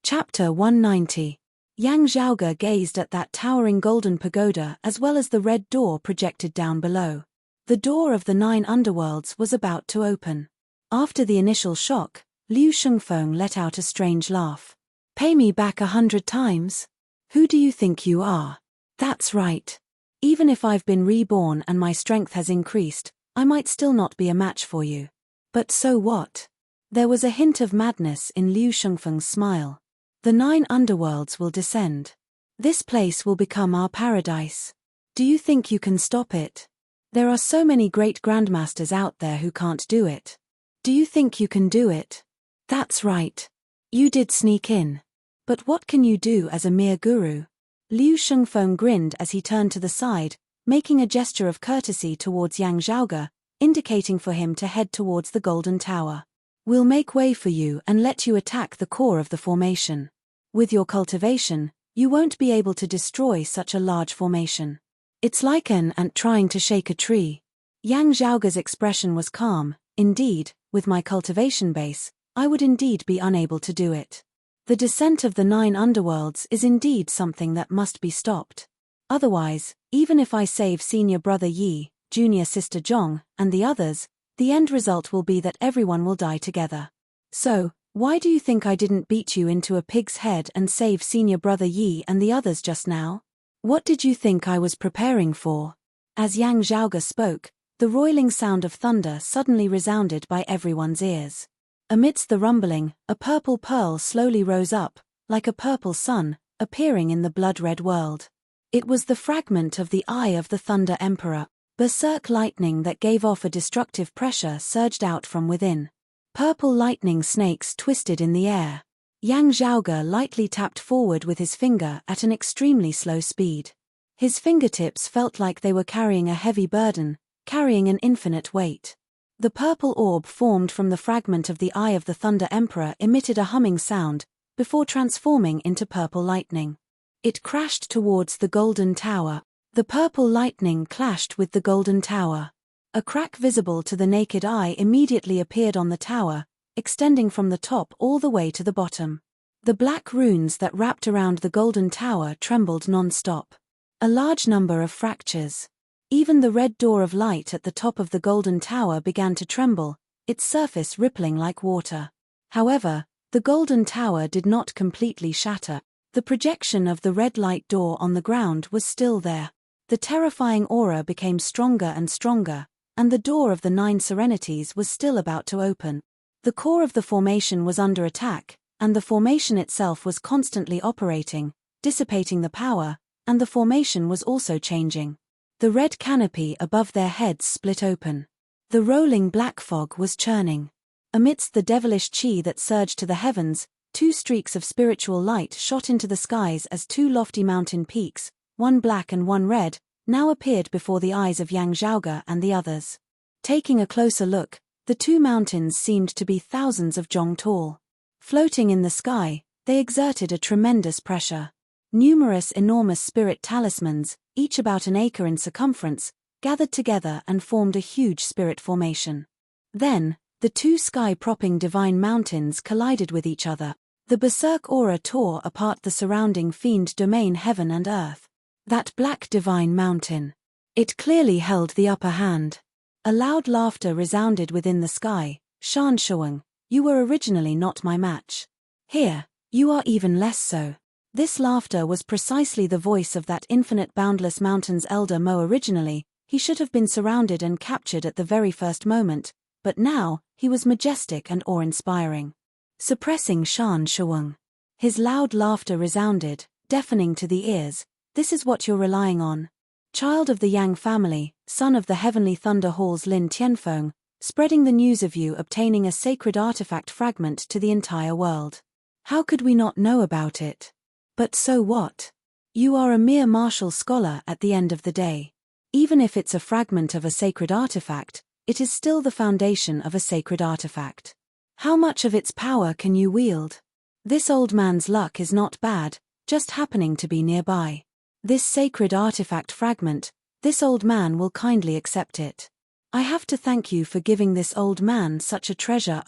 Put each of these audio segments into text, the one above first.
Chapter 190. Yang Zhaoge gazed at that towering golden pagoda as well as the red door projected down below. The door of the 9 underworlds was about to open. After the initial shock, Liu Shengfeng let out a strange laugh. Pay me back 100 times? Who do you think you are? That's right. Even if I've been reborn and my strength has increased, I might still not be a match for you. But so what? There was a hint of madness in Liu Shengfeng's smile. The 9 underworlds will descend. This place will become our paradise. Do you think you can stop it? There are so many great grandmasters out there who can't do it. Do you think you can do it? That's right. You did sneak in. But what can you do as a mere guru? Liu Shengfeng grinned as he turned to the side, making a gesture of courtesy towards Yang Zhaoge, indicating for him to head towards the Golden Tower. We'll make way for you and let you attack the core of the formation. With your cultivation, you won't be able to destroy such a large formation. It's like an ant trying to shake a tree. Yang Zhaoge's expression was calm. Indeed, with my cultivation base, I would indeed be unable to do it. The descent of the 9 underworlds is indeed something that must be stopped. Otherwise, even if I save senior brother Yi, junior sister Zhong, and the others, the end result will be that everyone will die together. So, why do you think I didn't beat you into a pig's head and save senior brother Yi and the others just now? What did you think I was preparing for? As Yang Zhaoge spoke, the roiling sound of thunder suddenly resounded by everyone's ears. Amidst the rumbling, a purple pearl slowly rose up, like a purple sun, appearing in the blood-red world. It was the fragment of the eye of the Thunder Emperor. Berserk lightning that gave off a destructive pressure surged out from within. Purple lightning snakes twisted in the air. Yang Zhaoge lightly tapped forward with his finger at an extremely slow speed. His fingertips felt like they were carrying a heavy burden, carrying an infinite weight. The purple orb formed from the fragment of the eye of the Thunder Emperor emitted a humming sound, before transforming into purple lightning. It crashed towards the Golden Tower. The purple lightning clashed with the Golden Tower. A crack visible to the naked eye immediately appeared on the tower, extending from the top all the way to the bottom. The black runes that wrapped around the Golden Tower trembled non-stop. A large number of fractures. Even the red door of light at the top of the Golden Tower began to tremble, its surface rippling like water. However, the Golden Tower did not completely shatter. The projection of the red light door on the ground was still there. The terrifying aura became stronger and stronger, and the door of the 9 serenities was still about to open. The core of the formation was under attack, and the formation itself was constantly operating, dissipating the power, and the formation was also changing. The red canopy above their heads split open. The rolling black fog was churning. Amidst the devilish chi that surged to the heavens, 2 streaks of spiritual light shot into the skies as 2 lofty mountain peaks, one black and one red, now appeared before the eyes of Yang Zhaoge and the others. Taking a closer look, the 2 mountains seemed to be thousands of zhong tall. Floating in the sky, they exerted a tremendous pressure. Numerous enormous spirit talismans, each about an acre in circumference, gathered together and formed a huge spirit formation. Then, the 2 sky-propping divine mountains collided with each other. The berserk aura tore apart the surrounding fiend domain heaven and earth. That black divine mountain. It clearly held the upper hand. A loud laughter resounded within the sky. Shan Shuang, you were originally not my match. Here, you are even less so. This laughter was precisely the voice of that infinite boundless mountain's elder Mo. Originally, he should have been surrounded and captured at the very first moment, but now, he was majestic and awe-inspiring. Suppressing Shan Shuang. His loud laughter resounded, deafening to the ears. This is what you're relying on? Child of the Yang family, son of the heavenly thunder hall's Lin Tianfeng, spreading the news of you obtaining a sacred artifact fragment to the entire world. How could we not know about it? But so what? You are a mere martial scholar at the end of the day. Even if it's a fragment of a sacred artifact, it is still the foundation of a sacred artifact. How much of its power can you wield? This old man's luck is not bad, just happening to be nearby. This sacred artifact fragment, this old man will kindly accept it. I have to thank you for giving this old man such a treasure.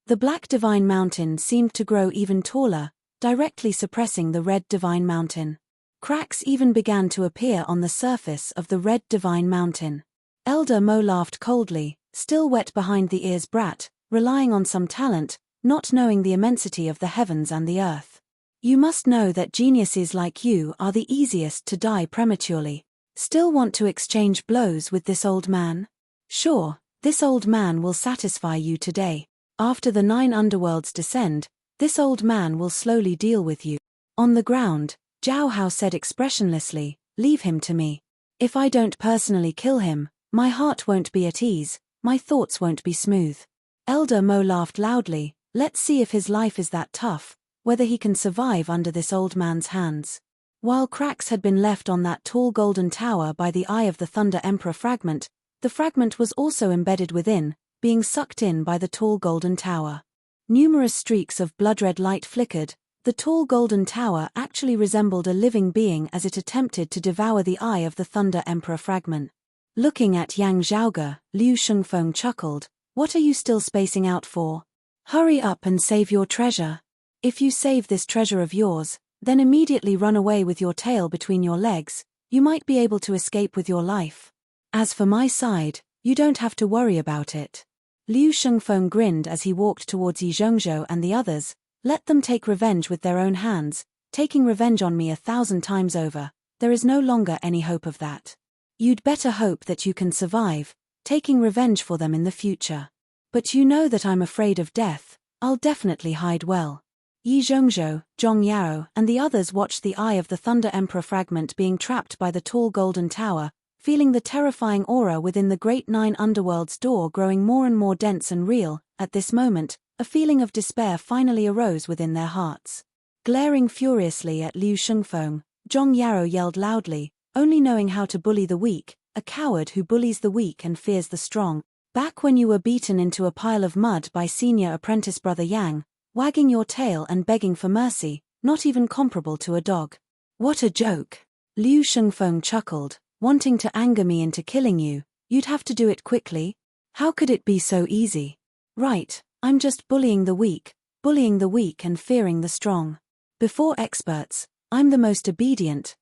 The black divine mountain seemed to grow even taller, directly suppressing the red divine mountain. Cracks even began to appear on the surface of the red divine mountain. Elder Mo laughed coldly, still wet behind the ears brat, relying on some talent, not knowing the immensity of the heavens and the earth. You must know that geniuses like you are the easiest to die prematurely. Still want to exchange blows with this old man? Sure, this old man will satisfy you today. After the 9 underworlds descend, this old man will slowly deal with you. On the ground, Zhao Hao said expressionlessly, leave him to me. If I don't personally kill him, my heart won't be at ease, my thoughts won't be smooth. Elder Mo laughed loudly, let's see if his life is that tough, whether he can survive under this old man's hands. While cracks had been left on that tall golden tower by the Eye of the Thunder Emperor fragment, the fragment was also embedded within, being sucked in by the tall golden tower. Numerous streaks of blood-red light flickered. The tall golden tower actually resembled a living being as it attempted to devour the Eye of the Thunder Emperor fragment. Looking at Yang Zhaoge, Liu Shengfeng chuckled, what are you still spacing out for? Hurry up and save your treasure. If you save this treasure of yours, then immediately run away with your tail between your legs, you might be able to escape with your life. As for my side, you don't have to worry about it. Liu Shengfeng grinned as he walked towards Yi Zhongzhou and the others. Let them take revenge with their own hands, taking revenge on me 1,000 times over, there is no longer any hope of that. You'd better hope that you can survive, taking revenge for them in the future. But you know that I'm afraid of death, I'll definitely hide well. Yi Zhongzhou, Zhong Yao, and the others watched the Eye of the Thunder Emperor fragment being trapped by the tall golden tower, feeling the terrifying aura within the Great 9 Underworld's door growing more and more dense and real. At this moment, a feeling of despair finally arose within their hearts. Glaring furiously at Liu Shengfeng, Zhong Yao yelled loudly, only knowing how to bully the weak, a coward who bullies the weak and fears the strong. Back when you were beaten into a pile of mud by senior apprentice brother Yang, wagging your tail and begging for mercy, not even comparable to a dog. What a joke. Liu Shengfeng chuckled, wanting to anger me into killing you, you'd have to do it quickly? How could it be so easy? Right, I'm just bullying the weak and fearing the strong. Before experts, I'm the most obedient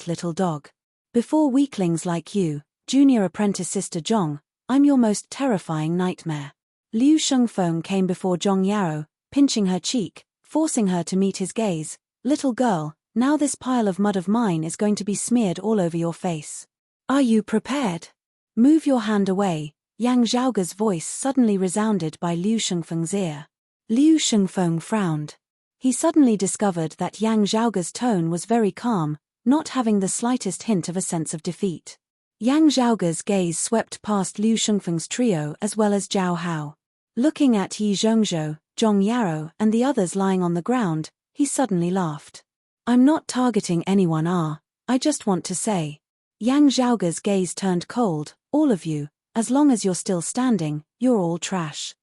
little dog. Before weaklings like you, junior apprentice sister Zhong, I'm your most terrifying nightmare. Liu Shengfeng came before Zhong Yao, pinching her cheek, forcing her to meet his gaze. Little girl, now this pile of mud of mine is going to be smeared all over your face. Are you prepared? Move your hand away. Yang Zhaoge's voice suddenly resounded by Liu Shengfeng's ear. Liu Shengfeng frowned. He suddenly discovered that Yang Zhaoge's tone was very calm, not having the slightest hint of a sense of defeat. Yang Zhaoge's gaze swept past Liu Shengfeng's trio as well as Zhao Hao. Looking at Yi Zhongzhou, Zhong Yao, and the others lying on the ground, he suddenly laughed. I'm not targeting anyone, I just want to say. Yang Zhaoge's gaze turned cold, all of you. As long as you're still standing, you're all trash.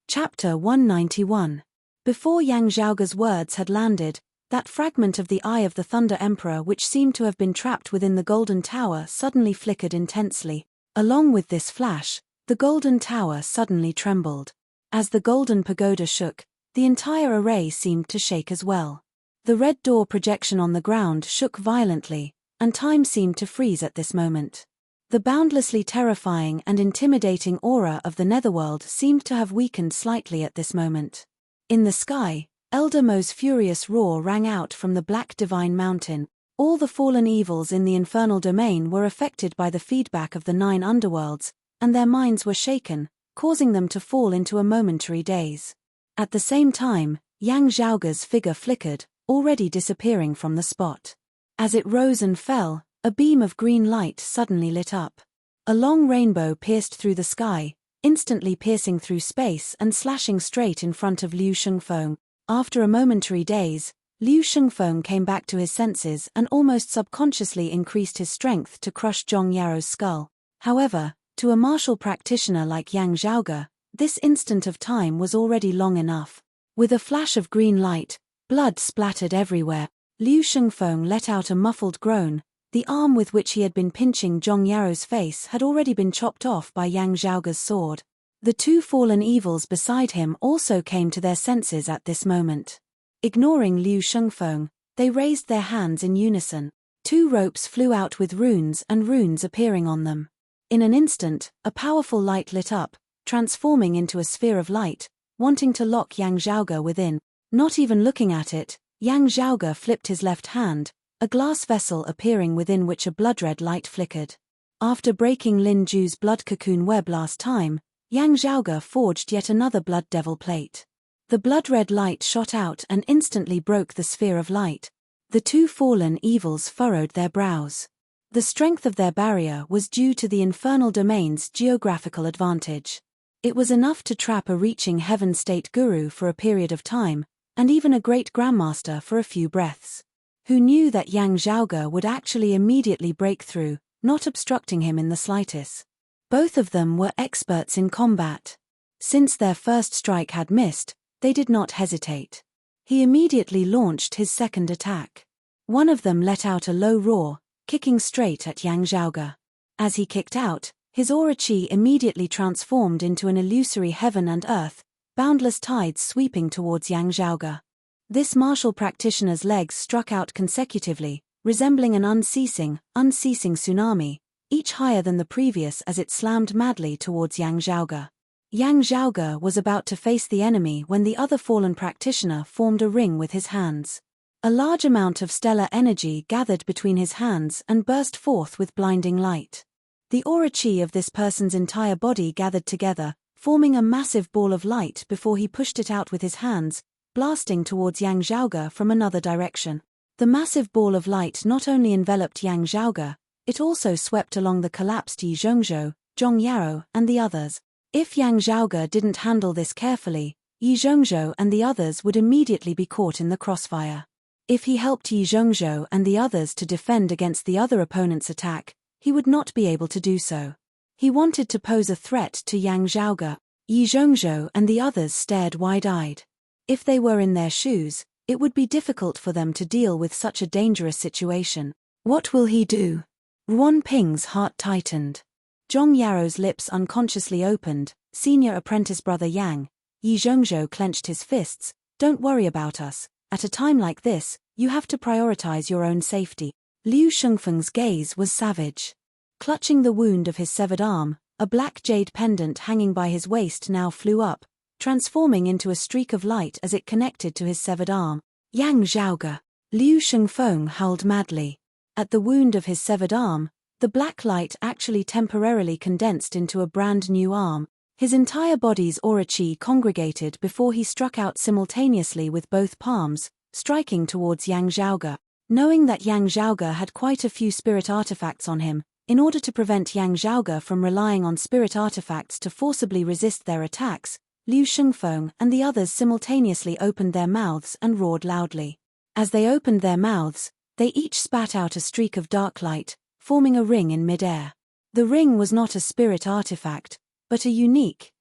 Chapter 191. Before Yang Zhaoge's words had landed, that fragment of the Eye of the Thunder Emperor which seemed to have been trapped within the Golden Tower suddenly flickered intensely. Along with this flash, the Golden Tower suddenly trembled. As the Golden Pagoda shook, the entire array seemed to shake as well. The red door projection on the ground shook violently, and time seemed to freeze at this moment. The boundlessly terrifying and intimidating aura of the netherworld seemed to have weakened slightly at this moment. In the sky, Elder Mo's furious roar rang out from the Black Divine Mountain. All the fallen evils in the infernal domain were affected by the feedback of the 9 underworlds, and their minds were shaken, causing them to fall into a momentary daze. At the same time, Yang Zhaoge's figure flickered, already disappearing from the spot. As it rose and fell, a beam of green light suddenly lit up. A long rainbow pierced through the sky, instantly piercing through space and slashing straight in front of Liu Shengfeng. After a momentary daze, Liu Shengfeng came back to his senses and almost subconsciously increased his strength to crush Zhong Yao's skull. However, to a martial practitioner like Yang Zhaoge, this instant of time was already long enough. With a flash of green light, blood splattered everywhere. Liu Shengfeng let out a muffled groan. The arm with which he had been pinching Zhong Yao's face had already been chopped off by Yang Zhaoge's sword. The 2 fallen evils beside him also came to their senses at this moment. Ignoring Liu Shengfeng, they raised their hands in unison. 2 ropes flew out with runes and runes appearing on them. In an instant, a powerful light lit up, transforming into a sphere of light, wanting to lock Yang Zhaoge within. Not even looking at it, Yang Zhaoge flipped his left hand, a glass vessel appearing within which a blood-red light flickered. After breaking Lin Ju's blood cocoon web last time, Yang Zhaoge forged yet another blood devil plate. The blood-red light shot out and instantly broke the sphere of light. The 2 fallen evils furrowed their brows. The strength of their barrier was due to the infernal domain's geographical advantage. It was enough to trap a reaching heaven state guru for a period of time, and even a great grandmaster for a few breaths. Who knew that Yang Zhaoge would actually immediately break through, not obstructing him in the slightest. Both of them were experts in combat. Since their first strike had missed, they did not hesitate. He immediately launched his second attack. One of them let out a low roar, kicking straight at Yang Zhaoge. As he kicked out, his aura chi immediately transformed into an illusory heaven and earth, boundless tides sweeping towards Yang Zhaoge. This martial practitioner's legs struck out consecutively, resembling an unceasing tsunami, each higher than the previous as it slammed madly towards Yang Zhaoge. Yang Zhaoge was about to face the enemy when the other fallen practitioner formed a ring with his hands. A large amount of stellar energy gathered between his hands and burst forth with blinding light. The aura chi of this person's entire body gathered together, forming a massive ball of light before he pushed it out with his hands, blasting towards Yang Zhaoge from another direction. The massive ball of light not only enveloped Yang Zhaoge, it also swept along the collapsed Yi Zhongzhou, Zhong Yaro, and the others. If Yang Zhaoge didn't handle this carefully, Yi Zhongzhou and the others would immediately be caught in the crossfire. If he helped Yi Zhongzhou and the others to defend against the other opponent's attack, he would not be able to do so. He wanted to pose a threat to Yang Zhaoge. Yi Zhongzhou and the others stared wide-eyed. If they were in their shoes, it would be difficult for them to deal with such a dangerous situation. What will he do? Ruan Ping's heart tightened. Zhong Yaro's lips unconsciously opened. Senior apprentice brother Yang. Yi Zhongzhou clenched his fists. Don't worry about us. At a time like this, you have to prioritize your own safety. Liu Shengfeng's gaze was savage. Clutching the wound of his severed arm, a black jade pendant hanging by his waist now flew up, transforming into a streak of light as it connected to his severed arm. Yang Zhaoge. Liu Shengfeng howled madly. At the wound of his severed arm, the black light actually temporarily condensed into a brand new arm. His entire body's aura chi congregated before he struck out simultaneously with both palms, striking towards Yang Zhaoge. Knowing that Yang Zhaoge had quite a few spirit artifacts on him, in order to prevent Yang Zhaoge from relying on spirit artifacts to forcibly resist their attacks, Liu Shengfeng and the others simultaneously opened their mouths and roared loudly. As they opened their mouths, they each spat out a streak of dark light, forming a ring in mid-air. The ring was not a spirit artifact, but a unique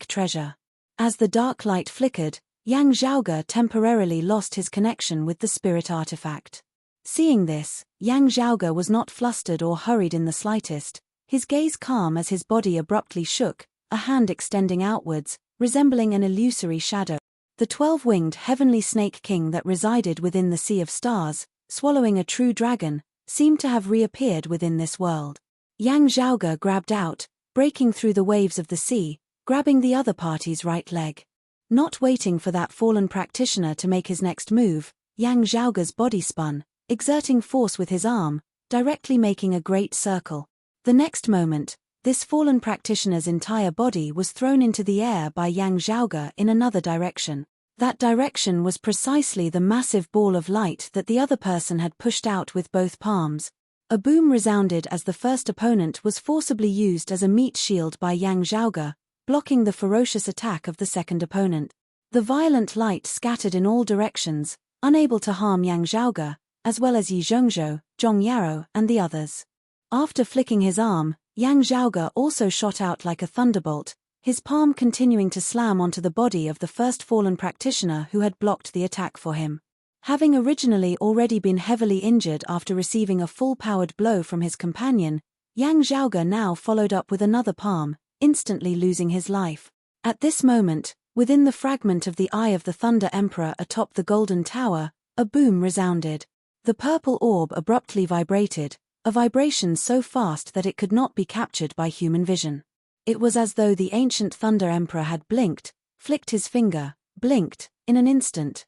treasure. As the dark light flickered, Yang Zhaoge temporarily lost his connection with the spirit artifact. Seeing this, Yang Zhaoge was not flustered or hurried in the slightest, his gaze calm as his body abruptly shook, a hand extending outwards, resembling an illusory shadow. The 12-winged heavenly snake king that resided within the sea of stars, swallowing a true dragon, seemed to have reappeared within this world. Yang Zhaoge grabbed out, breaking through the waves of the sea, grabbing the other party's right leg. Not waiting for that fallen practitioner to make his next move, Yang Zhaoge's body spun, exerting force with his arm, directly making a great circle. The next moment, this fallen practitioner's entire body was thrown into the air by Yang Zhaoge in another direction. That direction was precisely the massive ball of light that the other person had pushed out with both palms. A boom resounded as the first opponent was forcibly used as a meat shield by Yang Zhaoge, blocking the ferocious attack of the second opponent. The violent light scattered in all directions, unable to harm Yang Zhaoge, as well as Yi Zhongzhou, Zhong Yaro, and the others. After flicking his arm, Yang Zhaoge also shot out like a thunderbolt, his palm continuing to slam onto the body of the first fallen practitioner who had blocked the attack for him. Having originally already been heavily injured after receiving a full-powered blow from his companion, Yang Zhaoge now followed up with another palm, instantly losing his life. At this moment, Within the fragment of the Eye of the Thunder Emperor atop the Golden Tower, a boom resounded. The purple orb abruptly vibrated, a vibration so fast that it could not be captured by human vision. It was as though the ancient Thunder Emperor had blinked, flicked his finger, blinked, in an instant.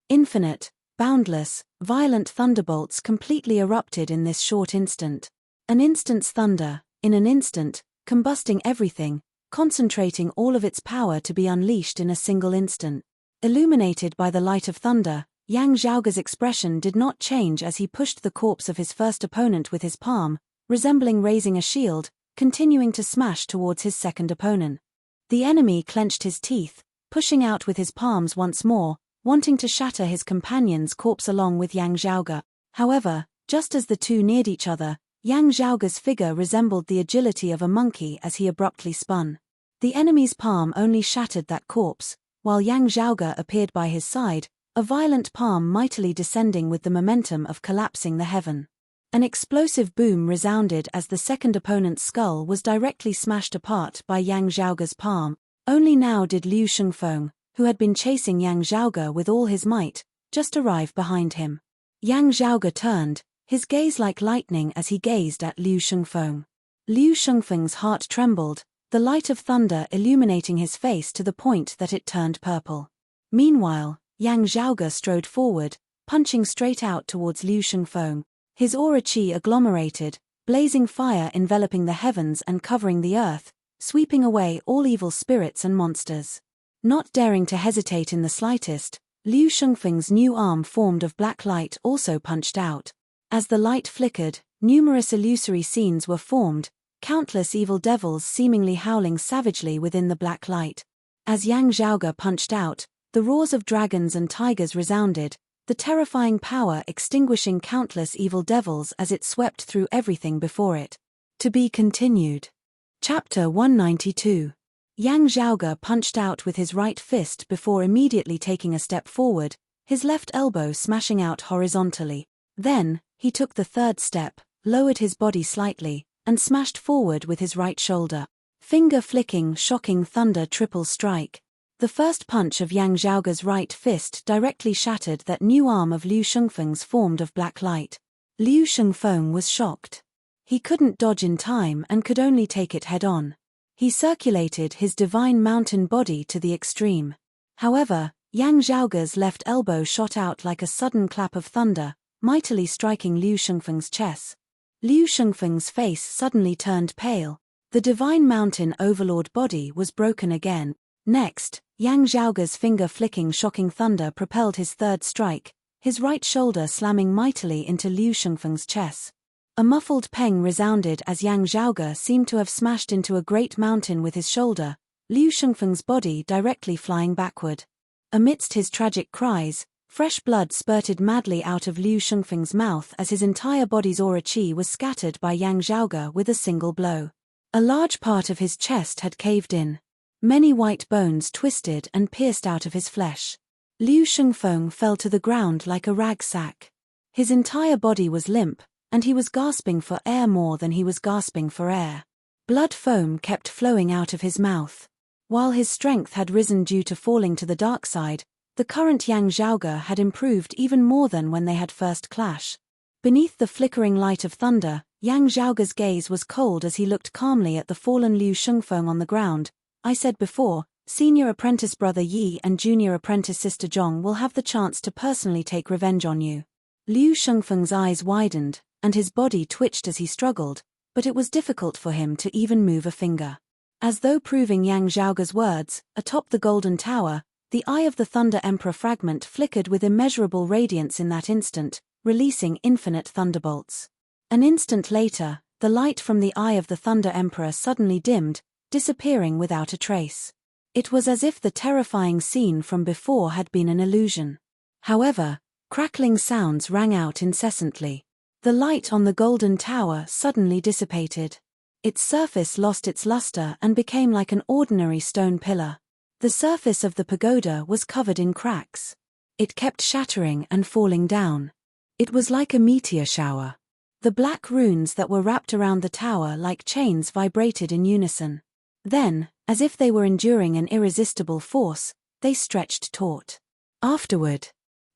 Infinite, boundless, violent thunderbolts completely erupted in this short instant. An instant's thunder, in an instant, combusting everything, concentrating all of its power to be unleashed in a single instant. Illuminated by the light of thunder, Yang Zhaoge's expression did not change as he pushed the corpse of his first opponent with his palm, resembling raising a shield, continuing to smash towards his second opponent. The enemy clenched his teeth, pushing out with his palms once more, wanting to shatter his companion's corpse along with Yang Zhaoge. However, just as the two neared each other, Yang Zhaoge's figure resembled the agility of a monkey as he abruptly spun. The enemy's palm only shattered that corpse, while Yang Zhaoge appeared by his side, a violent palm mightily descending with the momentum of collapsing the heaven. An explosive boom resounded as the second opponent's skull was directly smashed apart by Yang Zhaoge's palm. Only now did Liu Shengfeng, who had been chasing Yang Zhaoge with all his might, just arrive behind him. Yang Zhaoge turned, his gaze like lightning as he gazed at Liu Shengfeng. Liu Shengfeng's heart trembled, the light of thunder illuminating his face to the point that it turned purple. Meanwhile, Yang Zhaoge strode forward, punching straight out towards Liu Shengfeng, his aura qi agglomerated, blazing fire enveloping the heavens and covering the earth, sweeping away all evil spirits and monsters. Not daring to hesitate in the slightest, Liu Shengfeng's new arm formed of black light also punched out. As the light flickered, numerous illusory scenes were formed, countless evil devils seemingly howling savagely within the black light. As Yang Zhaoge punched out, the roars of dragons and tigers resounded, the terrifying power extinguishing countless evil devils as it swept through everything before it. To be continued. Chapter 192. Yang Zhaoge punched out with his right fist before immediately taking a step forward, his left elbow smashing out horizontally. Then, he took the third step, lowered his body slightly, and smashed forward with his right shoulder. Finger flicking, shocking thunder triple strike. The first punch of Yang Zhaoge's right fist directly shattered that new arm of Liu Shengfeng's formed of black light. Liu Shengfeng was shocked. He couldn't dodge in time and could only take it head-on. He circulated his divine mountain body to the extreme. However, Yang Zhaoge's left elbow shot out like a sudden clap of thunder, mightily striking Liu Shengfeng's chest. Liu Shengfeng's face suddenly turned pale. The divine mountain overlord body was broken again. Next, Yang Zhaoge's finger-flicking shocking thunder propelled his third strike, his right shoulder slamming mightily into Liu Shengfeng's chest. A muffled peng resounded as Yang Zhaoge seemed to have smashed into a great mountain with his shoulder, Liu Shengfeng's body directly flying backward. Amidst his tragic cries, fresh blood spurted madly out of Liu Shengfeng's mouth as his entire body's aura qi was scattered by Yang Zhaoge with a single blow. A large part of his chest had caved in. Many white bones twisted and pierced out of his flesh. Liu Shengfeng fell to the ground like a rag sack. His entire body was limp, and he was gasping for air more than he was gasping for air. Blood foam kept flowing out of his mouth. While his strength had risen due to falling to the dark side, the current Yang Zhaoge had improved even more than when they had first clashed. Beneath the flickering light of thunder, Yang Zhaoge's gaze was cold as he looked calmly at the fallen Liu Shengfeng on the ground. I said before, senior apprentice brother Yi and junior apprentice sister Zhong will have the chance to personally take revenge on you. Liu Shengfeng's eyes widened, and his body twitched as he struggled, but it was difficult for him to even move a finger. As though proving Yang Zhaoge's words, atop the Golden Tower, the Eye of the Thunder Emperor fragment flickered with immeasurable radiance in that instant, releasing infinite thunderbolts. An instant later, the light from the Eye of the Thunder Emperor suddenly dimmed, disappearing without a trace. It was as if the terrifying scene from before had been an illusion. However, crackling sounds rang out incessantly. The light on the Golden Tower suddenly dissipated. Its surface lost its luster and became like an ordinary stone pillar. The surface of the pagoda was covered in cracks. It kept shattering and falling down. It was like a meteor shower. The black runes that were wrapped around the tower like chains vibrated in unison. Then, as if they were enduring an irresistible force, they stretched taut. Afterward,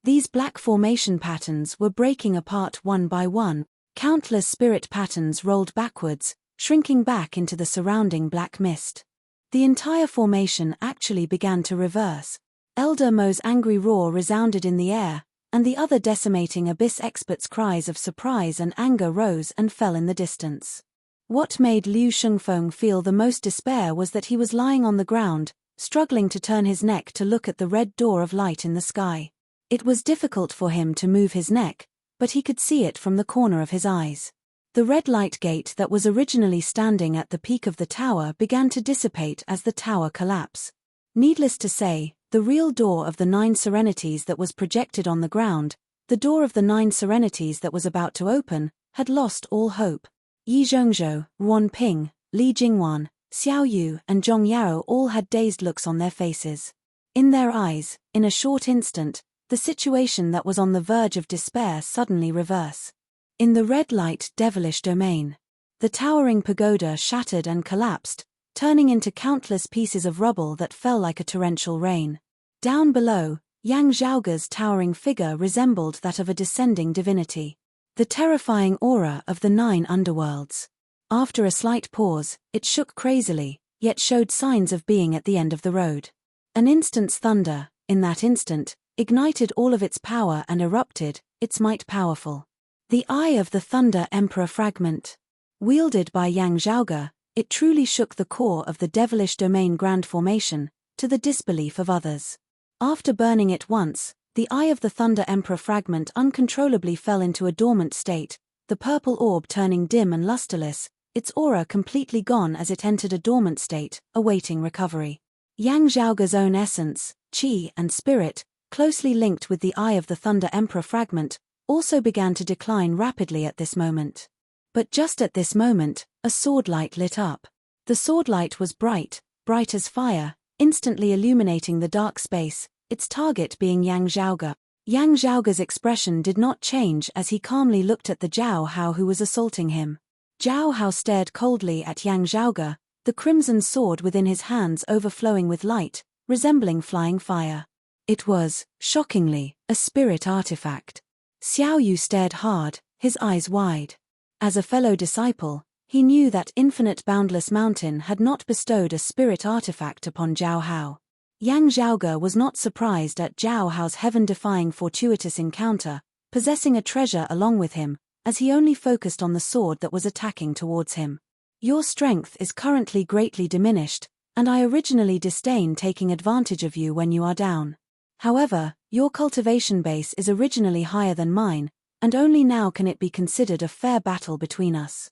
these black formation patterns were breaking apart one by one, countless spirit patterns rolled backwards, shrinking back into the surrounding black mist. The entire formation actually began to reverse. Elder Mo's angry roar resounded in the air, and the other decimating abyss experts' cries of surprise and anger rose and fell in the distance. What made Liu Shengfeng feel the most despair was that he was lying on the ground, struggling to turn his neck to look at the red door of light in the sky. It was difficult for him to move his neck, but he could see it from the corner of his eyes. The red light gate that was originally standing at the peak of the tower began to dissipate as the tower collapsed. Needless to say, the real door of the 9 serenities that was projected on the ground, the door of the 9 serenities that was about to open, had lost all hope. Yi Zhongzhou, Ruan Ping, Li Jingwan, Xiao Yu and Zhong Yao all had dazed looks on their faces. In their eyes, in a short instant, the situation that was on the verge of despair suddenly reversed. In the red light devilish domain, the towering pagoda shattered and collapsed, turning into countless pieces of rubble that fell like a torrential rain. Down below, Yang Zhaoge's towering figure resembled that of a descending divinity. The terrifying aura of the 9 underworlds. After a slight pause, it shook crazily, yet showed signs of being at the end of the road. An instant's thunder, in that instant, ignited all of its power and erupted, its might powerful. The Eye of the Thunder Emperor fragment. Wielded by Yang Zhaoge, it truly shook the core of the devilish domain grand formation, to the disbelief of others. After burning it once, the Eye of the Thunder Emperor fragment uncontrollably fell into a dormant state, the purple orb turning dim and lusterless, its aura completely gone as it entered a dormant state, awaiting recovery. Yang Zhaoge's own essence, qi and spirit, closely linked with the Eye of the Thunder Emperor fragment, also began to decline rapidly at this moment. But just at this moment, a sword light lit up. The sword light was bright, bright as fire, instantly illuminating the dark space, its target being Yang Zhaoge. Yang Zhaoge's expression did not change as he calmly looked at the Jiao Hao who was assaulting him. Jiao Hao stared coldly at Yang Zhaoge, the crimson sword within his hands overflowing with light, resembling flying fire. It was, shockingly, a spirit artifact. Xiao Yu stared hard, his eyes wide. As a fellow disciple, he knew that infinite boundless mountain had not bestowed a spirit artifact upon Jiao Hao. Yang Zhaoge was not surprised at Jiao Hao's heaven-defying fortuitous encounter, possessing a treasure along with him, as he only focused on the sword that was attacking towards him. Your strength is currently greatly diminished, and I originally disdained taking advantage of you when you are down. However, your cultivation base is originally higher than mine, and only now can it be considered a fair battle between us.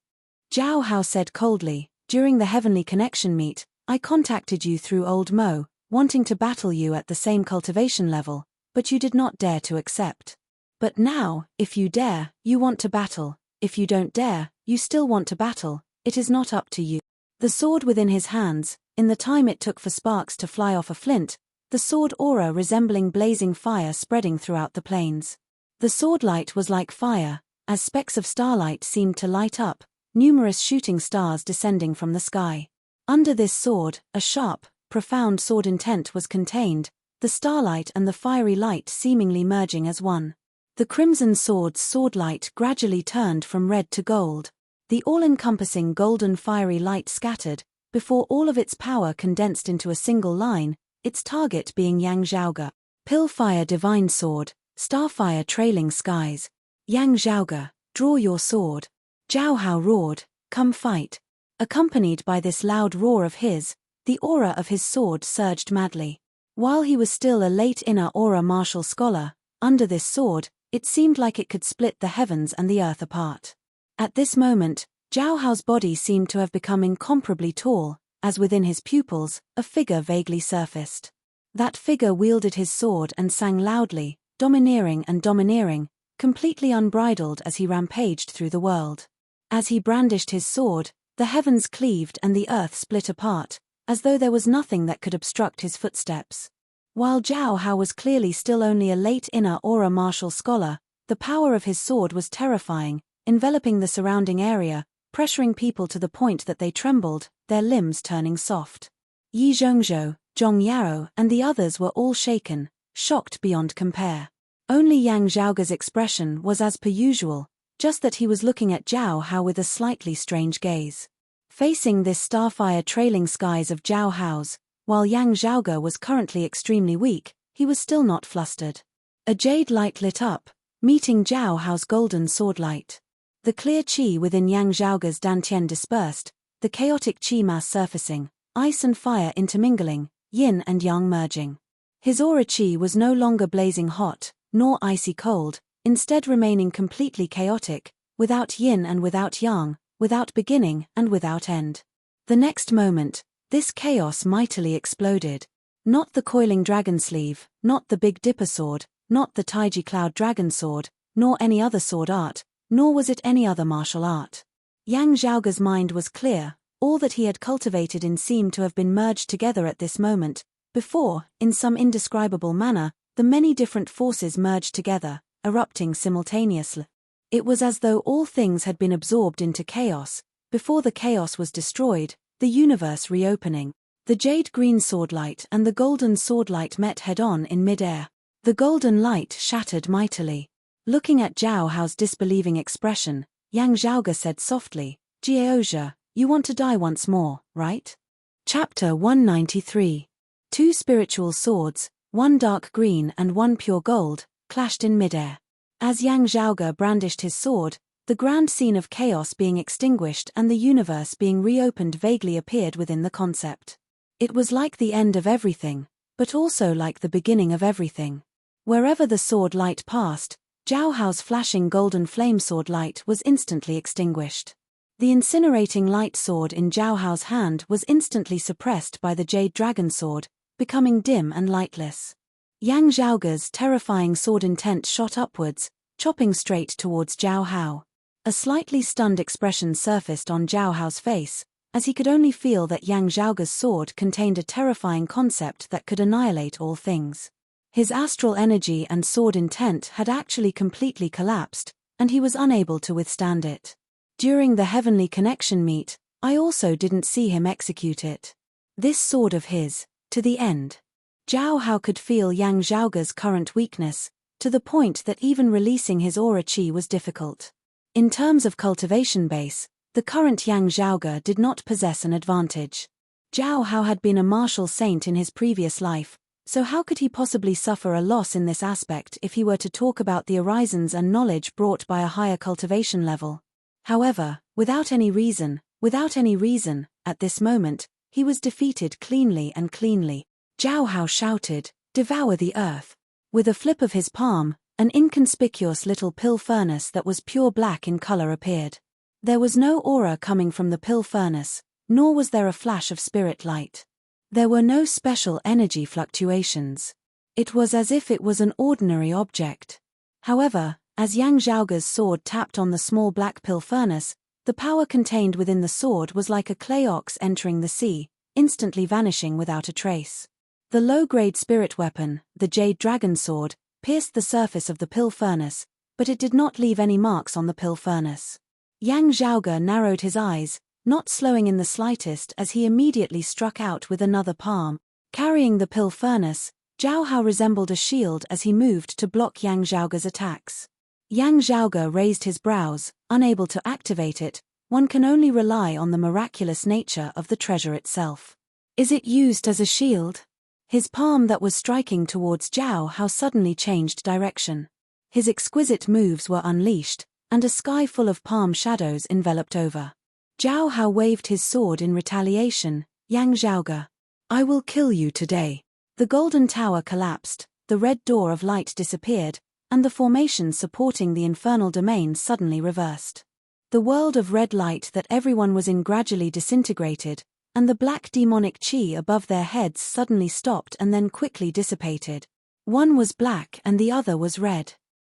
Jiao Hao said coldly, during the Heavenly Connection meet, I contacted you through Old Mo, wanting to battle you at the same cultivation level, but you did not dare to accept. But now, if you dare, you want to battle, if you don't dare, you still want to battle, it is not up to you. The sword within his hands, in the time it took for sparks to fly off a flint, the sword aura resembling blazing fire spreading throughout the plains. The sword light was like fire, as specks of starlight seemed to light up, numerous shooting stars descending from the sky. Under this sword, a sharp, profound sword intent was contained, the starlight and the fiery light seemingly merging as one. The crimson sword's sword light gradually turned from red to gold. The all-encompassing golden fiery light scattered, before all of its power condensed into a single line, its target being Yang Zhaoge. Pillfire divine sword, starfire trailing skies. Yang Zhaoge, draw your sword. Jiao Hao roared, come fight. Accompanied by this loud roar of his, the aura of his sword surged madly. While he was still a late inner aura martial scholar, under this sword, it seemed like it could split the heavens and the earth apart. At this moment, Jiao Hao's body seemed to have become incomparably tall, as within his pupils, a figure vaguely surfaced. That figure wielded his sword and sang loudly, domineering and domineering, completely unbridled as he rampaged through the world. As he brandished his sword, the heavens cleaved and the earth split apart, as though there was nothing that could obstruct his footsteps. While Jiao Hao was clearly still only a late inner aura martial scholar, the power of his sword was terrifying, enveloping the surrounding area, pressuring people to the point that they trembled, their limbs turning soft. Yi Zhongzhou, Zhong Yao, and the others were all shaken, shocked beyond compare. Only Yang Zhaoge's expression was as per usual, just that he was looking at Zhao Hao with a slightly strange gaze. Facing this starfire trailing skies of Zhao Hao's, while Yang Zhaoge was currently extremely weak, he was still not flustered. A jade light lit up, meeting Zhao Hao's golden sword light. The clear qi within Yang Zhaoge's dantian dispersed, the chaotic qi mass surfacing, ice and fire intermingling, yin and yang merging. His aura qi was no longer blazing hot, nor icy cold, instead remaining completely chaotic, without yin and without yang, without beginning and without end. The next moment, this chaos mightily exploded. Not the coiling dragon sleeve, not the Big Dipper sword, not the Taiji Cloud dragon sword, nor any other sword art, nor was it any other martial art. Yang Zhaoge's mind was clear, all that he had cultivated in seemed to have been merged together at this moment. Before, in some indescribable manner, the many different forces merged together, erupting simultaneously. It was as though all things had been absorbed into chaos, before the chaos was destroyed, the universe reopening. The jade-green swordlight and the golden swordlight met head-on in mid-air. The golden light shattered mightily. Looking at Zhao Hao's disbelieving expression, Yang Zhaoge said softly, "Jiaozhe, you want to die once more, right?" Chapter 193. Two spiritual swords, one dark green and one pure gold, clashed in midair. As Yang Zhaoge brandished his sword, the grand scene of chaos being extinguished and the universe being reopened vaguely appeared within the concept. It was like the end of everything, but also like the beginning of everything. Wherever the sword light passed, Zhao Hao's flashing golden flame sword light was instantly extinguished. The incinerating light sword in Zhao Hao's hand was instantly suppressed by the jade dragon sword, becoming dim and lightless. Yang Zhaoge's terrifying sword intent shot upwards, chopping straight towards Zhao Hao. A slightly stunned expression surfaced on Zhao Hao's face, as he could only feel that Yang Zhaoge's sword contained a terrifying concept that could annihilate all things. His astral energy and sword intent had actually completely collapsed, and he was unable to withstand it. During the heavenly connection meet, I also didn't see him execute it. This sword of his, to the end. Zhao Hao could feel Yang Zhaoge's current weakness, to the point that even releasing his aura qi was difficult. In terms of cultivation base, the current Yang Zhaoge did not possess an advantage. Zhao Hao had been a martial saint in his previous life, so how could he possibly suffer a loss in this aspect if he were to talk about the horizons and knowledge brought by a higher cultivation level? However, without any reason, at this moment, he was defeated cleanly and cleanly. Zhao Hao shouted, "Devour the earth." With a flip of his palm, an inconspicuous little pill furnace that was pure black in color appeared. There was no aura coming from the pill furnace, nor was there a flash of spirit light. There were no special energy fluctuations. It was as if it was an ordinary object. However, as Yang Zhaoge's sword tapped on the small black pill furnace, the power contained within the sword was like a clay ox entering the sea, instantly vanishing without a trace. The low-grade spirit weapon, the jade dragon sword, pierced the surface of the pill furnace, but it did not leave any marks on the pill furnace. Yang Zhaoge narrowed his eyes, not slowing in the slightest as he immediately struck out with another palm. Carrying the pill furnace, Zhao Hao resembled a shield as he moved to block Yang Zhaoge's attacks. Yang Zhaoge raised his brows, unable to activate it. One can only rely on the miraculous nature of the treasure itself. Is it used as a shield? His palm that was striking towards Zhao Hao suddenly changed direction. His exquisite moves were unleashed, and a sky full of palm shadows enveloped over. Zhao Hao waved his sword in retaliation. "Yang Zhaoge, I will kill you today." The golden tower collapsed, the red door of light disappeared, and the formation supporting the infernal domain suddenly reversed. The world of red light that everyone was in gradually disintegrated, and the black demonic qi above their heads suddenly stopped and then quickly dissipated. One was black and the other was red.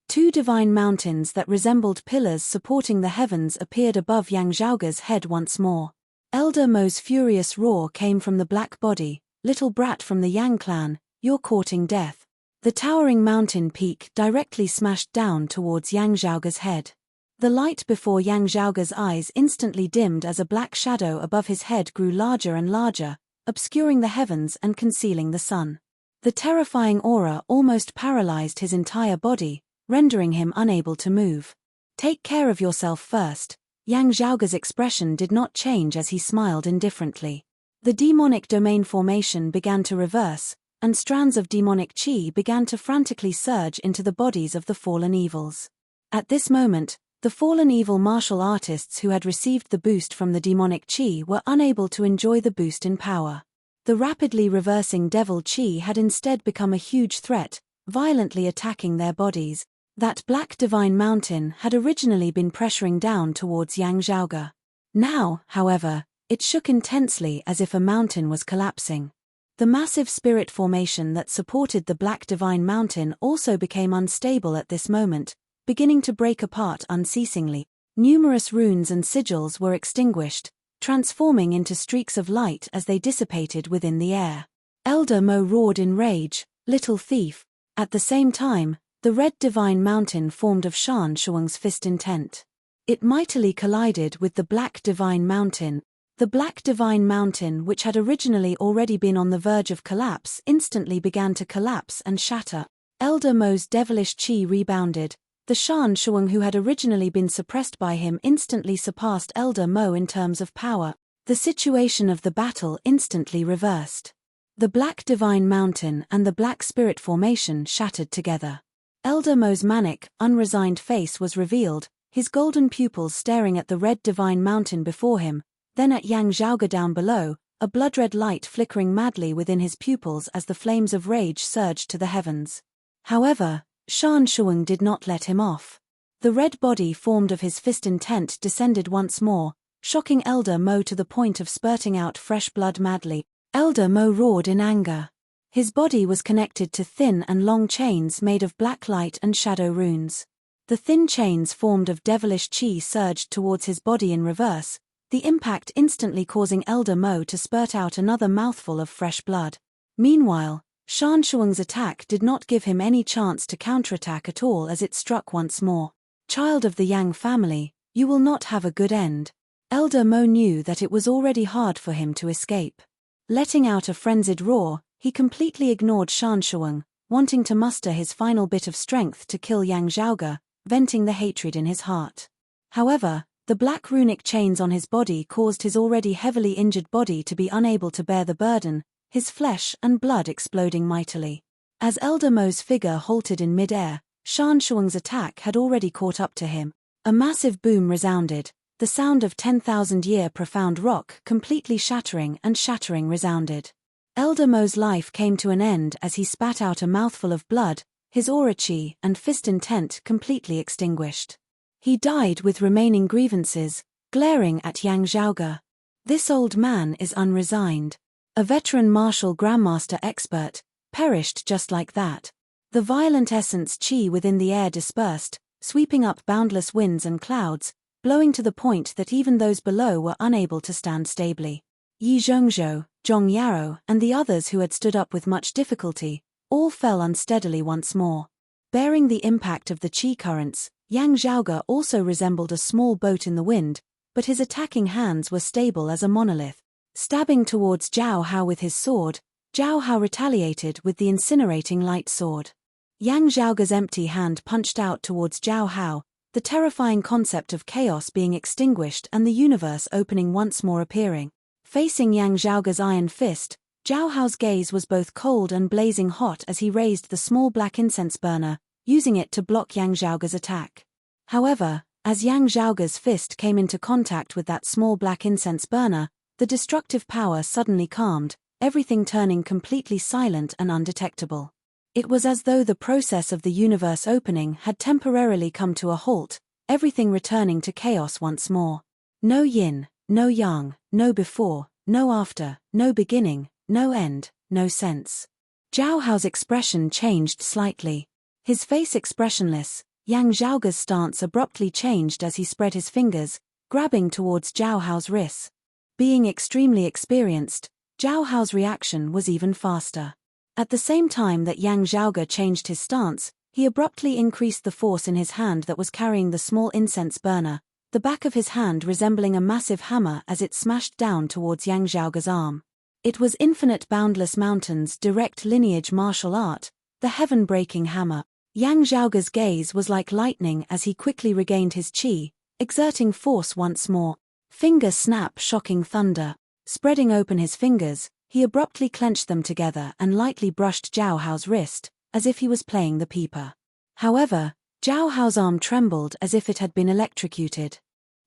Two divine mountains that resembled pillars supporting the heavens appeared above Yang Zhaoge's head once more. Elder Mo's furious roar came from the black body, "Little brat from the Yang clan, you're courting death." The towering mountain peak directly smashed down towards Yang Zhaoge's head. The light before Yang Zhaoge's eyes instantly dimmed as a black shadow above his head grew larger and larger, obscuring the heavens and concealing the sun. The terrifying aura almost paralyzed his entire body, rendering him unable to move. "Take care of yourself first." Yang Zhaoge's expression did not change as he smiled indifferently. The demonic domain formation began to reverse, and strands of demonic qi began to frantically surge into the bodies of the fallen evils. At this moment, the fallen evil martial artists who had received the boost from the demonic qi were unable to enjoy the boost in power. The rapidly reversing devil qi had instead become a huge threat, violently attacking their bodies. That black divine mountain had originally been pressuring down towards Yang Zhaoge. Now, however, it shook intensely as if a mountain was collapsing. The massive spirit formation that supported the black divine mountain also became unstable at this moment, beginning to break apart unceasingly. Numerous runes and sigils were extinguished, transforming into streaks of light as they dissipated within the air. Elder Mo roared in rage, "Little thief!" At the same time, the red divine mountain formed of Shan Shuang's fist intent. It mightily collided with the black divine mountain. The black divine mountain, which had originally already been on the verge of collapse, instantly began to collapse and shatter. Elder Mo's devilish qi rebounded. The Shan Shuang who had originally been suppressed by him instantly surpassed Elder Mo in terms of power. The situation of the battle instantly reversed. The black divine mountain and the black spirit formation shattered together. Elder Mo's manic, unresigned face was revealed, his golden pupils staring at the red divine mountain before him, then at Yang Zhaoge down below, a blood-red light flickering madly within his pupils as the flames of rage surged to the heavens. However, Shan Shuang did not let him off. The red body formed of his fist intent descended once more, shocking Elder Mo to the point of spurting out fresh blood madly. Elder Mo roared in anger. His body was connected to thin and long chains made of black light and shadow runes. The thin chains formed of devilish qi surged towards his body in reverse, the impact instantly causing Elder Mo to spurt out another mouthful of fresh blood. Meanwhile, Shan Shuang's attack did not give him any chance to counterattack at all as it struck once more. "Child of the Yang family, you will not have a good end." Elder Mo knew that it was already hard for him to escape. Letting out a frenzied roar, he completely ignored Shan Shuang, wanting to muster his final bit of strength to kill Yang Zhaoge, venting the hatred in his heart. However, the black runic chains on his body caused his already heavily injured body to be unable to bear the burden, his flesh and blood exploding mightily. As Elder Mo's figure halted in mid-air, Shan Shuang's attack had already caught up to him. A massive boom resounded, the sound of 10,000-year profound rock completely shattering and shattering resounded. Elder Mo's life came to an end as he spat out a mouthful of blood, his aura qi and fist intent completely extinguished. He died with remaining grievances, glaring at Yang Zhaoge. This old man is unresigned. A veteran martial grandmaster expert, perished just like that. The violent essence qi within the air dispersed, sweeping up boundless winds and clouds, blowing to the point that even those below were unable to stand stably. Yi Zhongzhou, Zhong Yaro, and the others who had stood up with much difficulty, all fell unsteadily once more. Bearing the impact of the qi currents, Yang Zhaoge also resembled a small boat in the wind, but his attacking hands were stable as a monolith. Stabbing towards Zhao Hao with his sword, Zhao Hao retaliated with the incinerating light sword. Yang Zhaoge's empty hand punched out towards Zhao Hao, the terrifying concept of chaos being extinguished and the universe opening once more appearing. Facing Yang Zhaoge's iron fist, Zhao Hao's gaze was both cold and blazing hot as he raised the small black incense burner, using it to block Yang Zhaoge's attack. However, as Yang Zhaoge's fist came into contact with that small black incense burner, the destructive power suddenly calmed, everything turning completely silent and undetectable. It was as though the process of the universe opening had temporarily come to a halt, everything returning to chaos once more. No yin, no yang, no before, no after, no beginning, no end, no sense. Zhao Hao's expression changed slightly. His face expressionless, Yang Zhaoge's stance abruptly changed as he spread his fingers, grabbing towards Zhao Hao's wrists. Being extremely experienced, Zhao Hao's reaction was even faster. At the same time that Yang Zhaoge changed his stance, He abruptly increased the force in his hand that was carrying the small incense burner, the back of his hand resembling a massive hammer as it smashed down towards Yang Zhaoge's arm. It was Infinite Boundless Mountain's direct lineage martial art, the heaven-breaking hammer. Yang Zhaoge's gaze was like lightning as he quickly regained his qi, exerting force once more. Finger snap, shocking thunder. Spreading open his fingers, he abruptly clenched them together and lightly brushed Zhao Hao's wrist, as if he was playing the peeper. However, Zhao Hao's arm trembled as if it had been electrocuted.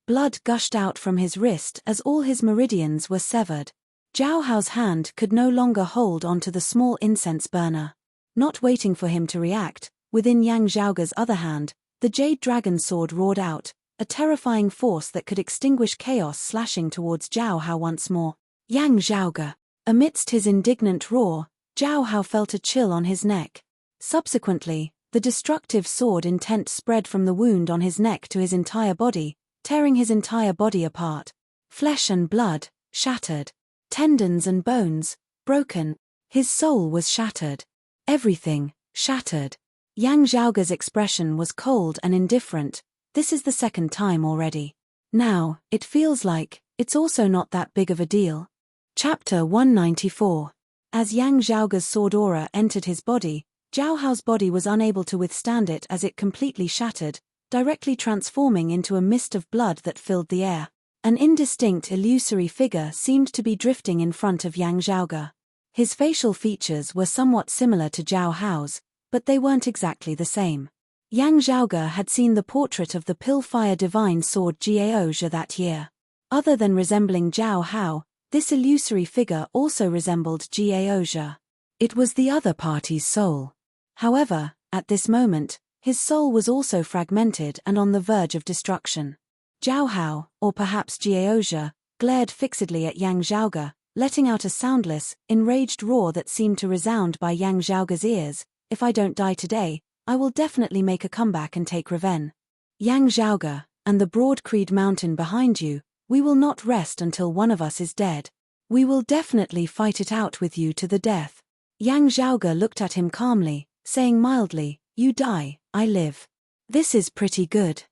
Blood gushed out from his wrist as all his meridians were severed. Zhao Hao's hand could no longer hold onto the small incense burner. Not waiting for him to react, within Yang Zhaoge's other hand, the Jade Dragon Sword roared out, a terrifying force that could extinguish chaos slashing towards Zhao Hao once more. Yang Zhaoge. Amidst his indignant roar, Zhao Hao felt a chill on his neck. Subsequently, the destructive sword intent spread from the wound on his neck to his entire body, tearing his entire body apart. Flesh and blood, shattered. Tendons and bones, broken. His soul was shattered. Everything, shattered. Yang Zhaoge's expression was cold and indifferent. This is the second time already. Now, it feels like, it's also not that big of a deal. Chapter 194. As Yang Zhaoge's sword aura entered his body, Zhao Hao's body was unable to withstand it as it completely shattered, directly transforming into a mist of blood that filled the air. An indistinct illusory figure seemed to be drifting in front of Yang Zhaoge. His facial features were somewhat similar to Zhao Hao's, but they weren't exactly the same. Yang Zhaoge had seen the portrait of the Pillfire Divine Sword Jiaozhe that year. Other than resembling Zhao Hao, this illusory figure also resembled Jiaozhe. It was the other party's soul. However, at this moment, his soul was also fragmented and on the verge of destruction. Zhao Hao, or perhaps Jiaozhe, glared fixedly at Yang Zhaoge, letting out a soundless, enraged roar that seemed to resound by Yang Zhaoge's ears. If I don't die today, I will definitely make a comeback and take revenge. Yang Zhaoge, and the broad Creed Mountain behind you, we will not rest until one of us is dead. We will definitely fight it out with you to the death. Yang Zhaoge looked at him calmly, saying mildly, you die, I live. This is pretty good.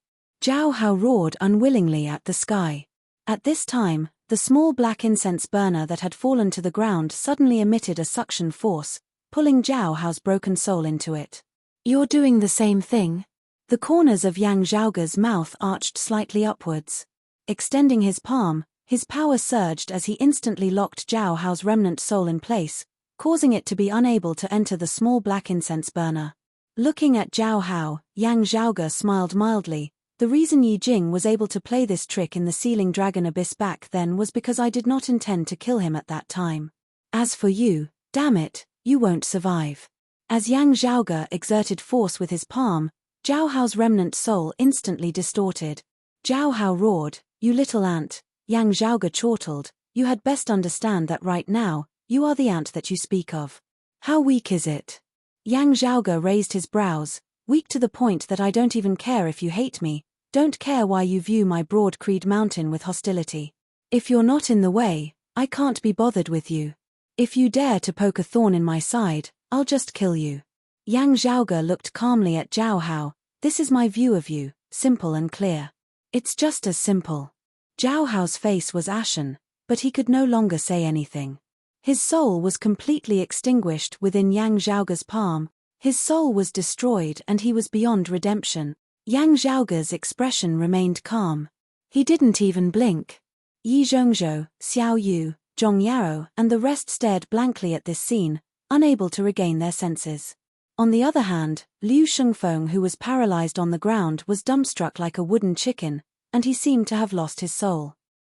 Zhao Hao roared unwillingly at the sky. At this time, the small black incense burner that had fallen to the ground suddenly emitted a suction force, pulling Zhao Hao's broken soul into it. You're doing the same thing? The corners of Yang Zhaoge's mouth arched slightly upwards. Extending his palm, his power surged as he instantly locked Zhao Hao's remnant soul in place, causing it to be unable to enter the small black incense burner. Looking at Zhao Hao, Yang Zhaoge smiled mildly. The reason Yi Jing was able to play this trick in the Sealing Dragon Abyss back then was because I did not intend to kill him at that time. As for you, damn it, you won't survive. As Yang Zhaoge exerted force with his palm, Zhao Hao's remnant soul instantly distorted. Zhao Hao roared, you little ant. Yang Zhaoge chortled, you had best understand that right now, you are the ant that you speak of. How weak is it? Yang Zhaoge raised his brows, weak to the point that I don't even care if you hate me. Don't care why you view my broad Creed Mountain with hostility. If you're not in the way, I can't be bothered with you. If you dare to poke a thorn in my side, I'll just kill you. Yang Zhaoge looked calmly at Zhao Hao. This is my view of you, simple and clear. It's just as simple. Zhao Hao's face was ashen, but he could no longer say anything. His soul was completely extinguished within Yang Zhaoge's palm. His soul was destroyed and he was beyond redemption. Yang Zhaoge's expression remained calm. He didn't even blink. Yi Zhongzhou, Xiao Yu, Zhong Yao, and the rest stared blankly at this scene, unable to regain their senses. On the other hand, Liu Shengfeng, who was paralyzed on the ground, was dumbstruck like a wooden chicken, and he seemed to have lost his soul.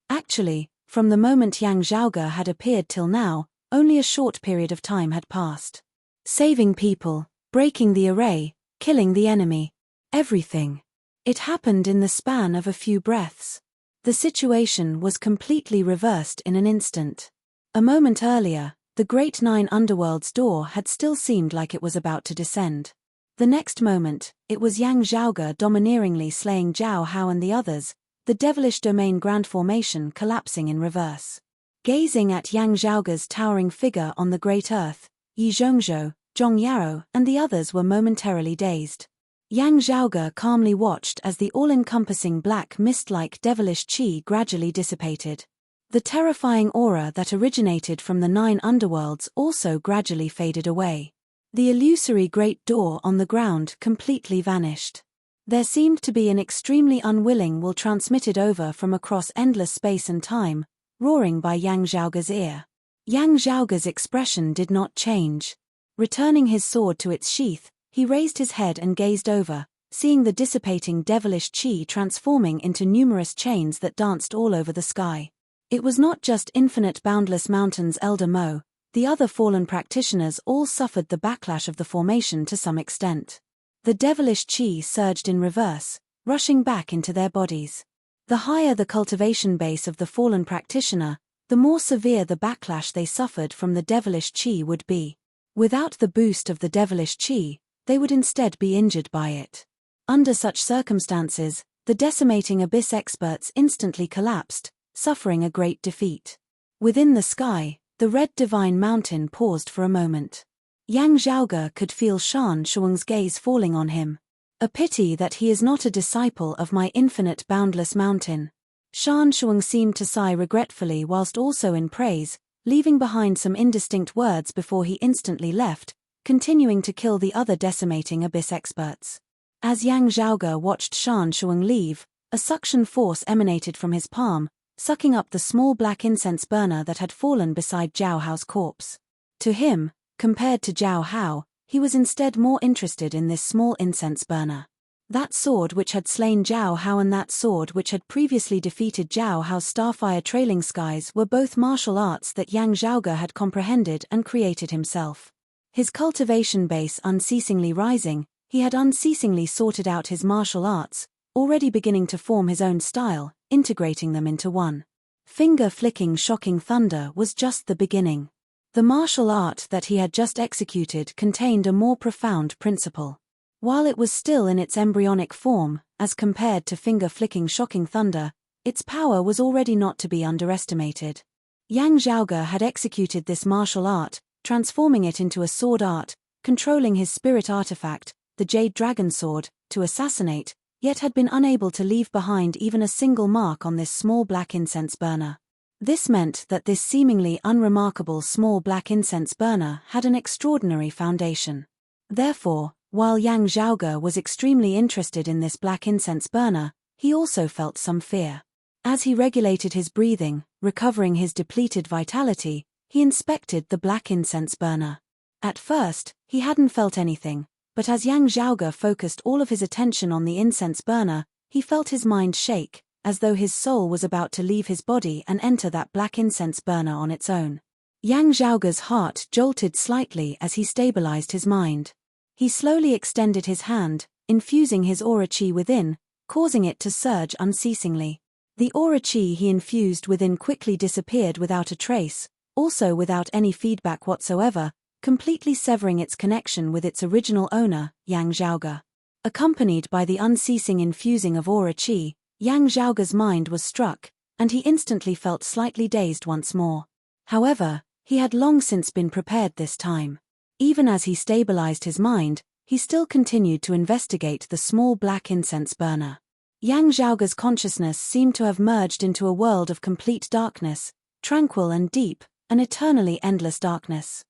Actually, from the moment Yang Zhaoge had appeared till now, only a short period of time had passed. Saving people, breaking the array, killing the enemy. Everything. It happened in the span of a few breaths. The situation was completely reversed in an instant. A moment earlier, the Great Nine Underworld's door had still seemed like it was about to descend. The next moment, it was Yang Zhaoge domineeringly slaying Zhao Hao and the others, the devilish domain grand formation collapsing in reverse. Gazing at Yang Zhaoge's towering figure on the great earth, Yi Zhongzhou, Zhong Yao and the others were momentarily dazed. Yang Zhaoge calmly watched as the all-encompassing black mist-like devilish qi gradually dissipated. The terrifying aura that originated from the 9 underworlds also gradually faded away. The illusory great door on the ground completely vanished. There seemed to be an extremely unwilling will transmitted over from across endless space and time, roaring by Yang Zhaoge's ear. Yang Zhaoge's expression did not change. Returning his sword to its sheath, he raised his head and gazed over, seeing the dissipating devilish qi transforming into numerous chains that danced all over the sky. It was not just infinite boundless mountains. Elder Mo, the other fallen practitioners all suffered the backlash of the formation to some extent. The devilish qi surged in reverse, rushing back into their bodies. The higher the cultivation base of the fallen practitioner, the more severe the backlash they suffered from the devilish qi would be. Without the boost of the devilish qi, they would instead be injured by it. Under such circumstances, the decimating abyss experts instantly collapsed, suffering a great defeat. Within the sky, the red divine mountain paused for a moment. Yang Zhaoge could feel Shan Shuang's gaze falling on him. A pity that he is not a disciple of my infinite boundless mountain. Shan Shuang seemed to sigh regretfully whilst also in praise, leaving behind some indistinct words before he instantly left, continuing to kill the other decimating abyss experts. As Yang Zhaoge watched Shan Shuang leave, a suction force emanated from his palm, sucking up the small black incense burner that had fallen beside Zhao Hao's corpse. To him, compared to Zhao Hao, he was instead more interested in this small incense burner. That sword which had slain Zhao Hao and that sword which had previously defeated Zhao Hao's Starfire Trailing Skies were both martial arts that Yang Zhaoge had comprehended and created himself. His cultivation base unceasingly rising, he had unceasingly sorted out his martial arts, already beginning to form his own style, integrating them into one. Finger-flicking shocking thunder was just the beginning. The martial art that he had just executed contained a more profound principle. While it was still in its embryonic form, as compared to finger-flicking shocking thunder, its power was already not to be underestimated. Yang Zhaoge had executed this martial art, transforming it into a sword art, controlling his spirit artifact, the Jade Dragon Sword, to assassinate, yet had been unable to leave behind even a single mark on this small black incense burner. This meant that this seemingly unremarkable small black incense burner had an extraordinary foundation. Therefore, while Yang Zhaoge was extremely interested in this black incense burner, he also felt some fear. As he regulated his breathing, recovering his depleted vitality, he inspected the black incense burner. At first, he hadn't felt anything, but as Yang Zhaoge focused all of his attention on the incense burner, he felt his mind shake, as though his soul was about to leave his body and enter that black incense burner on its own. Yang Zhaoge's heart jolted slightly as he stabilized his mind. He slowly extended his hand, infusing his aura qi within, causing it to surge unceasingly. The aura qi he infused within quickly disappeared without a trace, also without any feedback whatsoever, completely severing its connection with its original owner, Yang Zhaoge. Accompanied by the unceasing infusing of aura qi, Yang Zhaoge's mind was struck, and he instantly felt slightly dazed once more. However, he had long since been prepared this time. Even as he stabilized his mind, he still continued to investigate the small black incense burner. Yang Zhaoge's consciousness seemed to have merged into a world of complete darkness, tranquil and deep, an eternally endless darkness.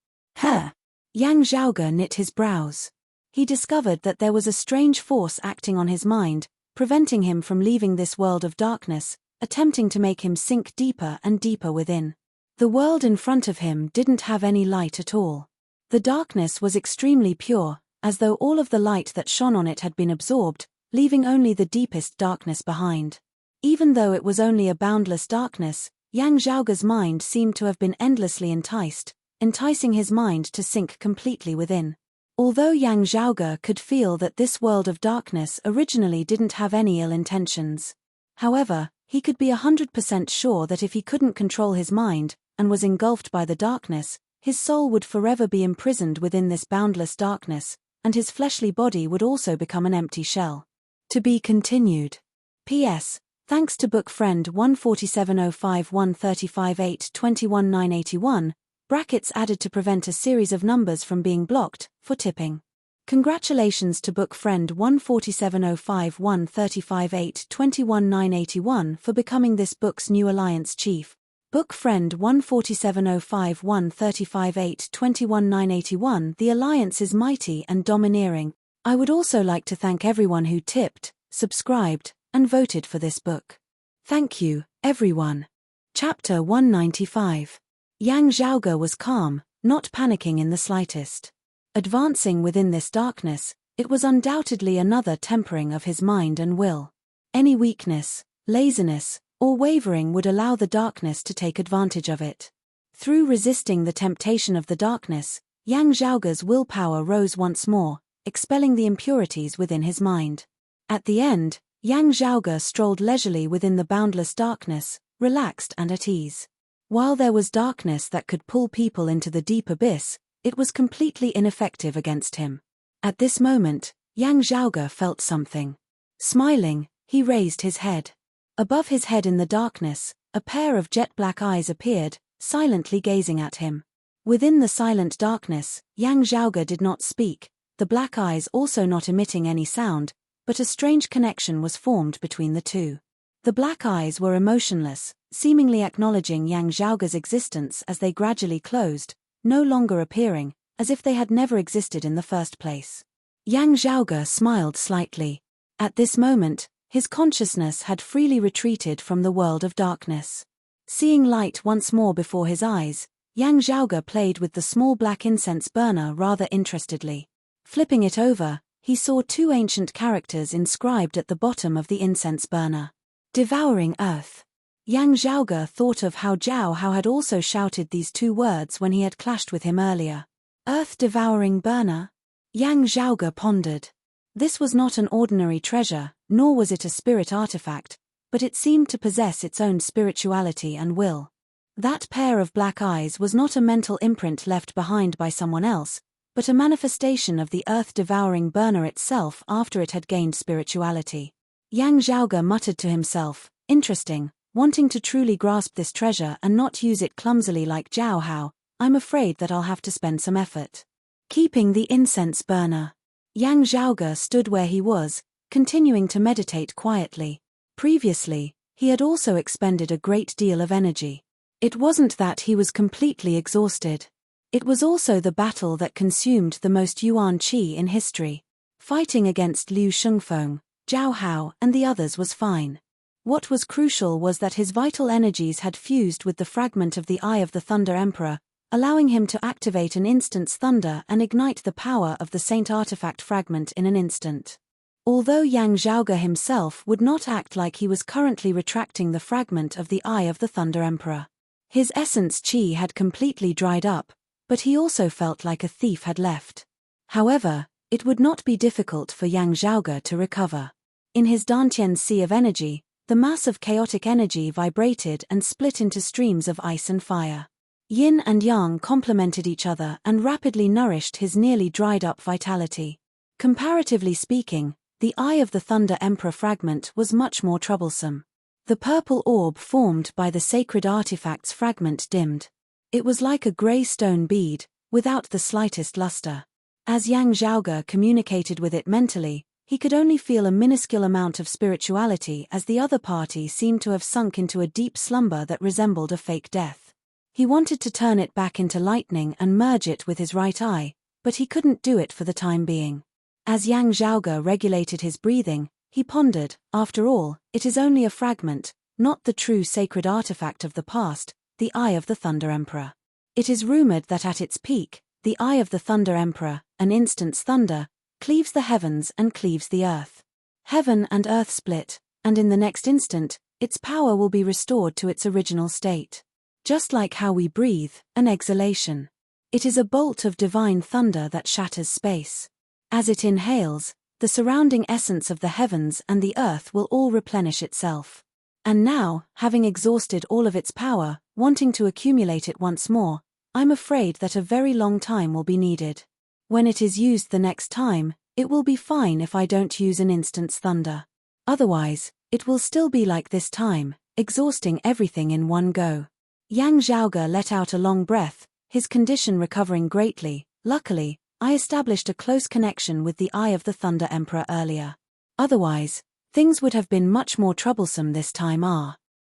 Yang Zhaoge knit his brows. He discovered that there was a strange force acting on his mind, preventing him from leaving this world of darkness, attempting to make him sink deeper and deeper within. The world in front of him didn't have any light at all. The darkness was extremely pure, as though all of the light that shone on it had been absorbed, leaving only the deepest darkness behind. Even though it was only a boundless darkness, Yang Zhaoge's mind seemed to have been endlessly enticing his mind to sink completely within. Although Yang Zhaoge could feel that this world of darkness originally didn't have any ill intentions. However, he could be 100% sure that if he couldn't control his mind, and was engulfed by the darkness, his soul would forever be imprisoned within this boundless darkness, and his fleshly body would also become an empty shell. To be continued. P.S. Thanks to book friend 14705135821981, brackets added to prevent a series of numbers from being blocked, for tipping. Congratulations to book friend 147051358219181 for becoming this book's new alliance chief. Book friend 147051358219181. The alliance is mighty and domineering. I would also like to thank everyone who tipped, subscribed, and voted for this book. Thank you, everyone. Chapter 195. Yang Zhaoge was calm, not panicking in the slightest. Advancing within this darkness, it was undoubtedly another tempering of his mind and will. Any weakness, laziness, or wavering would allow the darkness to take advantage of it. Through resisting the temptation of the darkness, Yang Zhaoge's willpower rose once more, expelling the impurities within his mind. At the end, Yang Zhaoge strolled leisurely within the boundless darkness, relaxed and at ease. While there was darkness that could pull people into the deep abyss, it was completely ineffective against him. At this moment, Yang Zhaoge felt something. Smiling, he raised his head. Above his head in the darkness, a pair of jet-black eyes appeared, silently gazing at him. Within the silent darkness, Yang Zhaoge did not speak, the black eyes also not emitting any sound, but a strange connection was formed between the two. The black eyes were emotionless, seemingly acknowledging Yang Zhaoge's existence as they gradually closed, no longer appearing, as if they had never existed in the first place. Yang Zhaoge smiled slightly. At this moment, his consciousness had freely retreated from the world of darkness. Seeing light once more before his eyes, Yang Zhaoge played with the small black incense burner rather interestedly. Flipping it over, he saw two ancient characters inscribed at the bottom of the incense burner. Devouring Earth. Yang Zhaoge thought of how Zhao Hao had also shouted these two words when he had clashed with him earlier. Earth-devouring burner? Yang Zhaoge pondered. This was not an ordinary treasure, nor was it a spirit artifact, but it seemed to possess its own spirituality and will. That pair of black eyes was not a mental imprint left behind by someone else, but a manifestation of the earth-devouring burner itself after it had gained spirituality. Yang Zhaoge muttered to himself, interesting, wanting to truly grasp this treasure and not use it clumsily like Zhao Hao, I'm afraid that I'll have to spend some effort. Keeping the incense burner. Yang Zhaoge stood where he was, continuing to meditate quietly. Previously, he had also expended a great deal of energy. It wasn't that he was completely exhausted. It was also the battle that consumed the most yuan qi in history. Fighting against Liu Shengfeng, Zhao Hao and the others was fine. What was crucial was that his vital energies had fused with the fragment of the Eye of the Thunder Emperor, allowing him to activate an instant's thunder and ignite the power of the Saint Artifact fragment in an instant. Although Yang Zhaoge himself would not act like he was currently retracting the fragment of the Eye of the Thunder Emperor. His essence qi had completely dried up, but he also felt like a thief had left. However, it would not be difficult for Yang Zhaoge to recover. In his Dantian sea of energy, the mass of chaotic energy vibrated and split into streams of ice and fire. Yin and Yang complemented each other and rapidly nourished his nearly dried-up vitality. Comparatively speaking, the Eye of the Thunder Emperor fragment was much more troublesome. The purple orb formed by the sacred artifact's fragment dimmed. It was like a grey stone bead, without the slightest luster. As Yang Zhaoge communicated with it mentally, he could only feel a minuscule amount of spirituality as the other party seemed to have sunk into a deep slumber that resembled a fake death. He wanted to turn it back into lightning and merge it with his right eye, but he couldn't do it for the time being. As Yang Zhaoge regulated his breathing, he pondered, after all, it is only a fragment, not the true sacred artifact of the past, the Eye of the Thunder Emperor. It is rumored that at its peak, the Eye of the Thunder Emperor, an instant's thunder, cleaves the heavens and cleaves the earth. Heaven and earth split, and in the next instant, its power will be restored to its original state. Just like how we breathe, an exhalation. It is a bolt of divine thunder that shatters space. As it inhales, the surrounding essence of the heavens and the earth will all replenish itself. And now, having exhausted all of its power, wanting to accumulate it once more, I'm afraid that a very long time will be needed. When it is used the next time, it will be fine if I don't use an instant's thunder. Otherwise, it will still be like this time, exhausting everything in one go. Yang Zhaoge let out a long breath, his condition recovering greatly. Luckily, I established a close connection with the Eye of the Thunder Emperor earlier. Otherwise, things would have been much more troublesome this time.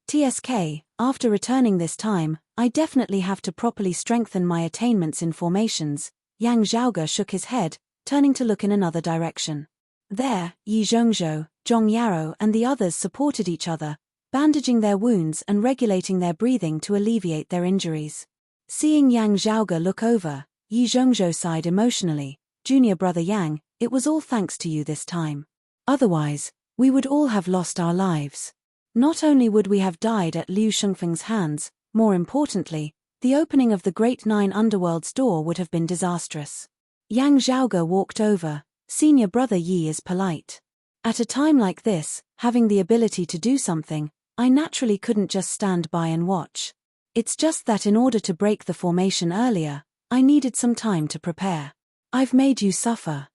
TSK, after returning this time, I definitely have to properly strengthen my attainments in formations. Yang Zhaoge shook his head, turning to look in another direction. There, Yi Zhongzhou, Zhong Yarou and the others supported each other, bandaging their wounds and regulating their breathing to alleviate their injuries. Seeing Yang Zhaoge look over, Yi Zhongzhou sighed emotionally. Junior brother Yang, it was all thanks to you this time. Otherwise, we would all have lost our lives. Not only would we have died at Liu Shengfeng's hands, more importantly, the opening of the Great Nine Underworld's door would have been disastrous. Yang Zhaoge walked over. Senior brother Yi is polite. At a time like this, having the ability to do something, I naturally couldn't just stand by and watch. It's just that in order to break the formation earlier, I needed some time to prepare. I've made you suffer.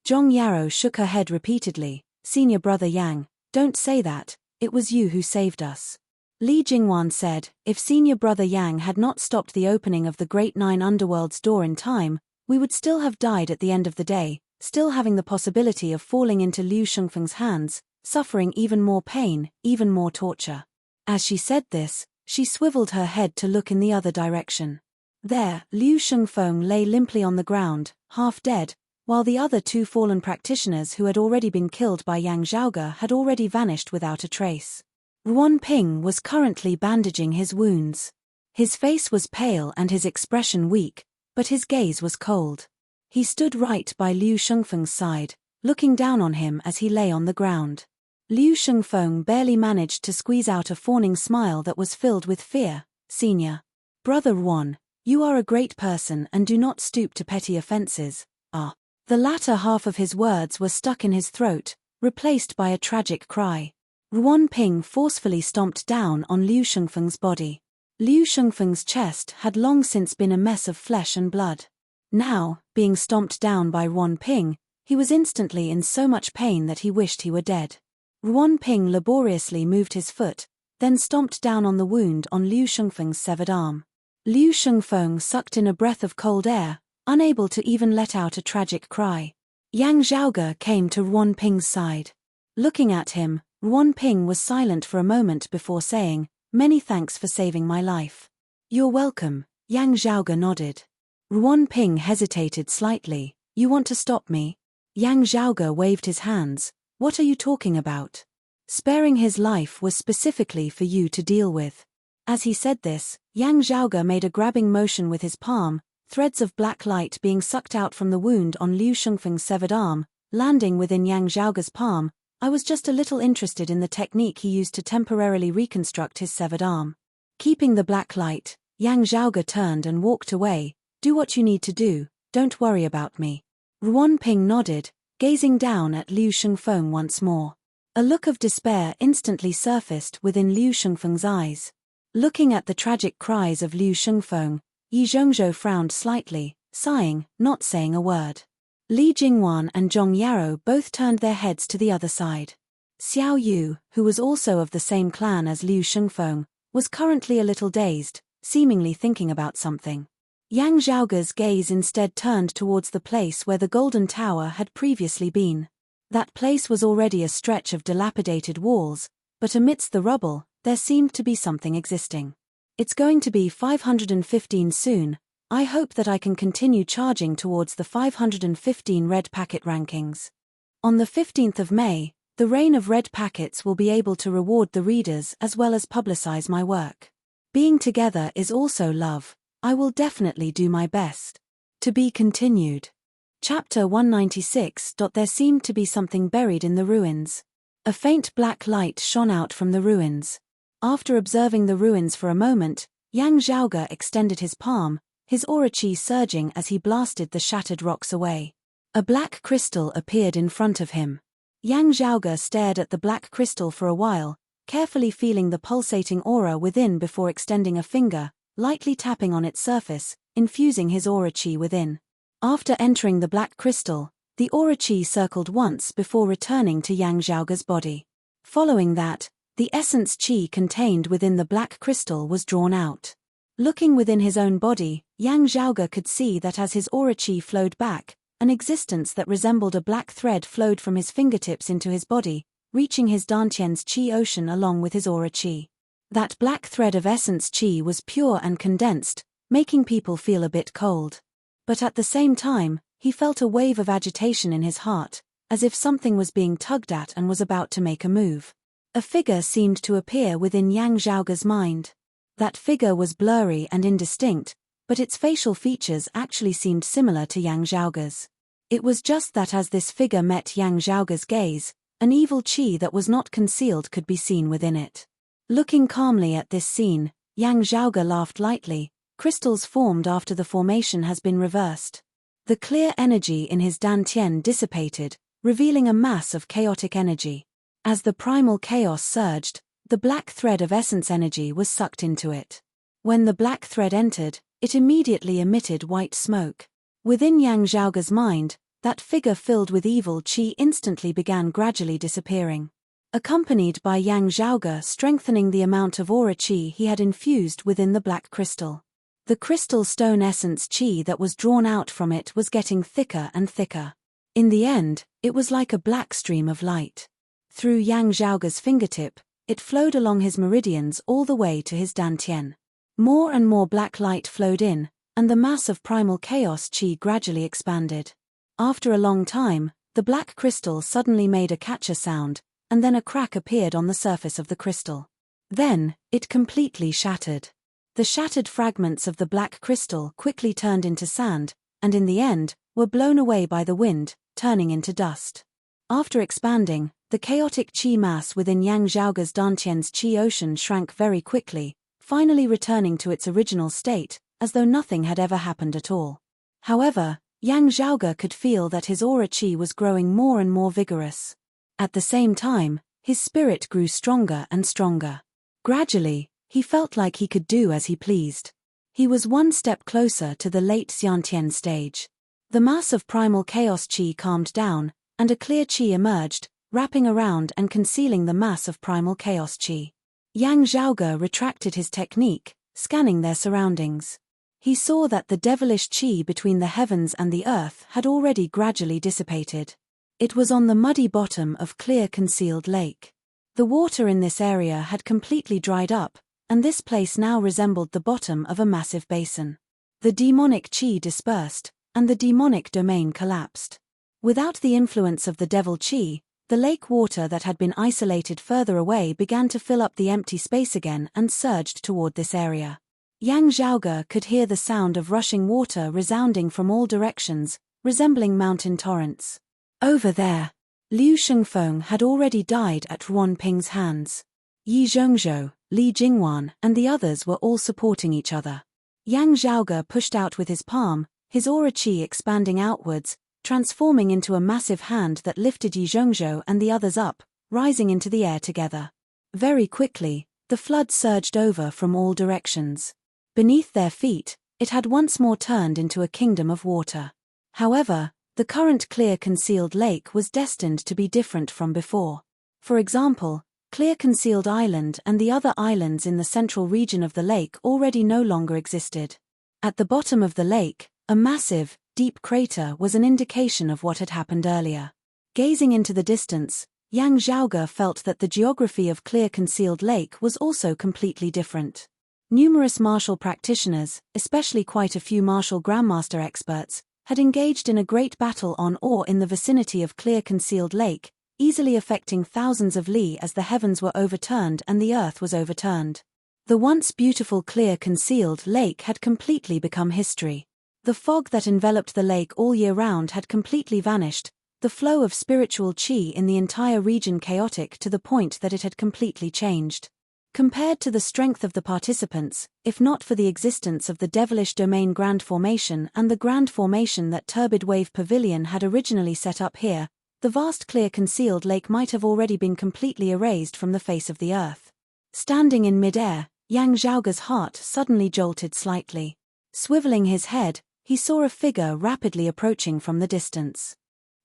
Zhong Yarou shook her head repeatedly. Senior brother Yang, don't say that, it was you who saved us. Li Jingwan said, if senior brother Yang had not stopped the opening of the Great Nine Underworld's door in time, we would still have died at the end of the day, still having the possibility of falling into Liu Shengfeng's hands, suffering even more pain, even more torture. As she said this, she swiveled her head to look in the other direction. There, Liu Shengfeng lay limply on the ground, half dead, while the other two fallen practitioners who had already been killed by Yang Zhaoge had already vanished without a trace. Ruan Ping was currently bandaging his wounds. His face was pale and his expression weak, but his gaze was cold. He stood right by Liu Shengfeng's side, looking down on him as he lay on the ground. Liu Shengfeng barely managed to squeeze out a fawning smile that was filled with fear. Senior brother Ruan, you are a great person and do not stoop to petty offenses. The latter half of his words were stuck in his throat, replaced by a tragic cry. Ruan Ping forcefully stomped down on Liu Shengfeng's body. Liu Shengfeng's chest had long since been a mess of flesh and blood. Now, being stomped down by Ruan Ping, he was instantly in so much pain that he wished he were dead. Ruan Ping laboriously moved his foot, then stomped down on the wound on Liu Shengfeng's severed arm. Liu Shengfeng sucked in a breath of cold air, unable to even let out a tragic cry. Yang Zhaoge came to Ruan Ping's side. Looking at him, Ruan Ping was silent for a moment before saying, "Many thanks for saving my life." "You're welcome," Yang Zhaoge nodded. Ruan Ping hesitated slightly. "You want to stop me?" Yang Zhaoge waved his hands. "What are you talking about? Sparing his life was specifically for you to deal with." As he said this, Yang Zhaoge made a grabbing motion with his palm, threads of black light being sucked out from the wound on Liu Shengfeng's severed arm, landing within Yang Zhaoge's palm. I was just a little interested in the technique he used to temporarily reconstruct his severed arm. Keeping the black light, Yang Zhaoge turned and walked away. "Do what you need to do, don't worry about me." Ruan Ping nodded, gazing down at Liu Shengfeng once more. A look of despair instantly surfaced within Liu Shengfeng's eyes. Looking at the tragic cries of Liu Shengfeng, Yi Zhongzhou frowned slightly, sighing, not saying a word. Li Jingwan and Zhong Yarou both turned their heads to the other side. Xiao Yu, who was also of the same clan as Liu Shengfeng, was currently a little dazed, seemingly thinking about something. Yang Zhaoge's gaze instead turned towards the place where the Golden Tower had previously been. That place was already a stretch of dilapidated walls, but amidst the rubble, there seemed to be something existing. "It's going to be 515 soon. I hope that I can continue charging towards the 515 red packet rankings. On the 15th of May, the reign of red packets will be able to reward the readers as well as publicize my work. Being together is also love. I will definitely do my best." To be continued. Chapter 196. There seemed to be something buried in the ruins. A faint black light shone out from the ruins. After observing the ruins for a moment, Yang Zhaoge extended his palm, his aura chi surging as he blasted the shattered rocks away. A black crystal appeared in front of him. Yang Zhaoge stared at the black crystal for a while, carefully feeling the pulsating aura within before extending a finger, lightly tapping on its surface, infusing his aura chi within. After entering the black crystal, the aura chi circled once before returning to Yang Zhaoge's body. Following that, the essence chi contained within the black crystal was drawn out. Looking within his own body, Yang Zhaoge could see that as his aura qi flowed back, an existence that resembled a black thread flowed from his fingertips into his body, reaching his dantian's qi ocean along with his aura qi. That black thread of essence qi was pure and condensed, making people feel a bit cold. But at the same time, he felt a wave of agitation in his heart, as if something was being tugged at and was about to make a move. A figure seemed to appear within Yang Zhaoge's mind. That figure was blurry and indistinct, but its facial features actually seemed similar to Yang Zhaoge's. It was just that as this figure met Yang Zhaoge's gaze, an evil qi that was not concealed could be seen within it. Looking calmly at this scene, Yang Zhaoge laughed lightly. Crystals formed after the formation has been reversed. The clear energy in his dantian dissipated, revealing a mass of chaotic energy. As the primal chaos surged, the black thread of essence energy was sucked into it. When the black thread entered, it immediately emitted white smoke. Within Yang Zhaoge's mind, that figure filled with evil qi instantly began gradually disappearing. Accompanied by Yang Zhaoge strengthening the amount of aura qi he had infused within the black crystal. The crystal stone essence qi that was drawn out from it was getting thicker and thicker. In the end, it was like a black stream of light. Through Yang Zhaoge's fingertip, it flowed along his meridians all the way to his dantian. More and more black light flowed in, and the mass of primal chaos qi gradually expanded. After a long time, the black crystal suddenly made a catcher sound, and then a crack appeared on the surface of the crystal. Then, it completely shattered. The shattered fragments of the black crystal quickly turned into sand, and in the end, were blown away by the wind, turning into dust. After expanding, the chaotic qi mass within Yang Zhaoge's dantian's qi ocean shrank very quickly, finally returning to its original state, as though nothing had ever happened at all. However, Yang Zhaoge could feel that his aura qi was growing more and more vigorous. At the same time, his spirit grew stronger and stronger. Gradually, he felt like he could do as he pleased. He was one step closer to the late Xiantian stage. The mass of primal chaos qi calmed down, and a clear qi emerged, wrapping around and concealing the mass of primal chaos qi. Yang Zhaoge retracted his technique, scanning their surroundings. He saw that the devilish qi between the heavens and the earth had already gradually dissipated. It was on the muddy bottom of clear concealed lake. The water in this area had completely dried up, and this place now resembled the bottom of a massive basin. The demonic qi dispersed, and the demonic domain collapsed. Without the influence of the devil qi, the lake water that had been isolated further away began to fill up the empty space again and surged toward this area. Yang Zhaoge could hear the sound of rushing water resounding from all directions, resembling mountain torrents. Over there, Liu Shengfeng had already died at Ruan Ping's hands. Yi Zhongzhou, Li Jingwan, and the others were all supporting each other. Yang Zhaoge pushed out with his palm, his aura qi expanding outwards, transforming into a massive hand that lifted Yi Zhongzhou and the others up, rising into the air together. Very quickly, the flood surged over from all directions. Beneath their feet, it had once more turned into a kingdom of water. However, the current clear concealed lake was destined to be different from before. For example, Clear Concealed Island and the other islands in the central region of the lake already no longer existed. At the bottom of the lake, a massive, deep crater was an indication of what had happened earlier. Gazing into the distance, Yang Zhaoge felt that the geography of Clear Concealed Lake was also completely different. Numerous martial practitioners, especially quite a few martial grandmaster experts, had engaged in a great battle on or in the vicinity of Clear Concealed Lake, easily affecting thousands of li as the heavens were overturned and the earth was overturned. The once beautiful Clear Concealed Lake had completely become history. The fog that enveloped the lake all year round had completely vanished, the flow of spiritual qi in the entire region chaotic to the point that it had completely changed. Compared to the strength of the participants, if not for the existence of the devilish domain Grand Formation and the Grand Formation that Turbid Wave Pavilion had originally set up here, the vast Clear Concealed Lake might have already been completely erased from the face of the earth. Standing in mid-air, Yang Zhaoge's heart suddenly jolted slightly. Swiveling his head, he saw a figure rapidly approaching from the distance.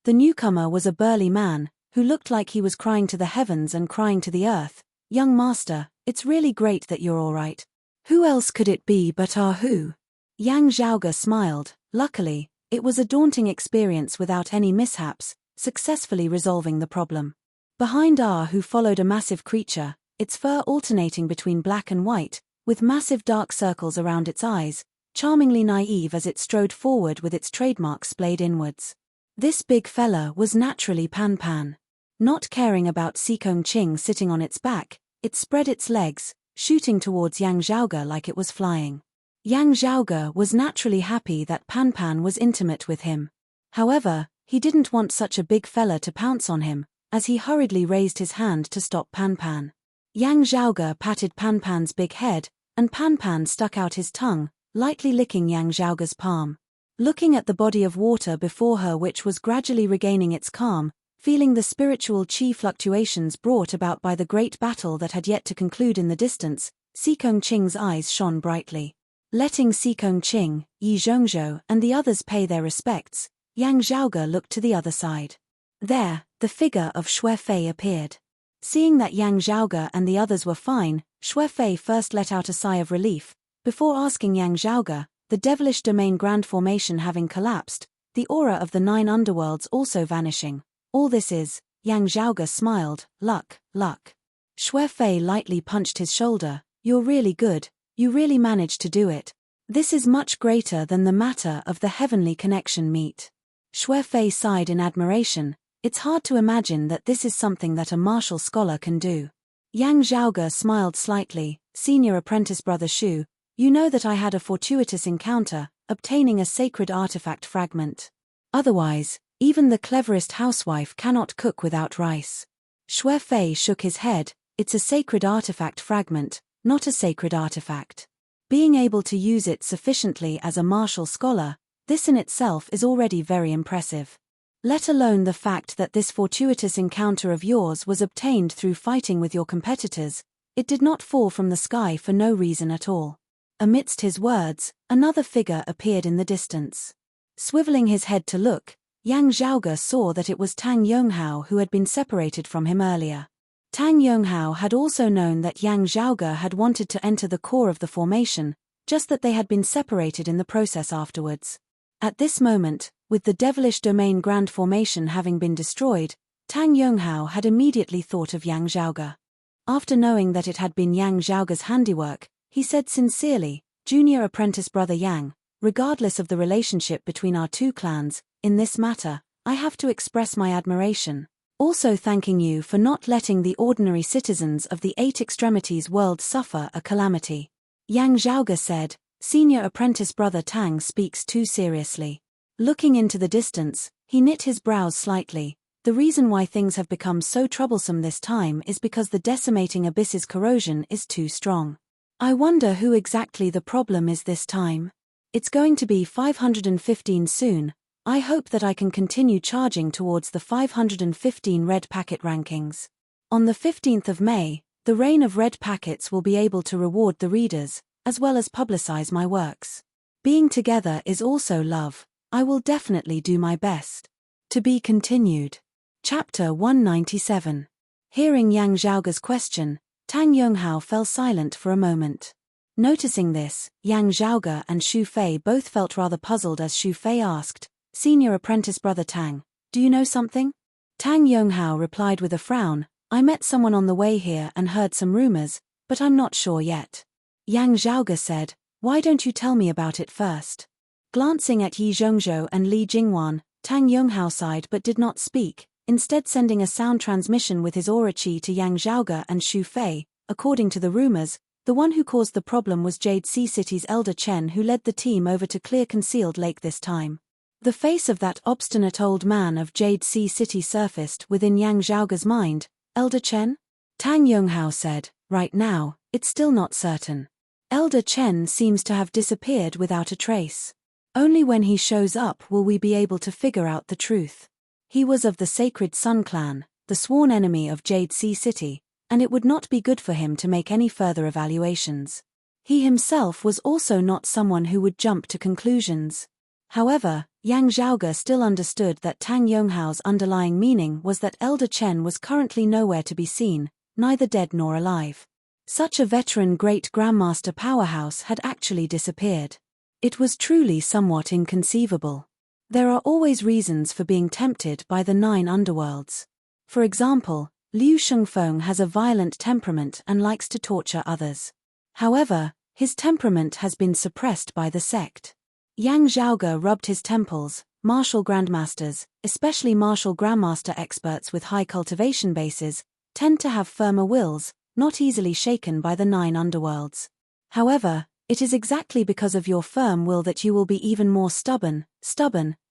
The newcomer was a burly man, who looked like he was crying to the heavens and crying to the earth. "Young master, it's really great that you're all right. Who else could it be but Ah Hu? Yang Zhaoge smiled. Luckily, it was a daunting experience without any mishaps, successfully resolving the problem. Behind Ah Hu followed a massive creature, its fur alternating between black and white, with massive dark circles around its eyes, charmingly naive as it strode forward with its trademark splayed inwards. This big fella was naturally Pan Pan. Not caring about Sikong Ching sitting on its back, it spread its legs, shooting towards Yang Zhaoge like it was flying. Yang Zhaoge was naturally happy that Pan Pan was intimate with him. However, he didn't want such a big fella to pounce on him, as he hurriedly raised his hand to stop Pan Pan. Yang Zhaoge patted Pan Pan's big head, and Pan Pan stuck out his tongue, lightly licking Yang Zhaoge's palm. Looking at the body of water before her which was gradually regaining its calm, feeling the spiritual chi fluctuations brought about by the great battle that had yet to conclude in the distance, Sikong Ching's eyes shone brightly. Letting Sikong Ching, Yi Zhongzhou, and the others pay their respects, Yang Zhaoge looked to the other side. There, the figure of Xue Fei appeared. Seeing that Yang Zhaoge and the others were fine, Xue Fei first let out a sigh of relief, before asking Yang Zhaoge, the devilish domain grand formation having collapsed, the aura of the 9 underworlds also vanishing. All this is, Yang Zhaoge smiled, luck. Xue Fei lightly punched his shoulder. You're really good, you really managed to do it. This is much greater than the matter of the heavenly connection meet. Xue Fei sighed in admiration. It's hard to imagine that this is something that a martial scholar can do. Yang Zhaoge smiled slightly. Senior apprentice brother Shu, you know that I had a fortuitous encounter, obtaining a sacred artifact fragment. Otherwise, even the cleverest housewife cannot cook without rice. Xue Fei shook his head. It's a sacred artifact fragment, not a sacred artifact. Being able to use it sufficiently as a martial scholar, this in itself is already very impressive. Let alone the fact that this fortuitous encounter of yours was obtained through fighting with your competitors, it did not fall from the sky for no reason at all. Amidst his words, another figure appeared in the distance. Swiveling his head to look, Yang Zhaoge saw that it was Tang Yonghao who had been separated from him earlier. Tang Yonghao had also known that Yang Zhaoge had wanted to enter the core of the formation, just that they had been separated in the process afterwards. At this moment, with the devilish domain grand formation having been destroyed, Tang Yonghao had immediately thought of Yang Zhaoge. After knowing that it had been Yang Zhaoge's handiwork, he said sincerely, Junior apprentice brother Yang, regardless of the relationship between our two clans, in this matter, I have to express my admiration. Also thanking you for not letting the ordinary citizens of the 8 extremities world suffer a calamity. Yang Zhaoge said, Senior apprentice brother Tang speaks too seriously. Looking into the distance, he knit his brows slightly. The reason why things have become so troublesome this time is because the decimating abyss's corrosion is too strong. I wonder who exactly the problem is this time. It's going to be 515 soon. I hope that I can continue charging towards the 515 red packet rankings. On the 15th of May, the reign of red packets will be able to reward the readers, as well as publicize my works. Being together is also love. I will definitely do my best. To be continued. Chapter 197. Hearing Yang Zhaoge's question, Tang Yonghao fell silent for a moment. Noticing this, Yang Zhaoge and Xu Fei both felt rather puzzled as Xu Fei asked, Senior apprentice brother Tang, do you know something? Tang Yonghao replied with a frown, I met someone on the way here and heard some rumors, but I'm not sure yet. Yang Zhaoge said, why don't you tell me about it first? Glancing at Yi Zhongzhou and Li Jingwan, Tang Yonghao sighed but did not speak, instead sending a sound transmission with his aura chi to Yang Zhaoge and Xu Fei. According to the rumors, the one who caused the problem was Jade Sea City's Elder Chen, who led the team over to clear Concealed Lake this time. The face of that obstinate old man of Jade Sea City surfaced within Yang Zhaoge's mind. Elder Chen? Tang Yonghao said, right now, it's still not certain. Elder Chen seems to have disappeared without a trace. Only when he shows up will we be able to figure out the truth. He was of the Sacred Sun clan, the sworn enemy of Jade Sea City, and it would not be good for him to make any further evaluations. He himself was also not someone who would jump to conclusions. However, Yang Zhaoge still understood that Tang Yonghao's underlying meaning was that Elder Chen was currently nowhere to be seen, neither dead nor alive. Such a veteran great-grandmaster powerhouse had actually disappeared. It was truly somewhat inconceivable. There are always reasons for being tempted by the 9 underworlds. For example, Liu Shengfeng has a violent temperament and likes to torture others. However, his temperament has been suppressed by the sect. Yang Zhaoge rubbed his temples. Martial grandmasters, especially martial grandmaster experts with high cultivation bases, tend to have firmer wills, not easily shaken by the 9 underworlds. However, it is exactly because of your firm will that you will be even more stubborn,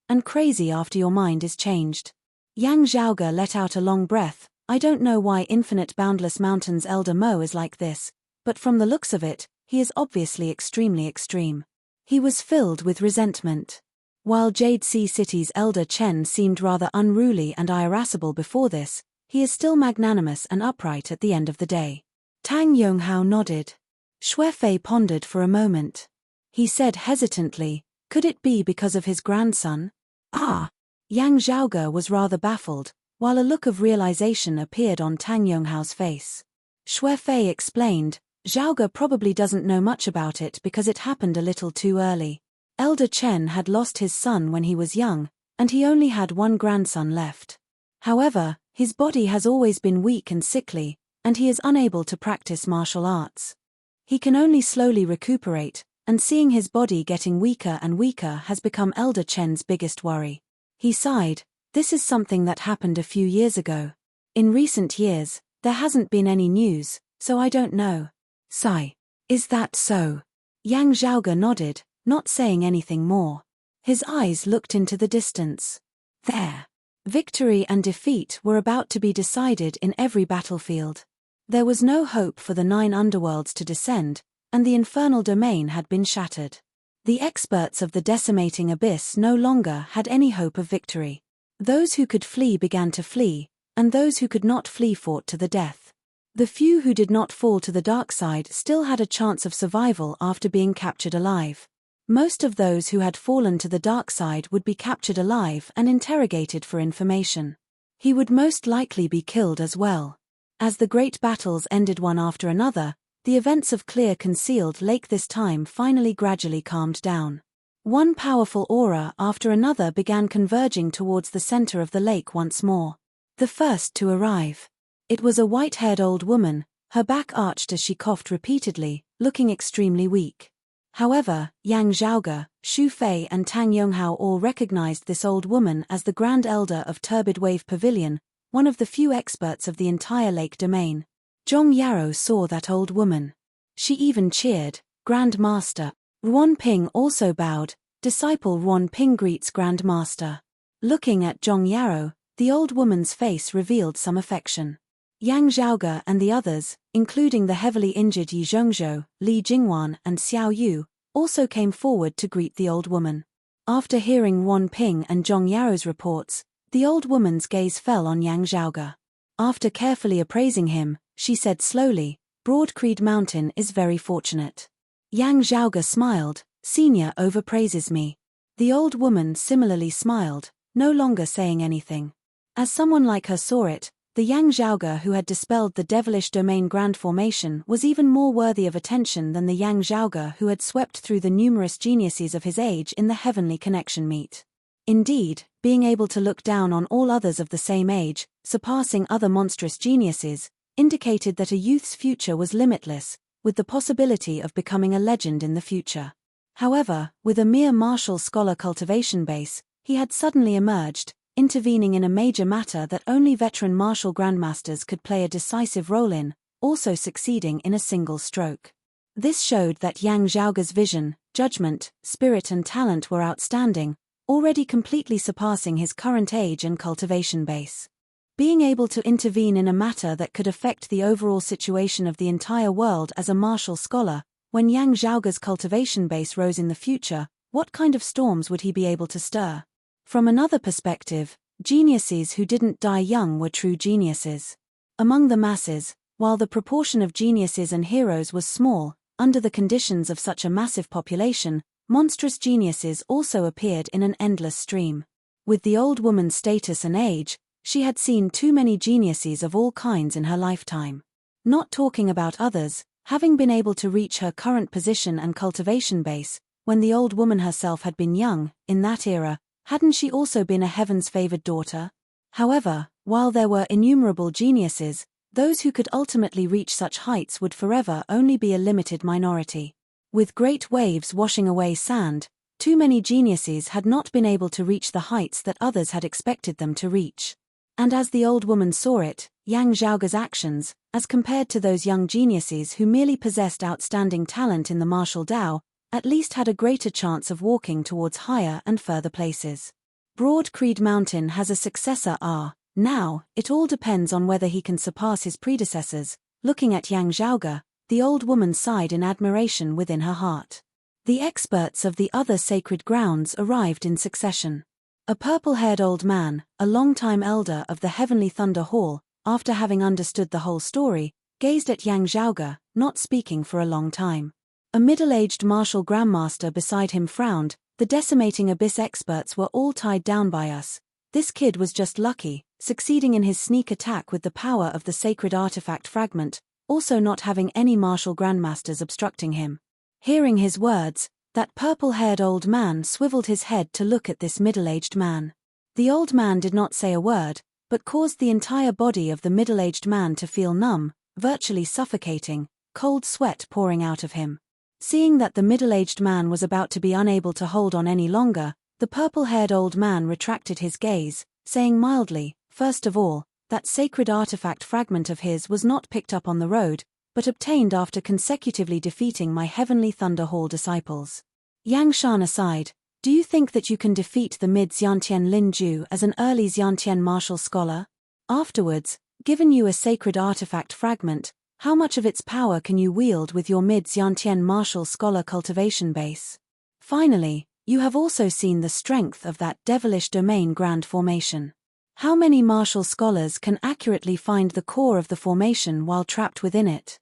and crazy after your mind is changed. Yang Zhaoge let out a long breath. I don't know why Infinite Boundless Mountain's Elder Mo is like this, but from the looks of it, he is obviously extremely extreme. He was filled with resentment. While Jade Sea City's Elder Chen seemed rather unruly and irascible before this, he is still magnanimous and upright at the end of the day. Tang Yonghao nodded. Xuefei pondered for a moment. He said hesitantly, could it be because of his grandson? Ah! Yang Zhaoge was rather baffled, while a look of realization appeared on Tang Yonghao's face. Xuefei explained, Zhaoge probably doesn't know much about it because it happened a little too early. Elder Chen had lost his son when he was young, and he only had one grandson left. However, his body has always been weak and sickly, and he is unable to practice martial arts. He can only slowly recuperate, and seeing his body getting weaker and weaker has become Elder Chen's biggest worry. He sighed, this is something that happened a few years ago. In recent years, there hasn't been any news, so I don't know. Sigh. Is that so? Yang Zhaoge nodded, not saying anything more. His eyes looked into the distance. There. Victory and defeat were about to be decided in every battlefield. There was no hope for the 9 underworlds to descend, and the infernal domain had been shattered. The experts of the decimating abyss no longer had any hope of victory. Those who could flee began to flee, and those who could not flee fought to the death. The few who did not fall to the dark side still had a chance of survival after being captured alive. Most of those who had fallen to the dark side would be captured alive and interrogated for information. He would most likely be killed as well. As the great battles ended one after another, the events of Clear Concealed Lake this time finally gradually calmed down. One powerful aura after another began converging towards the center of the lake once more. The first to arrive. It was a white-haired old woman, her back arched as she coughed repeatedly, looking extremely weak. However, Yang Zhaoge, Xu Fei and Tang Yonghao all recognized this old woman as the Grand Elder of Turbid Wave Pavilion, one of the few experts of the entire lake domain. Zhong Yarrow saw that old woman. She even cheered, Grand Master. Ruan Ping also bowed, disciple Ruan Ping greets Grand Master. Looking at Zhong Yarrow, the old woman's face revealed some affection. Yang Zhaoge and the others, including the heavily injured Yi Zhongzhou, Li Jingwan and Xiao Yu, also came forward to greet the old woman. After hearing Ruan Ping and Zhong Yarrow's reports, the old woman's gaze fell on Yang Zhaoge. After carefully appraising him, she said slowly, Broad Creed Mountain is very fortunate. Yang Zhaoge smiled, Senior overpraises me. The old woman similarly smiled, no longer saying anything. As someone like her saw it, the Yang Zhaoge who had dispelled the devilish domain grand formation was even more worthy of attention than the Yang Zhaoge who had swept through the numerous geniuses of his age in the heavenly connection meet. Indeed, being able to look down on all others of the same age, surpassing other monstrous geniuses, indicated that a youth's future was limitless, with the possibility of becoming a legend in the future. However, with a mere martial scholar cultivation base, he had suddenly emerged, intervening in a major matter that only veteran martial grandmasters could play a decisive role in, also succeeding in a single stroke. This showed that Yang Zhaoge's vision, judgment, spirit and talent were outstanding, already completely surpassing his current age and cultivation base. Being able to intervene in a matter that could affect the overall situation of the entire world as a martial scholar, when Yang Zhaoge's cultivation base rose in the future, what kind of storms would he be able to stir? From another perspective, geniuses who didn't die young were true geniuses. Among the masses, while the proportion of geniuses and heroes was small, under the conditions of such a massive population, monstrous geniuses also appeared in an endless stream. With the old woman's status and age, she had seen too many geniuses of all kinds in her lifetime. Not talking about others, having been able to reach her current position and cultivation base, when the old woman herself had been young, in that era, hadn't she also been a heaven's favored daughter? However, while there were innumerable geniuses, those who could ultimately reach such heights would forever only be a limited minority. With great waves washing away sand, too many geniuses had not been able to reach the heights that others had expected them to reach. And as the old woman saw it, Yang Zhaoge's actions, as compared to those young geniuses who merely possessed outstanding talent in the martial Tao, at least had a greater chance of walking towards higher and further places. Broad Creed Mountain has a successor. Now, it all depends on whether he can surpass his predecessors. Looking at Yang Zhaoge, the old woman sighed in admiration within her heart. The experts of the other sacred grounds arrived in succession. A purple-haired old man, a long-time elder of the Heavenly Thunder Hall, after having understood the whole story, gazed at Yang Zhaoge, not speaking for a long time. A middle-aged martial grandmaster beside him frowned. The decimating abyss experts were all tied down by us. This kid was just lucky, succeeding in his sneak attack with the power of the sacred artifact fragment, also not having any martial grandmasters obstructing him. Hearing his words, that purple-haired old man swiveled his head to look at this middle-aged man. The old man did not say a word, but caused the entire body of the middle-aged man to feel numb, virtually suffocating, cold sweat pouring out of him. Seeing that the middle-aged man was about to be unable to hold on any longer, the purple-haired old man retracted his gaze, saying mildly, "First of all, that sacred artifact fragment of his was not picked up on the road, but obtained after consecutively defeating my Heavenly Thunder Hall disciples." Yang Shan aside, "Do you think that you can defeat the mid-Xiantian Lin Ju as an early Xiantian martial scholar? Afterwards, given you a sacred artifact fragment, how much of its power can you wield with your mid-Xiantian martial scholar cultivation base? Finally, you have also seen the strength of that devilish domain grand formation. How many martial scholars can accurately find the core of the formation while trapped within it?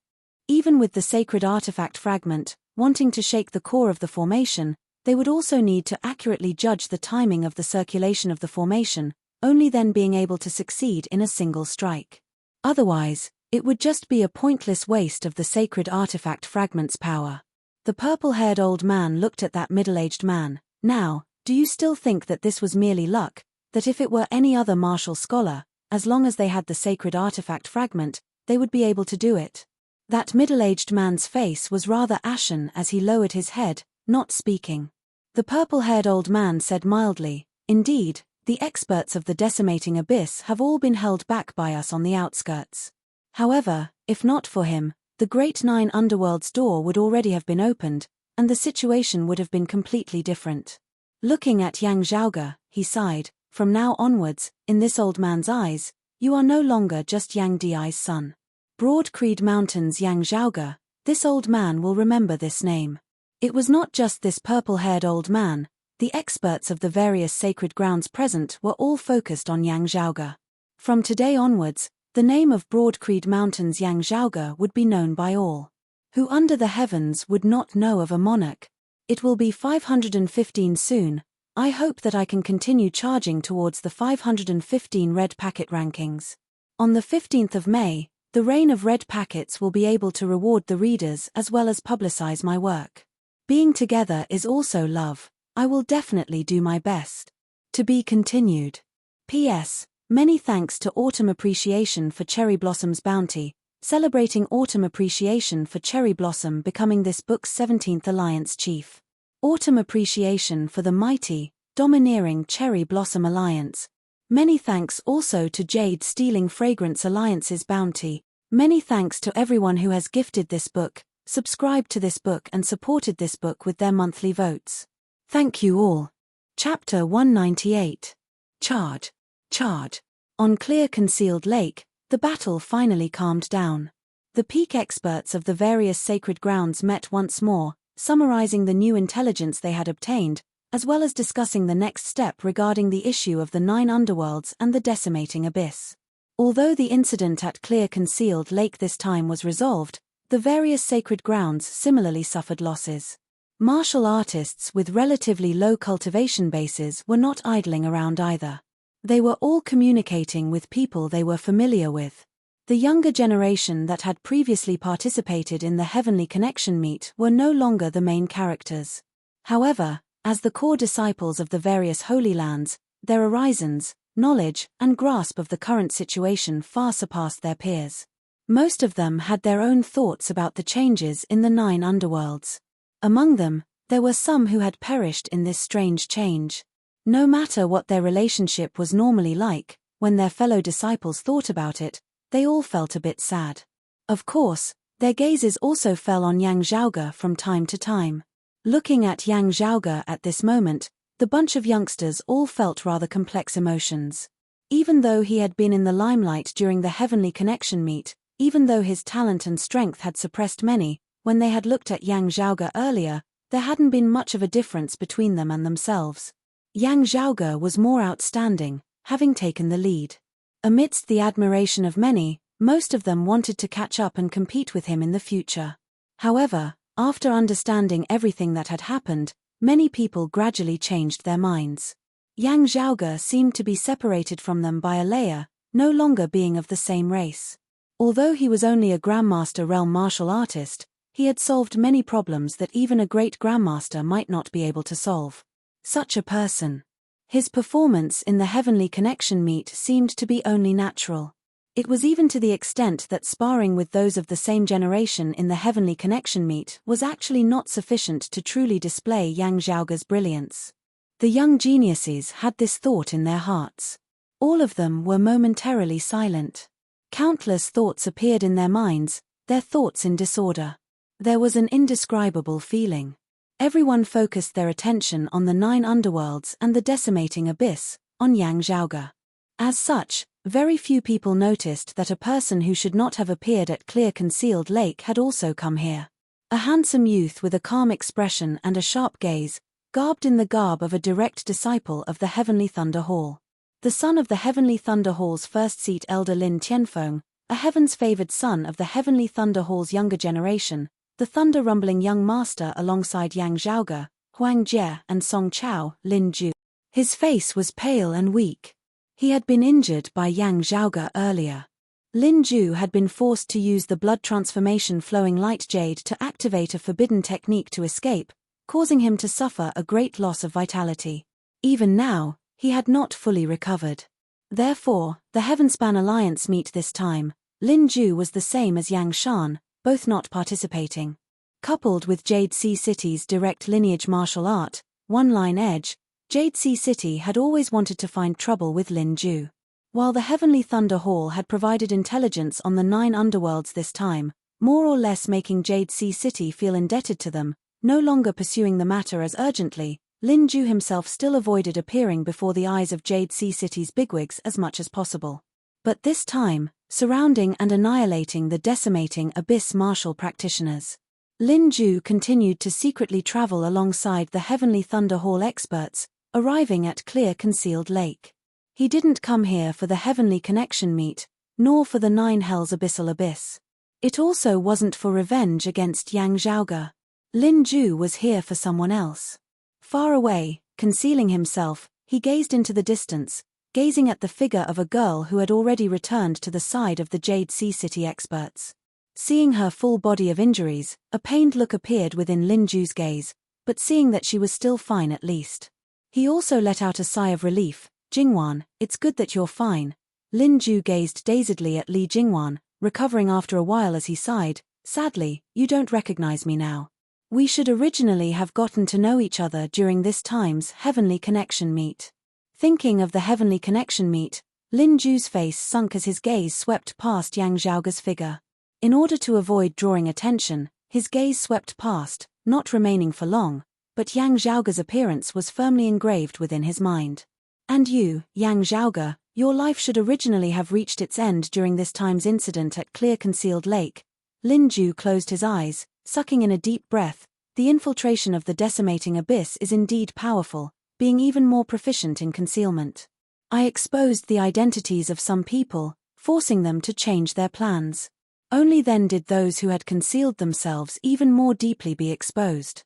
Even with the sacred artifact fragment, wanting to shake the core of the formation, they would also need to accurately judge the timing of the circulation of the formation, only then being able to succeed in a single strike. Otherwise, it would just be a pointless waste of the sacred artifact fragment's power." The purple-haired old man looked at that middle-aged man. "Now, do you still think that this was merely luck, that if it were any other martial scholar, as long as they had the sacred artifact fragment, they would be able to do it?" That middle-aged man's face was rather ashen as he lowered his head, not speaking. The purple-haired old man said mildly, "Indeed, the experts of the decimating abyss have all been held back by us on the outskirts. However, if not for him, the great 9 underworld's door would already have been opened, and the situation would have been completely different." Looking at Yang Zhaoge, he sighed, "From now onwards, in this old man's eyes, you are no longer just Yang Di's son. Broad Creed Mountain's Yang Zhaoge, this old man will remember this name." It was not just this purple-haired old man. The experts of the various sacred grounds present were all focused on Yang Zhaoge. From today onwards, the name of Broad Creed Mountain's Yang Zhaoge would be known by all. Who under the heavens would not know of a monarch? It will be 515 soon. I hope that I can continue charging towards the 515 red packet rankings. On the 15th of May, the reign of red packets will be able to reward the readers as well as publicize my work. Being together is also love. I will definitely do my best. To be continued. P.S. Many thanks to Autumn Appreciation for Cherry Blossom's bounty, celebrating Autumn Appreciation for Cherry Blossom becoming this book's 17th Alliance Chief. Autumn Appreciation for the mighty, domineering Cherry Blossom Alliance. Many thanks also to Jade Stealing Fragrance Alliance's bounty. Many thanks to everyone who has gifted this book, subscribed to this book and supported this book with their monthly votes. Thank you all. Chapter 198. Charge. Charge. On clear concealed lake, the battle finally calmed down. The peak experts of the various sacred grounds met once more, summarizing the new intelligence they had obtained, as well as discussing the next step regarding the issue of the 9 underworlds and the decimating abyss. Although the incident at Clear Concealed Lake this time was resolved, the various sacred grounds similarly suffered losses. Martial artists with relatively low cultivation bases were not idling around either. They were all communicating with people they were familiar with. The younger generation that had previously participated in the Heavenly Connection meet were no longer the main characters. However, as the core disciples of the various Holy Lands, their horizons, knowledge, and grasp of the current situation far surpassed their peers. Most of them had their own thoughts about the changes in the 9 underworlds. Among them, there were some who had perished in this strange change. No matter what their relationship was normally like, when their fellow disciples thought about it, they all felt a bit sad. Of course, their gazes also fell on Yang Zhaoge from time to time. Looking at Yang Zhaoge at this moment, the bunch of youngsters all felt rather complex emotions. Even though he had been in the limelight during the Heavenly Connection meet, even though his talent and strength had suppressed many, when they had looked at Yang Zhaoge earlier, there hadn't been much of a difference between them and themselves. Yang Zhaoge was more outstanding, having taken the lead. Amidst the admiration of many, most of them wanted to catch up and compete with him in the future. However, after understanding everything that had happened, many people gradually changed their minds. Yang Zhaoge seemed to be separated from them by a layer, no longer being of the same race. Although he was only a Grandmaster realm martial artist, he had solved many problems that even a great Grandmaster might not be able to solve. Such a person. His performance in the Heavenly Connection meet seemed to be only natural. It was even to the extent that sparring with those of the same generation in the Heavenly Connection meet was actually not sufficient to truly display Yang Zhaoge's brilliance. The young geniuses had this thought in their hearts. All of them were momentarily silent. Countless thoughts appeared in their minds, their thoughts in disorder. There was an indescribable feeling. Everyone focused their attention on the 9 underworlds and the decimating abyss, on Yang Zhaoge. As such, very few people noticed that a person who should not have appeared at Clear Concealed Lake had also come here. A handsome youth with a calm expression and a sharp gaze, garbed in the garb of a direct disciple of the Heavenly Thunder Hall. The son of the Heavenly Thunder Hall's first seat elder Lin Tianfeng, a heaven's favored son of the Heavenly Thunder Hall's younger generation, the thunder-rumbling young master alongside Yang Zhaoge, Huang Jie and Song Chao, Lin Ju. His face was pale and weak. He had been injured by Yang Zhaoge earlier. Lin Ju had been forced to use the blood transformation flowing light jade to activate a forbidden technique to escape, causing him to suffer a great loss of vitality. Even now, he had not fully recovered. Therefore, the Heavenspan Alliance meet this time, Lin Ju was the same as Yang Shan, both not participating. Coupled with Jade Sea City's direct lineage martial art, One Line Edge, Jade Sea City had always wanted to find trouble with Lin Ju. While the Heavenly Thunder Hall had provided intelligence on the 9 underworlds this time, more or less making Jade Sea City feel indebted to them, no longer pursuing the matter as urgently, Lin Ju himself still avoided appearing before the eyes of Jade Sea City's bigwigs as much as possible. But this time, surrounding and annihilating the decimating abyss martial practitioners, Lin Ju continued to secretly travel alongside the Heavenly Thunder Hall experts, arriving at Clear Concealed Lake. He didn't come here for the Heavenly Connection meet, nor for the 9 Hells Abyssal Abyss. It also wasn't for revenge against Yang Zhaoge. Lin Ju was here for someone else. Far away, concealing himself, he gazed into the distance, gazing at the figure of a girl who had already returned to the side of the Jade Sea City experts. Seeing her full body of injuries, a pained look appeared within Lin Ju's gaze, but seeing that she was still fine at least. He also let out a sigh of relief. Jingwan, it's good that you're fine. Lin Ju gazed dazedly at Li Jingwan, recovering after a while as he sighed. Sadly, you don't recognize me now. We should originally have gotten to know each other during this time's Heavenly Connection meet. Thinking of the Heavenly Connection meet, Lin Ju's face sunk as his gaze swept past Yang Zhaoge's figure. In order to avoid drawing attention, his gaze swept past, not remaining for long, but Yang Zhaoge's appearance was firmly engraved within his mind. And you, Yang Zhaoge, your life should originally have reached its end during this time's incident at Clear Concealed Lake. Lin Ju closed his eyes, sucking in a deep breath. The infiltration of the decimating abyss is indeed powerful, being even more proficient in concealment. I exposed the identities of some people, forcing them to change their plans. Only then did those who had concealed themselves even more deeply be exposed.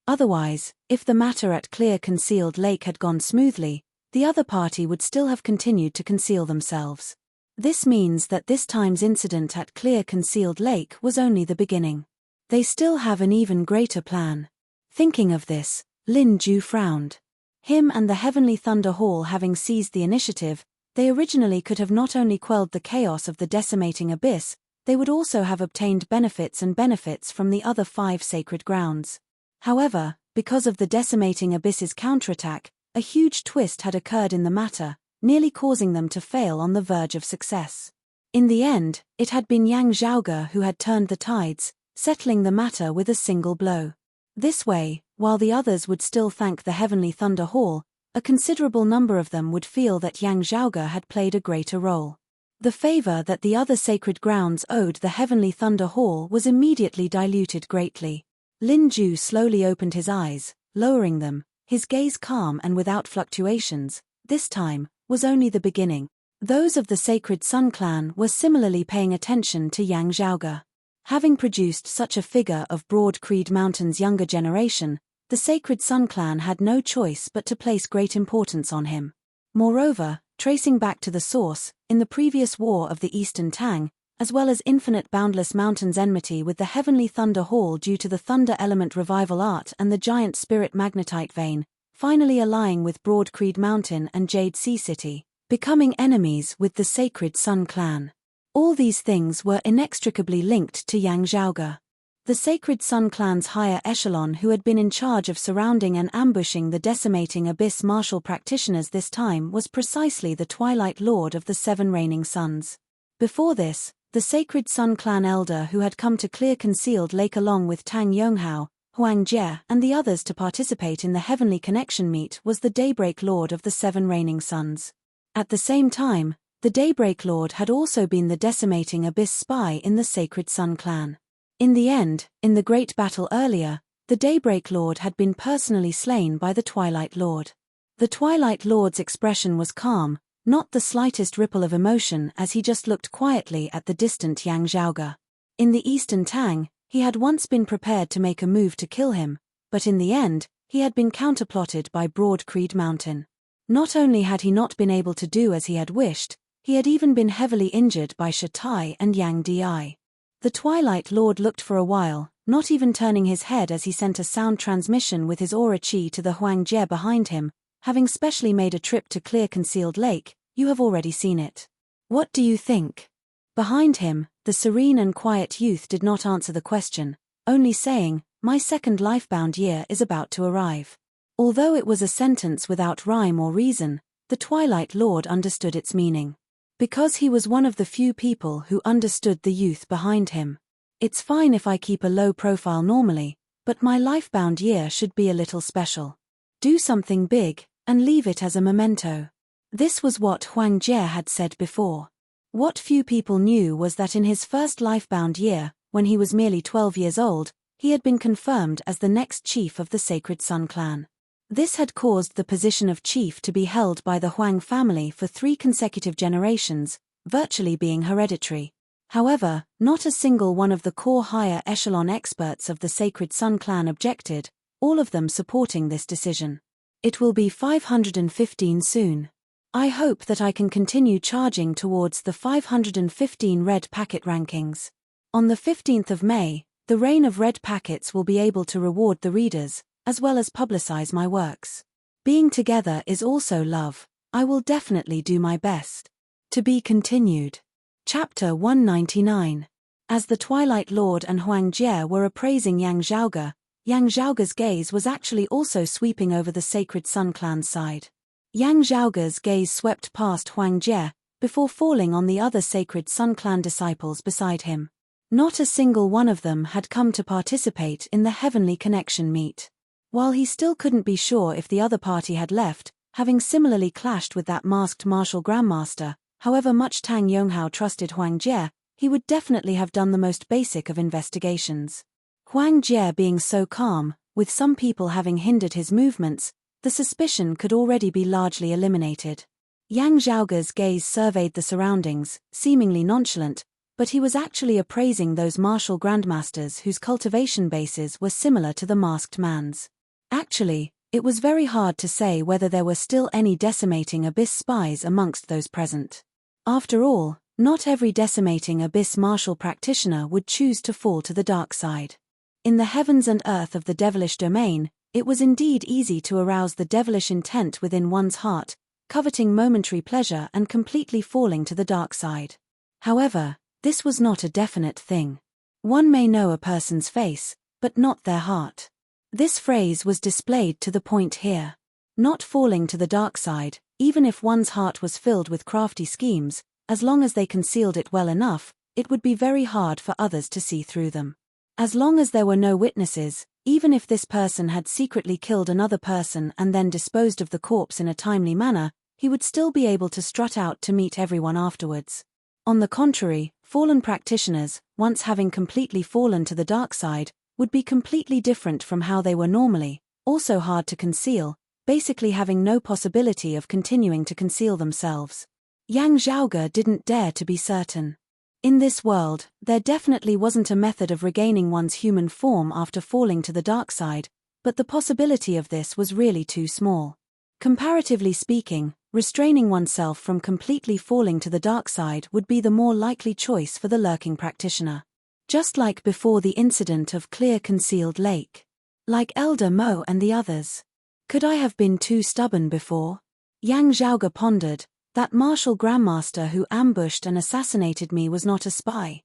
Otherwise, if the matter at Clear Concealed Lake had gone smoothly, the other party would still have continued to conceal themselves. This means that this time's incident at Clear Concealed Lake was only the beginning. They still have an even greater plan. Thinking of this, Lin Ju frowned. Him and the Heavenly Thunder Hall having seized the initiative, they originally could have not only quelled the chaos of the decimating abyss, they would also have obtained benefits from the other 5 sacred grounds. However, because of the decimating abyss's counterattack, a huge twist had occurred in the matter, nearly causing them to fail on the verge of success. In the end, it had been Yang Zhaoge who had turned the tides, settling the matter with a single blow. This way, while the others would still thank the Heavenly Thunder Hall, a considerable number of them would feel that Yang Zhaoge had played a greater role. The favor that the other sacred grounds owed the Heavenly Thunder Hall was immediately diluted greatly. Lin Ju slowly opened his eyes, lowering them, his gaze calm and without fluctuations. This time was only the beginning. Those of the Sacred Sun clan were similarly paying attention to Yang Zhaoge. Having produced such a figure of Broad Creed Mountain's younger generation, the Sacred Sun clan had no choice but to place great importance on him. Moreover, tracing back to the source, in the previous war of the Eastern Tang, as well as Infinite Boundless Mountain's enmity with the Heavenly Thunder Hall due to the Thunder Element Revival Art and the Giant Spirit Magnetite Vein, finally allying with Broad Creed Mountain and Jade Sea City, becoming enemies with the Sacred Sun clan. All these things were inextricably linked to Yang Zhaoge. The Sacred Sun clan's higher echelon who had been in charge of surrounding and ambushing the decimating abyss martial practitioners this time was precisely the Twilight Lord of the 7 Reigning Suns. Before this, the Sacred Sun clan elder who had come to Clear Concealed Lake along with Tang Yonghao, Huang Jie and the others to participate in the Heavenly Connection meet was the Daybreak Lord of the 7 Reigning Suns. At the same time, the Daybreak Lord had also been the decimating abyss spy in the Sacred Sun clan. In the end, in the great battle earlier, the Daybreak Lord had been personally slain by the Twilight Lord. The Twilight Lord's expression was calm, not the slightest ripple of emotion as he just looked quietly at the distant Yang Zhaoge. In the Eastern Tang, he had once been prepared to make a move to kill him, but in the end, he had been counterplotted by Broad Creed Mountain. Not only had he not been able to do as he had wished, he had even been heavily injured by Shatai and Yang Di. The Twilight Lord looked for a while, not even turning his head as he sent a sound transmission with his aura chi to the Huang Jie behind him. Having specially made a trip to Clear Concealed Lake, you have already seen it. What do you think? Behind him, the serene and quiet youth did not answer the question, only saying, "My second lifebound year is about to arrive." Although it was a sentence without rhyme or reason, the Twilight Lord understood its meaning. Because he was one of the few people who understood the youth behind him. It's fine if I keep a low profile normally, but my lifebound year should be a little special. Do something big, and leave it as a memento. This was what Huang Jie had said before. What few people knew was that in his first lifebound year, when he was merely 12 years old, he had been confirmed as the next chief of the Sacred Sun clan. This had caused the position of chief to be held by the Huang family for 3 consecutive generations, virtually being hereditary. However, not a single one of the core higher echelon experts of the Sacred Sun clan objected, all of them supporting this decision. It will be 515 soon. I hope that I can continue charging towards the 515 red packet rankings. On the 15th of May, the reign of red packets will be able to reward the readers, as well as publicize my works. Being together is also love. I will definitely do my best. To be continued. Chapter 199. As the Twilight Lord and Huang Jie were appraising Yang Zhaoge's gaze was actually also sweeping over the Sacred Sun clan's side. Yang Zhaoge's gaze swept past Huang Jie, before falling on the other Sacred Sun clan disciples beside him. Not a single one of them had come to participate in the Heavenly Connection meet. While he still couldn't be sure if the other party had left, having similarly clashed with that masked martial grandmaster, however much Tang Yonghao trusted Huang Jie, he would definitely have done the most basic of investigations. Huang Jie being so calm, with some people having hindered his movements, the suspicion could already be largely eliminated. Yang Zhaoge's gaze surveyed the surroundings, seemingly nonchalant, but he was actually appraising those martial grandmasters whose cultivation bases were similar to the masked man's. Actually, it was very hard to say whether there were still any decimating abyss spies amongst those present. After all, Not every decimating abyss martial practitioner would choose to fall to the dark side. In the heavens and earth of the devilish domain, it was indeed easy to arouse the devilish intent within one's heart, coveting momentary pleasure and completely falling to the dark side. However, this was not a definite thing. One may know a person's face, but not their heart. This phrase was displayed to the point here. Not falling to the dark side, even if one's heart was filled with crafty schemes, as long as they concealed it well enough, it would be very hard for others to see through them. As long as there were no witnesses, even if this person had secretly killed another person and then disposed of the corpse in a timely manner, he would still be able to strut out to meet everyone afterwards. On the contrary, fallen practitioners, once having completely fallen to the dark side, would be completely different from how they were normally, also hard to conceal, basically having no possibility of continuing to conceal themselves. Yang Zhaoge didn't dare to be certain. In this world, there definitely wasn't a method of regaining one's human form after falling to the dark side, but the possibility of this was really too small. Comparatively speaking, restraining oneself from completely falling to the dark side would be the more likely choice for the lurking practitioner. Just like before the incident of Clear Concealed Lake. Like Elder Mo and the others. Could I have been too stubborn before? Yang Zhaoge pondered. That martial grandmaster who ambushed and assassinated me was not a spy.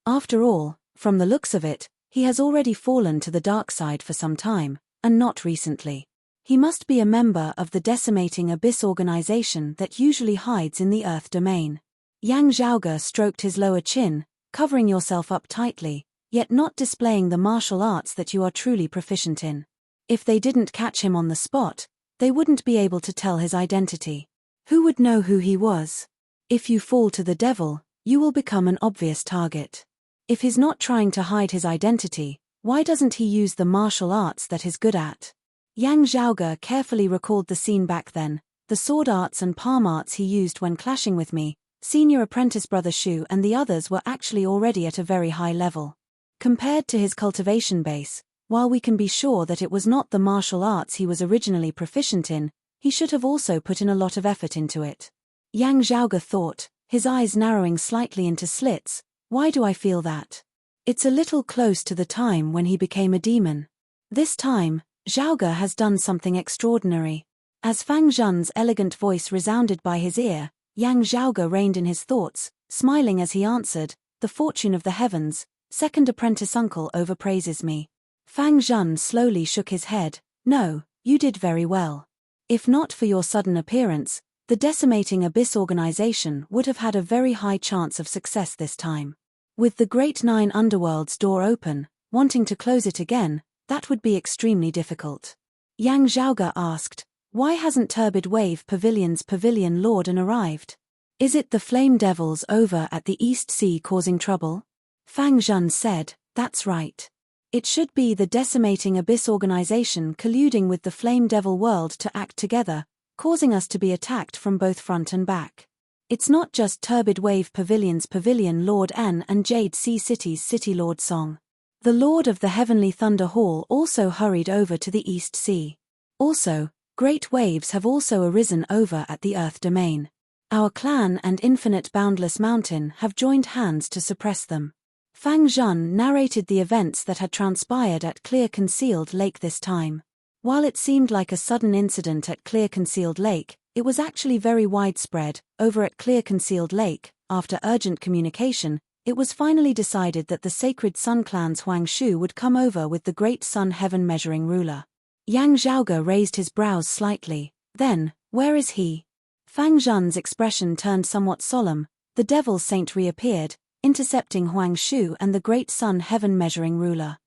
After all, from the looks of it, he has already fallen to the dark side for some time, and not recently. He must be a member of the decimating abyss organization that usually hides in the earth domain. Yang Zhaoge stroked his lower chin, covering yourself up tightly, yet not displaying the martial arts that you are truly proficient in. If they didn't catch him on the spot, they wouldn't be able to tell his identity. Who would know who he was? If you fall to the devil, you will become an obvious target. If he's not trying to hide his identity, why doesn't he use the martial arts that he's good at? Yang Zhaoge carefully recalled the scene back then, the sword arts and palm arts he used when clashing with me. Senior apprentice brother Shu and the others were actually already at a very high level. Compared to his cultivation base, while we can be sure that it was not the martial arts he was originally proficient in, he should have also put in a lot of effort into it. Yang Zhaoge thought, his eyes narrowing slightly into slits. Why do I feel that? It's a little close to the time when he became a demon. This time, Zhaoge has done something extraordinary. As Fang Zhen's elegant voice resounded by his ear, Yang Zhaoge reined in his thoughts, smiling as he answered, "The fortune of the heavens, second apprentice uncle overpraises me." Fang Zhen slowly shook his head. "No, you did very well. If not for your sudden appearance, the decimating abyss organization would have had a very high chance of success this time. With the Great Nine Underworld's door open, wanting to close it again, that would be extremely difficult." Yang Zhaoge asked, "Why hasn't Turbid Wave Pavilion's Pavilion Lorden arrived? Is it the Flame Devils over at the East Sea causing trouble?" Fang Zhen said, "That's right. It should be the decimating abyss organization colluding with the Flame Devil world to act together, causing us to be attacked from both front and back. It's not just Turbid Wave Pavilion's Pavilion Lord N and Jade Sea City's City Lord Song. The Lord of the Heavenly Thunder Hall also hurried over to the East Sea. Also, great waves have also arisen over at the Earth Domain. Our clan and Infinite Boundless Mountain have joined hands to suppress them." Fang Zhen narrated the events that had transpired at Clear Concealed Lake this time. While it seemed like a sudden incident at Clear Concealed Lake, it was actually very widespread. Over at Clear Concealed Lake, after urgent communication, it was finally decided that the Sacred Sun Clan's Huang Shu would come over with the Great Sun Heaven Measuring Ruler. Yang Zhaoge raised his brows slightly. "Then, where is he?" Fang Zhen's expression turned somewhat solemn. The Devil Saint reappeared, intercepting Huang Shu and the Great Sun Heaven Measuring Ruler.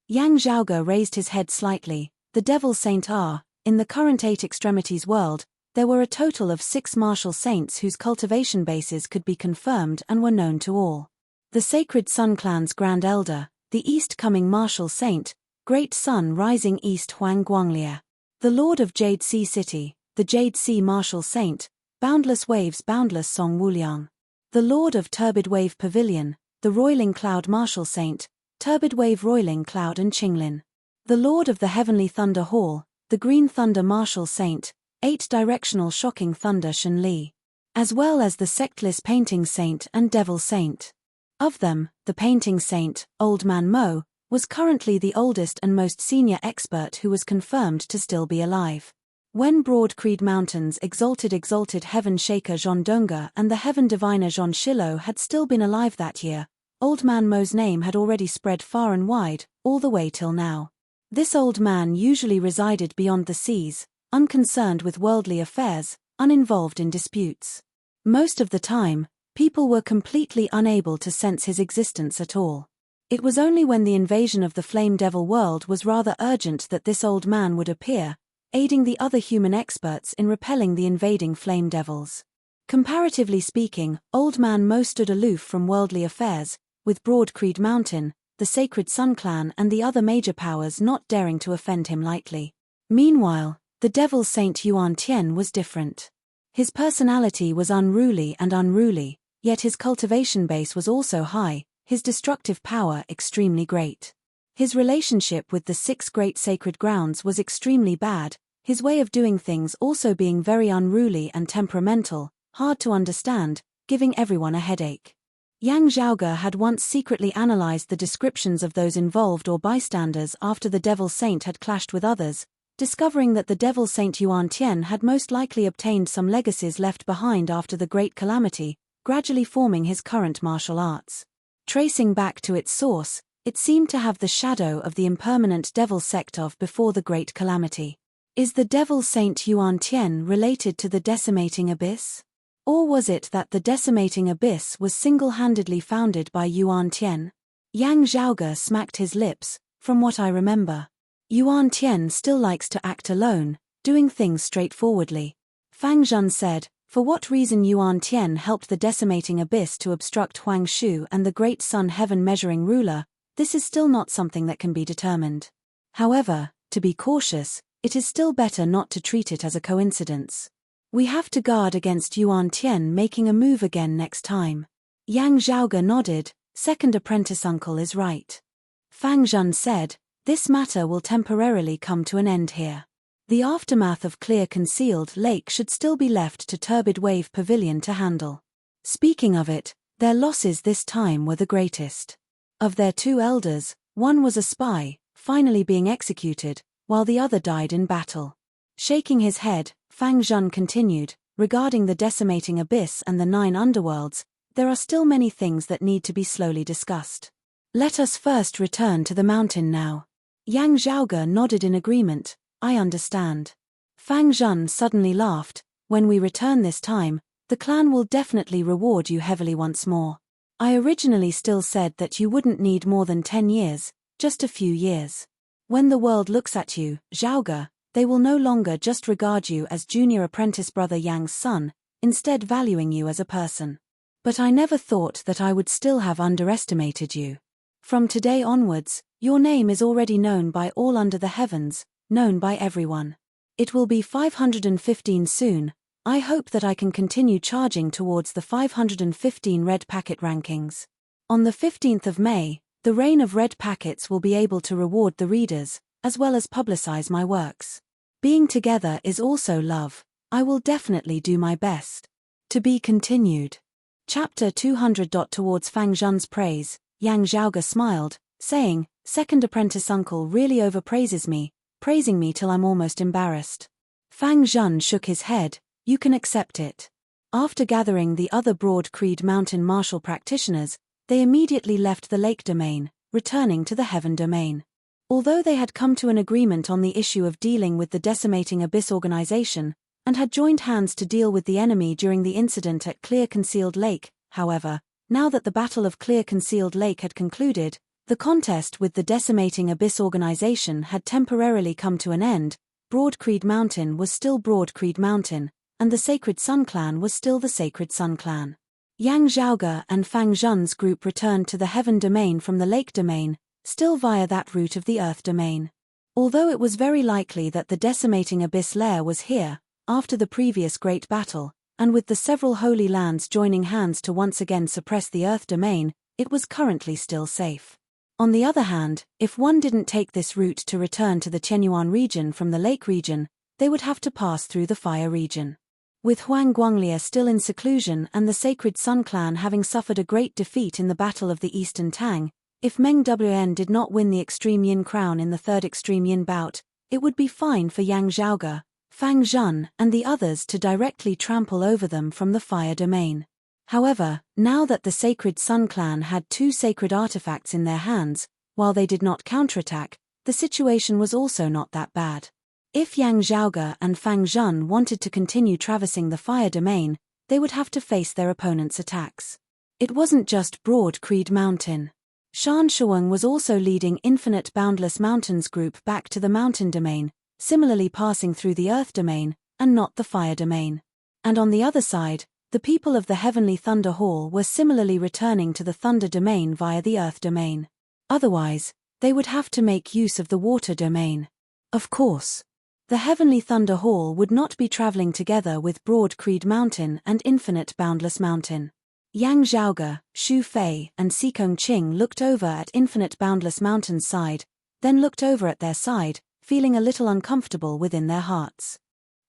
Yang Zhaoge raised his head slightly. The Devil Saint are, in the current Eight Extremities world, there were a total of 6 martial saints whose cultivation bases could be confirmed and were known to all. The Sacred Sun Clan's Grand Elder, the East-coming martial saint, Great Sun Rising East Huang Guanglia. The Lord of Jade Sea City, the Jade Sea Martial Saint, Boundless Waves Boundless Song Wuliang. The Lord of Turbid Wave Pavilion, the Roiling Cloud Martial Saint, Turbid Wave Roiling Cloud and Qinglin. The Lord of the Heavenly Thunder Hall, the Green Thunder Martial Saint, 8 Directional Shocking Thunder Shen Li. as well as the sectless painting saint and devil saint. Of them, the painting saint, Old Man Mo, was currently the oldest and most senior expert who was confirmed to still be alive. When Broad Creed Mountain's exalted heaven shaker Jean Dunga and the heaven diviner Jean Shilo had still been alive that year, Old Man Mo's name had already spread far and wide, all the way till now. This old man usually resided beyond the seas, unconcerned with worldly affairs, uninvolved in disputes. Most of the time, people were completely unable to sense his existence at all. It was only when the invasion of the Flame Devil world was rather urgent that this old man would appear, aiding the other human experts in repelling the invading Flame Devils. Comparatively speaking, Old Man Mo stood aloof from worldly affairs, with Broad Creed Mountain, the Sacred Sun Clan and the other major powers not daring to offend him lightly. Meanwhile, the Devil Saint Yuan Tian was different. His personality was unruly, yet his cultivation base was also high, his destructive power extremely great. His relationship with the 6 great sacred grounds was extremely bad, his way of doing things also being very unruly and temperamental, hard to understand, giving everyone a headache. Yang Zhaoge had once secretly analyzed the descriptions of those involved or bystanders after the Devil Saint had clashed with others, discovering that the Devil Saint Yuan Tian had most likely obtained some legacies left behind after the Great Calamity, gradually forming his current martial arts. Tracing back to its source, it seemed to have the shadow of the impermanent Devil sect of before the Great Calamity. Is the Devil Saint Yuan Tian related to the Decimating Abyss? Or was it that the Decimating Abyss was single-handedly founded by Yuan Tian? Yang Zhaoge smacked his lips. From what I remember, Yuan Tian still likes to act alone, doing things straightforwardly. Fang Zhun said, for what reason Yuan Tian helped the Decimating Abyss to obstruct Huang Shu and the Great Sun Heaven Measuring Ruler, this is still not something that can be determined. However, to be cautious, it is still better not to treat it as a coincidence. We have to guard against Yuan Tian making a move again next time. Yang Zhaoge nodded. Second apprentice uncle is right. Fang Zhun said, this matter will temporarily come to an end here. The aftermath of Clear Concealed Lake should still be left to Turbid Wave Pavilion to handle. Speaking of it, their losses this time were the greatest. Of their 2 elders, one was a spy, finally being executed, while the other died in battle. Shaking his head, Fang Zhun continued, regarding the Decimating Abyss and the 9 underworlds, there are still many things that need to be slowly discussed. Let us first return to the mountain now. Yang Zhaoge nodded in agreement. I understand. Fang Zhun suddenly laughed. When we return this time, the clan will definitely reward you heavily once more. I originally still said that you wouldn't need more than 10 years, just a few years. When the world looks at you, Zhaoge, they will no longer just regard you as junior apprentice brother Yang's son, instead valuing you as a person. But I never thought that I would still have underestimated you. From today onwards, your name is already known by all under the heavens, known by everyone. It will be 515 soon. I hope that I can continue charging towards the 515 red packet rankings. On the 15th of May, the reign of red packets will be able to reward the readers, as well as publicize my works. Being together is also love. I will definitely do my best. To be continued. Chapter 200. Towards Fang Zhun's praise, Yang Zhaoge smiled, saying, second apprentice uncle really overpraises me, praising me till I'm almost embarrassed. Fang Zhun shook his head. You can accept it. After gathering the other Broad Creed Mountain martial practitioners, they immediately left the Lake Domain, returning to the Heaven Domain. Although they had come to an agreement on the issue of dealing with the Decimating Abyss organization, and had joined hands to deal with the enemy during the incident at Clear Concealed Lake, however, now that the Battle of Clear Concealed Lake had concluded, the contest with the Decimating Abyss organization had temporarily come to an end. Broad Creed Mountain was still Broad Creed Mountain, and the Sacred Sun Clan was still the Sacred Sun Clan. Yang Zhaoge and Fang Zhun's group returned to the Heaven Domain from the Lake Domain, still via that route of the Earth Domain. Although it was very likely that the Decimating Abyss lair was here, after the previous great battle, and with the several holy lands joining hands to once again suppress the Earth Domain, it was currently still safe. On the other hand, if one didn't take this route to return to the Qianyuan region from the Lake region, they would have to pass through the Fire region. With Huang Guanglia still in seclusion and the Sacred Sun clan having suffered a great defeat in the Battle of the Eastern Tang, if Meng Wn did not win the Extreme Yin crown in the third Extreme Yin bout, it would be fine for Yang Zhaoge, Fang Zhun, and the others to directly trample over them from the fire domain. However, now that the Sacred Sun clan had two sacred artifacts in their hands, while they did not counterattack, the situation was also not that bad. If Yang Zhaoge and Fang Zhun wanted to continue traversing the fire domain, they would have to face their opponent's attacks. It wasn't just Broad Creed Mountain. Shan Shuang was also leading Infinite Boundless Mountains group back to the mountain domain, similarly passing through the earth domain, and not the fire domain. And on the other side, the people of the Heavenly Thunder Hall were similarly returning to the thunder domain via the earth domain. Otherwise, they would have to make use of the water domain. Of course, the Heavenly Thunder Hall would not be traveling together with Broad Creed Mountain and Infinite Boundless Mountain. Yang Zhaoge, Xu Fei, and Sikong Qing looked over at Infinite Boundless Mountain's side, then looked over at their side, feeling a little uncomfortable within their hearts.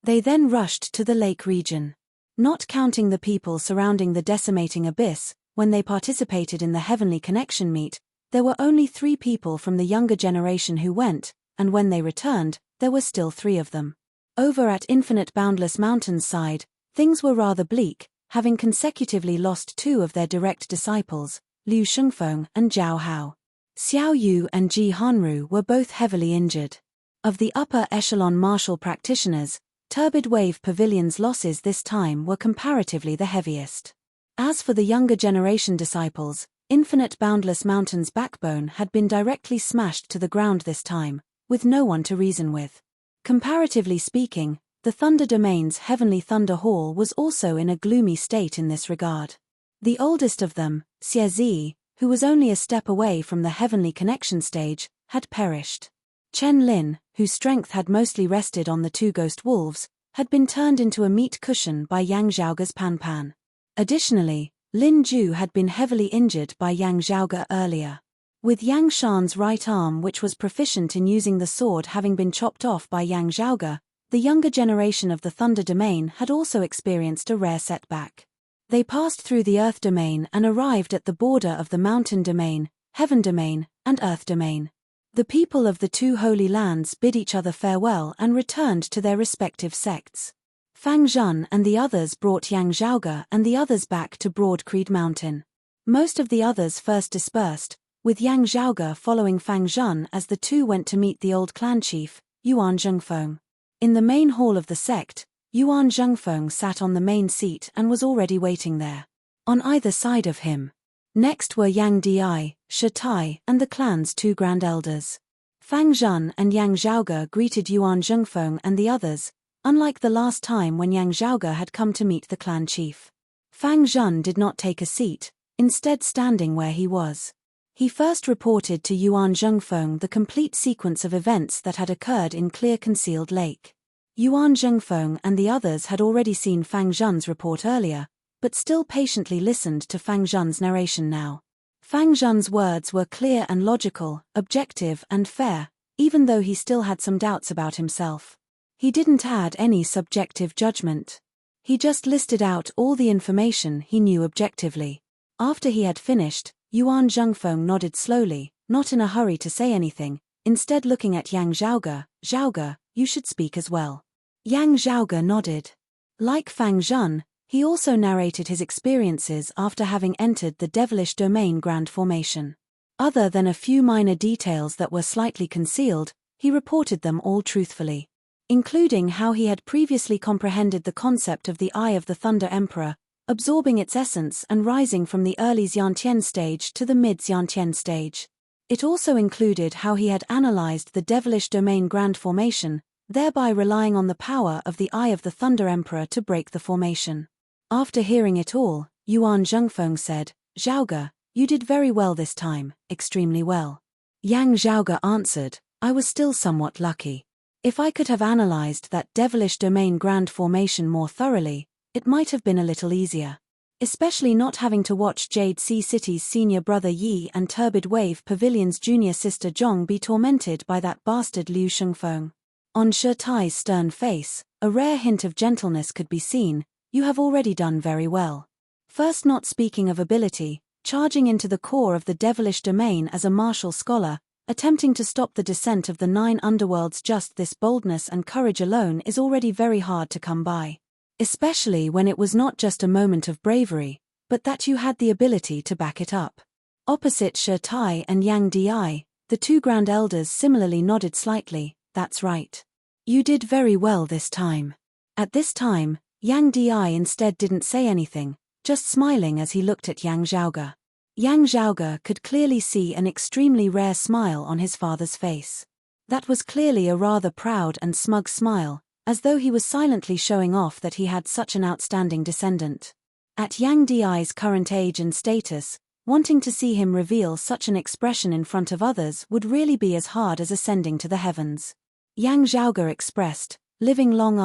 They then rushed to the lake region. Not counting the people surrounding the decimating abyss, when they participated in the Heavenly Connection meet, there were only 3 people from the younger generation who went, and when they returned, there were still 3 of them. Over at Infinite Boundless Mountain's side, things were rather bleak, having consecutively lost 2 of their direct disciples, Liu Shengfeng and Zhao Hao. Xiao Yu and Ji Hanru were both heavily injured. Of the upper echelon martial practitioners, Turbid Wave Pavilion's losses this time were comparatively the heaviest. As for the younger generation disciples, Infinite Boundless Mountain's backbone had been directly smashed to the ground this time, with no one to reason with. Comparatively speaking, the Thunder Domain's Heavenly Thunder Hall was also in a gloomy state in this regard. The oldest of them, Xie Zi, who was only a step away from the Heavenly Connection stage, had perished. Chen Lin, whose strength had mostly rested on the 2 ghost wolves, had been turned into a meat cushion by Yang Zhaoge's Pan Pan. Additionally, Lin Ju had been heavily injured by Yang Zhaoge earlier. With Yang Shan's right arm, which was proficient in using the sword, having been chopped off by Yang Zhaoge, the younger generation of the Thunder Domain had also experienced a rare setback. They passed through the Earth Domain and arrived at the border of the Mountain Domain, Heaven Domain, and Earth Domain. The people of the 2 holy lands bid each other farewell and returned to their respective sects. Fang Zhun and the others brought Yang Zhaoge and the others back to Broad Creed Mountain. Most of the others first dispersed, with Yang Zhaoge following Fang Zhun as the 2 went to meet the old clan chief, Yuan Zhengfeng. In the main hall of the sect, Yuan Zhengfeng sat on the main seat and was already waiting there. On either side of him. Next were Yang Di, Shi Tai, and the clan's 2 grand elders. Fang Zhun and Yang Zhaoge greeted Yuan Zhengfeng and the others, unlike the last time when Yang Zhaoge had come to meet the clan chief. Fang Zhun did not take a seat, instead standing where he was. He first reported to Yuan Zhengfeng the complete sequence of events that had occurred in Clear Concealed Lake. Yuan Zhengfeng and the others had already seen Fang Zhun's report earlier, but still patiently listened to Fang Zhun's narration now. Fang Zhun's words were clear and logical, objective and fair, even though he still had some doubts about himself. He didn't add any subjective judgment. He just listed out all the information he knew objectively. After he had finished, Yuan Zhengfeng nodded slowly, not in a hurry to say anything, instead looking at Yang Zhaoge. Zhaoge, you should speak as well. Yang Zhaoge nodded. Like Fang Zhun, he also narrated his experiences after having entered the Devilish Domain Grand Formation. Other than a few minor details that were slightly concealed, he reported them all truthfully. Including how he had previously comprehended the concept of the Eye of the Thunder Emperor, absorbing its essence and rising from the early Xiantian stage to the mid-Xiantian stage. It also included how he had analyzed the Devilish Domain Grand Formation, thereby relying on the power of the Eye of the Thunder Emperor to break the formation. After hearing it all, Yuan Zhengfeng said, "Zhaoge, you did very well this time, extremely well." Yang Zhaoge answered, "I was still somewhat lucky. If I could have analyzed that Devilish Domain Grand Formation more thoroughly, it might have been a little easier. Especially not having to watch Jade Sea City's senior brother Yi and Turbid Wave Pavilion's junior sister Zhong be tormented by that bastard Liu Shengfeng. On Tai's stern face, a rare hint of gentleness could be seen. You have already done very well. First, not speaking of ability, charging into the core of the devilish domain as a martial scholar, attempting to stop the descent of the 9 underworlds, just this boldness and courage alone is already very hard to come by. Especially when it was not just a moment of bravery, but that you had the ability to back it up. Opposite Tai and Yang Di, the 2 Grand Elders similarly nodded slightly. That's right. You did very well this time. At this time, Yang Di instead didn't say anything, just smiling as he looked at Yang Zhaoge. Yang Zhaoge could clearly see an extremely rare smile on his father's face. That was clearly a rather proud and smug smile, as though he was silently showing off that he had such an outstanding descendant. At Yang Di's current age and status, wanting to see him reveal such an expression in front of others would really be as hard as ascending to the heavens. Yang Zhaoge expressed, living long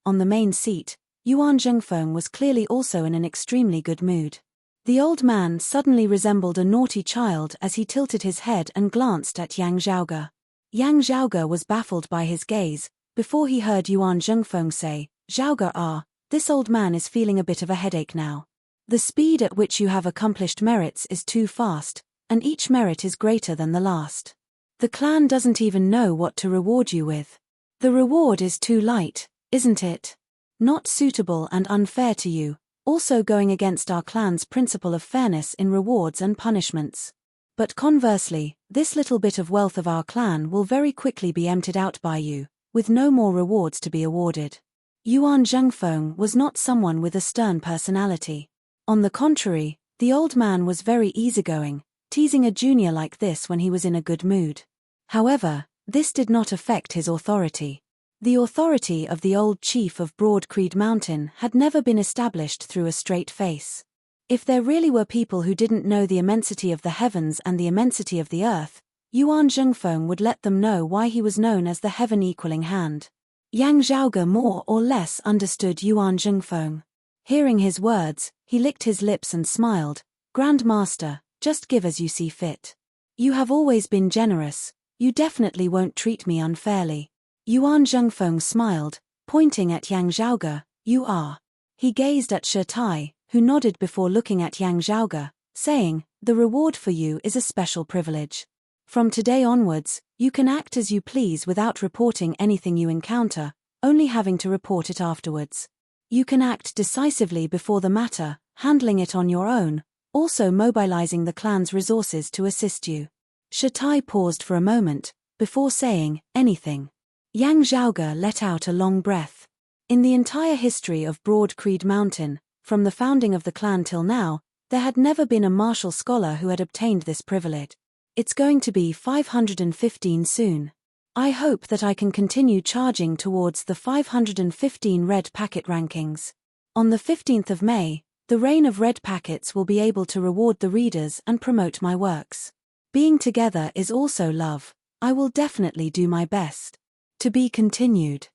on the main seat. Yuan Zhengfeng was clearly also in an extremely good mood. The old man suddenly resembled a naughty child as he tilted his head and glanced at Yang Zhaoge. Yang Zhaoge was baffled by his gaze, before he heard Yuan Zhengfeng say, Zhaoge, this old man is feeling a bit of a headache now. The speed at which you have accomplished merits is too fast, and each merit is greater than the last. The clan doesn't even know what to reward you with. The reward is too light, isn't it? Not suitable and unfair to you, also going against our clan's principle of fairness in rewards and punishments. But conversely, this little bit of wealth of our clan will very quickly be emptied out by you, with no more rewards to be awarded. Yuan Zhengfeng was not someone with a stern personality. On the contrary, the old man was very easygoing, teasing a junior like this when he was in a good mood. However, this did not affect his authority. The authority of the old chief of Broad Creed Mountain had never been established through a straight face. If there really were people who didn't know the immensity of the heavens and the immensity of the earth, Yuan Zhengfeng would let them know why he was known as the heaven-equaling hand. Yang Zhaoge more or less understood Yuan Zhengfeng. Hearing his words, he licked his lips and smiled. Grand Master, just give as you see fit. You have always been generous, you definitely won't treat me unfairly. Yuan Zhengfeng smiled, pointing at Yang Zhaoge, you are. He gazed at Tai, who nodded before looking at Yang Zhaoge, saying, the reward for you is a special privilege. From today onwards, you can act as you please without reporting anything you encounter, only having to report it afterwards. You can act decisively before the matter, handling it on your own, also mobilizing the clan's resources to assist you. Tai paused for a moment, before saying, anything. Yang Zhaoge let out a long breath. In the entire history of Broad Creed Mountain, from the founding of the clan till now, there had never been a martial scholar who had obtained this privilege. It's going to be 515 soon. I hope that I can continue charging towards the 515 red packet rankings. On the 15th of May, the reign of red packets will be able to reward the readers and promote my works. Being together is also love. I will definitely do my best. To be continued.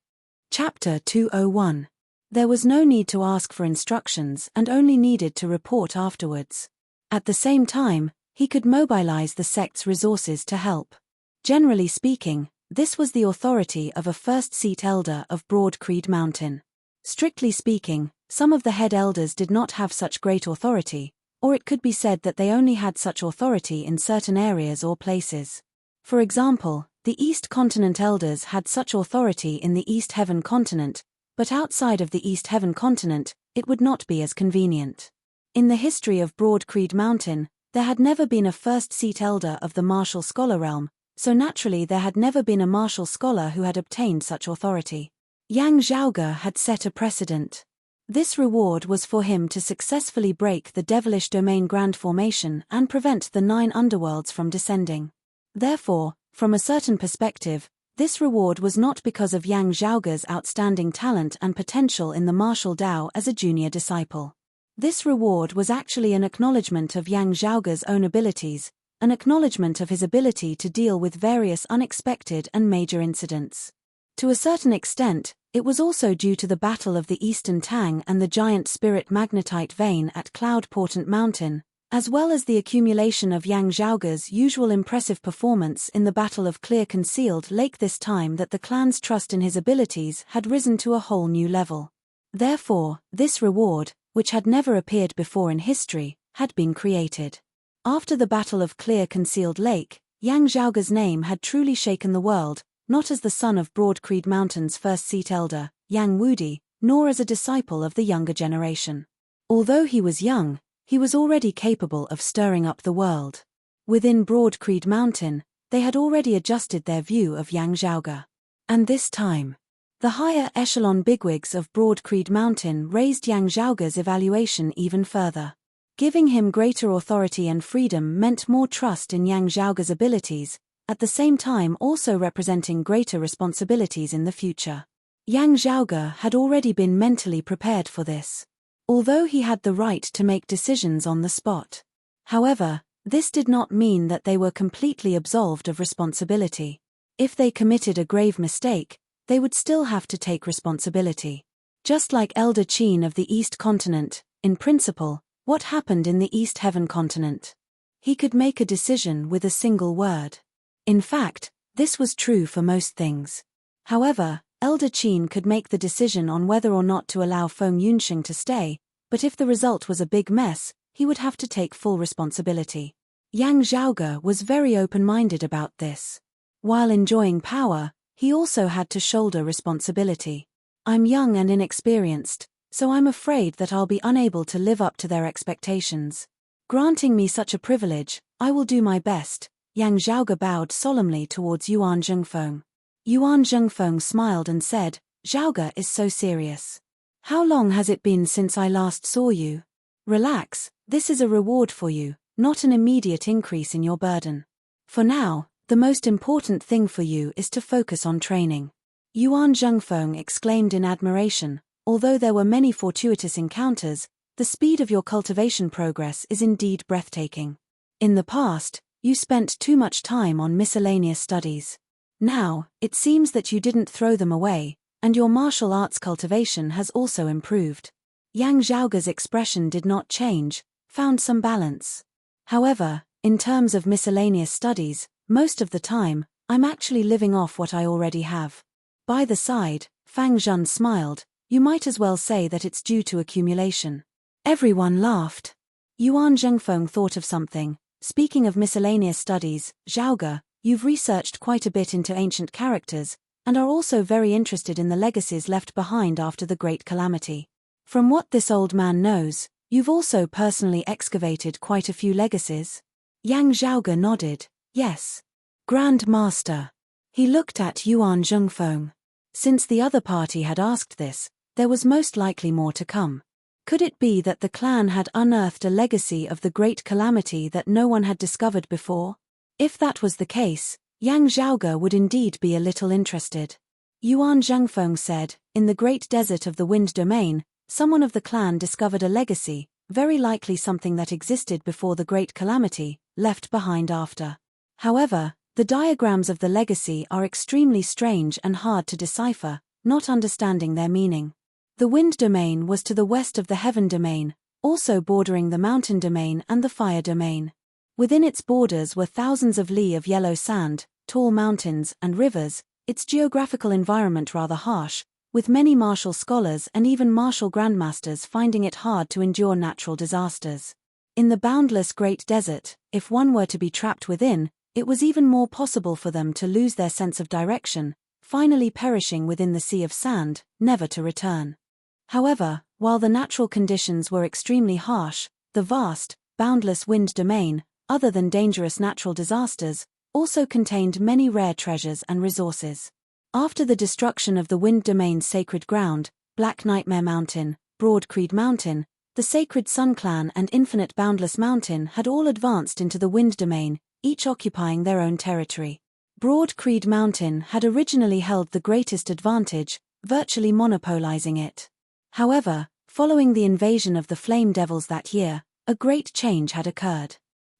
Chapter 201. There was no need to ask for instructions and only needed to report afterwards. At the same time, he could mobilize the sect's resources to help. Generally speaking, this was the authority of a first-seat elder of Broad Creed Mountain. Strictly speaking, some of the head elders did not have such great authority, or it could be said that they only had such authority in certain areas or places. For example, the East Continent elders had such authority in the East Heaven Continent, but outside of the East Heaven Continent, it would not be as convenient. In the history of Broad Creed Mountain, there had never been a first-seat elder of the martial scholar realm, so naturally there had never been a martial scholar who had obtained such authority. Yang Zhaoge had set a precedent. This reward was for him to successfully break the devilish domain grand formation and prevent the 9 underworlds from descending. Therefore, from a certain perspective, this reward was not because of Yang Zhaoge's outstanding talent and potential in the martial Dao as a junior disciple. This reward was actually an acknowledgement of Yang Zhaoge's own abilities, an acknowledgement of his ability to deal with various unexpected and major incidents. To a certain extent, it was also due to the Battle of the Eastern Tang and the giant spirit magnetite vein at Cloud Portent Mountain, as well as the accumulation of Yang Zhaoge's usual impressive performance in the Battle of Clear Concealed Lake this time that the clan's trust in his abilities had risen to a whole new level. Therefore, this reward, which had never appeared before in history, had been created. After the Battle of Clear Concealed Lake, Yang Zhaoge's name had truly shaken the world, not as the son of Broadcreed Mountain's first seat elder, Yang Wudi, nor as a disciple of the younger generation. Although he was young, he was already capable of stirring up the world. Within Broadcreed Mountain, they had already adjusted their view of Yang Zhaoge. And this time, the higher echelon bigwigs of Broadcreed Mountain raised Yang Zhaoge's evaluation even further. Giving him greater authority and freedom meant more trust in Yang Zhaoge's abilities, at the same time also representing greater responsibilities in the future. Yang Zhaoge had already been mentally prepared for this. Although he had the right to make decisions on the spot. However, this did not mean that they were completely absolved of responsibility. If they committed a grave mistake, they would still have to take responsibility. Just like Elder Qin of the East Continent, in principle, what happened in the East Heaven Continent? He could make a decision with a single word. In fact, this was true for most things. However, Elder Qin could make the decision on whether or not to allow Feng Yunxing to stay, but if the result was a big mess, he would have to take full responsibility. Yang Zhaoge was very open-minded about this. While enjoying power, he also had to shoulder responsibility. I'm young and inexperienced, so I'm afraid that I'll be unable to live up to their expectations. Granting me such a privilege, I will do my best. Yang Zhaoge bowed solemnly towards Yuan Zhengfeng. Yuan Zhengfeng smiled and said, "Zhaoge is so serious. How long has it been since I last saw you? Relax, this is a reward for you, not an immediate increase in your burden. For now, the most important thing for you is to focus on training." Yuan Zhengfeng exclaimed in admiration, "Although there were many fortuitous encounters, the speed of your cultivation progress is indeed breathtaking. In the past, you spent too much time on miscellaneous studies. Now, it seems that you didn't throw them away, and your martial arts cultivation has also improved." Yang Zhaoge's expression did not change, found some balance. "However, in terms of miscellaneous studies, most of the time, I'm actually living off what I already have." By the side, Fang Zhun smiled, "You might as well say that it's due to accumulation." Everyone laughed. Yuan Zhengfeng thought of something. "Speaking of miscellaneous studies, Zhaoge, you've researched quite a bit into ancient characters, and are also very interested in the legacies left behind after the Great Calamity. From what this old man knows, you've also personally excavated quite a few legacies?" Yang Zhaoge nodded, "Yes. Grand Master." He looked at Yuan Zhengfeng. Since the other party had asked this, there was most likely more to come. Could it be that the clan had unearthed a legacy of the Great Calamity that no one had discovered before? If that was the case, Yang Zhaoge would indeed be a little interested. Yuan Zhengfeng said, "In the Great Desert of the Wind Domain, someone of the clan discovered a legacy, very likely something that existed before the Great Calamity, left behind after. However, the diagrams of the legacy are extremely strange and hard to decipher, not understanding their meaning. The Wind Domain was to the west of the Heaven Domain, also bordering the Mountain Domain and the Fire Domain. Within its borders were thousands of li of yellow sand, tall mountains, and rivers, its geographical environment rather harsh, with many martial scholars and even martial grandmasters finding it hard to endure natural disasters. In the boundless Great Desert, if one were to be trapped within, it was even more possible for them to lose their sense of direction, finally perishing within the sea of sand, never to return. However, while the natural conditions were extremely harsh, the vast, boundless Wind Domain, other than dangerous natural disasters, also contained many rare treasures and resources. After the destruction of the Wind Domain's sacred ground, Black Nightmare Mountain, Broadcreed Mountain, the Sacred Sun Clan and Infinite Boundless Mountain had all advanced into the Wind Domain, each occupying their own territory. Broadcreed Mountain had originally held the greatest advantage, virtually monopolizing it. However, following the invasion of the Flame Devils that year, a great change had occurred.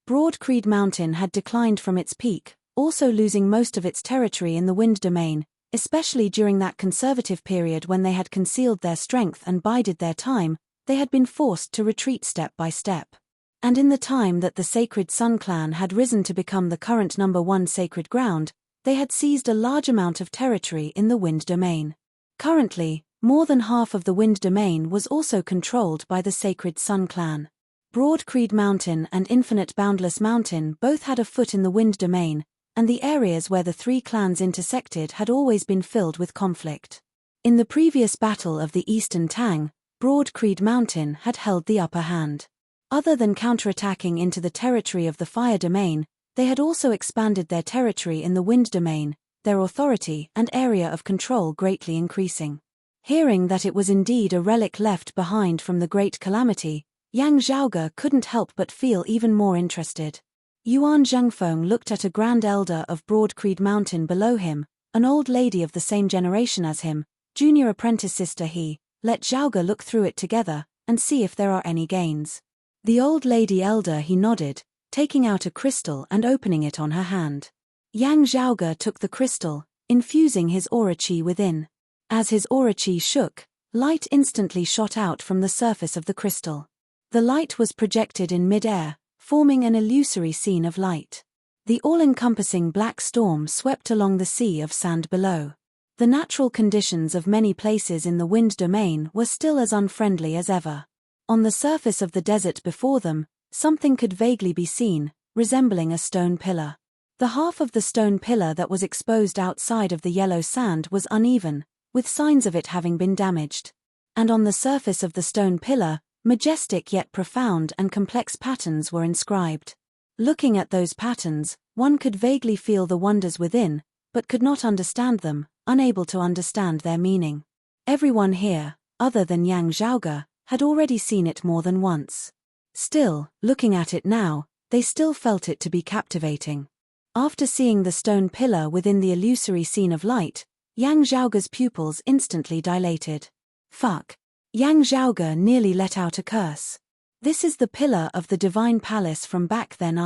Broadcreed Mountain had declined from its peak, also losing most of its territory in the Wind Domain, especially during that conservative period when they had concealed their strength and bided their time. They had been forced to retreat step by step. And in the time that the Sacred Sun clan had risen to become the current #1 sacred ground, they had seized a large amount of territory in the Wind Domain. Currently, more than half of the Wind Domain was also controlled by the Sacred Sun clan. Broad Creed Mountain and Infinite Boundless Mountain both had a foot in the Wind Domain, and the areas where the three clans intersected had always been filled with conflict. In the previous battle of the Eastern Tang, Broad Creed Mountain had held the upper hand. Other than counterattacking into the territory of the Fire Domain, they had also expanded their territory in the Wind Domain, their authority and area of control greatly increasing. Hearing that it was indeed a relic left behind from the Great Calamity, Yang Zhaoge couldn't help but feel even more interested. Yuan Zhengfeng looked at a grand elder of Broad Creed Mountain below him, an old lady of the same generation as him, junior apprentice sister. He let Zhaoge look through it together and see if there are any gains. The old lady elder he nodded, taking out a crystal and opening it on her hand. Yang Zhaoge took the crystal, infusing his aura chi within. As his aura chi shook, light instantly shot out from the surface of the crystal. The light was projected in mid-air, forming an illusory scene of light. The all-encompassing black storm swept along the sea of sand below. The natural conditions of many places in the Wind Domain were still as unfriendly as ever. On the surface of the desert before them, something could vaguely be seen, resembling a stone pillar. The half of the stone pillar that was exposed outside of the yellow sand was uneven, with signs of it having been damaged. And on the surface of the stone pillar, majestic yet profound and complex patterns were inscribed. Looking at those patterns, one could vaguely feel the wonders within, but could not understand them, unable to understand their meaning. Everyone here, other than Yang Zhaoge, had already seen it more than once. Still, looking at it now, they still felt it to be captivating. After seeing the stone pillar within the illusory scene of light, Yang Zhaoge's pupils instantly dilated. Fuck. Yang Zhaoge nearly let out a curse. This is the pillar of the Divine Palace from back then.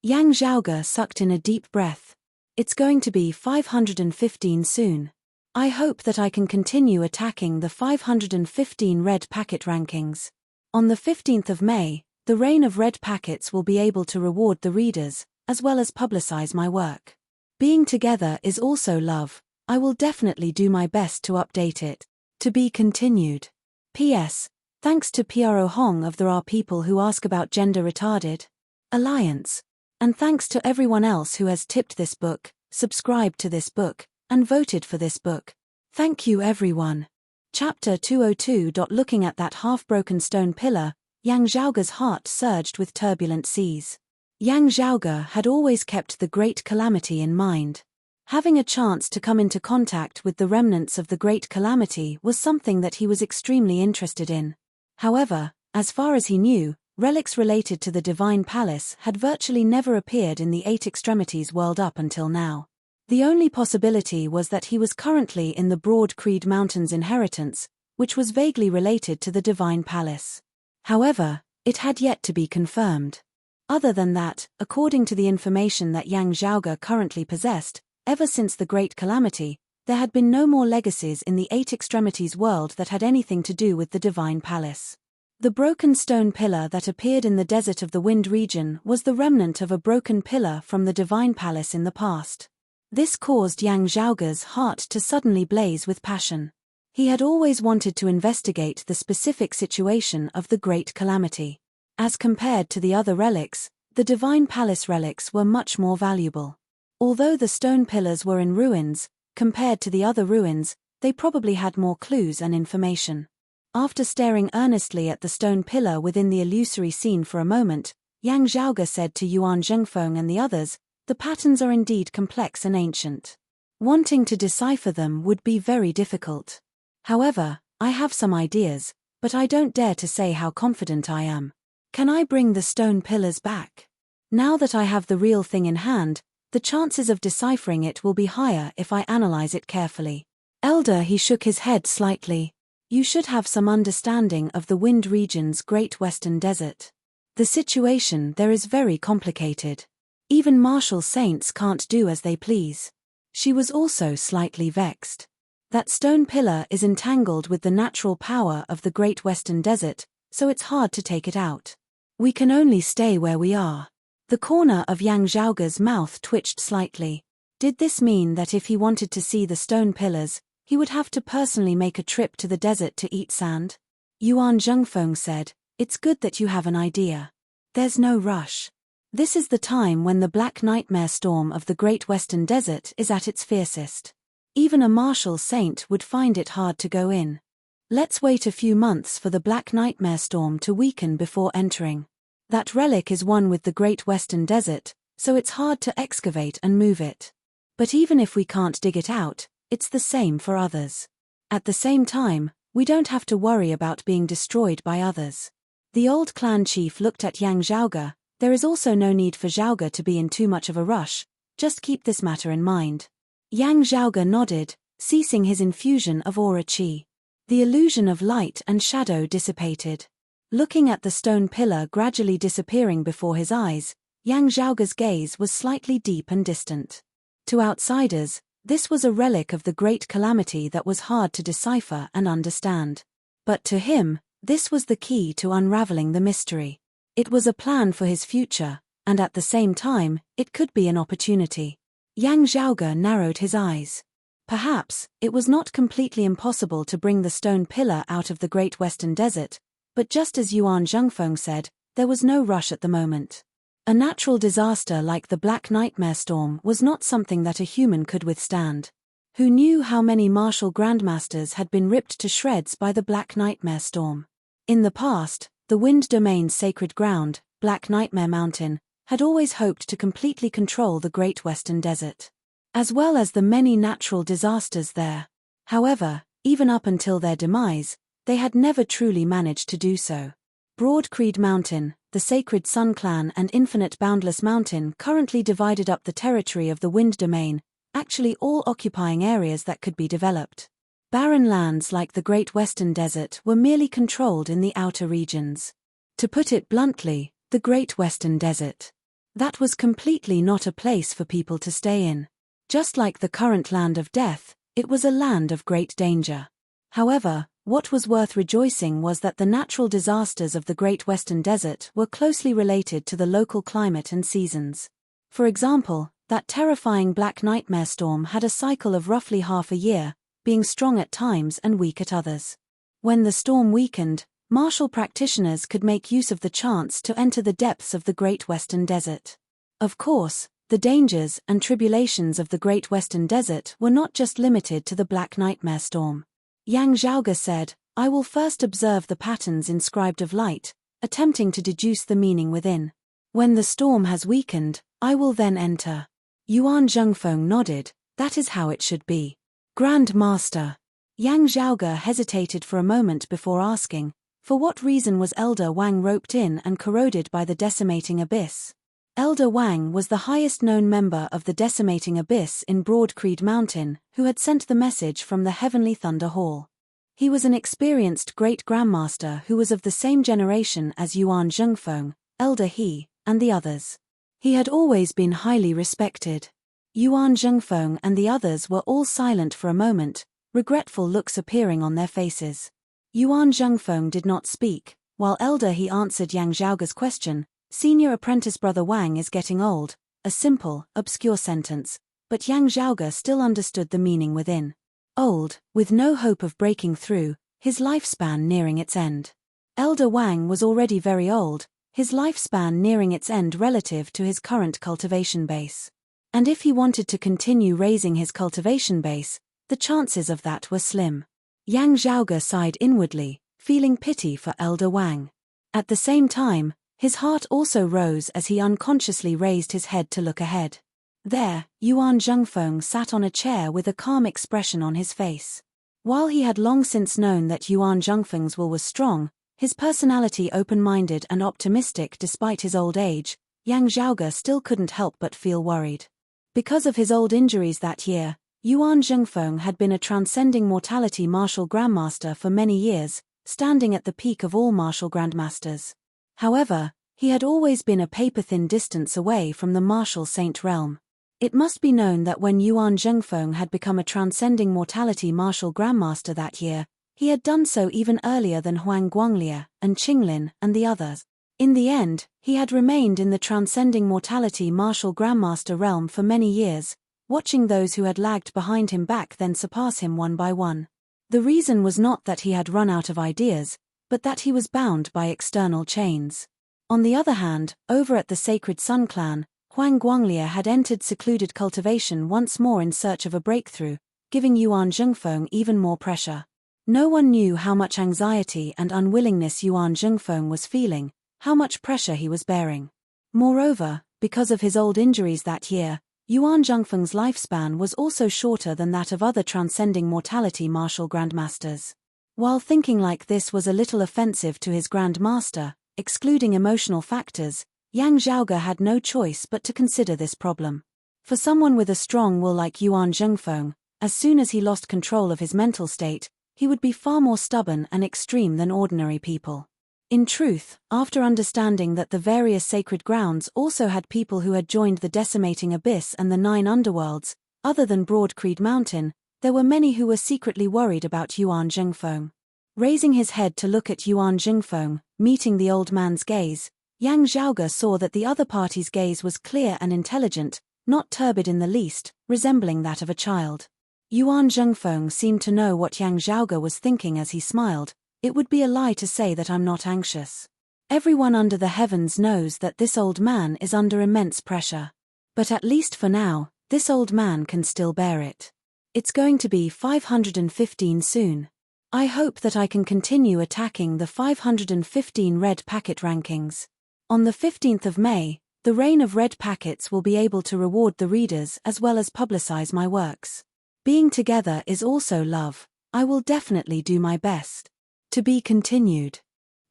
Yang Zhaoge sucked in a deep breath. It's going to be 515 soon. I hope that I can continue attacking the 515 red packet rankings. On the 15th of May, the reign of red packets will be able to reward the readers, as well as publicize my work. Being together is also love. I will definitely do my best to update it. To be continued. P.S. Thanks to Pro Hong of There Are People Who Ask About Gender Retarded Alliance. And thanks to everyone else who has tipped this book, subscribed to this book, and voted for this book. Thank you everyone. Chapter 202. Looking at that half-broken stone pillar, Yang Zhaoge's heart surged with turbulent seas. Yang Zhaoge had always kept the Great Calamity in mind. Having a chance to come into contact with the remnants of the Great Calamity was something that he was extremely interested in. However, as far as he knew, relics related to the Divine Palace had virtually never appeared in the Eight Extremities world up until now. The only possibility was that he was currently in the Broad Creed Mountains inheritance, which was vaguely related to the Divine Palace. However, it had yet to be confirmed. Other than that, according to the information that Yang Zhaoge currently possessed, ever since the Great Calamity, there had been no more legacies in the Eight Extremities world that had anything to do with the Divine Palace. The broken stone pillar that appeared in the desert of the Wind region was the remnant of a broken pillar from the Divine Palace in the past. This caused Yang Zhaoge's heart to suddenly blaze with passion. He had always wanted to investigate the specific situation of the Great Calamity. As compared to the other relics, the Divine Palace relics were much more valuable. Although the stone pillars were in ruins, compared to the other ruins, they probably had more clues and information. After staring earnestly at the stone pillar within the illusory scene for a moment, Yang Zhaoge said to Yuan Zhengfeng and the others, "The patterns are indeed complex and ancient. Wanting to decipher them would be very difficult. However, I have some ideas, but I don't dare to say how confident I am. Can I bring the stone pillars back? Now that I have the real thing in hand, the chances of deciphering it will be higher if I analyze it carefully." Elder, he shook his head slightly. "You should have some understanding of the Wind region's Great Western Desert. The situation there is very complicated. Even martial saints can't do as they please." She was also slightly vexed. That stone pillar is entangled with the natural power of the Great Western Desert, so it's hard to take it out. We can only stay where we are. The corner of Yang Zhaoge's mouth twitched slightly. Did this mean that if he wanted to see the stone pillars, he would have to personally make a trip to the desert to eat sand? Yuan Zhengfeng said, "It's good that you have an idea. There's no rush. This is the time when the black nightmare storm of the Great Western Desert is at its fiercest. Even a martial saint would find it hard to go in. Let's wait a few months for the black nightmare storm to weaken before entering. That relic is one with the Great Western Desert, so it's hard to excavate and move it. But even if we can't dig it out, it's the same for others. At the same time, we don't have to worry about being destroyed by others." The old clan chief looked at Yang Zhaoge. "There is also no need for Zhaoge to be in too much of a rush, just keep this matter in mind." Yang Zhaoge nodded, ceasing his infusion of aura qi. The illusion of light and shadow dissipated. Looking at the stone pillar gradually disappearing before his eyes, Yang Zhaoge's gaze was slightly deep and distant. To outsiders, this was a relic of the great calamity that was hard to decipher and understand. But to him, this was the key to unraveling the mystery. It was a plan for his future, and at the same time, it could be an opportunity. Yang Zhaoge narrowed his eyes. Perhaps, it was not completely impossible to bring the stone pillar out of the Great Western Desert, but just as Yuan Zhengfeng said, there was no rush at the moment. A natural disaster like the Black Nightmare Storm was not something that a human could withstand. Who knew how many martial grandmasters had been ripped to shreds by the Black Nightmare Storm? In the past, the Wind Domain's sacred ground, Black Nightmare Mountain, had always hoped to completely control the Great Western Desert, as well as the many natural disasters there. However, even up until their demise, they had never truly managed to do so. Broad Creed Mountain, the Sacred Sun Clan and Infinite Boundless Mountain currently divided up the territory of the Wind Domain, actually all occupying areas that could be developed. Barren lands like the Great Western Desert were merely controlled in the outer regions. To put it bluntly, the Great Western Desert. That was completely not a place for people to stay in. Just like the current land of death, it was a land of great danger. However, what was worth rejoicing was that the natural disasters of the Great Western Desert were closely related to the local climate and seasons. For example, that terrifying Black Nightmare Storm had a cycle of roughly half a year, being strong at times and weak at others. When the storm weakened, martial practitioners could make use of the chance to enter the depths of the Great Western Desert. Of course, the dangers and tribulations of the Great Western Desert were not just limited to the Black Nightmare Storm. Yang Zhaoge said, "I will first observe the patterns inscribed of light, attempting to deduce the meaning within. When the storm has weakened, I will then enter." Yuan Zhengfeng nodded, "That is how it should be." "Grand Master." Yang Zhaoge hesitated for a moment before asking, for what reason was Elder Wang roped in and corroded by the decimating abyss? Elder Wang was the highest-known member of the decimating abyss in Broad Creed Mountain, who had sent the message from the Heavenly Thunder Hall. He was an experienced great grandmaster who was of the same generation as Yuan Zhengfeng, Elder He, and the others. He had always been highly respected. Yuan Zhengfeng and the others were all silent for a moment, regretful looks appearing on their faces. Yuan Zhengfeng did not speak, while Elder He answered Yang Zhaoge's question. "Senior apprentice brother Wang is getting old," a simple, obscure sentence, but Yang Zhaoge still understood the meaning within. Old, with no hope of breaking through, his lifespan nearing its end. Elder Wang was already very old, his lifespan nearing its end relative to his current cultivation base. And if he wanted to continue raising his cultivation base, the chances of that were slim. Yang Zhaoge sighed inwardly, feeling pity for Elder Wang. At the same time, his heart also rose as he unconsciously raised his head to look ahead. There, Yuan Zhengfeng sat on a chair with a calm expression on his face. While he had long since known that Yuan Zhengfeng's will was strong, his personality open-minded and optimistic despite his old age, Yang Zhaoge still couldn't help but feel worried. Because of his old injuries that year, Yuan Zhengfeng had been a transcending mortality martial grandmaster for many years, standing at the peak of all martial grandmasters. However, he had always been a paper-thin distance away from the martial saint realm. It must be known that when Yuan Zhengfeng had become a transcending mortality martial grandmaster that year, he had done so even earlier than Huang Guanglie and Qinglin and the others. In the end, he had remained in the transcending mortality martial grandmaster realm for many years, watching those who had lagged behind him back then surpass him one by one. The reason was not that he had run out of ideas, but that he was bound by external chains. On the other hand, over at the Sacred Sun clan, Huang Guanglia had entered secluded cultivation once more in search of a breakthrough, giving Yuan Zhengfeng even more pressure. No one knew how much anxiety and unwillingness Yuan Zhengfeng was feeling, how much pressure he was bearing. Moreover, because of his old injuries that year, Yuan Zhengfeng's lifespan was also shorter than that of other transcending mortality martial grandmasters. While thinking like this was a little offensive to his grandmaster, excluding emotional factors, Yang Zhaoge had no choice but to consider this problem. For someone with a strong will like Yuan Zhengfeng, as soon as he lost control of his mental state, he would be far more stubborn and extreme than ordinary people. In truth, after understanding that the various sacred grounds also had people who had joined the decimating abyss and the 9 underworlds, other than Broad Creed Mountain, there were many who were secretly worried about Yuan Zhengfeng. Raising his head to look at Yuan Zhengfeng, meeting the old man's gaze, Yang Zhaoge saw that the other party's gaze was clear and intelligent, not turbid in the least, resembling that of a child. Yuan Zhengfeng seemed to know what Yang Zhaoge was thinking as he smiled. It would be a lie to say that I'm not anxious. Everyone under the heavens knows that this old man is under immense pressure. But at least for now, this old man can still bear it. It's going to be 515 soon. I hope that I can continue attacking the 515 red packet rankings. On the 15th of May, the reign of red packets will be able to reward the readers as well as publicize my works. Being together is also love. I will definitely do my best. To be continued.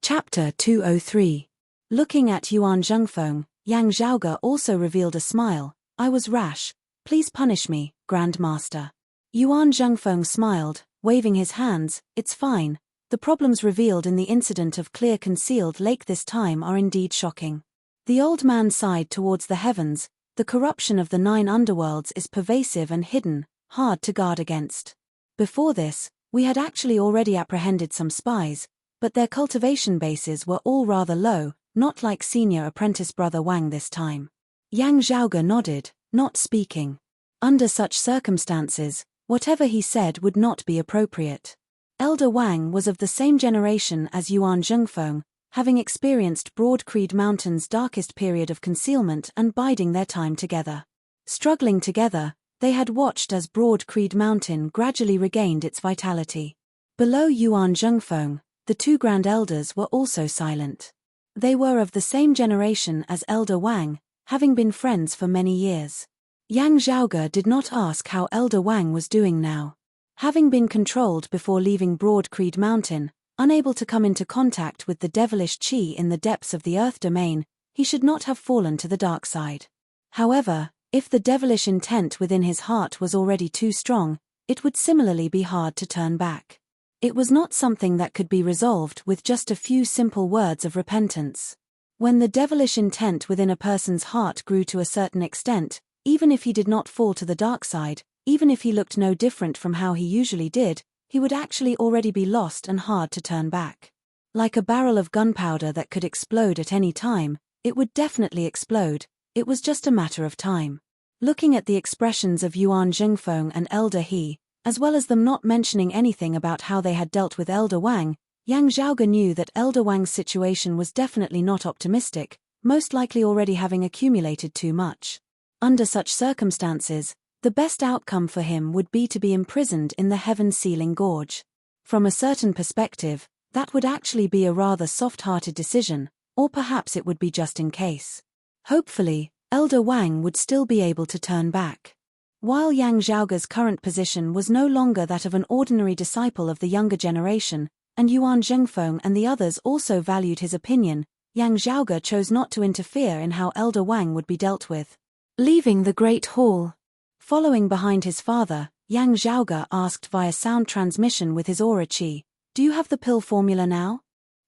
Chapter 203. Looking at Yuan Zhengfeng, Yang Zhaoge also revealed a smile. I was rash. Please punish me, Grandmaster. Yuan Zhengfeng smiled, waving his hands. It's fine. The problems revealed in the incident of Clear Concealed Lake this time are indeed shocking. The old man sighed towards the heavens. The corruption of the 9 underworlds is pervasive and hidden, hard to guard against. Before this, we had actually already apprehended some spies, but their cultivation bases were all rather low, not like senior apprentice brother Wang this time. Yang Zhaoge nodded, not speaking. Under such circumstances, whatever he said would not be appropriate. Elder Wang was of the same generation as Yuan Zhengfeng, having experienced Broad Creed Mountain's darkest period of concealment and biding their time together. Struggling together, they had watched as Broad Creed Mountain gradually regained its vitality. Below Yuan Zhengfeng, the 2 grand elders were also silent. They were of the same generation as Elder Wang, having been friends for many years. Yang Zhaoge did not ask how Elder Wang was doing now. Having been controlled before leaving Broad Creed Mountain, unable to come into contact with the devilish qi in the depths of the earth domain, he should not have fallen to the dark side. However, if the devilish intent within his heart was already too strong, it would similarly be hard to turn back. It was not something that could be resolved with just a few simple words of repentance. When the devilish intent within a person's heart grew to a certain extent, even if he did not fall to the dark side, even if he looked no different from how he usually did, he would actually already be lost and hard to turn back. Like a barrel of gunpowder that could explode at any time, it would definitely explode. It was just a matter of time. Looking at the expressions of Yuan Zhengfeng and Elder He, as well as them not mentioning anything about how they had dealt with Elder Wang, Yang Zhaoge knew that Elder Wang's situation was definitely not optimistic, most likely already having accumulated too much. Under such circumstances, the best outcome for him would be to be imprisoned in the heaven-sealing gorge. From a certain perspective, that would actually be a rather soft-hearted decision, or perhaps it would be just in case. Hopefully, Elder Wang would still be able to turn back. While Yang Zhaoge's current position was no longer that of an ordinary disciple of the younger generation, and Yuan Zhengfeng and the others also valued his opinion, Yang Zhaoge chose not to interfere in how Elder Wang would be dealt with. Leaving the Great Hall. Following behind his father, Yang Zhaoge asked via sound transmission with his aura chi, "Do you have the pill formula now?"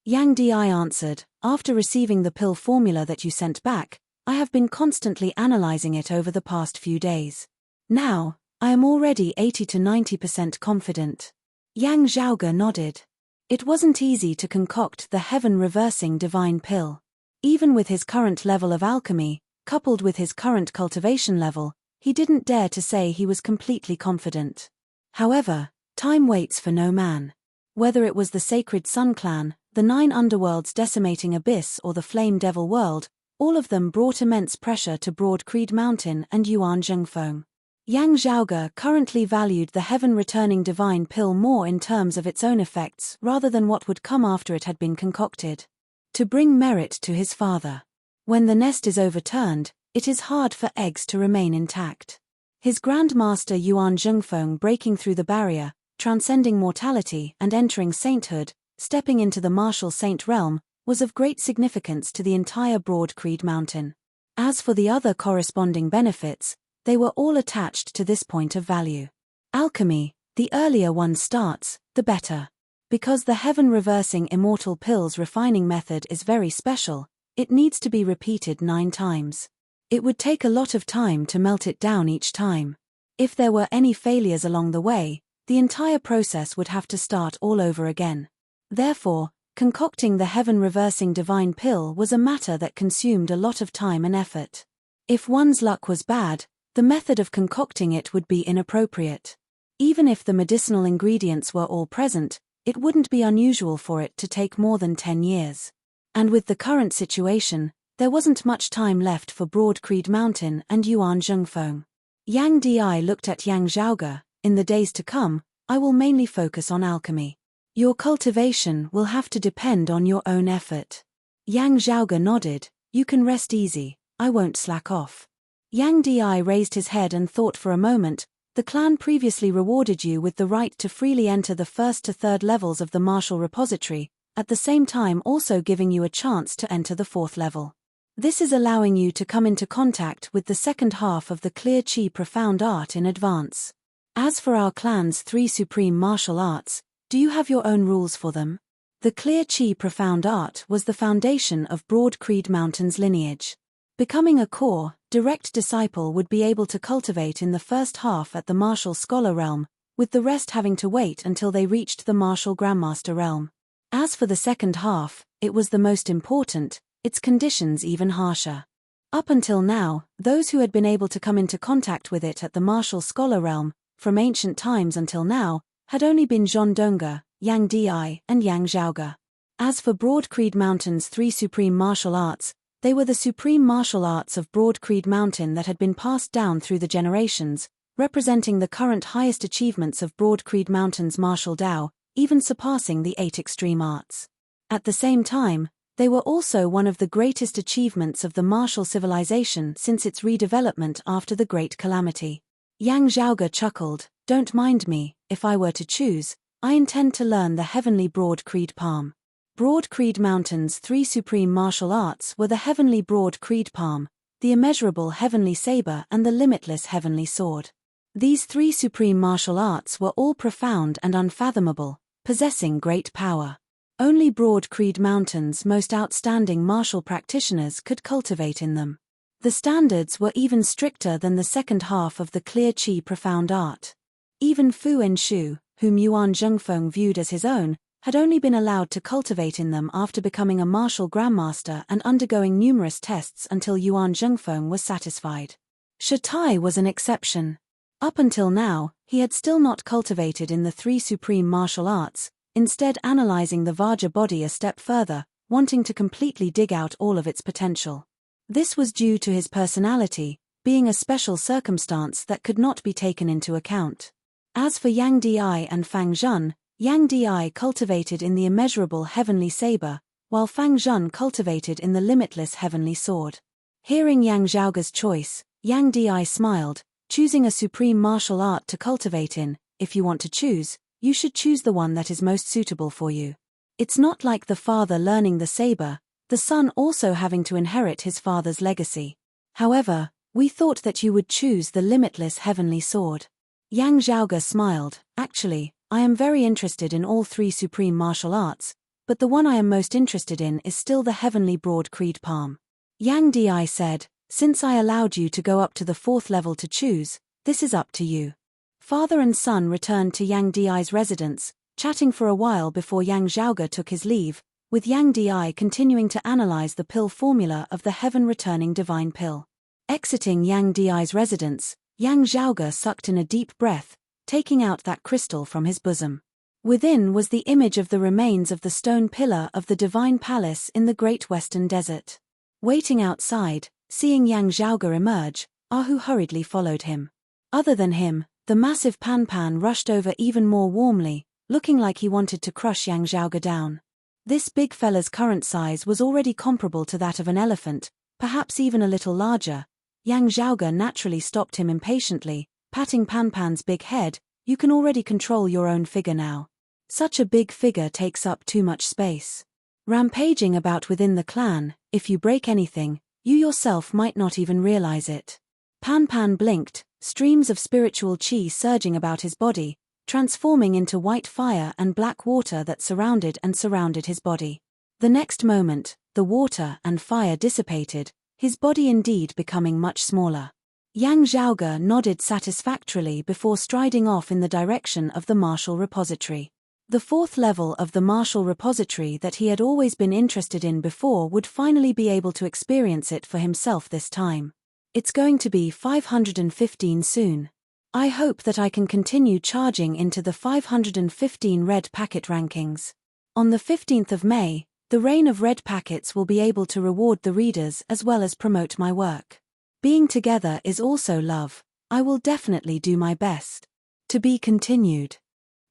Yang Di answered, "After receiving the pill formula that you sent back, I have been constantly analyzing it over the past few days. Now, I am already 80 to 90% confident." Yang Zhaoge nodded. It wasn't easy to concoct the heaven-reversing divine pill. Even with his current level of alchemy, coupled with his current cultivation level, he didn't dare to say he was completely confident. However, time waits for no man. Whether it was the Sacred Sun Clan, the 9 underworlds decimating Abyss or the Flame Devil world, all of them brought immense pressure to Broad Creed Mountain and Yuan Zhengfeng. Yang Zhaoge currently valued the heaven-returning divine pill more in terms of its own effects rather than what would come after it had been concocted. To bring merit to his father. When the nest is overturned, it is hard for eggs to remain intact. His Grandmaster Yuan Zhengfeng breaking through the barrier, transcending mortality and entering sainthood, stepping into the martial saint realm, was of great significance to the entire Broad Creed Mountain. As for the other corresponding benefits, they were all attached to this point of value. Alchemy, the earlier one starts, the better. Because the heaven-reversing immortal pills refining method is very special, it needs to be repeated 9 times. It would take a lot of time to melt it down each time. If there were any failures along the way, the entire process would have to start all over again. Therefore, concocting the heaven-reversing divine pill was a matter that consumed a lot of time and effort. If one's luck was bad, the method of concocting it would be inappropriate. Even if the medicinal ingredients were all present, it wouldn't be unusual for it to take more than 10 years. And with the current situation, there wasn't much time left for Broad Creed Mountain and Yuan Zhengfeng. Yang Di looked at Yang Zhaoge. In the days to come, I will mainly focus on alchemy. Your cultivation will have to depend on your own effort. Yang Zhaoge nodded. You can rest easy, I won't slack off. Yang Di raised his head and thought for a moment. The clan previously rewarded you with the right to freely enter the 1st to 3rd levels of the martial repository, at the same time also giving you a chance to enter the 4th level. This is allowing you to come into contact with the second half of the Clear Chi Profound Art in advance. As for our clan's 3 supreme martial arts, do you have your own rules for them? The Clear Chi Profound Art was the foundation of Broad Creed Mountain's lineage. Becoming a core, direct disciple would be able to cultivate in the first half at the martial scholar realm, with the rest having to wait until they reached the martial grandmaster realm. As for the second half, it was the most important, its conditions even harsher. Up until now, those who had been able to come into contact with it at the martial scholar realm, from ancient times until now, had only been Zhon Dongge, Yang Di, and Yang Zhaoge. As for Broad Creed Mountain's 3 supreme martial arts, they were the supreme martial arts of Broad Creed Mountain that had been passed down through the generations, representing the current highest achievements of Broad Creed Mountain's martial Dao, even surpassing the 8 extreme arts. At the same time, they were also one of the greatest achievements of the martial civilization since its redevelopment after the Great Calamity. Yang Zhaoge chuckled. Don't mind me, if I were to choose, I intend to learn the heavenly Broad Creed Palm. Broad Creed Mountain's 3 supreme martial arts were the heavenly Broad Creed Palm, the immeasurable heavenly saber and the limitless heavenly sword. These 3 supreme martial arts were all profound and unfathomable, possessing great power. Only Broad Creed Mountain's most outstanding martial practitioners could cultivate in them. The standards were even stricter than the second half of the Clear Chi Profound Art. Even Fu Enshu, whom Yuan Zhengfeng viewed as his own, had only been allowed to cultivate in them after becoming a martial grandmaster and undergoing numerous tests until Yuan Zhengfeng was satisfied. Shatai was an exception. Up until now, he had still not cultivated in the 3 supreme martial arts, instead analyzing the Vajra body a step further, wanting to completely dig out all of its potential. This was due to his personality, being a special circumstance that could not be taken into account. As for Yang Di and Fang Zhun, Yang Di cultivated in the immeasurable heavenly saber, while Fang Zhun cultivated in the limitless heavenly sword. Hearing Yang Zhaoge's choice, Yang Di smiled, choosing a supreme martial art to cultivate in. If you want to choose, you should choose the one that is most suitable for you. It's not like the father learning the saber, the son also having to inherit his father's legacy. However, we thought that you would choose the limitless heavenly sword. Yang Zhaoge smiled. Actually, I am very interested in all 3 supreme martial arts, but the one I am most interested in is still the heavenly Broad Creed Palm. Yang Di said, since I allowed you to go up to the 4th level to choose, this is up to you. Father and son returned to Yang Di's residence, chatting for a while before Yang Zhaoge took his leave, with Yang Di continuing to analyze the pill formula of the heaven-returning divine pill. Exiting Yang Di's residence, Yang Zhaoge sucked in a deep breath, taking out that crystal from his bosom. Within was the image of the remains of the stone pillar of the divine palace in the Great Western Desert. Waiting outside, seeing Yang Zhaoge emerge, Ahu hurriedly followed him. Other than him, the massive Pan Pan rushed over even more warmly, looking like he wanted to crush Yang Zhaoge down. This big fella's current size was already comparable to that of an elephant, perhaps even a little larger. Yang Zhaoge naturally stopped him impatiently, patting Pan Pan's big head. "You can already control your own figure now. Such a big figure takes up too much space. Rampaging about within the clan, if you break anything, you yourself might not even realize it." Pan Pan blinked, streams of spiritual chi surging about his body, transforming into white fire and black water that surrounded his body. The next moment, the water and fire dissipated, his body indeed becoming much smaller. Yang Zhaoge nodded satisfactorily before striding off in the direction of the martial repository. The fourth level of the martial repository that he had always been interested in before would finally be able to experience it for himself this time. It's going to be 515 soon. I hope that I can continue charging into the 515 red packet rankings. On the 15th of May, the reign of red packets will be able to reward the readers as well as promote my work. Being together is also love. I will definitely do my best. To be continued.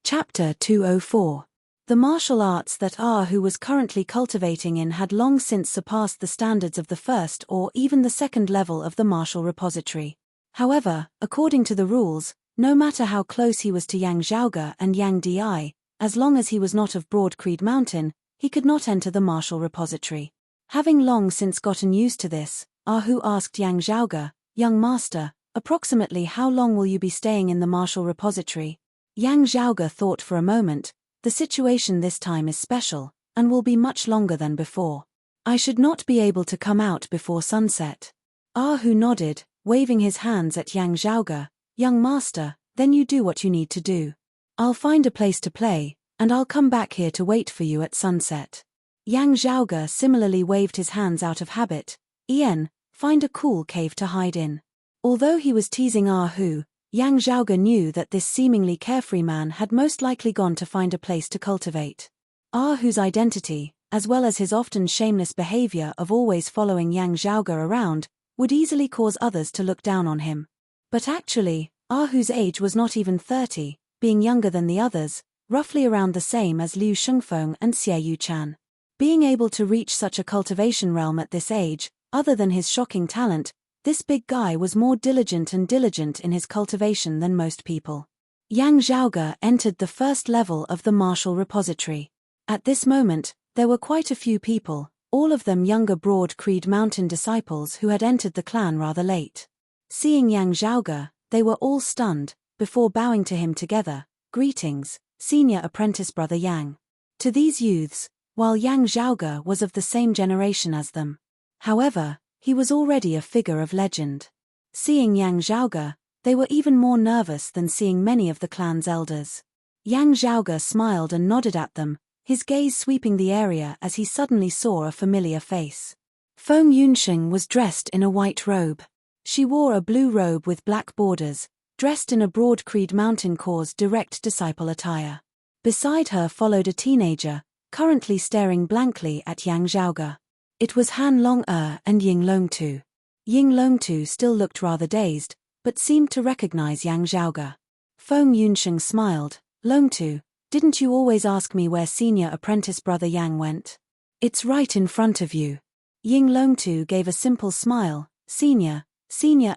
Chapter 204. The martial arts that Ahu was currently cultivating in had long since surpassed the standards of the first or even the second level of the martial repository. However, according to the rules, no matter how close he was to Yang Zhaoge and Yang Di, as long as he was not of Broad Creed Mountain, he could not enter the martial repository. Having long since gotten used to this, Ahu asked Yang Zhaoge, "Young master, approximately how long will you be staying in the martial repository?" Yang Zhaoge thought for a moment. "The situation this time is special, and will be much longer than before. I should not be able to come out before sunset." Ahu nodded, waving his hands at Yang Zhaoge. "Young master, then you do what you need to do. I'll find a place to play, and I'll come back here to wait for you at sunset." Yang Zhaoge similarly waved his hands out of habit. "Ian, find a cool cave to hide in." Although he was teasing Ahu, Yang Zhaoge knew that this seemingly carefree man had most likely gone to find a place to cultivate. Ahu's identity, as well as his often shameless behavior of always following Yang Zhaoge around, would easily cause others to look down on him. But actually, Ahu's age was not even 30, being younger than the others, roughly around the same as Liu Shengfeng and Xie Yuchan. Being able to reach such a cultivation realm at this age, other than his shocking talent, this big guy was more diligent in his cultivation than most people. Yang Zhaoge entered the first level of the martial repository. At this moment, there were quite a few people, all of them younger Broad Creed Mountain disciples who had entered the clan rather late. Seeing Yang Zhaoge, they were all stunned, before bowing to him together. "Greetings, senior apprentice brother Yang." To these youths, while Yang Zhaoge was of the same generation as them. However, he was already a figure of legend. Seeing Yang Zhaoge, they were even more nervous than seeing many of the clan's elders. Yang Zhaoge smiled and nodded at them, his gaze sweeping the area as he suddenly saw a familiar face. Feng Yunsheng was dressed in a white robe. She wore a blue robe with black borders, dressed in a Broad Creed Mountain Corps direct disciple attire. Beside her followed a teenager, currently staring blankly at Yang Zhaoge. It was Han Long-er and Ying Longtu. Ying Longtu still looked rather dazed, but seemed to recognize Yang Zhaoge. Feng Yunsheng smiled. "Longtu, didn't you always ask me where senior apprentice brother Yang went? It's right in front of you." Ying Longtu gave a simple smile. Senior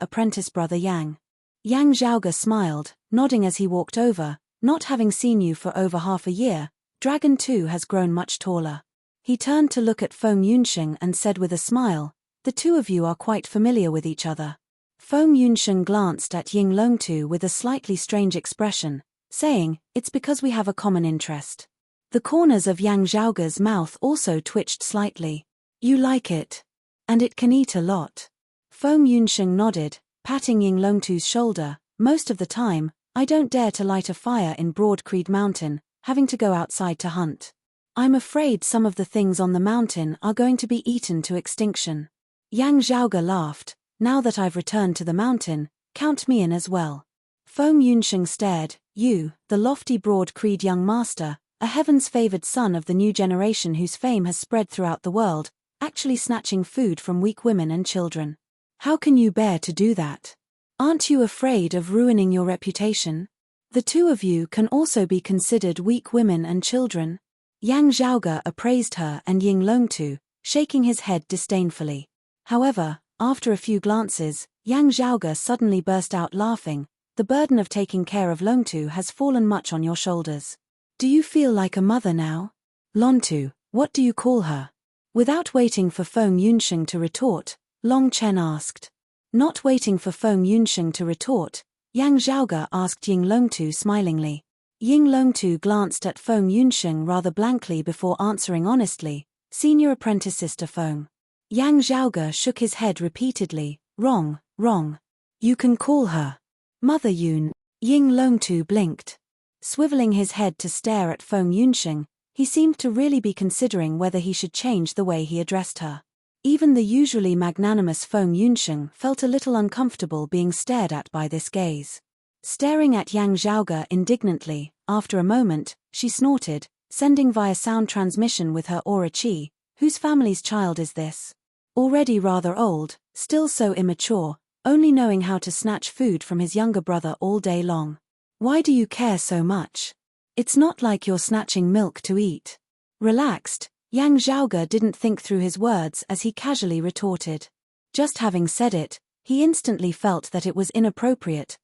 apprentice brother Yang." Yang Zhaoge smiled, nodding as he walked over. "Not having seen you for over half a year, Dragon 2 has grown much taller." He turned to look at Feng Yunsheng and said with a smile, "The two of you are quite familiar with each other." Feng Yunsheng glanced at Ying Longtu with a slightly strange expression, saying, "It's because we have a common interest." The corners of Yang Zhaoge's mouth also twitched slightly. "You like it. And it can eat a lot." Feng Yunsheng nodded, patting Ying Longtu's shoulder. "Most of the time, I don't dare to light a fire in Broad Creed Mountain, having to go outside to hunt. I'm afraid some of the things on the mountain are going to be eaten to extinction. Yang Zhaoge laughed. Now that I've returned to the mountain, count me in as well. Feng Yunsheng stared. You, the lofty broad-creed young master, a heavens-favored son of the new generation whose fame has spread throughout the world, actually snatching food from weak women and children. How can you bear to do that? Aren't you afraid of ruining your reputation? The two of you can also be considered weak women and children. Yang Zhaoge appraised her and Ying Longtu, shaking his head disdainfully. However, after a few glances, Yang Zhaoge suddenly burst out laughing. The burden of taking care of Longtu has fallen much on your shoulders. Do you feel like a mother now? Longtu, what do you call her? Without waiting for Feng Yunsheng to retort, Long Chen asked. Not waiting for Feng Yunsheng to retort, Yang Zhaoge asked Ying Longtu smilingly. Ying Longtu glanced at Feng Yunsheng rather blankly before answering honestly, Senior Apprentice Sister Feng. Yang Zhaoge shook his head repeatedly. Wrong, wrong. You can call her Mother Yun. Ying Longtu blinked. Swiveling his head to stare at Feng Yunsheng, he seemed to really be considering whether he should change the way he addressed her. Even the usually magnanimous Feng Yunsheng felt a little uncomfortable being stared at by this gaze. Staring at Yang Zhaoge indignantly, after a moment, she snorted, sending via sound transmission with her aura chi, whose family's child is this? Already rather old, still so immature, only knowing how to snatch food from his younger brother all day long. Why do you care so much? It's not like you're snatching milk to eat. Relaxed, Yang Zhaoge didn't think through his words as he casually retorted. Just having said it, he instantly felt that it was inappropriate.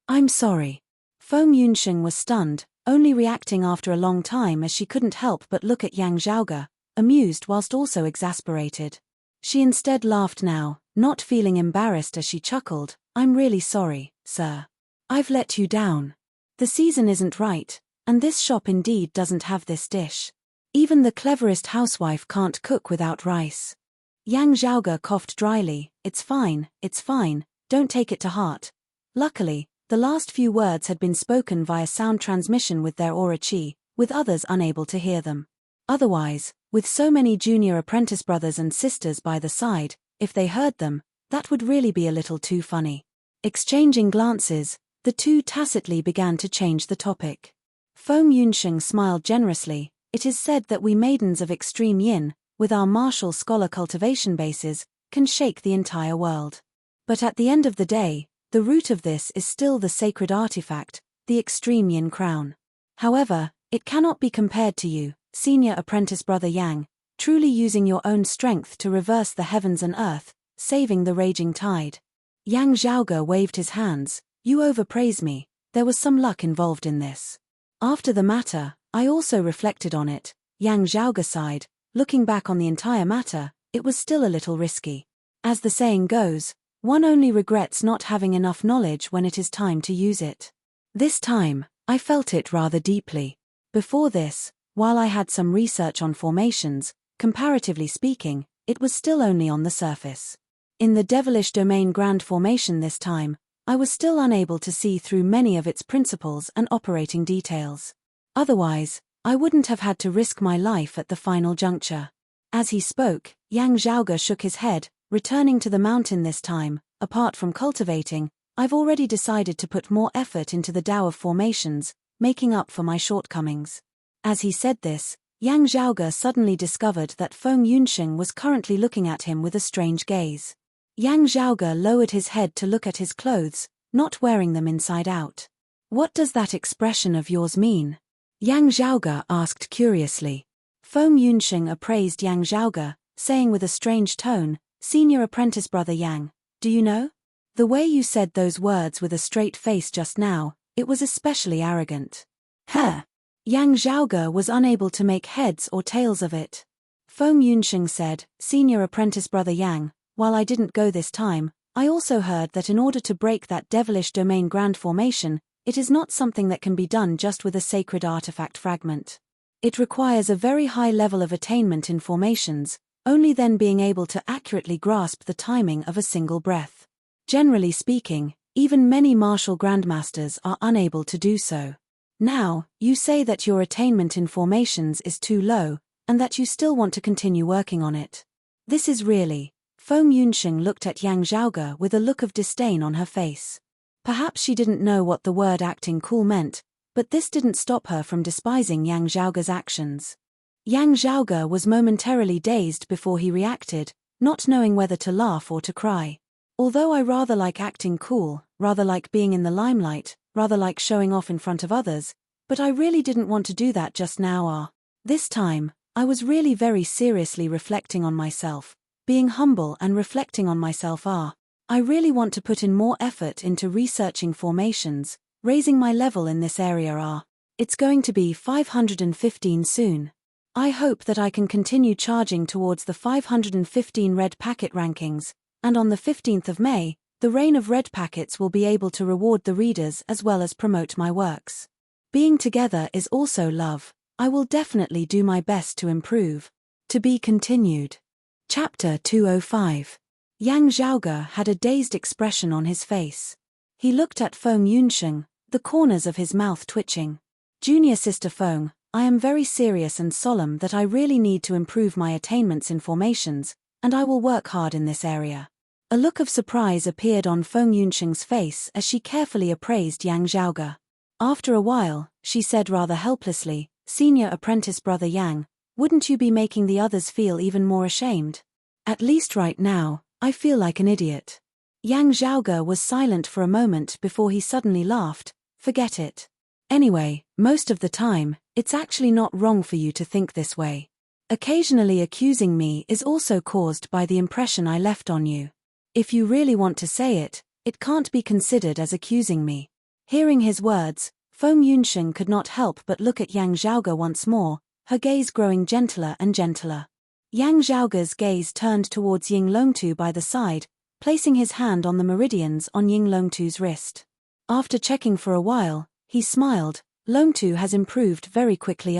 I'm sorry. Feng Yunsheng was stunned, only reacting after a long time as she couldn't help but look at Yang Zhaoge, amused whilst also exasperated. She instead laughed now, not feeling embarrassed as she chuckled. I'm really sorry, sir. I've let you down. The season isn't right, and this shop indeed doesn't have this dish. Even the cleverest housewife can't cook without rice. Yang Zhaoge coughed dryly. It's fine, don't take it to heart. Luckily, the last few words had been spoken via sound transmission with their aura chi, with others unable to hear them. Otherwise, with so many junior apprentice brothers and sisters by the side, if they heard them, that would really be a little too funny. Exchanging glances, the two tacitly began to change the topic. Feng Yunsheng smiled generously. It is said that we maidens of extreme yin, with our martial scholar cultivation bases, can shake the entire world. But at the end of the day, the root of this is still the sacred artifact, the extreme yin crown. However, it cannot be compared to you, senior apprentice brother Yang, truly using your own strength to reverse the heavens and earth, saving the raging tide. Yang Zhaoge waved his hands. You overpraise me. There was some luck involved in this. After the matter, I also reflected on it. Yang Zhaoge sighed. Looking back on the entire matter, it was still a little risky. As the saying goes, one only regrets not having enough knowledge when it is time to use it. This time, I felt it rather deeply. Before this, while I had some research on formations, comparatively speaking, it was still only on the surface. In the devilish domain grand formation this time, I was still unable to see through many of its principles and operating details. Otherwise, I wouldn't have had to risk my life at the final juncture. As he spoke, Yang Zhaoge shook his head. Returning to the mountain this time, apart from cultivating, I've already decided to put more effort into the Tao of formations, making up for my shortcomings. As he said this, Yang Zhaoge suddenly discovered that Feng Yunsheng was currently looking at him with a strange gaze. Yang Zhaoge lowered his head to look at his clothes, not wearing them inside out. What does that expression of yours mean? Yang Zhaoge asked curiously. Feng Yunsheng appraised Yang Zhaoge, saying with a strange tone, Senior apprentice brother Yang, do you know? The way you said those words with a straight face just now, it was especially arrogant. Huh? Yang Zhaoge was unable to make heads or tails of it. Feng Yunsheng said, Senior apprentice brother Yang, while I didn't go this time, I also heard that in order to break that devilish domain grand formation, it is not something that can be done just with a sacred artifact fragment. It requires a very high level of attainment in formations, only then being able to accurately grasp the timing of a single breath. Generally speaking, even many martial grandmasters are unable to do so. Now, you say that your attainment in formations is too low, and that you still want to continue working on it. This is really. Feng Yunsheng looked at Yang Zhaoge with a look of disdain on her face. Perhaps she didn't know what the word acting cool meant, but this didn't stop her from despising Yang Zhaoge's actions. Yang Zhaoge was momentarily dazed before he reacted, not knowing whether to laugh or to cry. Although I rather like acting cool, rather like being in the limelight, rather like showing off in front of others, but I really didn't want to do that just now. This time, I was really very seriously reflecting on myself, being humble and reflecting on myself. I really want to put in more effort into researching formations, raising my level in this area. It's going to be 515 soon. I hope that I can continue charging towards the 515 red packet rankings, and on the 15th of May, the reign of red packets will be able to reward the readers as well as promote my works. Being together is also love. I will definitely do my best to improve. To be continued. Chapter 205. Yang Zhaoge had a dazed expression on his face. He looked at Feng Yunsheng, the corners of his mouth twitching. Junior Sister Feng, I am very serious and solemn that I really need to improve my attainments in formations, and I will work hard in this area. A look of surprise appeared on Feng Yunsheng's face as she carefully appraised Yang Zhaoge. After a while, she said rather helplessly, Senior apprentice brother Yang, wouldn't you be making the others feel even more ashamed? At least right now, I feel like an idiot. Yang Zhaoge was silent for a moment before he suddenly laughed. Forget it. Anyway, most of the time, it's actually not wrong for you to think this way. Occasionally accusing me is also caused by the impression I left on you. If you really want to say it, it can't be considered as accusing me. Hearing his words, Feng Yunsheng could not help but look at Yang Zhaoge once more, her gaze growing gentler and gentler. Yang Zhaoge's gaze turned towards Ying Longtu by the side, placing his hand on the meridians on Ying Longtu's wrist. After checking for a while, he smiled. Longtu has improved very quickly.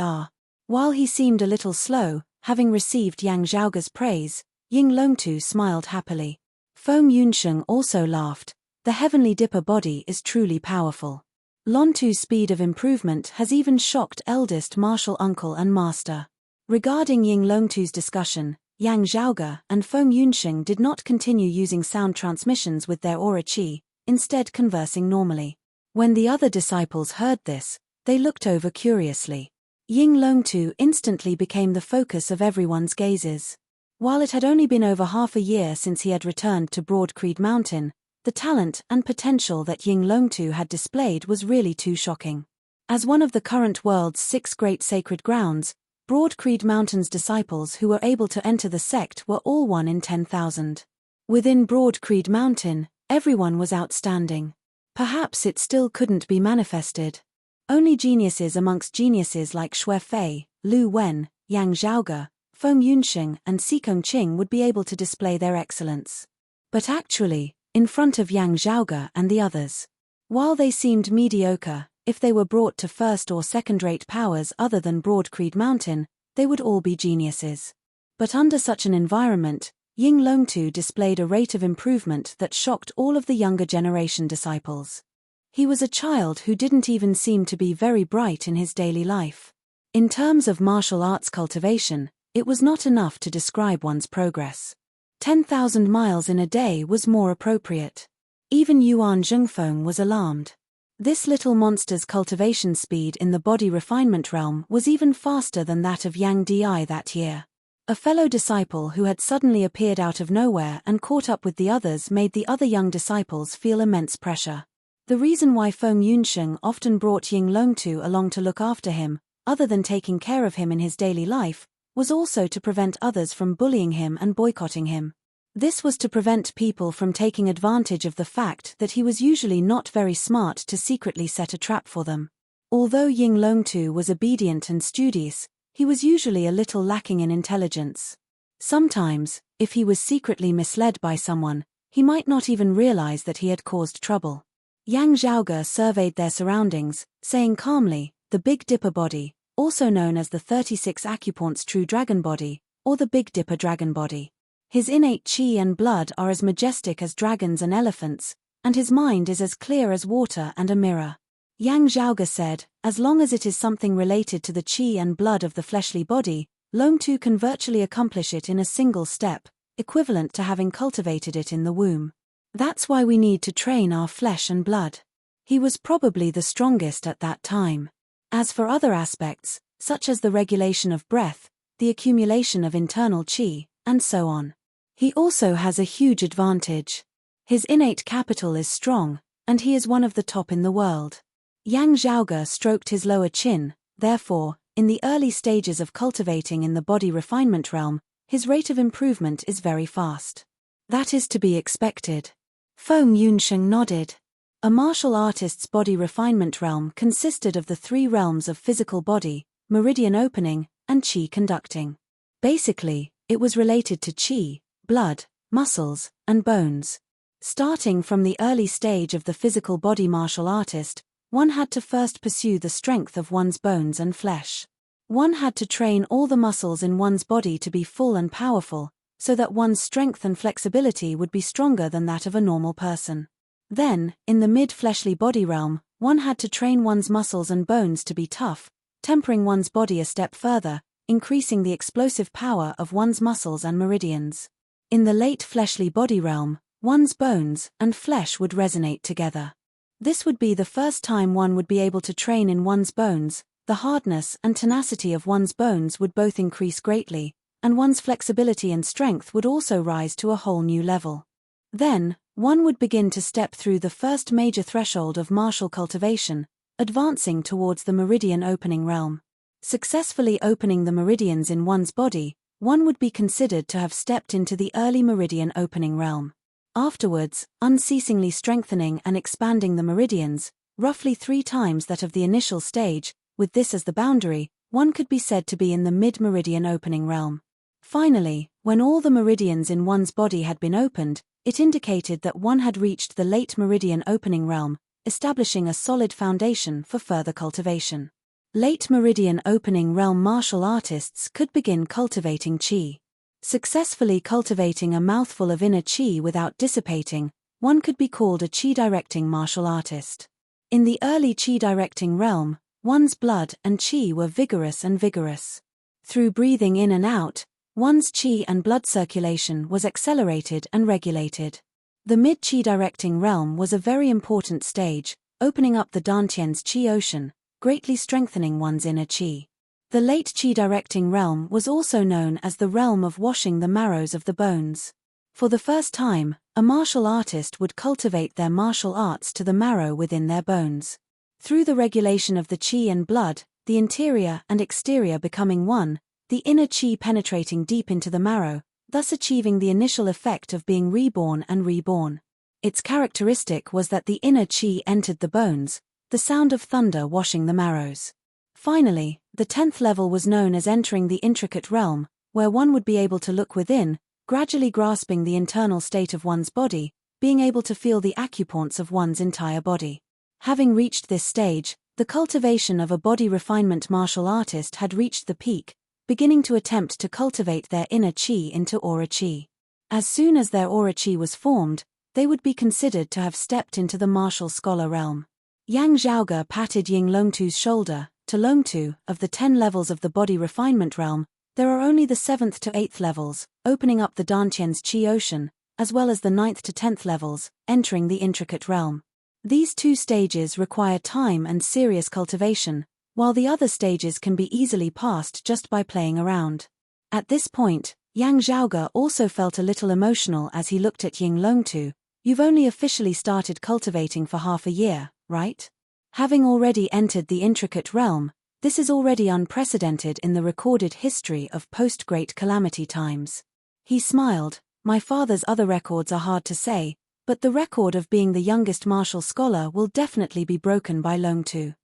While he seemed a little slow, having received Yang Zhaoge's praise, Ying Longtu smiled happily. Feng Yunsheng also laughed. The heavenly dipper body is truly powerful. Longtu's speed of improvement has even shocked eldest martial uncle and master. Regarding Ying Longtu's discussion, Yang Zhaoge and Feng Yunsheng did not continue using sound transmissions with their aura qi, instead conversing normally. When the other disciples heard this, they looked over curiously. Ying Longtu instantly became the focus of everyone's gazes. While it had only been over half a year since he had returned to Broad Creed Mountain, the talent and potential that Ying Longtu had displayed was really too shocking. As one of the current world's 6 great sacred grounds, Broad Creed Mountain's disciples who were able to enter the sect were all 1 in 10,000. Within Broad Creed Mountain, everyone was outstanding. Perhaps it still couldn't be manifested. Only geniuses amongst geniuses like Xue Fei, Lu Wen, Yang Zhaoge, Feng Yunsheng and Xikong Qing would be able to display their excellence. But actually, in front of Yang Zhaoge and the others, while they seemed mediocre, if they were brought to first or second-rate powers other than Broad Creed Mountain, they would all be geniuses. But under such an environment, Ying Longtu displayed a rate of improvement that shocked all of the younger generation disciples. He was a child who didn't even seem to be very bright in his daily life. In terms of martial arts cultivation, it was not enough to describe one's progress. 10,000 miles in a day was more appropriate. Even Yuan Zhengfeng was alarmed. This little monster's cultivation speed in the body refinement realm was even faster than that of Yang Di that year. A fellow disciple who had suddenly appeared out of nowhere and caught up with the others made the other young disciples feel immense pressure. The reason why Feng Yunsheng often brought Ying Longtu along to look after him, other than taking care of him in his daily life, was also to prevent others from bullying him and boycotting him. This was to prevent people from taking advantage of the fact that he was usually not very smart to secretly set a trap for them. Although Ying Longtu was obedient and studious, he was usually a little lacking in intelligence. Sometimes, if he was secretly misled by someone, he might not even realize that he had caused trouble. Yang Zhaoge surveyed their surroundings, saying calmly, the Big Dipper body, also known as the 36 Acupoints True Dragon Body, or the Big Dipper Dragon Body. His innate chi and blood are as majestic as dragons and elephants, and his mind is as clear as water and a mirror. Yang Zhaoge said, as long as it is something related to the qi and blood of the fleshly body, Longtu can virtually accomplish it in a single step, equivalent to having cultivated it in the womb. That's why we need to train our flesh and blood. He was probably the strongest at that time. As for other aspects, such as the regulation of breath, the accumulation of internal qi, and so on, he also has a huge advantage. His innate capital is strong, and he is one of the top in the world. Yang Zhaoge stroked his lower chin, therefore, in the early stages of cultivating in the body refinement realm, his rate of improvement is very fast. That is to be expected. Feng Yunsheng nodded. A martial artist's body refinement realm consisted of the three realms of physical body, meridian opening, and qi conducting. Basically, it was related to qi, blood, muscles, and bones. Starting from the early stage of the physical body martial artist, one had to first pursue the strength of one's bones and flesh. One had to train all the muscles in one's body to be full and powerful, so that one's strength and flexibility would be stronger than that of a normal person. Then, in the mid-fleshly body realm, one had to train one's muscles and bones to be tough, tempering one's body a step further, increasing the explosive power of one's muscles and meridians. In the late fleshly body realm, one's bones and flesh would resonate together. This would be the first time one would be able to train in one's bones. The hardness and tenacity of one's bones would both increase greatly, and one's flexibility and strength would also rise to a whole new level. Then, one would begin to step through the first major threshold of martial cultivation, advancing towards the meridian opening realm. Successfully opening the meridians in one's body, one would be considered to have stepped into the early meridian opening realm. Afterwards, unceasingly strengthening and expanding the meridians, roughly 3 times that of the initial stage, with this as the boundary, one could be said to be in the mid-meridian opening realm. Finally, when all the meridians in one's body had been opened, it indicated that one had reached the late meridian opening realm, establishing a solid foundation for further cultivation. Late meridian opening realm martial artists could begin cultivating qi. Successfully cultivating a mouthful of inner qi without dissipating, one could be called a qi-directing martial artist. In the early qi-directing realm, one's blood and qi were vigorous and vigorous. Through breathing in and out, one's qi and blood circulation was accelerated and regulated. The mid-qi directing realm was a very important stage, opening up the Dantian's qi ocean, greatly strengthening one's inner qi. The late qi directing realm was also known as the realm of washing the marrows of the bones. For the first time, a martial artist would cultivate their martial arts to the marrow within their bones. Through the regulation of the qi and blood, the interior and exterior becoming one, the inner qi penetrating deep into the marrow, thus achieving the initial effect of being reborn and reborn. Its characteristic was that the inner qi entered the bones, the sound of thunder washing the marrows. Finally, the 10th level was known as entering the intricate realm, where one would be able to look within, gradually grasping the internal state of one's body, being able to feel the acupoints of one's entire body. Having reached this stage, the cultivation of a body refinement martial artist had reached the peak, beginning to attempt to cultivate their inner qi into aura qi. As soon as their aura qi was formed, they would be considered to have stepped into the martial scholar realm. Yang Zhaoge patted Ying Longtu's shoulder. To Longtu, of the 10 levels of the body refinement realm, there are only the 7th to 8th levels, opening up the Dantian's qi ocean, as well as the 9th to 10th levels, entering the intricate realm. These 2 stages require time and serious cultivation, while the other stages can be easily passed just by playing around. At this point, Yang Zhaoge also felt a little emotional as he looked at Ying Longtu. You've only officially started cultivating for half a year, right? Having already entered the intricate realm, this is already unprecedented in the recorded history of post-Great Calamity times. He smiled. My father's other records are hard to say, but the record of being the youngest martial scholar will definitely be broken by Longtu.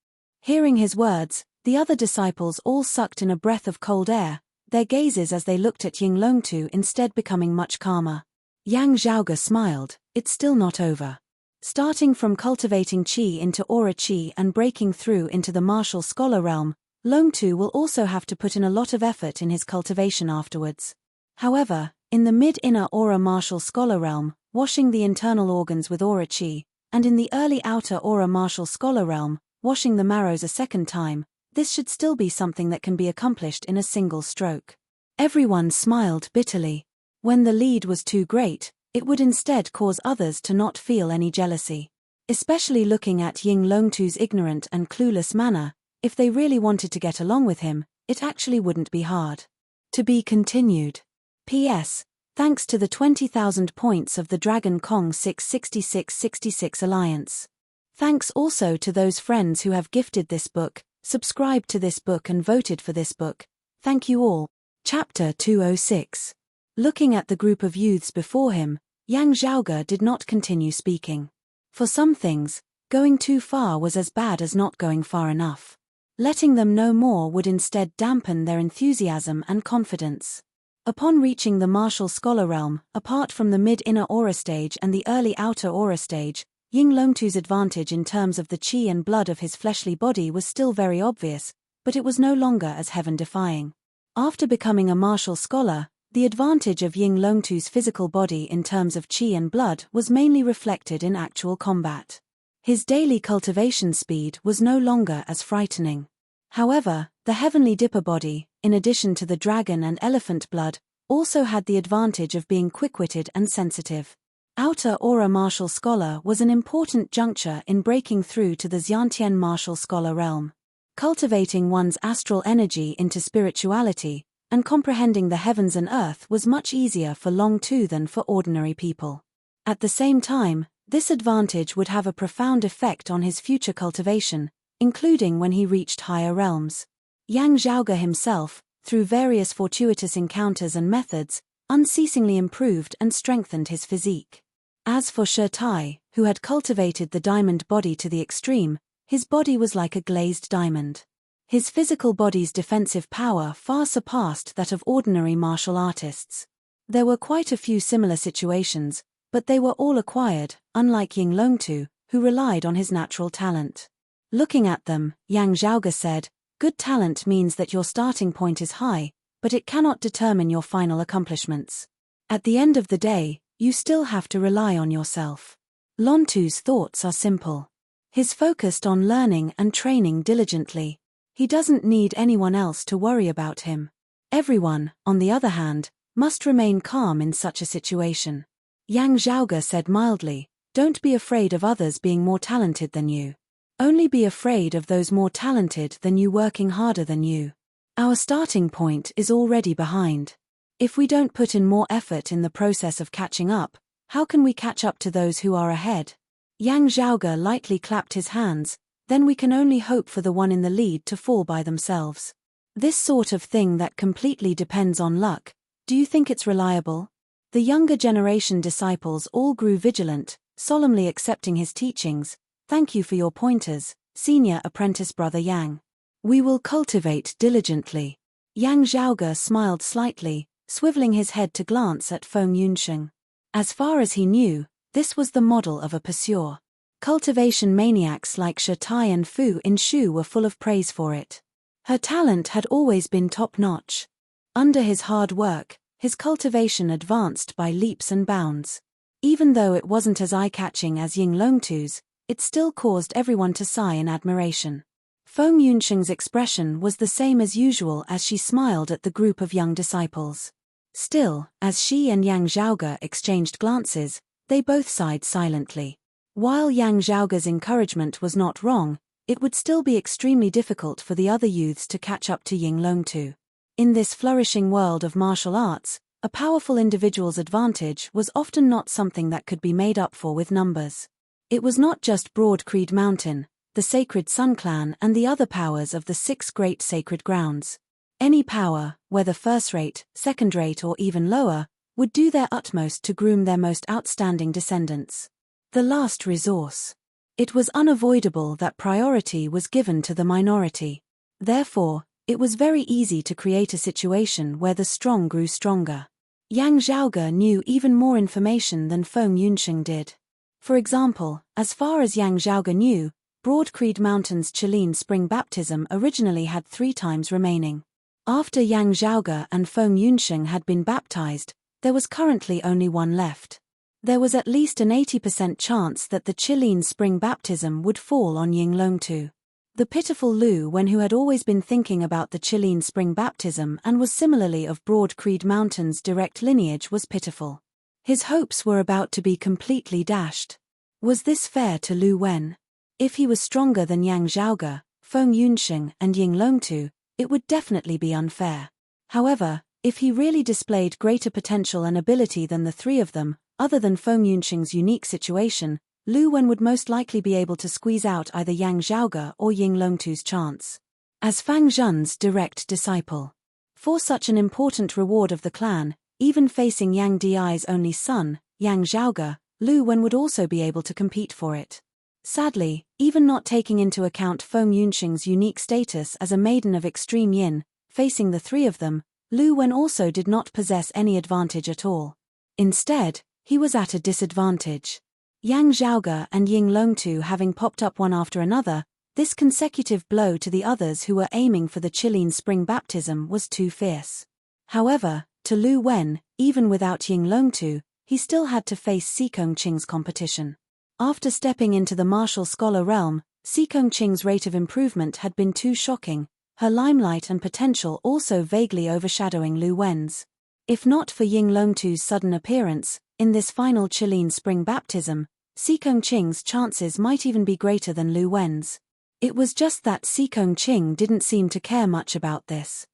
Hearing his words, the other disciples all sucked in a breath of cold air, their gazes as they looked at Ying Longtu instead becoming much calmer. Yang Zhaoge smiled. It's still not over. Starting from cultivating qi into aura qi and breaking through into the martial scholar realm, Longtu will also have to put in a lot of effort in his cultivation afterwards. However, in the mid-inner aura martial scholar realm, washing the internal organs with aura qi, and in the early outer aura martial scholar realm, washing the marrows a second time, this should still be something that can be accomplished in a single stroke. Everyone smiled bitterly. When the lead was too great, it would instead cause others to not feel any jealousy. Especially looking at Ying Longtu's ignorant and clueless manner, if they really wanted to get along with him, it actually wouldn't be hard. To be continued. P.S. Thanks to the 20,000 points of the Dragon Kong 66666 Alliance. Thanks also to those friends who have gifted this book, subscribed to this book and voted for this book. Thank you all. Chapter 206. Looking at the group of youths before him, Yang Zhaoge did not continue speaking. For some things, going too far was as bad as not going far enough. Letting them know more would instead dampen their enthusiasm and confidence. Upon reaching the martial scholar realm, apart from the mid-inner aura stage and the early outer aura stage, Ying Longtu's advantage in terms of the qi and blood of his fleshly body was still very obvious, but it was no longer as heaven-defying. After becoming a martial scholar, the advantage of Ying Longtu's physical body in terms of qi and blood was mainly reflected in actual combat. His daily cultivation speed was no longer as frightening. However, the heavenly dipper body, in addition to the dragon and elephant blood, also had the advantage of being quick-witted and sensitive. Outer aura martial scholar was an important juncture in breaking through to the Xiantian martial scholar realm. Cultivating one's astral energy into spirituality, and comprehending the heavens and earth was much easier for Longtu than for ordinary people. At the same time, this advantage would have a profound effect on his future cultivation, including when he reached higher realms. Yang Zhaoge himself, through various fortuitous encounters and methods, unceasingly improved and strengthened his physique. As for Shi Tai, who had cultivated the diamond body to the extreme, his body was like a glazed diamond. His physical body's defensive power far surpassed that of ordinary martial artists. There were quite a few similar situations, but they were all acquired, unlike Ying Longtu, who relied on his natural talent. Looking at them, Yang Zhaoge said, "Good talent means that your starting point is high, but it cannot determine your final accomplishments. At the end of the day, you still have to rely on yourself." Longtu's thoughts are simple. He's focused on learning and training diligently. He doesn't need anyone else to worry about him. Everyone, on the other hand, must remain calm in such a situation. Yang Zhaoge said mildly, "Don't be afraid of others being more talented than you. Only be afraid of those more talented than you working harder than you. Our starting point is already behind. If we don't put in more effort in the process of catching up, how can we catch up to those who are ahead?" Yang Zhaoge lightly clapped his hands, "Then we can only hope for the one in the lead to fall by themselves. This sort of thing that completely depends on luck, do you think it's reliable?" The younger generation disciples all grew vigilant, solemnly accepting his teachings. "Thank you for your pointers, senior apprentice brother Yang. We will cultivate diligently." Yang Zhaoge smiled slightly, swiveling his head to glance at Feng Yunsheng. As far as he knew, this was the model of a pursuer. Cultivation maniacs like Shi Tai and Fu Inshu were full of praise for it. Her talent had always been top-notch. Under his hard work, his cultivation advanced by leaps and bounds. Even though it wasn't as eye-catching as Ying Longtu's, it still caused everyone to sigh in admiration. Feng Yunsheng's expression was the same as usual as she smiled at the group of young disciples. Still, as she and Yang Zhaoge exchanged glances, they both sighed silently. While Yang Zhaoge's encouragement was not wrong, it would still be extremely difficult for the other youths to catch up to Ying Longtu. In this flourishing world of martial arts, a powerful individual's advantage was often not something that could be made up for with numbers. It was not just Broad Creed Mountain, the Sacred Sun Clan and the other powers of the 6 great sacred grounds. Any power, whether first-rate, second-rate or even lower, would do their utmost to groom their most outstanding descendants. The last resource. It was unavoidable that priority was given to the minority. Therefore, it was very easy to create a situation where the strong grew stronger. Yang Zhaoge knew even more information than Feng Yunsheng did. For example, as far as Yang Zhaoge knew, Broad Creed Mountain's Qilin Spring Baptism originally had 3 times remaining. After Yang Zhaoge and Feng Yunsheng had been baptized, there was currently only 1 left. There was at least an 80% chance that the Qilin Spring Baptism would fall on Ying Longtu. The pitiful Lu Wen, who had always been thinking about the Chilean spring baptism and was similarly of Broad Creed Mountain's direct lineage, was pitiful. His hopes were about to be completely dashed. Was this fair to Lu Wen? If he was stronger than Yang Zhaoge, Feng Yunxing and Ying Longtu, it would definitely be unfair. However, if he really displayed greater potential and ability than the three of them, other than Feng Yunxing's unique situation, Lu Wen would most likely be able to squeeze out either Yang Zhaoge or Ying Longtu's chance. As Fang Zhen's direct disciple. For such an important reward of the clan, even facing Yang Di's only son, Yang Zhaoge, Lu Wen would also be able to compete for it. Sadly, even not taking into account Feng Yunxing's unique status as a maiden of extreme yin, facing the three of them, Lu Wen also did not possess any advantage at all. Instead, he was at a disadvantage. Yang Zhaoge and Ying Longtu having popped up one after another, this consecutive blow to the others who were aiming for the Chilean spring baptism was too fierce. However, to Lu Wen, even without Ying Longtu, he still had to face Sikong Qing's competition. After stepping into the martial scholar realm, Sikong Qing's rate of improvement had been too shocking, her limelight and potential also vaguely overshadowing Lu Wen's. If not for Ying Longtu's sudden appearance, in this final Chilean spring baptism, Sikong Qing's chances might even be greater than Lu Wen's. It was just that Sikong Qing didn't seem to care much about this.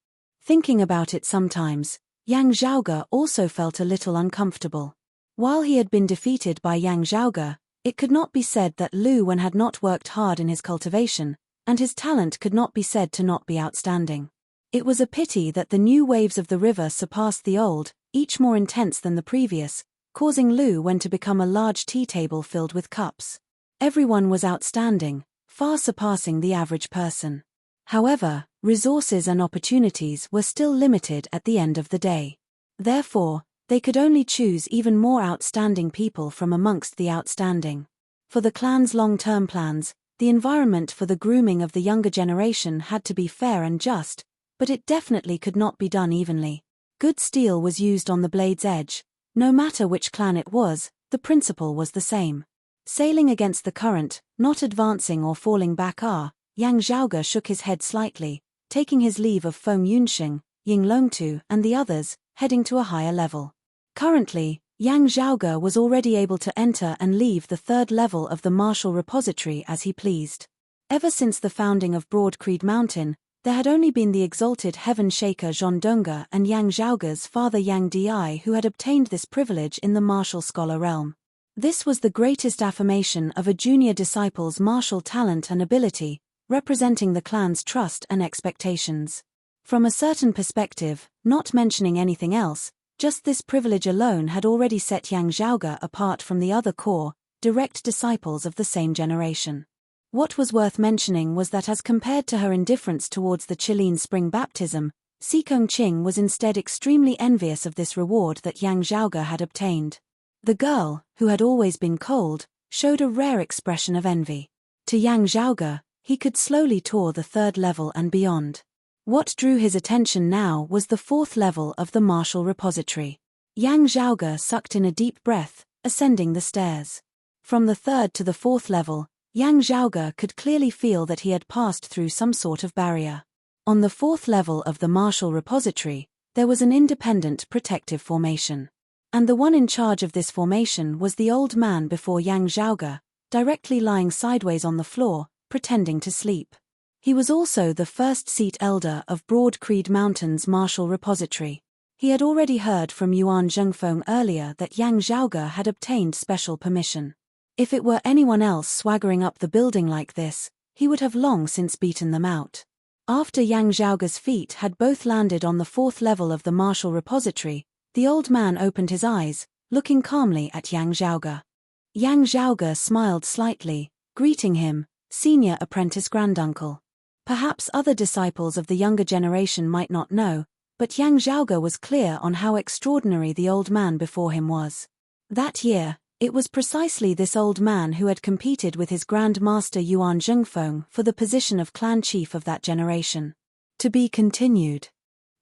Thinking about it sometimes, Yang Zhaoge also felt a little uncomfortable. While he had been defeated by Yang Zhaoge, it could not be said that Lu Wen had not worked hard in his cultivation, and his talent could not be said to not be outstanding. It was a pity that the new waves of the river surpassed the old, each more intense than the previous, causing Lu Wen to become a large tea table filled with cups. Everyone was outstanding, far surpassing the average person. However, resources and opportunities were still limited at the end of the day. Therefore, they could only choose even more outstanding people from amongst the outstanding. For the clan's long-term plans, the environment for the grooming of the younger generation had to be fair and just, but it definitely could not be done evenly. Good steel was used on the blade's edge. No matter which clan it was, the principle was the same. Sailing against the current, not advancing or falling back. Yang Zhaoge shook his head slightly, taking his leave of Feng Yunxing, Ying Longtu and the others, heading to a higher level. Currently, Yang Zhaoge was already able to enter and leave the third level of the martial repository as he pleased. Ever since the founding of Broad Creed Mountain, there had only been the exalted heaven shaker Zhondonga and Yang Zhaoge's father Yang Di who had obtained this privilege in the martial scholar realm. This was the greatest affirmation of a junior disciple's martial talent and ability, representing the clan's trust and expectations. From a certain perspective, not mentioning anything else, just this privilege alone had already set Yang Zhaoge apart from the other core, direct disciples of the same generation. What was worth mentioning was that as compared to her indifference towards the Chilean spring baptism, Sikong Qing was instead extremely envious of this reward that Yang Zhaoge had obtained. The girl, who had always been cold, showed a rare expression of envy. To Yang Zhaoge, he could slowly tour the third level and beyond. What drew his attention now was the fourth level of the martial repository. Yang Zhaoge sucked in a deep breath, ascending the stairs. From the third to the fourth level, Yang Zhaoge could clearly feel that he had passed through some sort of barrier. On the fourth level of the martial repository, there was an independent protective formation. And the one in charge of this formation was the old man before Yang Zhaoge, directly lying sideways on the floor, pretending to sleep. He was also the first seat elder of Broad Creed Mountain's martial repository. He had already heard from Yuan Zhengfeng earlier that Yang Zhaoge had obtained special permission. If it were anyone else swaggering up the building like this, he would have long since beaten them out. After Yang Zhaoge's feet had both landed on the fourth level of the martial repository, the old man opened his eyes, looking calmly at Yang Zhaoge. Yang Zhaoge smiled slightly, greeting him, senior apprentice granduncle. Perhaps other disciples of the younger generation might not know, but Yang Zhaoge was clear on how extraordinary the old man before him was. That year, it was precisely this old man who had competed with his Grand Master Yuan Zhengfeng for the position of clan chief of that generation. To be continued.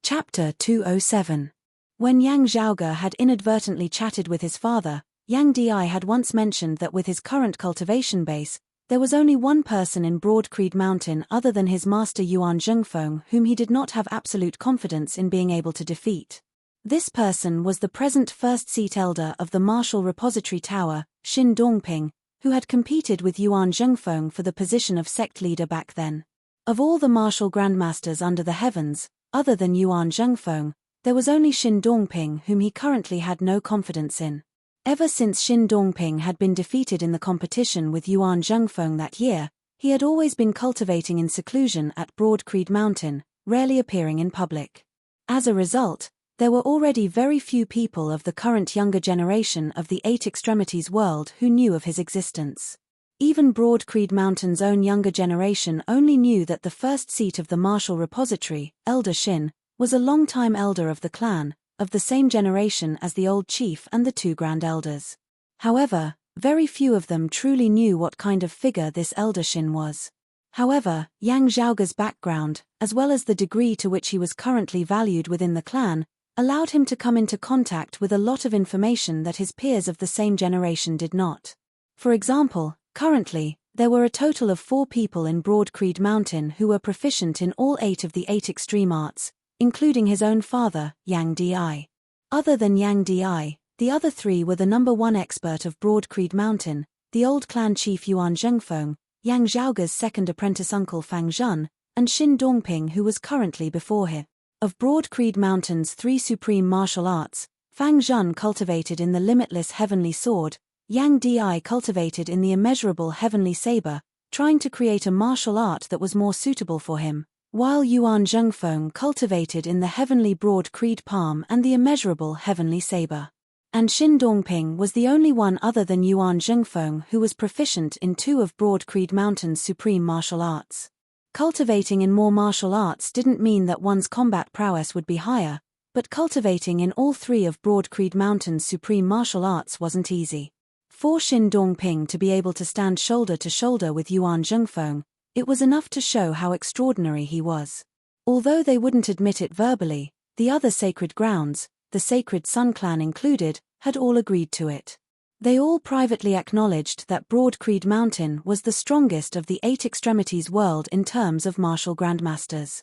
Chapter 207. When Yang Zhaoge had inadvertently chatted with his father, Yang Di had once mentioned that with his current cultivation base, There was only one person in Broad Creed Mountain other than his master Yuan Zhengfeng whom he did not have absolute confidence in being able to defeat. This person was the present first seat elder of the Martial Repository Tower, Xin Dongping, who had competed with Yuan Zhengfeng for the position of sect leader back then. Of all the martial grandmasters under the heavens, other than Yuan Zhengfeng, there was only Xin Dongping whom he currently had no confidence in. Ever since Xin Dongping had been defeated in the competition with Yuan Zhengfeng that year, he had always been cultivating in seclusion at Broad Creed Mountain, rarely appearing in public. As a result, there were already very few people of the current younger generation of the Eight Extremities world who knew of his existence. Even Broad Creed Mountain's own younger generation only knew that the first seat of the Martial Repository, Elder Xin, was a long-time elder of the clan, of the same generation as the old chief and the two grand elders. However, very few of them truly knew what kind of figure this Elder Xin was. However, Yang Zhaoge's background, as well as the degree to which he was currently valued within the clan, allowed him to come into contact with a lot of information that his peers of the same generation did not. For example, currently, there were a total of 4 people in Broad Creed Mountain who were proficient in all 8 of the 8 extreme arts, including his own father, Yang Di. Other than Yang Di, the other 3 were the number 1 expert of Broad Creed Mountain, the old clan chief Yuan Zhengfeng, Yang Zhaoge's second apprentice uncle Fang Zhun, and Xin Dongping who was currently before him. Of Broad Creed Mountain's 3 supreme martial arts, Fang Zhun cultivated in the limitless heavenly sword, Yang Di cultivated in the immeasurable heavenly saber, trying to create a martial art that was more suitable for him, while Yuan Zhengfeng cultivated in the heavenly Broad Creed palm and the immeasurable heavenly saber. And Xin Dongping was the only one other than Yuan Zhengfeng who was proficient in 2 of Broad Creed Mountain's supreme martial arts. Cultivating in more martial arts didn't mean that one's combat prowess would be higher, but cultivating in all 3 of Broad Creed Mountain's supreme martial arts wasn't easy. For Xin Dongping to be able to stand shoulder to shoulder with Yuan Zhengfeng, it was enough to show how extraordinary he was. Although they wouldn't admit it verbally, the other sacred grounds, the Sacred Sun Clan included, had all agreed to it. They all privately acknowledged that Broad Creed Mountain was the strongest of the 8 extremities world in terms of martial grandmasters.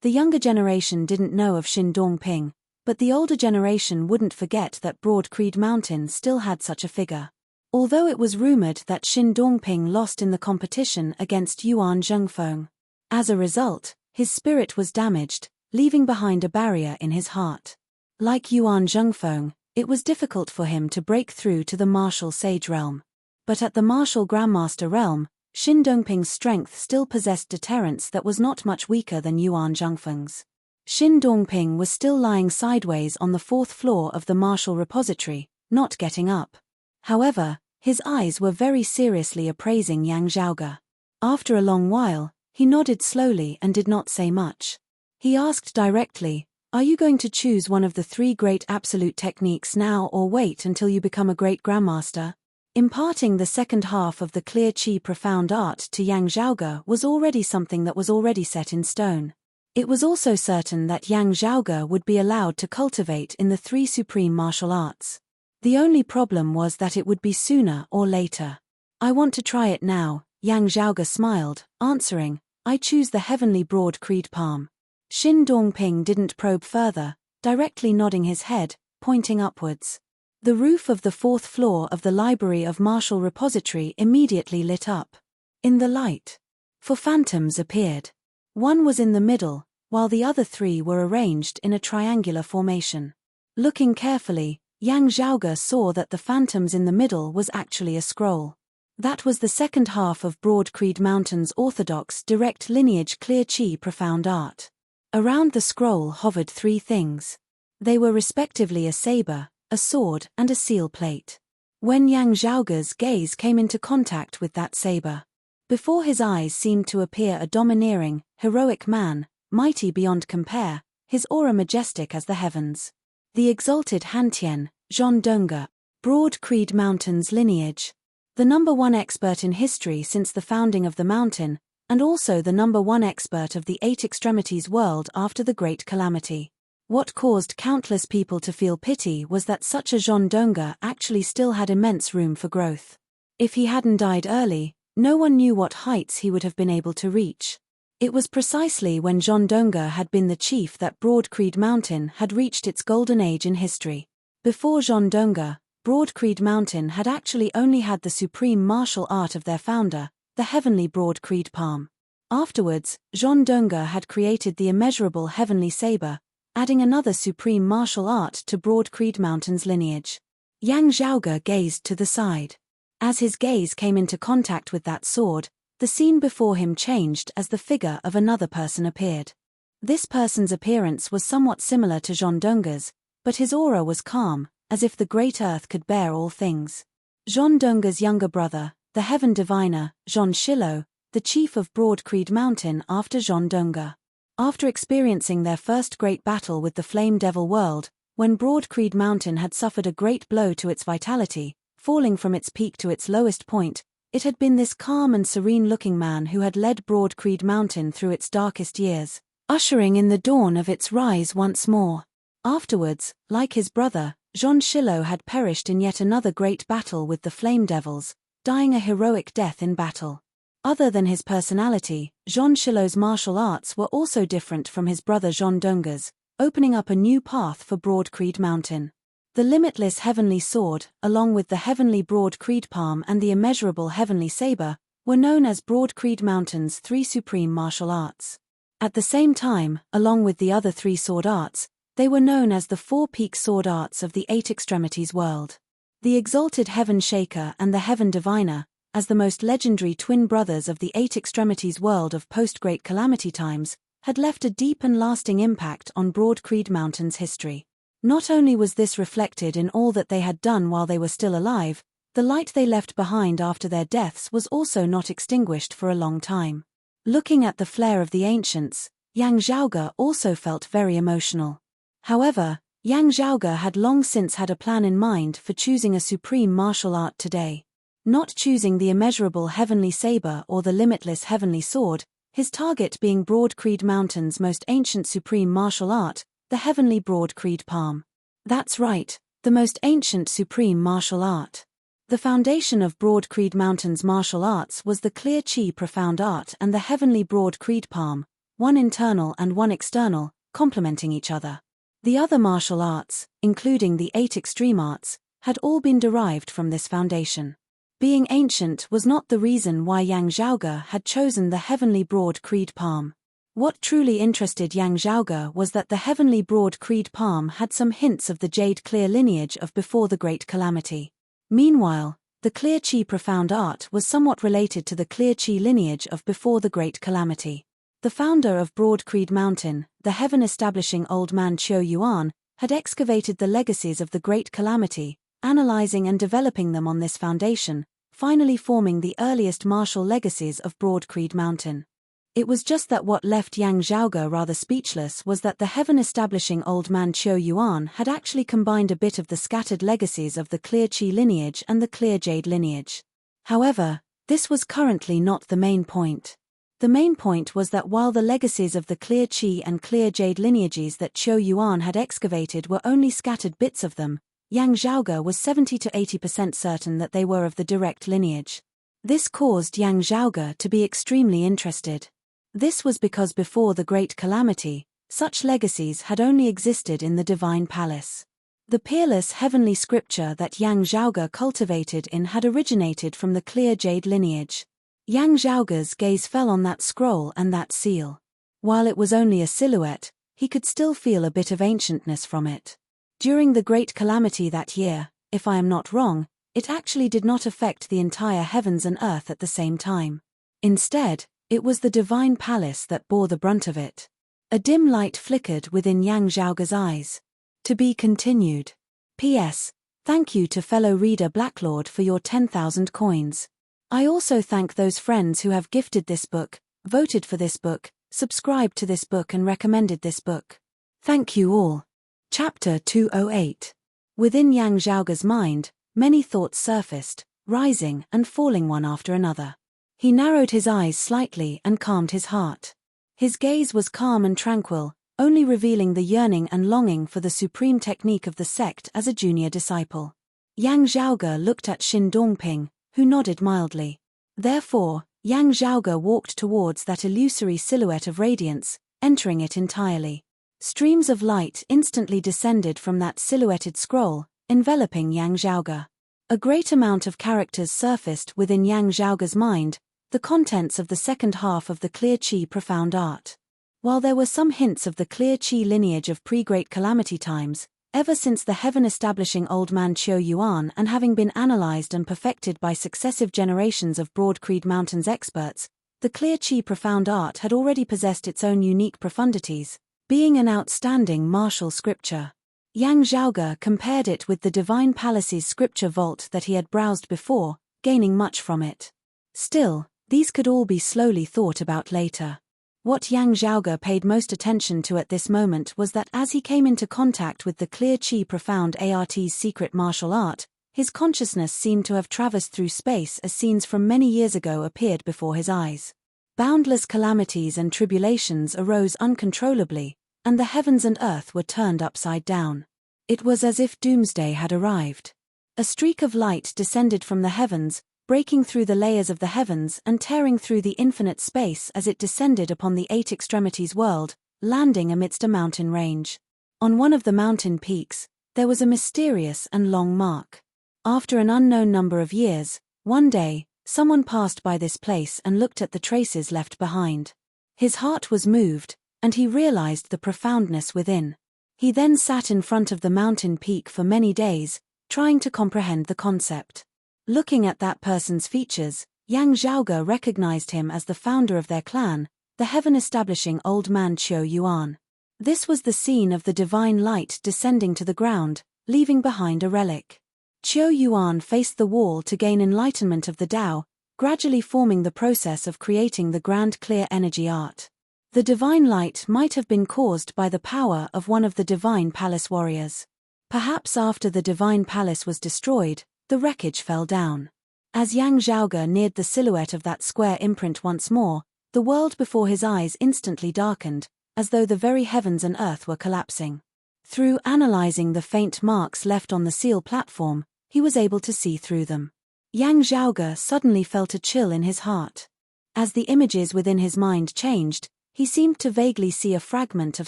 The younger generation didn't know of Xin Dongping, but the older generation wouldn't forget that Broad Creed Mountain still had such a figure. Although it was rumored that Xin Dongping lost in the competition against Yuan Zhengfeng. As a result, his spirit was damaged, leaving behind a barrier in his heart. Like Yuan Zhengfeng, it was difficult for him to break through to the martial sage realm. But at the martial grandmaster realm, Xin Dongping's strength still possessed deterrence that was not much weaker than Yuan Zhengfeng's. Xin Dongping was still lying sideways on the 4th floor of the martial repository, not getting up. However, his eyes were very seriously appraising Yang Zhaoge. After a long while, he nodded slowly and did not say much. He asked directly, "Are you going to choose one of the 3 great absolute techniques now or wait until you become a great grandmaster?" Imparting the second half of the clear chi profound art to Yang Zhaoge was already something that was already set in stone. It was also certain that Yang Zhaoge would be allowed to cultivate in the 3 supreme martial arts. The only problem was that it would be sooner or later. "I want to try it now," Yang Zhaoge smiled, answering, "I choose the heavenly Broad Creed palm." Xin Dongping didn't probe further, directly nodding his head, pointing upwards. The roof of the 4th floor of the Library of Martial Repository immediately lit up. In the light, 4 phantoms appeared. One was in the middle, while the other 3 were arranged in a triangular formation. Looking carefully, Yang Zhaoge saw that the phantoms in the middle was actually a scroll. That was the second half of Broad Creed Mountain's orthodox direct lineage clear chi profound art. Around the scroll hovered 3 things. They were respectively a saber, a sword and a seal plate. When Yang Zhaoge's gaze came into contact with that saber, before his eyes seemed to appear a domineering, heroic man, mighty beyond compare, his aura majestic as the heavens. The exalted Hantian, Zhon Dongge, Broad Creed Mountain's lineage. The number 1 expert in history since the founding of the mountain, and also the number 1 expert of the 8 extremities world after the Great Calamity. What caused countless people to feel pity was that such a Zhon Dongge actually still had immense room for growth. If he hadn't died early, No one knew what heights he would have been able to reach. It was precisely when Zhondonga had been the chief that Broad Creed Mountain had reached its golden age in history. Before Zhondonga, Broad Creed Mountain had actually only had the supreme martial art of their founder, the heavenly Broad Creed palm. Afterwards, Zhondonga had created the immeasurable heavenly saber, adding another supreme martial art to Broad Creed Mountain's lineage. Yang Zhaoge gazed to the side. As his gaze came into contact with that sword, the scene before him changed as the figure of another person appeared. This person's appearance was somewhat similar to Zhondonga's, but his aura was calm, as if the great earth could bear all things. Zhondonga's younger brother, the heaven diviner, Zhon Shilo, the chief of Broad Creed Mountain after Zhondonga. After experiencing their first great battle with the Flame Devil World, when Broad Creed Mountain had suffered a great blow to its vitality, falling from its peak to its lowest point, it had been this calm and serene-looking man who had led Broad Creed Mountain through its darkest years, ushering in the dawn of its rise once more. Afterwards, like his brother, Zhon Shilo had perished in yet another great battle with the Flame Devils, dying a heroic death in battle. Other than his personality, Zhon Shilo's martial arts were also different from his brother Zhondonga's, opening up a new path for Broad Creed Mountain. The limitless heavenly sword, along with the heavenly Broad Creed palm and the immeasurable heavenly saber, were known as Broad Creed Mountain's three supreme martial arts. At the same time, along with the other three sword arts, they were known as the four-peak sword arts of the Eight Extremities world. The exalted Heaven Shaker and the Heaven Diviner, as the most legendary twin brothers of the Eight Extremities world of post-Great Calamity times, had left a deep and lasting impact on Broad Creed Mountain's history. Not only was this reflected in all that they had done while they were still alive, the light they left behind after their deaths was also not extinguished for a long time. Looking at the flare of the ancients, Yang Zhaoge also felt very emotional. However, Yang Zhaoge had long since had a plan in mind for choosing a supreme martial art today. Not choosing the immeasurable heavenly saber or the limitless heavenly sword, his target being Broad Creed Mountain's most ancient supreme martial art, the heavenly Broad Creed palm. That's right, the most ancient supreme martial art. The foundation of Broad Creed Mountain's martial arts was the clear chi profound art and the heavenly Broad Creed palm, one internal and one external, complementing each other. The other martial arts, including the 8 extreme arts, had all been derived from this foundation. Being ancient was not the reason why Yang Zhaoge had chosen the heavenly Broad Creed palm. What truly interested Yang Zhaoge was that the heavenly Broad Creed palm had some hints of the Jade Clear lineage of before the Great Calamity. Meanwhile, the Clear Chi profound art was somewhat related to the Clear Chi lineage of before the Great Calamity. The founder of Broad Creed Mountain, the heaven-establishing old man Qiu Yuan, had excavated the legacies of the Great Calamity, analyzing and developing them on this foundation, finally forming the earliest martial legacies of Broad Creed Mountain. It was just that what left Yang Zhaoge rather speechless was that the heaven-establishing old man Qiu Yuan had actually combined a bit of the scattered legacies of the Clear Chi lineage and the Clear Jade lineage. However, this was currently not the main point. The main point was that while the legacies of the Clear Chi and Clear Jade lineages that Qiu Yuan had excavated were only scattered bits of them, Yang Zhaoge was 70 to 80% certain that they were of the direct lineage. This caused Yang Zhaoge to be extremely interested. This was because before the Great Calamity, such legacies had only existed in the Divine Palace. The peerless heavenly scripture that Yang Zhaoge cultivated in had originated from the Clear Jade lineage. Yang Zhaoge's gaze fell on that scroll and that seal. While it was only a silhouette, he could still feel a bit of ancientness from it. During the Great Calamity that year, if I am not wrong, it actually did not affect the entire heavens and earth at the same time. Instead, it was the Divine Palace that bore the brunt of it. A dim light flickered within Yang Zhaoge's eyes. To be continued. P.S. Thank you to fellow reader Blacklord for your 10,000 coins. I also thank those friends who have gifted this book, voted for this book, subscribed to this book and recommended this book. Thank you all. Chapter 208. Within Yang Zhaoge's mind, many thoughts surfaced, rising and falling one after another. He narrowed his eyes slightly and calmed his heart. His gaze was calm and tranquil, only revealing the yearning and longing for the supreme technique of the sect as a junior disciple. Yang Zhaoge looked at Xin Dongping, who nodded mildly. Therefore, Yang Zhaoge walked towards that illusory silhouette of radiance, entering it entirely. Streams of light instantly descended from that silhouetted scroll, enveloping Yang Zhaoge. A great amount of characters surfaced within Yang Zhaoge's mind, the contents of the second half of the Clear Qi Profound Art. While there were some hints of the Clear Qi lineage of pre-Great Calamity times, ever since the heaven-establishing Old Man Qiu Yuan and having been analyzed and perfected by successive generations of Broad Creed Mountains experts, the Clear Qi Profound Art had already possessed its own unique profundities, being an outstanding martial scripture. Yang Zhaoge compared it with the Divine Palace's scripture vault that he had browsed before, gaining much from it. Still, these could all be slowly thought about later. What Yang Zhaoge paid most attention to at this moment was that as he came into contact with the Clear Qi Profound Art's secret martial art, his consciousness seemed to have traversed through space as scenes from many years ago appeared before his eyes. Boundless calamities and tribulations arose uncontrollably, and the heavens and earth were turned upside down. It was as if doomsday had arrived. A streak of light descended from the heavens, breaking through the layers of the heavens and tearing through the infinite space as it descended upon the Eight Extremities world, landing amidst a mountain range. On one of the mountain peaks, there was a mysterious and long mark. After an unknown number of years, one day, someone passed by this place and looked at the traces left behind. His heart was moved, and he realized the profoundness within. He then sat in front of the mountain peak for many days, trying to comprehend the concept. Looking at that person's features, Yang Zhaoge recognized him as the founder of their clan, the heaven-establishing Old Man Qiu Yuan. This was the scene of the divine light descending to the ground, leaving behind a relic. Qiu Yuan faced the wall to gain enlightenment of the Tao, gradually forming the process of creating the grand clear energy art. The divine light might have been caused by the power of one of the divine palace warriors. Perhaps after the divine palace was destroyed, the wreckage fell down. As Yang Zhaoge neared the silhouette of that square imprint once more, the world before his eyes instantly darkened, as though the very heavens and earth were collapsing. Through analyzing the faint marks left on the seal platform, he was able to see through them. Yang Zhaoge suddenly felt a chill in his heart. As the images within his mind changed, he seemed to vaguely see a fragment of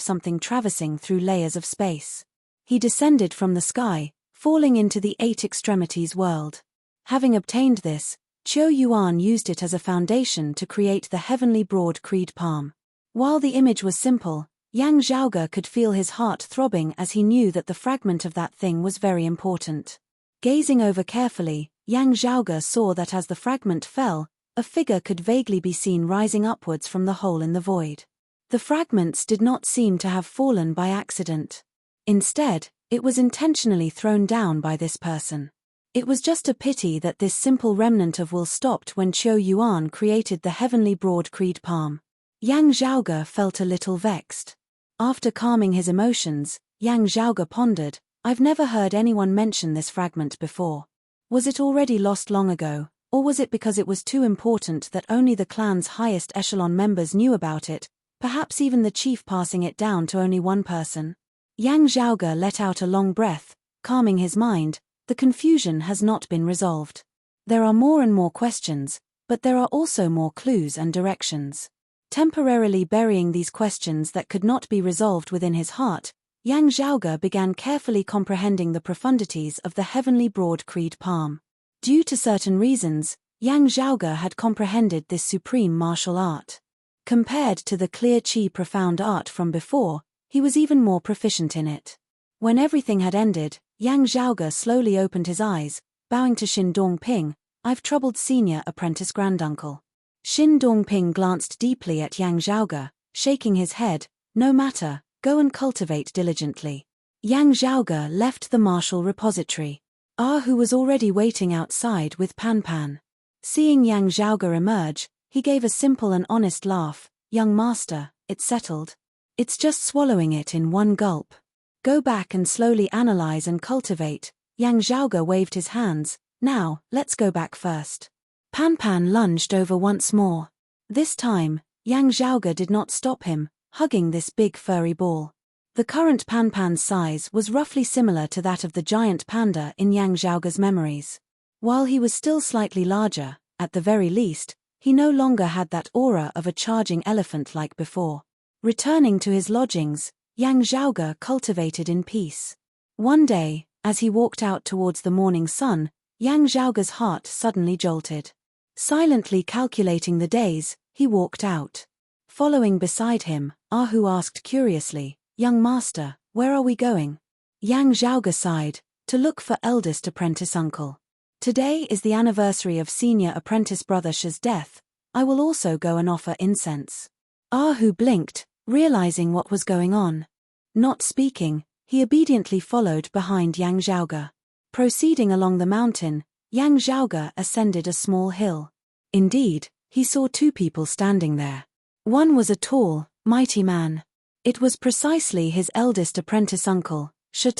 something traversing through layers of space. He descended from the sky, falling into the Eight Extremities world. Having obtained this, Qiu Yuan used it as a foundation to create the heavenly broad creed palm. While the image was simple, Yang Zhaoge could feel his heart throbbing as he knew that the fragment of that thing was very important. Gazing over carefully, Yang Zhaoge saw that as the fragment fell, a figure could vaguely be seen rising upwards from the hole in the void. The fragments did not seem to have fallen by accident. Instead, it was intentionally thrown down by this person. It was just a pity that this simple remnant of will stopped when Qiu Yuan created the heavenly broad creed palm. Yang Zhaoge felt a little vexed. After calming his emotions, Yang Zhaoge pondered, I've never heard anyone mention this fragment before. Was it already lost long ago, or was it because it was too important that only the clan's highest echelon members knew about it, perhaps even the chief passing it down to only one person? Yang Zhaoge let out a long breath, calming his mind. The confusion has not been resolved. There are more and more questions, but there are also more clues and directions. Temporarily burying these questions that could not be resolved within his heart, Yang Zhaoge began carefully comprehending the profundities of the heavenly broad creed palm. Due to certain reasons, Yang Zhaoge had comprehended this supreme martial art. Compared to the Clear Qi Profound Art from before, he was even more proficient in it. When everything had ended, Yang Zhaoge slowly opened his eyes, bowing to Xin Dongping, I've troubled senior apprentice granduncle. Xin Dongping glanced deeply at Yang Zhaoge, shaking his head, no matter, go and cultivate diligently. Yang Zhaoge left the martial repository. Who was already waiting outside with Pan Pan. Seeing Yang Zhaoge emerge, he gave a simple and honest laugh, young master, it's settled. It's just swallowing it in one gulp. Go back and slowly analyze and cultivate. Yang Zhaoge waved his hands, now, let's go back first. Pan Pan lunged over once more. This time, Yang Zhaoge did not stop him, hugging this big furry ball. The current Pan Pan's size was roughly similar to that of the giant panda in Yang Zhaoge's memories. While he was still slightly larger, at the very least, he no longer had that aura of a charging elephant like before. Returning to his lodgings, Yang Zhaoge cultivated in peace. One day, as he walked out towards the morning sun, Yang Zhaoge's heart suddenly jolted. Silently calculating the days, he walked out. Following beside him, Ahu asked curiously, "Young master, where are we going?" Yang Zhaoge sighed, "To look for eldest apprentice uncle. Today is the anniversary of senior apprentice brother Shi's death. I will also go and offer incense." Ahu blinked, realizing what was going on. Not speaking, he obediently followed behind Yang Zhaoge. Proceeding along the mountain, Yang Zhaoge ascended a small hill. Indeed, he saw two people standing there. One was a tall, mighty man. It was precisely his eldest apprentice uncle, Shi.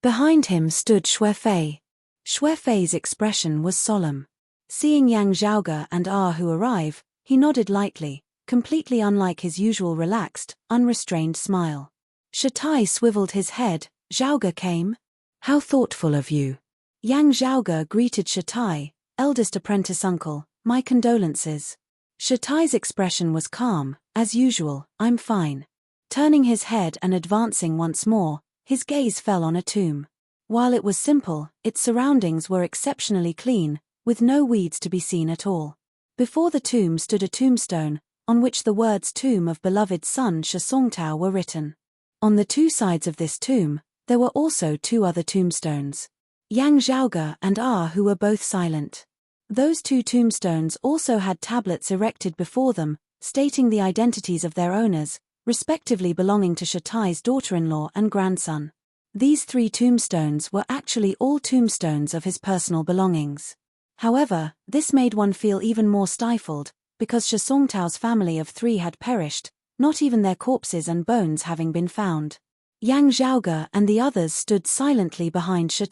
Behind him stood Xuefei. Xuefei's expression was solemn. Seeing Yang Zhaoge and Ahu arrive, he nodded lightly, completely unlike his usual relaxed, unrestrained smile. Shi swiveled his head. "Zhaoge came? How thoughtful of you." Yang Zhaoge greeted Shi, "Eldest apprentice uncle, my condolences." Shi's expression was calm, as usual, "I'm fine." Turning his head and advancing once more, his gaze fell on a tomb. While it was simple, its surroundings were exceptionally clean, with no weeds to be seen at all. Before the tomb stood a tombstone, on which the words "Tomb of Beloved Son Shi Songtao" were written. On the two sides of this tomb, there were also two other tombstones. Yang Zhaoge and Ahu were both silent. Those two tombstones also had tablets erected before them, stating the identities of their owners, respectively belonging to Shi's daughter-in-law and grandson. These three tombstones were actually all tombstones of his personal belongings. However, this made one feel even more stifled, because Shi Songtao's family of three had perished, not even their corpses and bones having been found. Yang Zhaoge and the others stood silently behind Shi.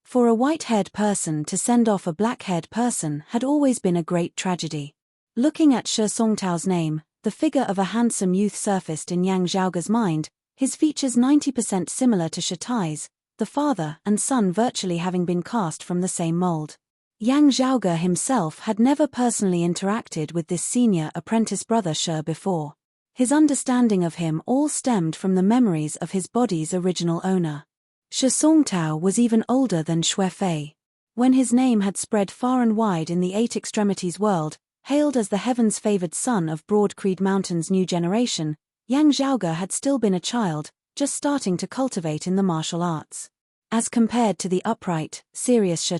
For a white-haired person to send off a black-haired person had always been a great tragedy. Looking at Shi Songtao's name, the figure of a handsome youth surfaced in Yang Zhaoge's mind, his features 90% similar to Shi's, the father and son virtually having been cast from the same mold. Yang Zhaoge himself had never personally interacted with this senior apprentice brother Shi before. His understanding of him all stemmed from the memories of his body's original owner. Shi Songtao was even older than Xuefei. When his name had spread far and wide in the Eight Extremities world, hailed as the heavens-favored son of Broad Creed Mountain's new generation, Yang Zhaoge had still been a child, just starting to cultivate in the martial arts. As compared to the upright, serious Shi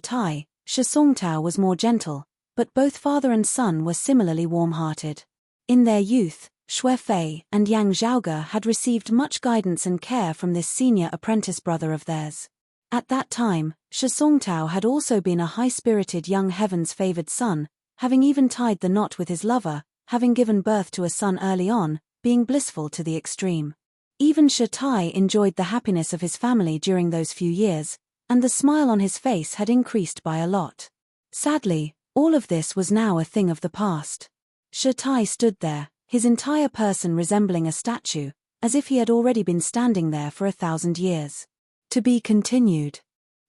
Songtao was more gentle, but both father and son were similarly warm-hearted. In their youth, Xuefei and Yang Zhaoge had received much guidance and care from this senior apprentice brother of theirs. At that time, Shi Songtao had also been a high-spirited young heavens-favored son, having even tied the knot with his lover, having given birth to a son early on, being blissful to the extreme. Even Shi enjoyed the happiness of his family during those few years, and the smile on his face had increased by a lot. Sadly, all of this was now a thing of the past. Shi stood there, his entire person resembling a statue, as if he had already been standing there for 1,000 years. To be continued.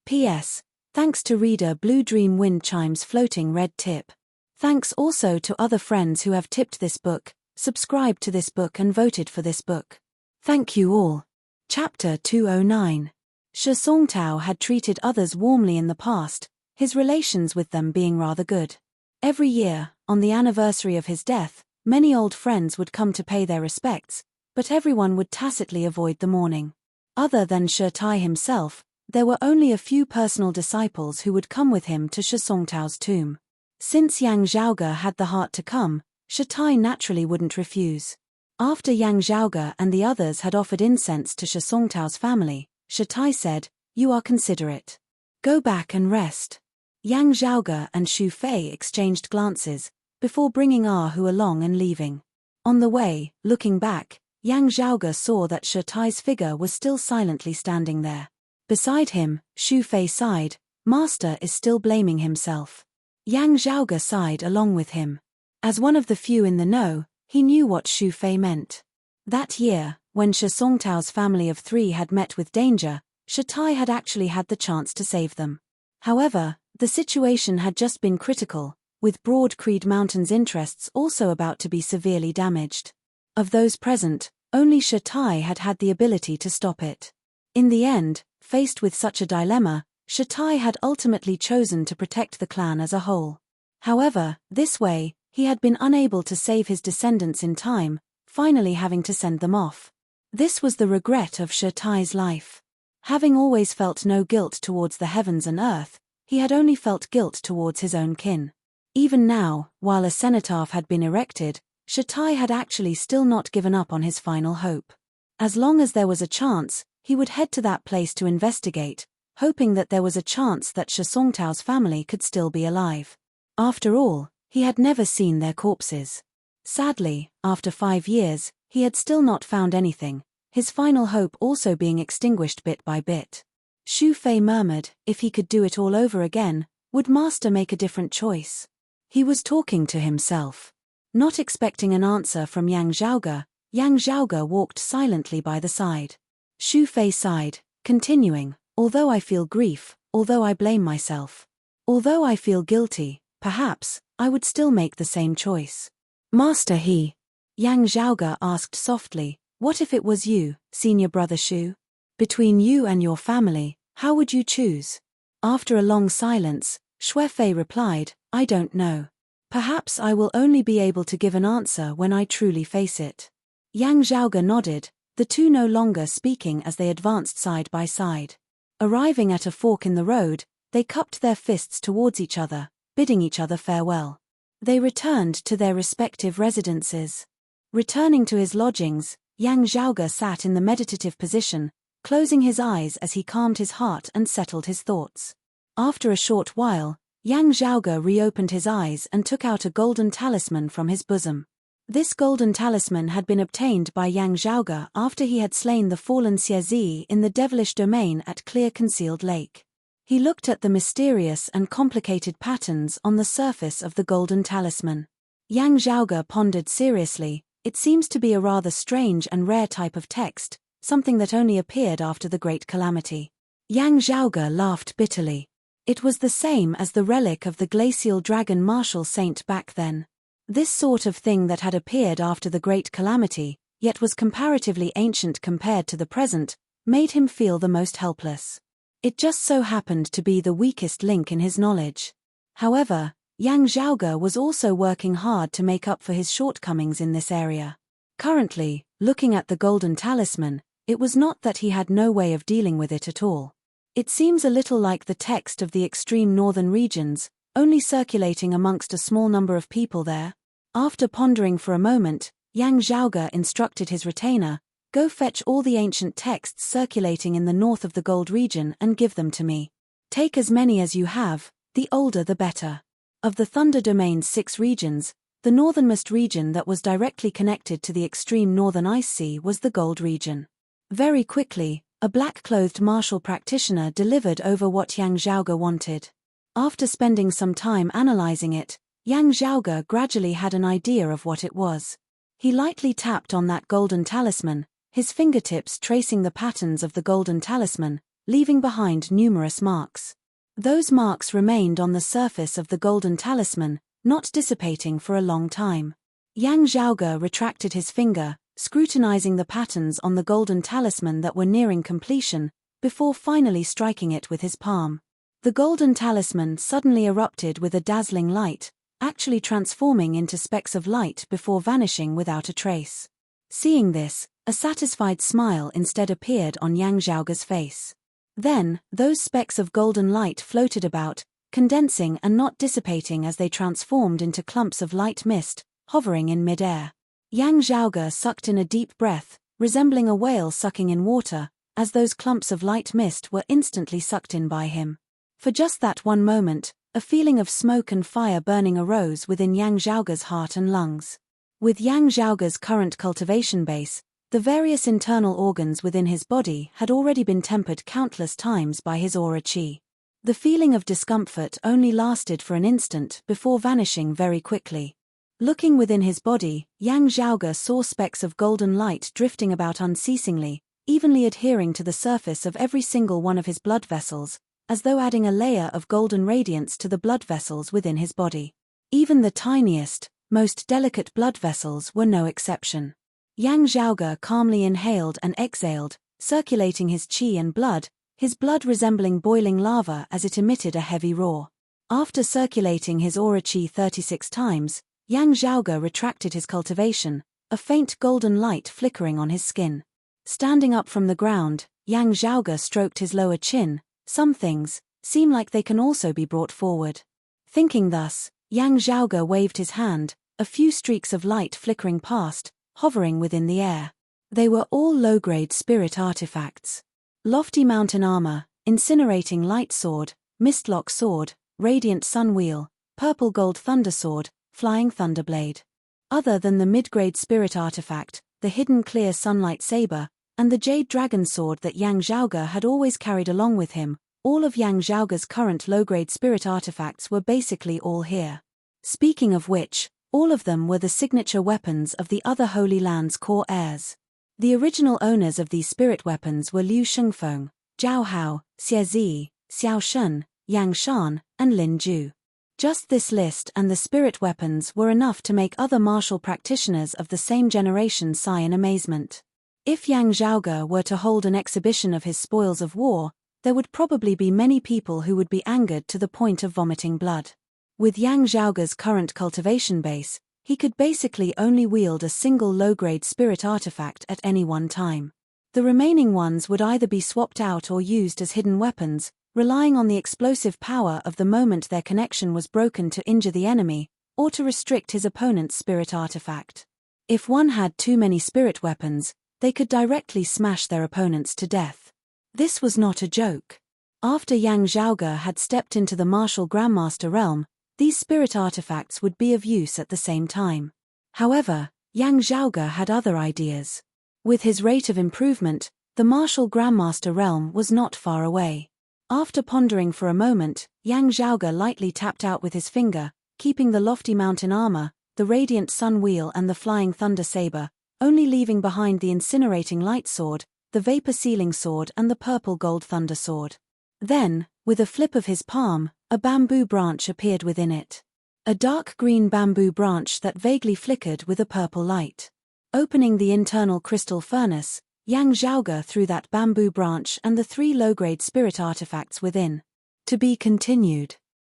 P.S. Thanks to reader Blue Dream Wind Chimes Floating Red Tip. Thanks also to other friends who have tipped this book, subscribed to this book and voted for this book. Thank you all. Chapter 209. Shi Songtao had treated others warmly in the past, his relations with them being rather good. Every year, on the anniversary of his death, many old friends would come to pay their respects, but everyone would tacitly avoid the mourning. Other than Shi himself, there were only a few personal disciples who would come with him to Shi Songtao's tomb. Since Yang Zhaoge had the heart to come, Shi naturally wouldn't refuse. After Yang Zhaoge and the others had offered incense to Shi Songtao's family, Shi said, "You are considerate. Go back and rest." Yang Zhaoge and Xuefei exchanged glances, before bringing Ahu along and leaving. On the way, looking back, Yang Zhaoge saw that Shi's figure was still silently standing there. Beside him, Xuefei sighed, "Master is still blaming himself." Yang Zhaoge sighed along with him. As one of the few in the know, he knew what Xuefei meant. That year, when Shi Songtao's family of three had met with danger, Shi had actually had the chance to save them. However, the situation had just been critical, with Broad Creed Mountain's interests also about to be severely damaged. Of those present, only Shatai had had the ability to stop it. In the end, faced with such a dilemma, Shatai had ultimately chosen to protect the clan as a whole. However, this way, he had been unable to save his descendants in time, finally having to send them off. This was the regret of Shatai's life. Having always felt no guilt towards the heavens and earth, he had only felt guilt towards his own kin. Even now, while a cenotaph had been erected, Shatai had actually still not given up on his final hope. As long as there was a chance, he would head to that place to investigate, hoping that there was a chance that Shasongtao's family could still be alive. After all, he had never seen their corpses. Sadly, after 5 years, he had still not found anything, his final hope also being extinguished bit by bit. Xu Fei murmured, if he could do it all over again, would Master make a different choice? He was talking to himself. Not expecting an answer from Yang Zhaoge walked silently by the side. Xu Fei sighed, continuing, although I feel grief, although I blame myself, although I feel guilty, perhaps, I would still make the same choice. Master Yang Zhaoge asked softly, what if it was you, senior brother Xu? Between you and your family, how would you choose? After a long silence, Xue Fei replied, I don't know. Perhaps I will only be able to give an answer when I truly face it. Yang Zhaoge nodded, the two no longer speaking as they advanced side by side. Arriving at a fork in the road, they cupped their fists towards each other, bidding each other farewell. They returned to their respective residences. Returning to his lodgings, Yang Zhaoge sat in the meditative position, closing his eyes as he calmed his heart and settled his thoughts. After a short while, Yang Zhaoge reopened his eyes and took out a golden talisman from his bosom. This golden talisman had been obtained by Yang Zhaoge after he had slain the fallen Xiezi in the devilish domain at Clear Concealed Lake. He looked at the mysterious and complicated patterns on the surface of the golden talisman. Yang Zhaoge pondered seriously, it seems to be a rather strange and rare type of text, something that only appeared after the Great Calamity. Yang Zhaoge laughed bitterly. It was the same as the relic of the glacial dragon martial saint back then. This sort of thing that had appeared after the Great Calamity, yet was comparatively ancient compared to the present, made him feel the most helpless. It just so happened to be the weakest link in his knowledge. However, Yang Zhaoge was also working hard to make up for his shortcomings in this area. Currently, looking at the golden talisman, it was not that he had no way of dealing with it at all. It seems a little like the text of the extreme northern regions, only circulating amongst a small number of people there. After pondering for a moment, Yang Zhaoge instructed his retainer, go fetch all the ancient texts circulating in the north of the gold region and give them to me. Take as many as you have, the older the better. Of the Thunder Domain's 6 regions, the northernmost region that was directly connected to the extreme northern ice sea was the gold region. Very quickly, a black-clothed martial practitioner delivered over what Yang Zhaoge wanted. After spending some time analyzing it, Yang Zhaoge gradually had an idea of what it was. He lightly tapped on that golden talisman, his fingertips tracing the patterns of the golden talisman, leaving behind numerous marks. Those marks remained on the surface of the golden talisman, not dissipating for a long time. Yang Zhaoge retracted his finger, scrutinizing the patterns on the golden talisman that were nearing completion, before finally striking it with his palm. The golden talisman suddenly erupted with a dazzling light, actually transforming into specks of light before vanishing without a trace. Seeing this, a satisfied smile instead appeared on Yang Zhaoge's face. Then, those specks of golden light floated about, condensing and not dissipating as they transformed into clumps of light mist, hovering in mid-air. Yang Zhaoge sucked in a deep breath, resembling a whale sucking in water, as those clumps of light mist were instantly sucked in by him. For just that one moment, a feeling of smoke and fire burning arose within Yang Zhaoge's heart and lungs. With Yang Zhaoge's current cultivation base, the various internal organs within his body had already been tempered countless times by his aura qi. The feeling of discomfort only lasted for an instant before vanishing very quickly. Looking within his body, Yang Zhaoge saw specks of golden light drifting about unceasingly, evenly adhering to the surface of every single one of his blood vessels, as though adding a layer of golden radiance to the blood vessels within his body. Even the tiniest, most delicate blood vessels were no exception. Yang Zhaoge calmly inhaled and exhaled, circulating his qi and blood, his blood resembling boiling lava as it emitted a heavy roar. After circulating his aura qi 36 times, Yang Zhaoge retracted his cultivation, a faint golden light flickering on his skin. Standing up from the ground, Yang Zhaoge stroked his lower chin. Some things seem like they can also be brought forward. Thinking thus, Yang Zhaoge waved his hand, a few streaks of light flickering past, hovering within the air. They were all low-grade spirit artifacts. Lofty mountain armor, incinerating light sword, mistlock sword, radiant sun wheel, purple gold thunder sword, flying thunderblade. Other than the mid-grade spirit artifact, the hidden clear sunlight saber, and the jade dragon sword that Yang Zhaoge had always carried along with him, all of Yang Zhaoge's current low-grade spirit artifacts were basically all here. Speaking of which, all of them were the signature weapons of the other Holy Land's core heirs. The original owners of these spirit weapons were Liu Shengfeng, Zhao Hao, Xie Zi, Xiao Shun, Yang Shan, and Lin Ju. Just this list and the spirit weapons were enough to make other martial practitioners of the same generation sigh in amazement. If Yang Zhaoge were to hold an exhibition of his spoils of war, there would probably be many people who would be angered to the point of vomiting blood. With Yang Zhaoge's current cultivation base, he could basically only wield a single low-grade spirit artifact at any one time. The remaining ones would either be swapped out or used as hidden weapons, relying on the explosive power of the moment their connection was broken to injure the enemy, or to restrict his opponent's spirit artifact. If one had too many spirit weapons, they could directly smash their opponents to death. This was not a joke. After Yang Zhaoge had stepped into the martial Grandmaster realm, these spirit artifacts would be of use at the same time. However, Yang Zhaoge had other ideas. With his rate of improvement, the martial Grandmaster realm was not far away. After pondering for a moment, Yang Zhaoge lightly tapped out with his finger, keeping the lofty mountain armor, the radiant sun wheel and the flying thunder saber, only leaving behind the incinerating light sword, the vapor sealing sword and the purple gold thunder sword. Then, with a flip of his palm, a bamboo branch appeared within it. A dark green bamboo branch that vaguely flickered with a purple light. Opening the internal crystal furnace, Yang Zhaoge threw that bamboo branch and the 3 low-grade spirit artifacts within. To be continued.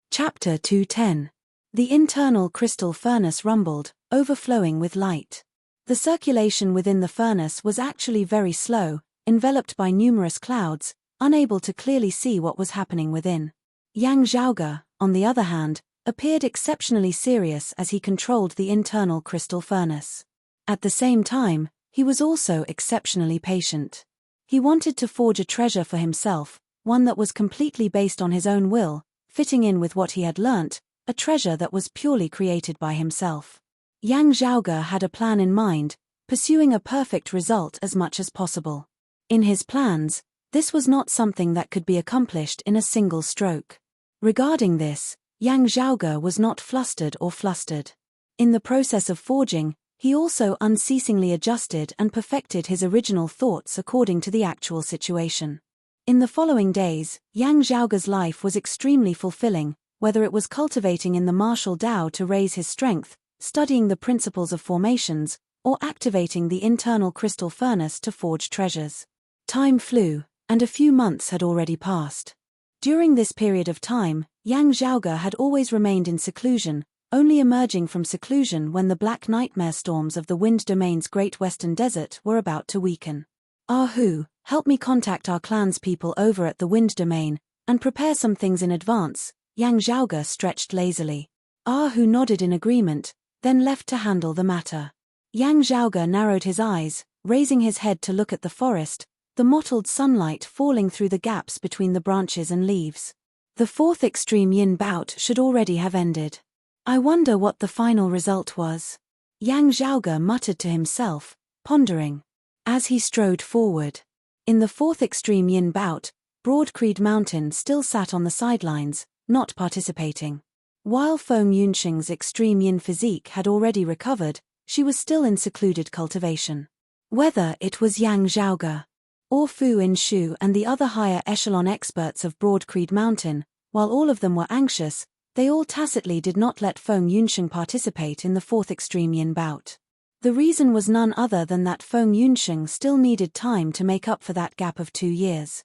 Chapter 210. The internal crystal furnace rumbled, overflowing with light. The circulation within the furnace was actually very slow, enveloped by numerous clouds, unable to clearly see what was happening within. Yang Zhaoge, on the other hand, appeared exceptionally serious as he controlled the internal crystal furnace. At the same time, he was also exceptionally patient. He wanted to forge a treasure for himself, one that was completely based on his own will, fitting in with what he had learnt, a treasure that was purely created by himself. Yang Zhaoge had a plan in mind, pursuing a perfect result as much as possible. In his plans, this was not something that could be accomplished in a single stroke. Regarding this, Yang Zhaoge was not flustered or flustered. In the process of forging, he also unceasingly adjusted and perfected his original thoughts according to the actual situation. In the following days, Yang Zhaoge's life was extremely fulfilling, whether it was cultivating in the martial Tao to raise his strength, studying the principles of formations, or activating the internal crystal furnace to forge treasures. Time flew, and a few months had already passed. During this period of time, Yang Zhaoge had always remained in seclusion, only emerging from seclusion when the black nightmare storms of the Wind Domain's Great Western Desert were about to weaken. Hu, help me contact our clan's people over at the Wind Domain, and prepare some things in advance. Yang Zhaoge stretched lazily. Hu nodded in agreement, then left to handle the matter. Yang Zhaoge narrowed his eyes, raising his head to look at the forest, the mottled sunlight falling through the gaps between the branches and leaves. The 4th extreme yin bout should already have ended. I wonder what the final result was. Yang Zhaoge muttered to himself, pondering. As he strode forward. In the 4th extreme yin bout, Broadcreed Mountain still sat on the sidelines, not participating. While Feng Yunxing's extreme yin physique had already recovered, she was still in secluded cultivation. Whether it was Yang Zhaoge, or Fu Inshu and the other higher echelon experts of Broadcreed Mountain, while all of them were anxious, They all tacitly did not let Feng Yunsheng participate in the fourth extreme yin bout. The reason was none other than that Feng Yunsheng still needed time to make up for that gap of 2 years.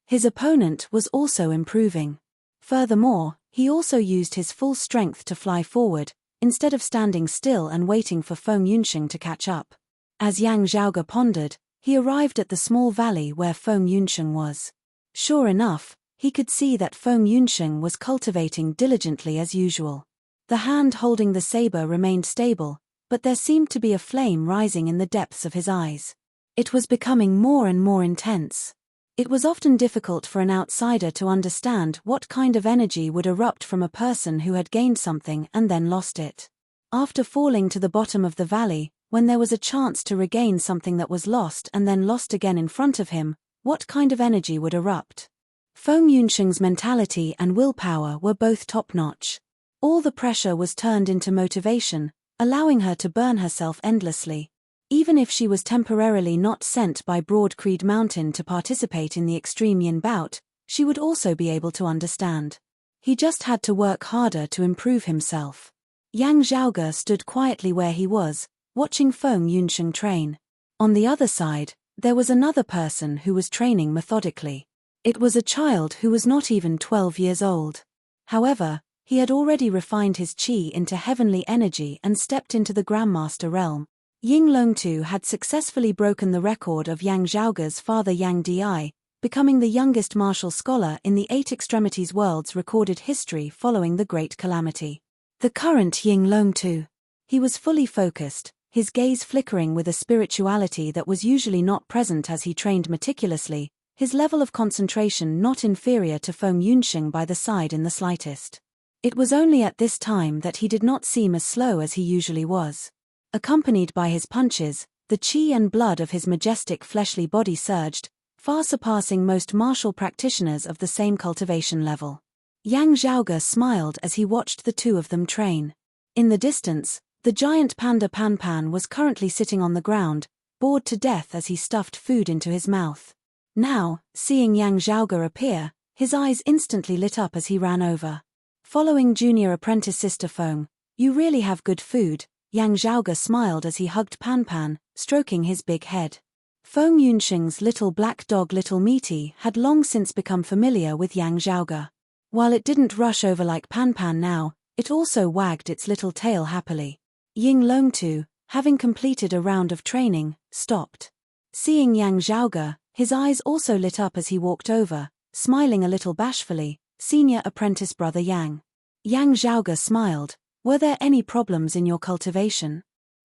His opponent was also improving. Furthermore, he also used his full strength to fly forward, instead of standing still and waiting for Feng Yunsheng to catch up. As Yang Zhaoge pondered, he arrived at the small valley where Feng Yunsheng was. Sure enough, he could see that Feng Yunsheng was cultivating diligently as usual. The hand holding the saber remained stable, but there seemed to be a flame rising in the depths of his eyes. It was becoming more and more intense. It was often difficult for an outsider to understand what kind of energy would erupt from a person who had gained something and then lost it. After falling to the bottom of the valley, when there was a chance to regain something that was lost and then lost again in front of him, what kind of energy would erupt? Feng Yunsheng's mentality and willpower were both top-notch. All the pressure was turned into motivation, allowing her to burn herself endlessly. Even if she was temporarily not sent by Broad Creed Mountain to participate in the extreme yin bout, she would also be able to understand. He just had to work harder to improve himself. Yang Zhaoge stood quietly where he was, watching Feng Yunsheng train. On the other side, there was another person who was training methodically. It was a child who was not even 12 years old. However, he had already refined his qi into heavenly energy and stepped into the Grandmaster realm. Ying Longtu had successfully broken the record of Yang Zhaoge's father Yang Di, becoming the youngest martial scholar in the 8 extremities world's recorded history following the Great Calamity. The current Ying Longtu. He was fully focused, his gaze flickering with a spirituality that was usually not present as he trained meticulously, his level of concentration not inferior to Feng Yunsheng by the side in the slightest. It was only at this time that he did not seem as slow as he usually was. Accompanied by his punches, the qi and blood of his majestic fleshly body surged, far surpassing most martial practitioners of the same cultivation level. Yang Zhaoge smiled as he watched the two of them train. In the distance, the giant panda Pan was currently sitting on the ground, bored to death as he stuffed food into his mouth. Now, seeing Yang Zhaoge appear, his eyes instantly lit up as he ran over. Following junior apprentice Sister Feng, "You really have good food," Yang Zhaoge smiled as he hugged Pan, stroking his big head. Feng Yunsheng's little black dog Little Meaty had long since become familiar with Yang Zhaoge. While it didn't rush over like Pan now, it also wagged its little tail happily. Ying Longtu, having completed a round of training, stopped. Seeing Yang Zhaoge, his eyes also lit up as he walked over, smiling a little bashfully. "Senior apprentice brother Yang." Yang Zhaoge smiled. "Were there any problems in your cultivation?"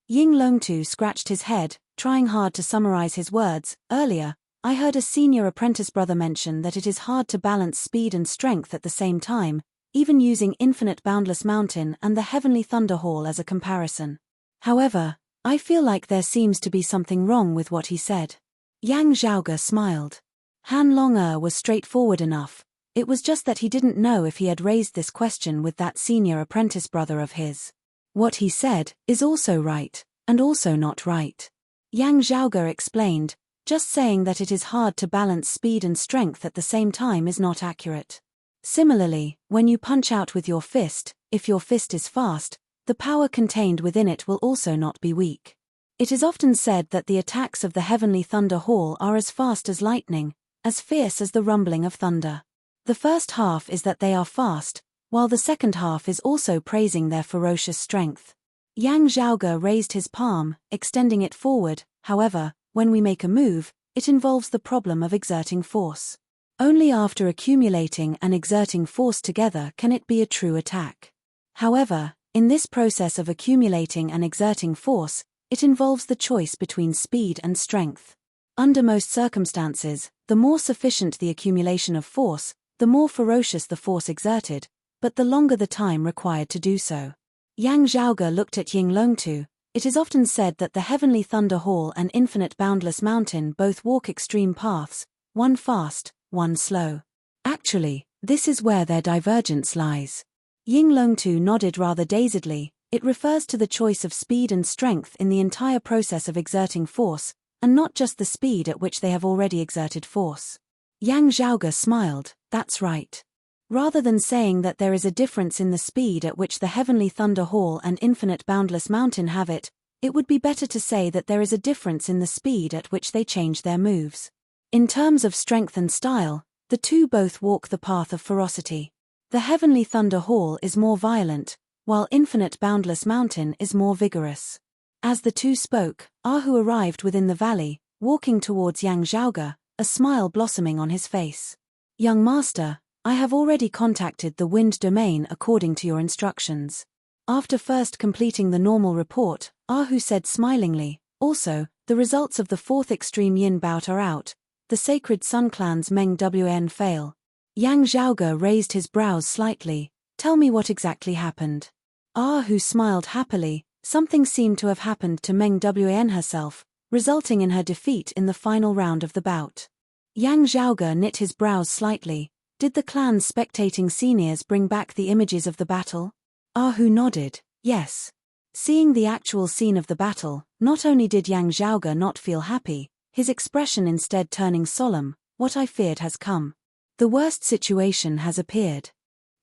Ying Longtu scratched his head, trying hard to summarize his words. "Earlier, I heard a senior apprentice brother mention that it is hard to balance speed and strength at the same time, even using Infinite Boundless Mountain and the Heavenly Thunder Hall as a comparison. However, I feel like there seems to be something wrong with what he said." Yang Zhaoge smiled. Han Long was straightforward enough. It was just that he didn't know if he had raised this question with that senior apprentice brother of his. What he said is also right, and also not right. Yang Zhaoge explained, "Just saying that it is hard to balance speed and strength at the same time is not accurate. Similarly, when you punch out with your fist, if your fist is fast, the power contained within it will also not be weak. It is often said that the attacks of the Heavenly Thunder Hall are as fast as lightning, as fierce as the rumbling of thunder. The first half is that they are fast, while the second half is also praising their ferocious strength." Yang Zhaoge raised his palm, extending it forward. "However, when we make a move, it involves the problem of exerting force. Only after accumulating and exerting force together can it be a true attack. However, in this process of accumulating and exerting force, it involves the choice between speed and strength. Under most circumstances, the more sufficient the accumulation of force, the more ferocious the force exerted, but the longer the time required to do so." Yang Zhaoge looked at Ying Longtu. "It is often said that the Heavenly Thunder Hall and Infinite Boundless Mountain both walk extreme paths, one fast, one slow. Actually, this is where their divergence lies." Ying Longtu nodded rather dazedly. "It refers to the choice of speed and strength in the entire process of exerting force, and not just the speed at which they have already exerted force." Yang Zhaoge smiled. "That's right. Rather than saying that there is a difference in the speed at which the Heavenly Thunder Hall and Infinite Boundless Mountain have it, it would be better to say that there is a difference in the speed at which they change their moves. In terms of strength and style, the two both walk the path of ferocity. The Heavenly Thunder Hall is more violent, while Infinite Boundless Mountain is more vigorous. As the two spoke, Ahu arrived within the valley, walking towards Yang Zhaoge, a smile blossoming on his face. Young master, I have already contacted the wind domain according to your instructions. After first completing the normal report, Ahu said smilingly, also, the results of the fourth extreme yin bout are out. The sacred Sun Clan's Meng Wn fail. Yang Zhaoge raised his brows slightly. Tell me what exactly happened. Ahu smiled happily. Something seemed to have happened to Meng Wn herself, resulting in her defeat in the final round of the bout. Yang Zhaoge knit his brows slightly. Did the clan's spectating seniors bring back the images of the battle? Ahu nodded, yes. Seeing the actual scene of the battle, not only did Yang Zhaoge not feel happy, his expression instead turning solemn. What I feared has come. The worst situation has appeared.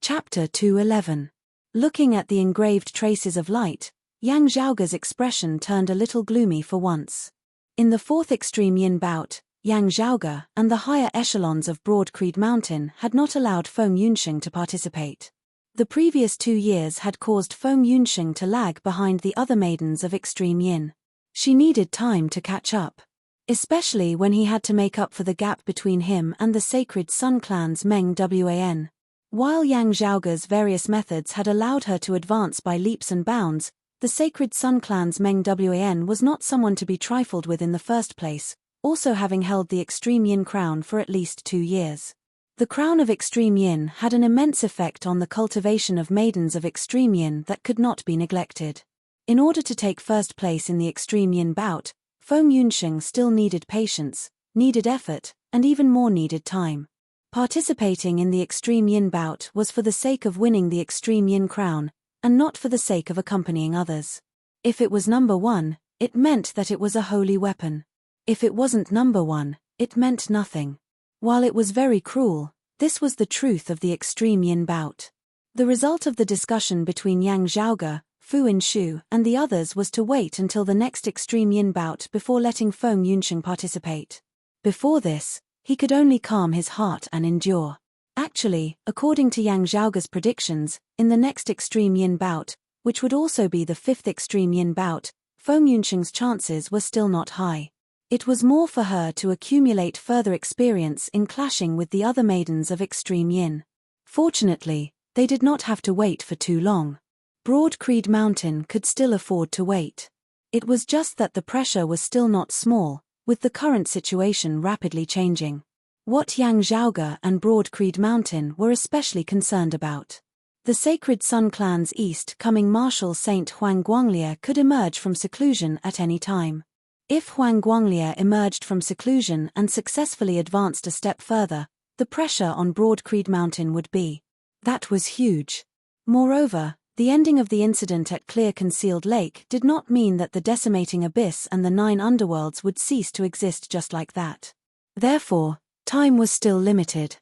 Chapter 211. Looking at the engraved traces of light, Yang Zhaoge's expression turned a little gloomy for once. In the fourth extreme yin bout, Yang Zhaoge and the higher echelons of Broad Creed Mountain had not allowed Feng Yunsheng to participate. The previous 2 years had caused Feng Yunsheng to lag behind the other maidens of extreme yin. She needed time to catch up. Especially when he had to make up for the gap between him and the sacred Sun Clan's Meng Wan. While Yang Zhaoge's various methods had allowed her to advance by leaps and bounds, the sacred Sun Clan's Meng Wan was not someone to be trifled with in the first place, also having held the Extreme Yin crown for at least 2 years. The crown of Extreme Yin had an immense effect on the cultivation of maidens of Extreme Yin that could not be neglected. In order to take first place in the Extreme Yin bout, Feng Yunsheng still needed patience, needed effort, and even more needed time. Participating in the Extreme Yin bout was for the sake of winning the Extreme Yin crown, and not for the sake of accompanying others. If it was number 1, it meant that it was a holy weapon. If it wasn't number 1, it meant nothing. While it was very cruel, this was the truth of the Extreme Yin bout. The result of the discussion between Yang Zhaoge, Fu Inshu, and the others was to wait until the next Extreme Yin bout before letting Feng Yunsheng participate. Before this, he could only calm his heart and endure. Actually, according to Yang Zhaoge's predictions, in the next Extreme Yin bout, which would also be the 5th Extreme Yin bout, Feng Yunsheng's chances were still not high. It was more for her to accumulate further experience in clashing with the other maidens of Extreme Yin. Fortunately, they did not have to wait for too long. Broad Creed Mountain could still afford to wait. It was just that the pressure was still not small, with the current situation rapidly changing. What Yang Zhaoge and Broad Creed Mountain were especially concerned about. The sacred Sun Clan's east-coming Marshal Saint Huang Guanglie could emerge from seclusion at any time. If Huang Guanglie emerged from seclusion and successfully advanced a step further, the pressure on Broad Creed Mountain would be. That was huge. Moreover, the ending of the incident at Clear Concealed Lake did not mean that the decimating abyss and the 9 underworlds would cease to exist just like that. Therefore, time was still limited.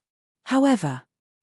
However,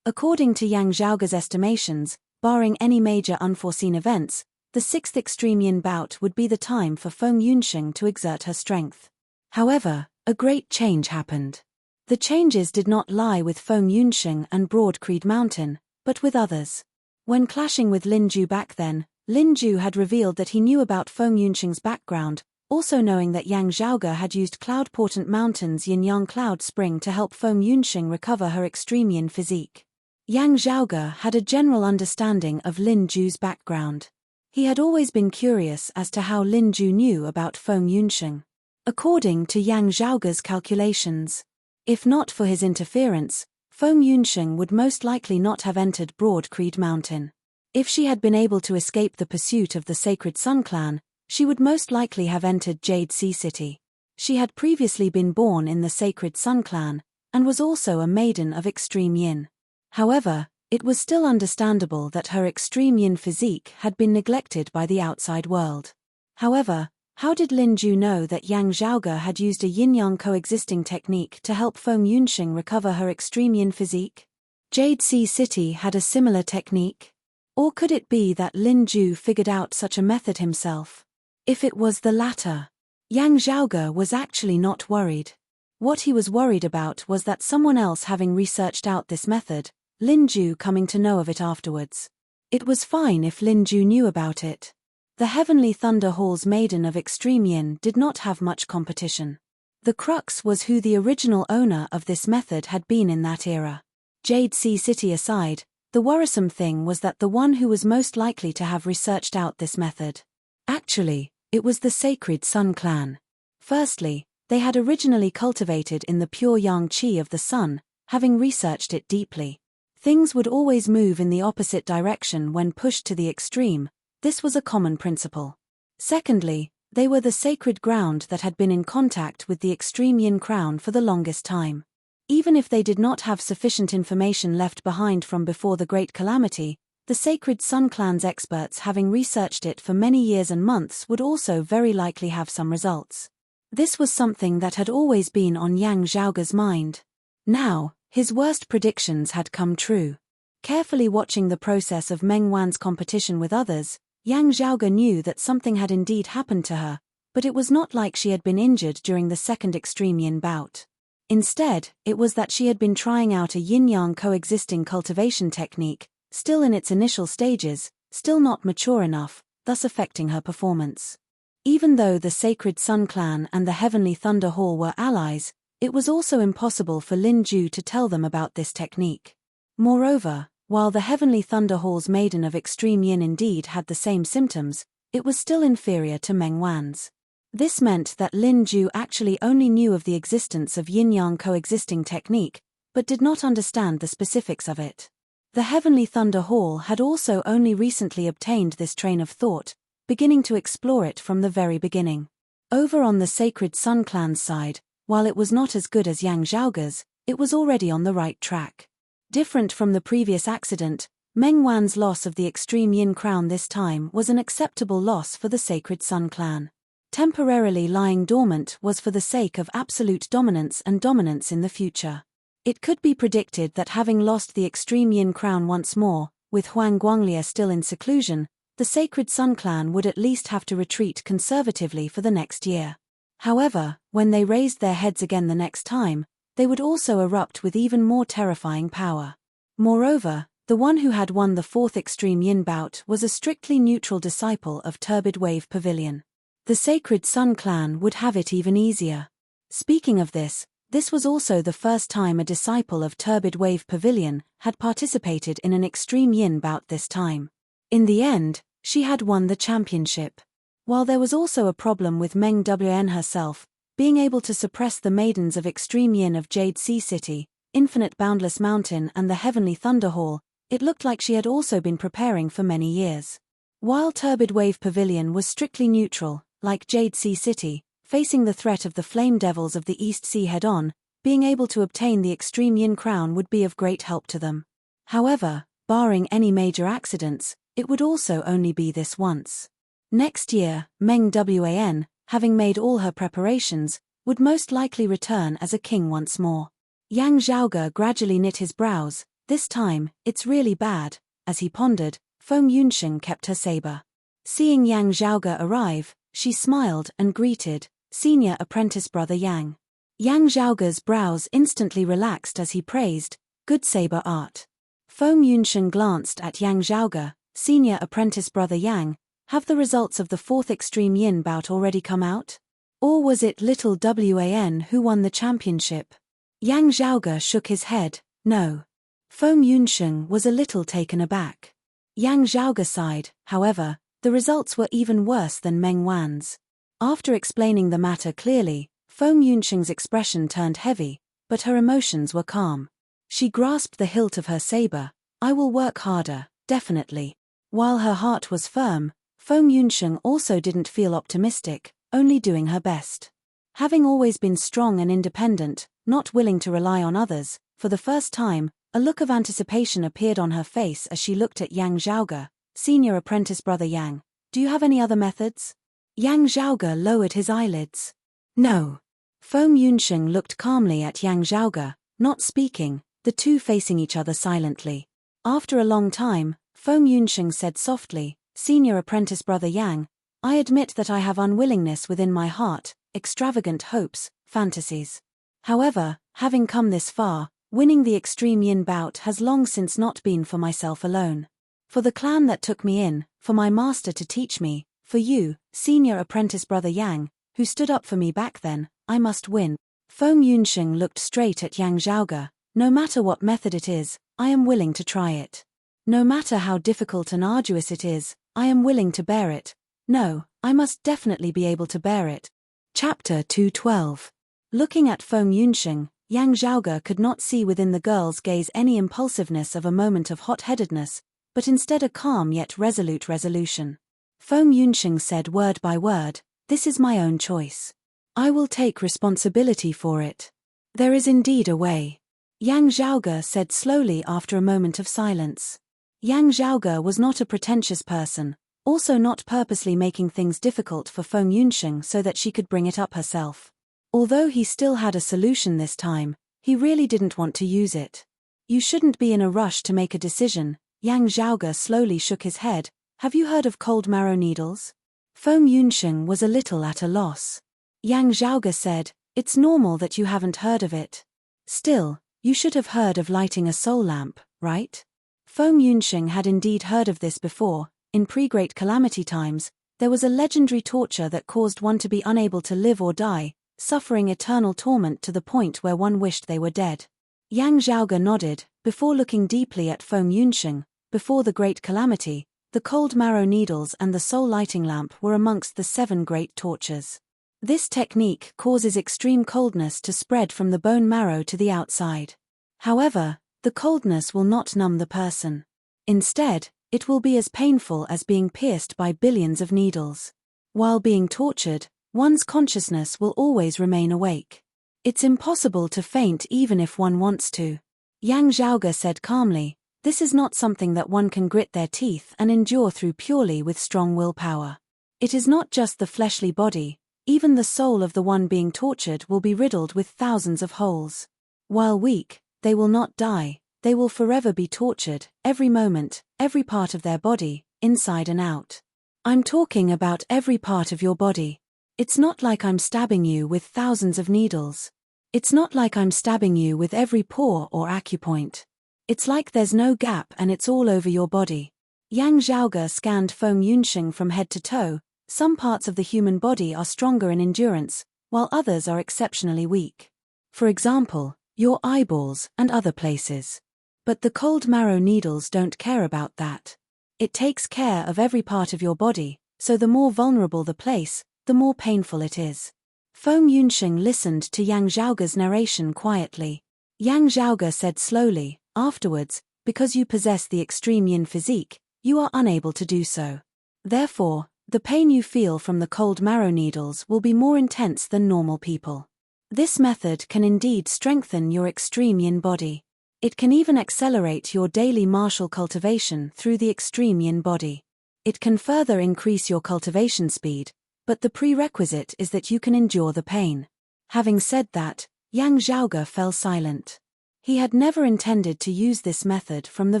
according to Yang Zhaoge's estimations, barring any major unforeseen events, the 6th Extreme Yin bout would be the time for Feng Yunsheng to exert her strength. However, a great change happened. The changes did not lie with Feng Yunsheng and Broad Creed Mountain, but with others. When clashing with Lin Ju back then, Lin Ju had revealed that he knew about Feng Yunsheng's background, also knowing that Yang Zhaoge had used Cloud Portent Mountain's Yin-Yang Cloud Spring to help Feng Yunsheng recover her Extreme Yin physique. Yang Zhaoge had a general understanding of Lin Ju's background. He had always been curious as to how Lin Ju knew about Feng Yunsheng. According to Yang Zhaoge's calculations, if not for his interference, Feng Yunsheng would most likely not have entered Broad Creed Mountain. If she had been able to escape the pursuit of the Sacred Sun Clan, she would most likely have entered Jade Sea City. She had previously been born in the Sacred Sun Clan, and was also a maiden of Extreme Yin. However, it was still understandable that her Extreme Yin physique had been neglected by the outside world. However, how did Lin Ju know that Yang Zhaoge had used a yin-yang coexisting technique to help Feng Yunsheng recover her Extreme Yin physique? Jade Sea City had a similar technique? Or could it be that Lin Ju figured out such a method himself? If it was the latter, Yang Zhaoge was actually not worried. What he was worried about was that someone else having researched out this method, Lin Ju coming to know of it afterwards. It was fine if Lin Ju knew about it. The Heavenly Thunder Hall's Maiden of Extreme Yin did not have much competition. The crux was who the original owner of this method had been in that era. Jade Sea City aside, the worrisome thing was that the one who was most likely to have researched out this method. Actually, it was the Sacred Sun clan. Firstly, they had originally cultivated in the pure yang qi of the sun, having researched it deeply. Things would always move in the opposite direction when pushed to the extreme. This was a common principle. Secondly, they were the sacred ground that had been in contact with the extreme yin crown for the longest time. Even if they did not have sufficient information left behind from before the Great Calamity, the Sacred Sun clan's experts having researched it for many years and months would also very likely have some results. This was something that had always been on Yang Zhaoge's mind. Now, his worst predictions had come true. Carefully watching the process of Meng Wan's competition with others, Yang Zhaoge knew that something had indeed happened to her, but it was not like she had been injured during the second extreme yin bout. Instead, it was that she had been trying out a yin-yang coexisting cultivation technique, still in its initial stages, still not mature enough, thus affecting her performance. Even though the Sacred Sun clan and the Heavenly Thunder Hall were allies, it was also impossible for Lin Ju to tell them about this technique. Moreover, while the Heavenly Thunder Hall's Maiden of Extreme Yin indeed had the same symptoms, it was still inferior to Meng Wan's. This meant that Lin Ju actually only knew of the existence of yin-yang coexisting technique, but did not understand the specifics of it. The Heavenly Thunder Hall had also only recently obtained this train of thought, beginning to explore it from the very beginning. Over on the Sacred Sun clan's side, while it was not as good as Yang Zhaoge's, it was already on the right track. Different from the previous accident, Meng Wan's loss of the extreme yin crown this time was an acceptable loss for the Sacred Sun clan. Temporarily lying dormant was for the sake of absolute dominance and dominance in the future. It could be predicted that having lost the extreme yin crown once more, with Huang Guanglia still in seclusion, the Sacred Sun clan would at least have to retreat conservatively for the next year. However, when they raised their heads again the next time, they would also erupt with even more terrifying power. Moreover, the one who had won the fourth extreme yin bout was a strictly neutral disciple of Turbid Wave Pavilion. The Sacred Sun clan would have it even easier. Speaking of this was also the first time a disciple of Turbid Wave Pavilion had participated in an extreme yin bout this time. In the end, she had won the championship. While there was also a problem with Meng Wn herself, being able to suppress the Maidens of Extreme Yin of Jade Sea City, Infinite Boundless Mountain and the Heavenly Thunder Hall, it looked like she had also been preparing for many years. While Turbid Wave Pavilion was strictly neutral, like Jade Sea City, facing the threat of the Flame Devils of the East Sea head-on, being able to obtain the Extreme Yin crown would be of great help to them. However, barring any major accidents, it would also only be this once. Next year, Meng Wan, having made all her preparations, would most likely return as a king once more. Yang Zhaoge gradually knit his brows. This time, it's really bad. As he pondered, Feng Yunsheng kept her saber. Seeing Yang Zhaoge arrive, she smiled and greeted, "Senior apprentice brother Yang." Yang Zhaoge's brows instantly relaxed as he praised, "Good saber art." Feng Yunsheng glanced at Yang Zhaoge, "Senior apprentice brother Yang, have the results of the fourth extreme yin bout already come out? Or was it little Wan who won the championship?" Yang Zhaoge shook his head, "No." Feng Yunsheng was a little taken aback. Yang Zhaoge sighed, however, the results were even worse than Meng Wan's. After explaining the matter clearly, Feng Yunsheng's expression turned heavy, but her emotions were calm. She grasped the hilt of her saber. "I will work harder, definitely." While her heart was firm, Feng Yunsheng also didn't feel optimistic, only doing her best. Having always been strong and independent, not willing to rely on others, for the first time, a look of anticipation appeared on her face as she looked at Yang Zhaoge, "Senior apprentice brother Yang, do you have any other methods?" Yang Zhaoge lowered his eyelids. "No." Feng Yunsheng looked calmly at Yang Zhaoge, not speaking, the two facing each other silently. After a long time, Feng Yunsheng said softly, "Senior apprentice brother Yang, I admit that I have unwillingness within my heart, extravagant hopes, fantasies. However, having come this far, winning the extreme yin bout has long since not been for myself alone. For the clan that took me in, for my master to teach me, for you, senior apprentice brother Yang, who stood up for me back then, I must win." Feng Yunsheng looked straight at Yang Zhaoge. "No matter what method it is, I am willing to try it. No matter how difficult and arduous it is, I am willing to bear it. No, I must definitely be able to bear it." Chapter 212. Looking at Feng Yunsheng, Yang Zhaoge could not see within the girl's gaze any impulsiveness of a moment of hot-headedness, but instead a calm yet resolute resolution. Feng Yunsheng said word by word, "This is my own choice. I will take responsibility for it. There is indeed a way." Yang Zhaoge said slowly after a moment of silence. Yang Zhaoge was not a pretentious person, also not purposely making things difficult for Feng Yunsheng so that she could bring it up herself. Although he still had a solution this time, he really didn't want to use it. "You shouldn't be in a rush to make a decision." Yang Zhaoge slowly shook his head. "Have you heard of cold marrow needles?" Feng Yunsheng was a little at a loss. Yang Zhaoge said, "It's normal that you haven't heard of it. Still, you should have heard of lighting a soul lamp, right?" Feng Yunsheng had indeed heard of this before. In pre-Great Calamity times, there was a legendary torture that caused one to be unable to live or die, suffering eternal torment to the point where one wished they were dead. Yang Zhaoge nodded, before looking deeply at Feng Yunsheng. Before the Great Calamity, the cold marrow needles and the soul lighting lamp were amongst the 7 great tortures. This technique causes extreme coldness to spread from the bone marrow to the outside. However, the coldness will not numb the person. Instead, it will be as painful as being pierced by billions of needles. While being tortured, one's consciousness will always remain awake. It's impossible to faint even if one wants to. Yang Zhaoge said calmly, "This is not something that one can grit their teeth and endure through purely with strong willpower. It is not just the fleshly body, even the soul of the one being tortured will be riddled with thousands of holes. While weak, they will not die, they will forever be tortured, every moment, every part of their body, inside and out. I'm talking about every part of your body. It's not like I'm stabbing you with thousands of needles. It's not like I'm stabbing you with every pore or acupoint. It's like there's no gap and it's all over your body." Yang Zhaoge scanned Feng Yunsheng from head to toe. Some parts of the human body are stronger in endurance, while others are exceptionally weak. For example, your eyeballs and other places. But the cold marrow needles don't care about that. It takes care of every part of your body, so the more vulnerable the place, the more painful it is. Feng Yunsheng listened to Yang Zhaoge's narration quietly. Yang Zhaoge said slowly, "Afterwards, because you possess the extreme yin physique, you are unable to do so. Therefore, the pain you feel from the cold marrow needles will be more intense than normal people. This method can indeed strengthen your extreme yin body. It can even accelerate your daily martial cultivation through the extreme yin body. It can further increase your cultivation speed, but the prerequisite is that you can endure the pain." Having said that, Yang Zhaoge fell silent. He had never intended to use this method from the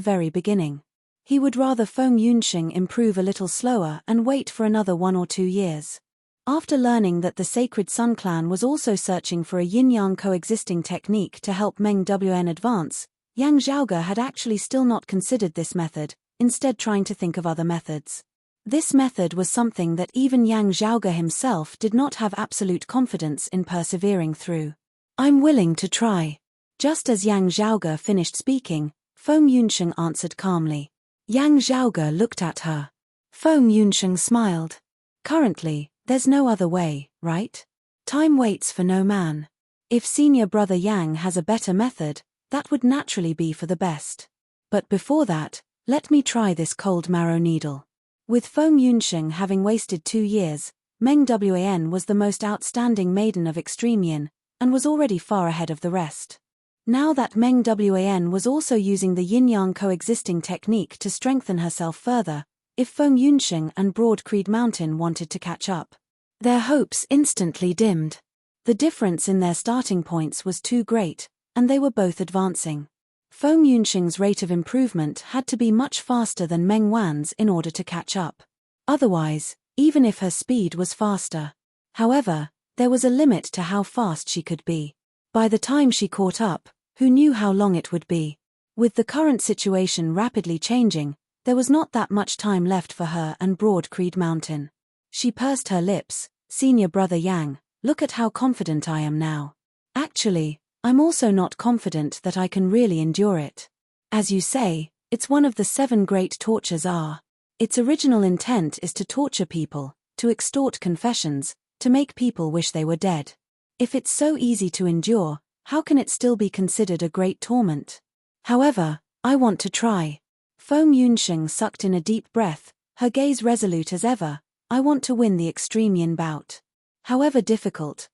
very beginning. He would rather Feng Yunsheng improve a little slower and wait for another 1 or 2 years. After learning that the Sacred Sun clan was also searching for a yin-yang coexisting technique to help Meng Wn advance, Yang Zhaoge had actually still not considered this method, instead trying to think of other methods. This method was something that even Yang Zhaoge himself did not have absolute confidence in persevering through. "I'm willing to try." Just as Yang Zhaoge finished speaking, Feng Yunsheng answered calmly. Yang Zhaoge looked at her. Feng Yunsheng smiled. "Currently, there's no other way, right? Time waits for no man. If senior brother Yang has a better method, that would naturally be for the best. But before that, let me try this cold marrow needle." With Feng Yunsheng having wasted 2 years, Meng Wan was the most outstanding maiden of extreme yin, and was already far ahead of the rest. Now that Meng Wan was also using the yin-yang coexisting technique to strengthen herself further, if Feng Yunsheng and Broad Creed Mountain wanted to catch up, their hopes instantly dimmed. The difference in their starting points was too great, and they were both advancing. Feng Yunxing's rate of improvement had to be much faster than Meng Wan's in order to catch up. Otherwise, even if her speed was faster. However, there was a limit to how fast she could be. By the time she caught up, who knew how long it would be? With the current situation rapidly changing, there was not that much time left for her and Broad Creed Mountain. She pursed her lips. Senior brother Yang, look at how confident I am now. Actually, I'm also not confident that I can really endure it. As you say, it's one of the 7 great tortures are. Its original intent is to torture people, to extort confessions, to make people wish they were dead. If it's so easy to endure, how can it still be considered a great torment? However, I want to try. Feng Yunxing sucked in a deep breath, her gaze resolute as ever. I want to win the extreme yin bout. However difficult,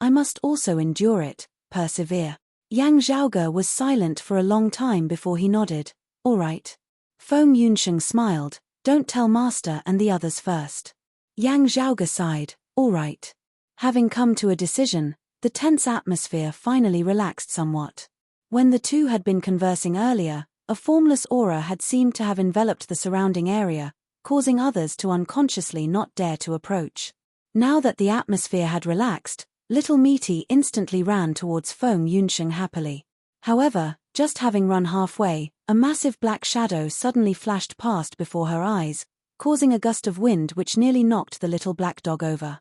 I must also endure it, persevere. Yang Zhaoge was silent for a long time before he nodded. All right. Feng Yunxing smiled. Don't tell master and the others first. Yang Zhaoge sighed. All right. Having come to a decision, the tense atmosphere finally relaxed somewhat. When the two had been conversing earlier, a formless aura had seemed to have enveloped the surrounding area, causing others to unconsciously not dare to approach. Now that the atmosphere had relaxed, little Meaty instantly ran towards Feng Yunxing happily. However, just having run halfway, a massive black shadow suddenly flashed past before her eyes, causing a gust of wind which nearly knocked the little black dog over.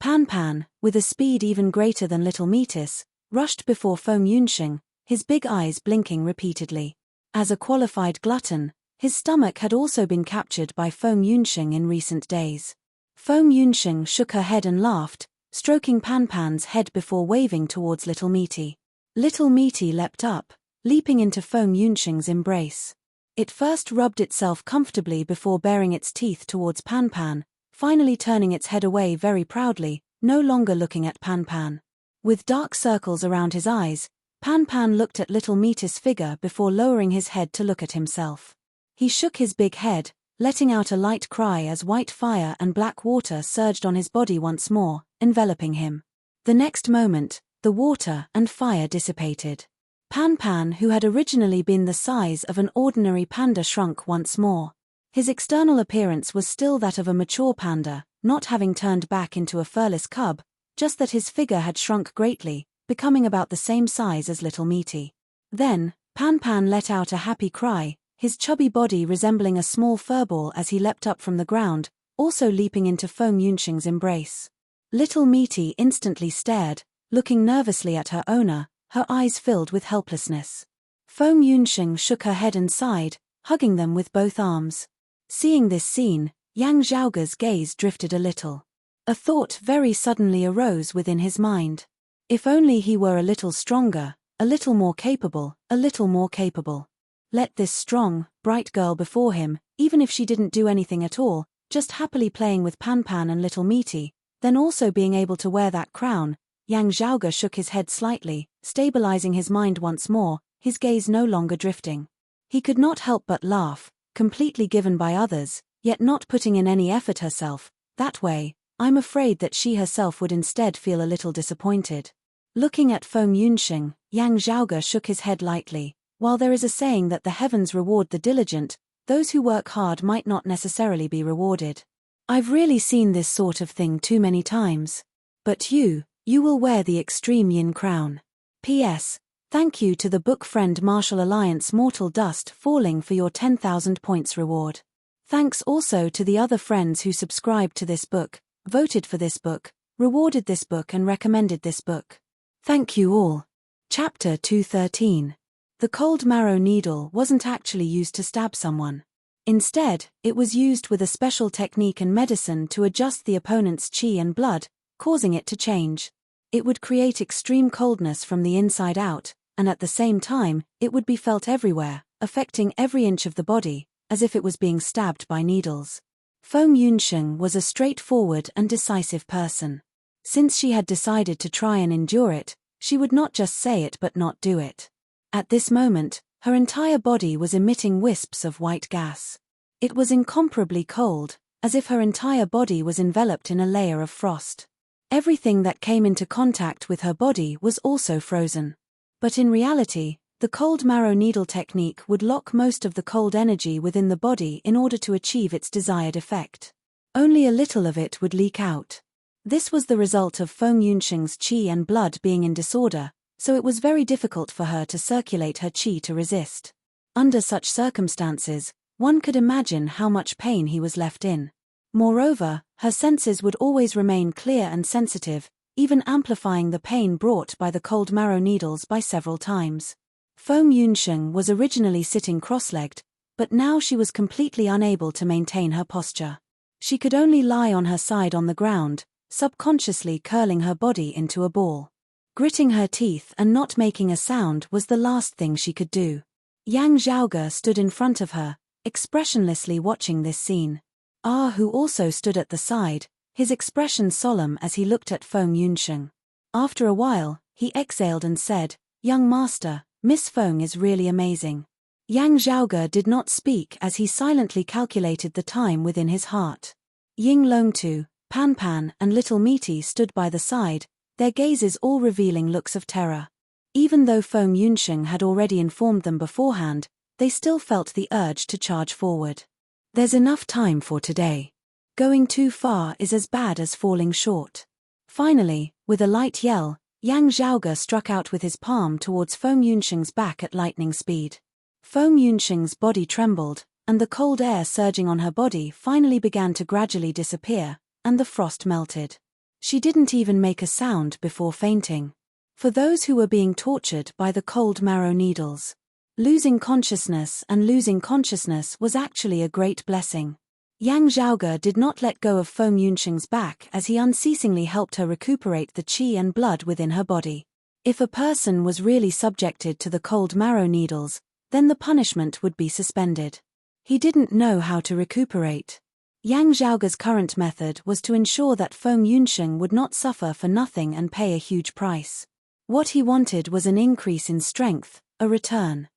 Pan Pan, with a speed even greater than little Metis, rushed before Feng Yunxing, his big eyes blinking repeatedly. As a qualified glutton, his stomach had also been captured by Feng Yunxing in recent days. Feng Yunxing shook her head and laughed, stroking Pan Pan's head before waving towards Little Meaty. Little Meaty leapt up, leaping into Feng Yunxing's embrace. It first rubbed itself comfortably before baring its teeth towards Pan Pan, finally turning its head away very proudly, no longer looking at Pan Pan. With dark circles around his eyes, Pan Pan looked at Little Meaty's figure before lowering his head to look at himself. He shook his big head, letting out a light cry as white fire and black water surged on his body once more, enveloping him. The next moment, the water and fire dissipated. Pan Pan, who had originally been the size of an ordinary panda, shrunk once more. His external appearance was still that of a mature panda, not having turned back into a furless cub, just that his figure had shrunk greatly, becoming about the same size as Little Meaty. Then, Pan Pan let out a happy cry, his chubby body resembling a small furball as he leapt up from the ground, also leaping into Feng Yunxing's embrace. Little Meaty instantly stared, looking nervously at her owner, her eyes filled with helplessness. Feng Yunxing shook her head and sighed, hugging them with both arms. Seeing this scene, Yang Zhaoge's gaze drifted a little. A thought very suddenly arose within his mind. If only he were a little stronger, a little more capable, a little more capable. Let this strong, bright girl before him, even if she didn't do anything at all, just happily playing with Pan Pan and Little Meaty, then also being able to wear that crown. Yang Zhaoge shook his head slightly, stabilizing his mind once more, his gaze no longer drifting. He could not help but laugh, completely given by others, yet not putting in any effort herself. That way, I'm afraid that she herself would instead feel a little disappointed. Looking at Feng Yunxing, Yang Zhaoge shook his head lightly. While there is a saying that the heavens reward the diligent, those who work hard might not necessarily be rewarded. I've really seen this sort of thing too many times. But you will wear the extreme yin crown. P.S. Thank you to the book friend Martial Alliance Mortal Dust Falling for your 10,000 points reward. Thanks also to the other friends who subscribed to this book, voted for this book, rewarded this book and recommended this book. Thank you all. Chapter 213. The cold marrow needle wasn't actually used to stab someone. Instead, it was used with a special technique and medicine to adjust the opponent's qi and blood, causing it to change. It would create extreme coldness from the inside out, and at the same time, it would be felt everywhere, affecting every inch of the body, as if it was being stabbed by needles. Feng Yunxing was a straightforward and decisive person. Since she had decided to try and endure it, she would not just say it but not do it. At this moment, her entire body was emitting wisps of white gas. It was incomparably cold, as if her entire body was enveloped in a layer of frost. Everything that came into contact with her body was also frozen. But in reality, The cold marrow needle technique would lock most of the cold energy within the body in order to achieve its desired effect. Only a little of it would leak out. This was the result of Feng Yunsheng's qi and blood being in disorder, so it was very difficult for her to circulate her qi to resist. Under such circumstances, one could imagine how much pain he was left in. Moreover, her senses would always remain clear and sensitive, even amplifying the pain brought by the cold marrow needles by several times. Feng Yunsheng was originally sitting cross-legged, but now she was completely unable to maintain her posture. She could only lie on her side on the ground, subconsciously curling her body into a ball. Gritting her teeth and not making a sound was the last thing she could do. Yang Zhaoge stood in front of her, expressionlessly watching this scene. Who also stood at the side, his expression solemn as he looked at Feng Yunsheng. After a while, he exhaled and said, "Young master, Miss Feng is really amazing." Yang Zhaoge did not speak as he silently calculated the time within his heart. Ying Longtu, Pan Pan and little Misty stood by the side, their gazes all revealing looks of terror. Even though Feng Yunsheng had already informed them beforehand, they still felt the urge to charge forward. There's enough time for today. Going too far is as bad as falling short. Finally, with a light yell, Yang Zhaoge struck out with his palm towards Feng Yunsheng's back at lightning speed. Feng Yunsheng's body trembled, and the cold air surging on her body finally began to gradually disappear, and the frost melted. She didn't even make a sound before fainting. For those who were being tortured by the cold marrow needles, losing consciousness was actually a great blessing. Yang Zhaoge did not let go of Feng Yunsheng's back as he unceasingly helped her recuperate the qi and blood within her body. If a person was really subjected to the cold marrow needles, then the punishment would be suspended. He didn't know how to recuperate. Yang Zhaoge's current method was to ensure that Feng Yunsheng would not suffer for nothing and pay a huge price. What he wanted was an increase in strength, a return.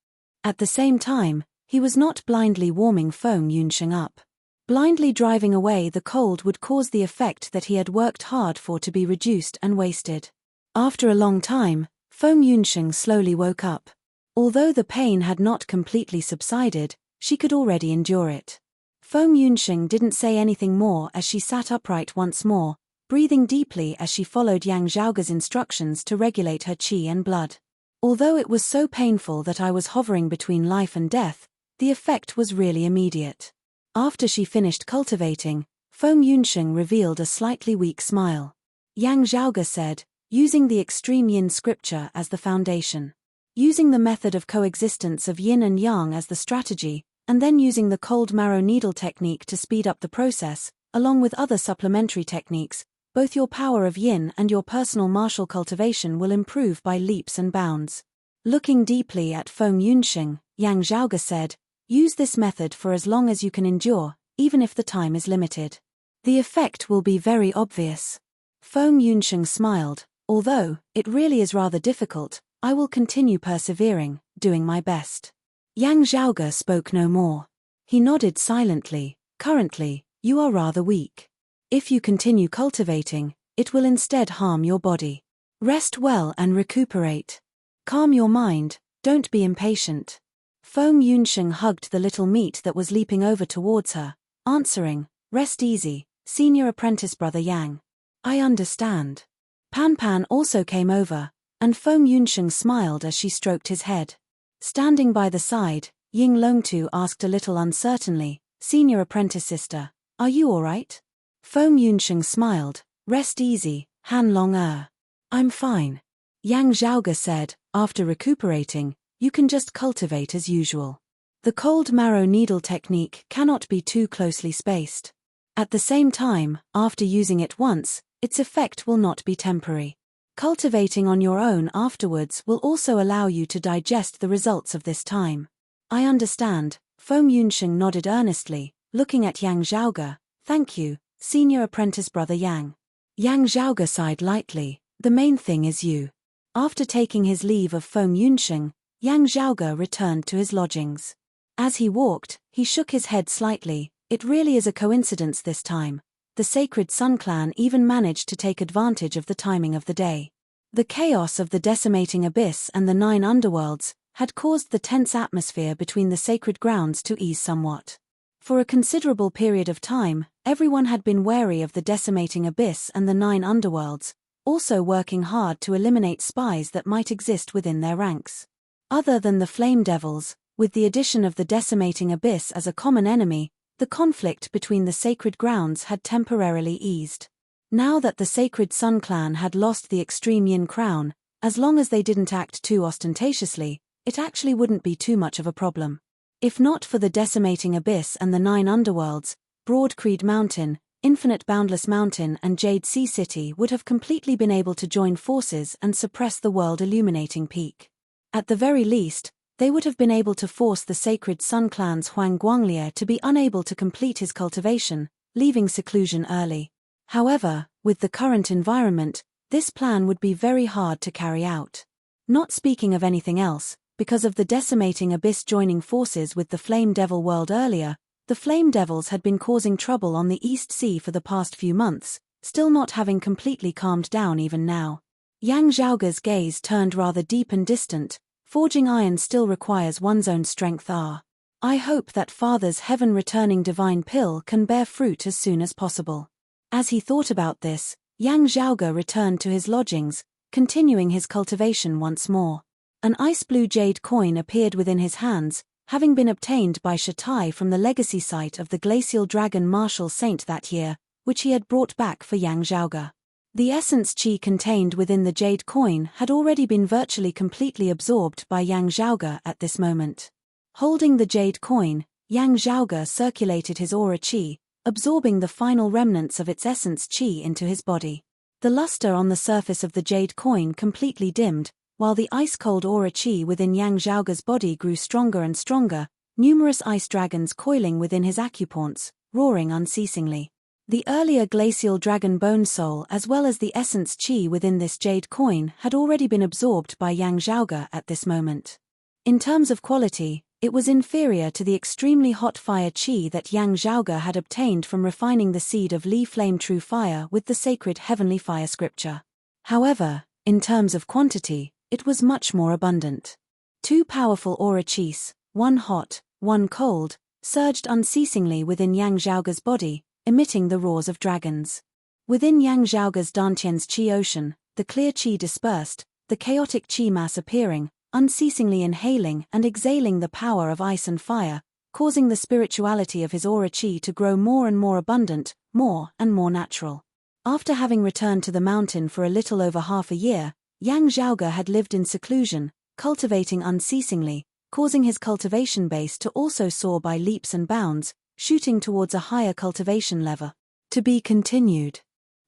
At the same time, he was not blindly warming Feng Yunsheng up. Blindly driving away the cold would cause the effect that he had worked hard for to be reduced and wasted. After a long time, Feng Yunsheng slowly woke up. Although the pain had not completely subsided, she could already endure it. Feng Yunsheng didn't say anything more as she sat upright once more, breathing deeply as she followed Yang Zhaoge's instructions to regulate her qi and blood. Although it was so painful that I was hovering between life and death, the effect was really immediate. After she finished cultivating, Feng Yunsheng revealed a slightly weak smile. Yang Zhaoge said, using the extreme yin scripture as the foundation. Using the method of coexistence of yin and yang as the strategy, and then using the cold marrow needle technique to speed up the process, along with other supplementary techniques, both your power of yin and your personal martial cultivation will improve by leaps and bounds. Looking deeply at Feng Yunsheng, Yang Zhaoge said, use this method for as long as you can endure, even if the time is limited. The effect will be very obvious. Feng Yunsheng smiled, although it really is rather difficult, I will continue persevering, doing my best. Yang Zhaoge spoke no more. He nodded silently. Currently, you are rather weak. If you continue cultivating, it will instead harm your body. Rest well and recuperate. Calm your mind, don't be impatient. Feng Yunsheng hugged the little meat that was leaping over towards her, answering, rest easy, senior apprentice brother Yang. I understand. Pan Pan also came over, and Feng Yunsheng smiled as she stroked his head. Standing by the side, Ying Longtu asked a little uncertainly, senior apprentice sister, are you alright? Feng Yunsheng smiled, rest easy, Han Long. I'm fine. Yang Zhaoge said, after recuperating, you can just cultivate as usual. The cold marrow needle technique cannot be too closely spaced. At the same time, after using it once, its effect will not be temporary. Cultivating on your own afterwards will also allow you to digest the results of this time. I understand. Feng Yunsheng nodded earnestly, looking at Yang Zhaoge. Thank you, senior apprentice brother Yang. Yang Zhaoge sighed lightly, the main thing is you. After taking his leave of Feng Yunsheng, Yang Zhaoge returned to his lodgings. As he walked, he shook his head slightly. It really is a coincidence this time. The sacred Sun clan even managed to take advantage of the timing of the day. The chaos of the decimating abyss and the 9 underworlds, had caused the tense atmosphere between the sacred grounds to ease somewhat. For a considerable period of time, everyone had been wary of the decimating abyss and the 9 underworlds, also working hard to eliminate spies that might exist within their ranks. Other than the flame devils, with the addition of the decimating abyss as a common enemy, the conflict between the sacred grounds had temporarily eased. Now that the Sacred Sun clan had lost the extreme yin crown, as long as they didn't act too ostentatiously, it actually wouldn't be too much of a problem. If not for the decimating abyss and the 9 underworlds, Broadcreed Mountain, Infinite Boundless Mountain and Jade Sea City would have completely been able to join forces and suppress the world-illuminating peak. At the very least, they would have been able to force the Sacred Sun clan's Huang Guanglie to be unable to complete his cultivation, leaving seclusion early. However, with the current environment, this plan would be very hard to carry out. Not speaking of anything else, because of the decimating abyss joining forces with the Flame Devil world earlier, the Flame Devils had been causing trouble on the East Sea for the past few months, still not having completely calmed down even now. Yang Zhaoge's gaze turned rather deep and distant. Forging iron still requires one's own strength. I hope that Father's heaven-returning divine pill can bear fruit as soon as possible. As he thought about this, Yang Zhaoge returned to his lodgings, continuing his cultivation once more. An ice-blue jade coin appeared within his hands, having been obtained by Shatai from the legacy site of the glacial dragon Martial Saint that year, which he had brought back for Yang Zhaoge. The essence qi contained within the jade coin had already been virtually completely absorbed by Yang Zhaoge at this moment. Holding the jade coin, Yang Zhaoge circulated his aura qi, absorbing the final remnants of its essence qi into his body. The luster on the surface of the jade coin completely dimmed, while the ice-cold aura qi within Yang Zhaoge's body grew stronger and stronger, numerous ice dragons coiling within his acupoints, roaring unceasingly. The earlier glacial dragon bone soul as well as the essence qi within this jade coin had already been absorbed by Yang Zhaoge at this moment. In terms of quality, it was inferior to the extremely hot fire qi that Yang Zhaoge had obtained from refining the seed of Li Flame True Fire with the sacred heavenly fire scripture. However, in terms of quantity, it was much more abundant. 2 powerful aura qis, one hot, one cold, surged unceasingly within Yang Zhaoge's body, emitting the roars of dragons. Within Yang Zhaoge's Dantian's qi ocean, the clear qi dispersed, the chaotic qi mass appearing, unceasingly inhaling and exhaling the power of ice and fire, causing the spirituality of his aura qi to grow more and more abundant, more and more natural. After having returned to the mountain for a little over half a year, Yang Zhaoge had lived in seclusion, cultivating unceasingly, causing his cultivation base to also soar by leaps and bounds, shooting towards a higher cultivation level. To be continued.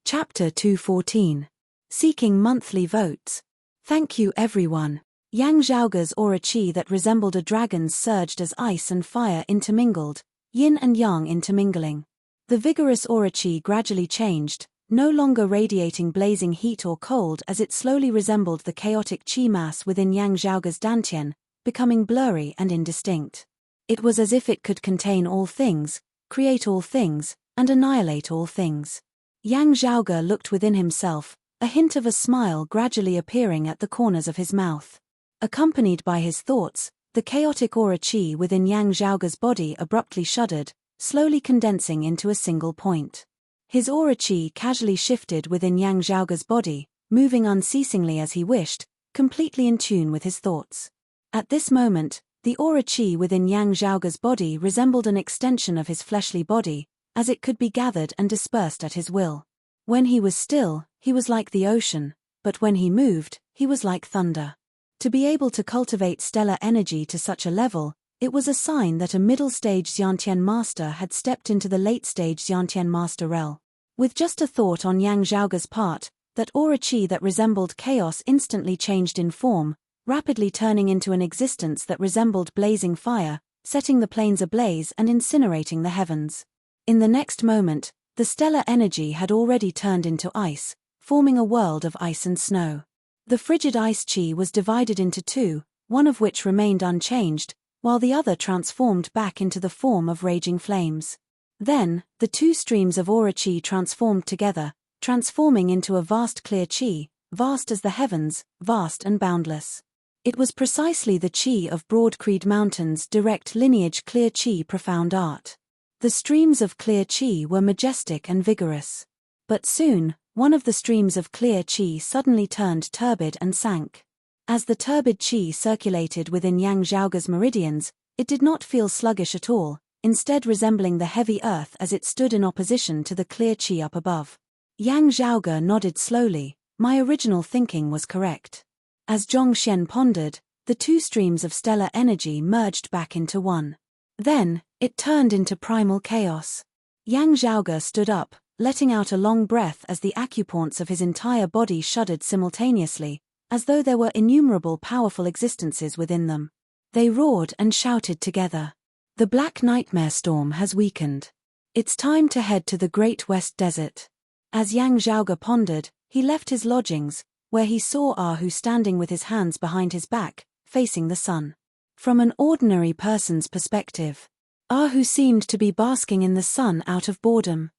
Chapter 214. Seeking monthly votes. Thank you everyone. Yang Zhaoge's aura qi that resembled a dragon's surged as ice and fire intermingled, yin and yang intermingling. The vigorous aura qi gradually changed, no longer radiating blazing heat or cold as it slowly resembled the chaotic qi mass within Yang Zhaoge's dantian, becoming blurry and indistinct. It was as if it could contain all things, create all things, and annihilate all things. Yang Zhaoge looked within himself, a hint of a smile gradually appearing at the corners of his mouth. Accompanied by his thoughts, the chaotic aura qi within Yang Zhaoge's body abruptly shuddered, slowly condensing into a single point. His aura qi casually shifted within Yang Zhaoge's body, moving unceasingly as he wished, completely in tune with his thoughts. At this moment, the aura qi within Yang Zhaoge's body resembled an extension of his fleshly body, as it could be gathered and dispersed at his will. When he was still, he was like the ocean, but when he moved, he was like thunder. To be able to cultivate stellar energy to such a level, it was a sign that a middle-stage Xiantian master had stepped into the late-stage Xiantian master realm. With just a thought on Yang Zhaoge's part, that aura qi that resembled chaos instantly changed in form, rapidly turning into an existence that resembled blazing fire, setting the plains ablaze and incinerating the heavens. In the next moment, the stellar energy had already turned into ice, forming a world of ice and snow. The frigid ice qi was divided into 2, one of which remained unchanged, while the other transformed back into the form of raging flames. Then, the 2 streams of aura qi transformed together, transforming into a vast clear qi, vast as the heavens, vast and boundless. It was precisely the chi of Broad Creed Mountain's direct lineage, clear chi, profound art. The streams of clear chi were majestic and vigorous. But soon, one of the streams of clear chi suddenly turned turbid and sank. As the turbid chi circulated within Yang Zhaoge's meridians, it did not feel sluggish at all, instead resembling the heavy earth as it stood in opposition to the clear chi up above. Yang Zhaoge nodded slowly. My original thinking was correct. As Zhongxian pondered, the two streams of stellar energy merged back into one. Then, it turned into primal chaos. Yang Zhaoge stood up, letting out a long breath as the acupoints of his entire body shuddered simultaneously, as though there were innumerable powerful existences within them. They roared and shouted together. The black nightmare storm has weakened. It's time to head to the Great West Desert. As Yang Zhaoge pondered, he left his lodgings, where he saw Ahu standing with his hands behind his back, facing the sun. From an ordinary person's perspective, Ahu seemed to be basking in the sun out of boredom.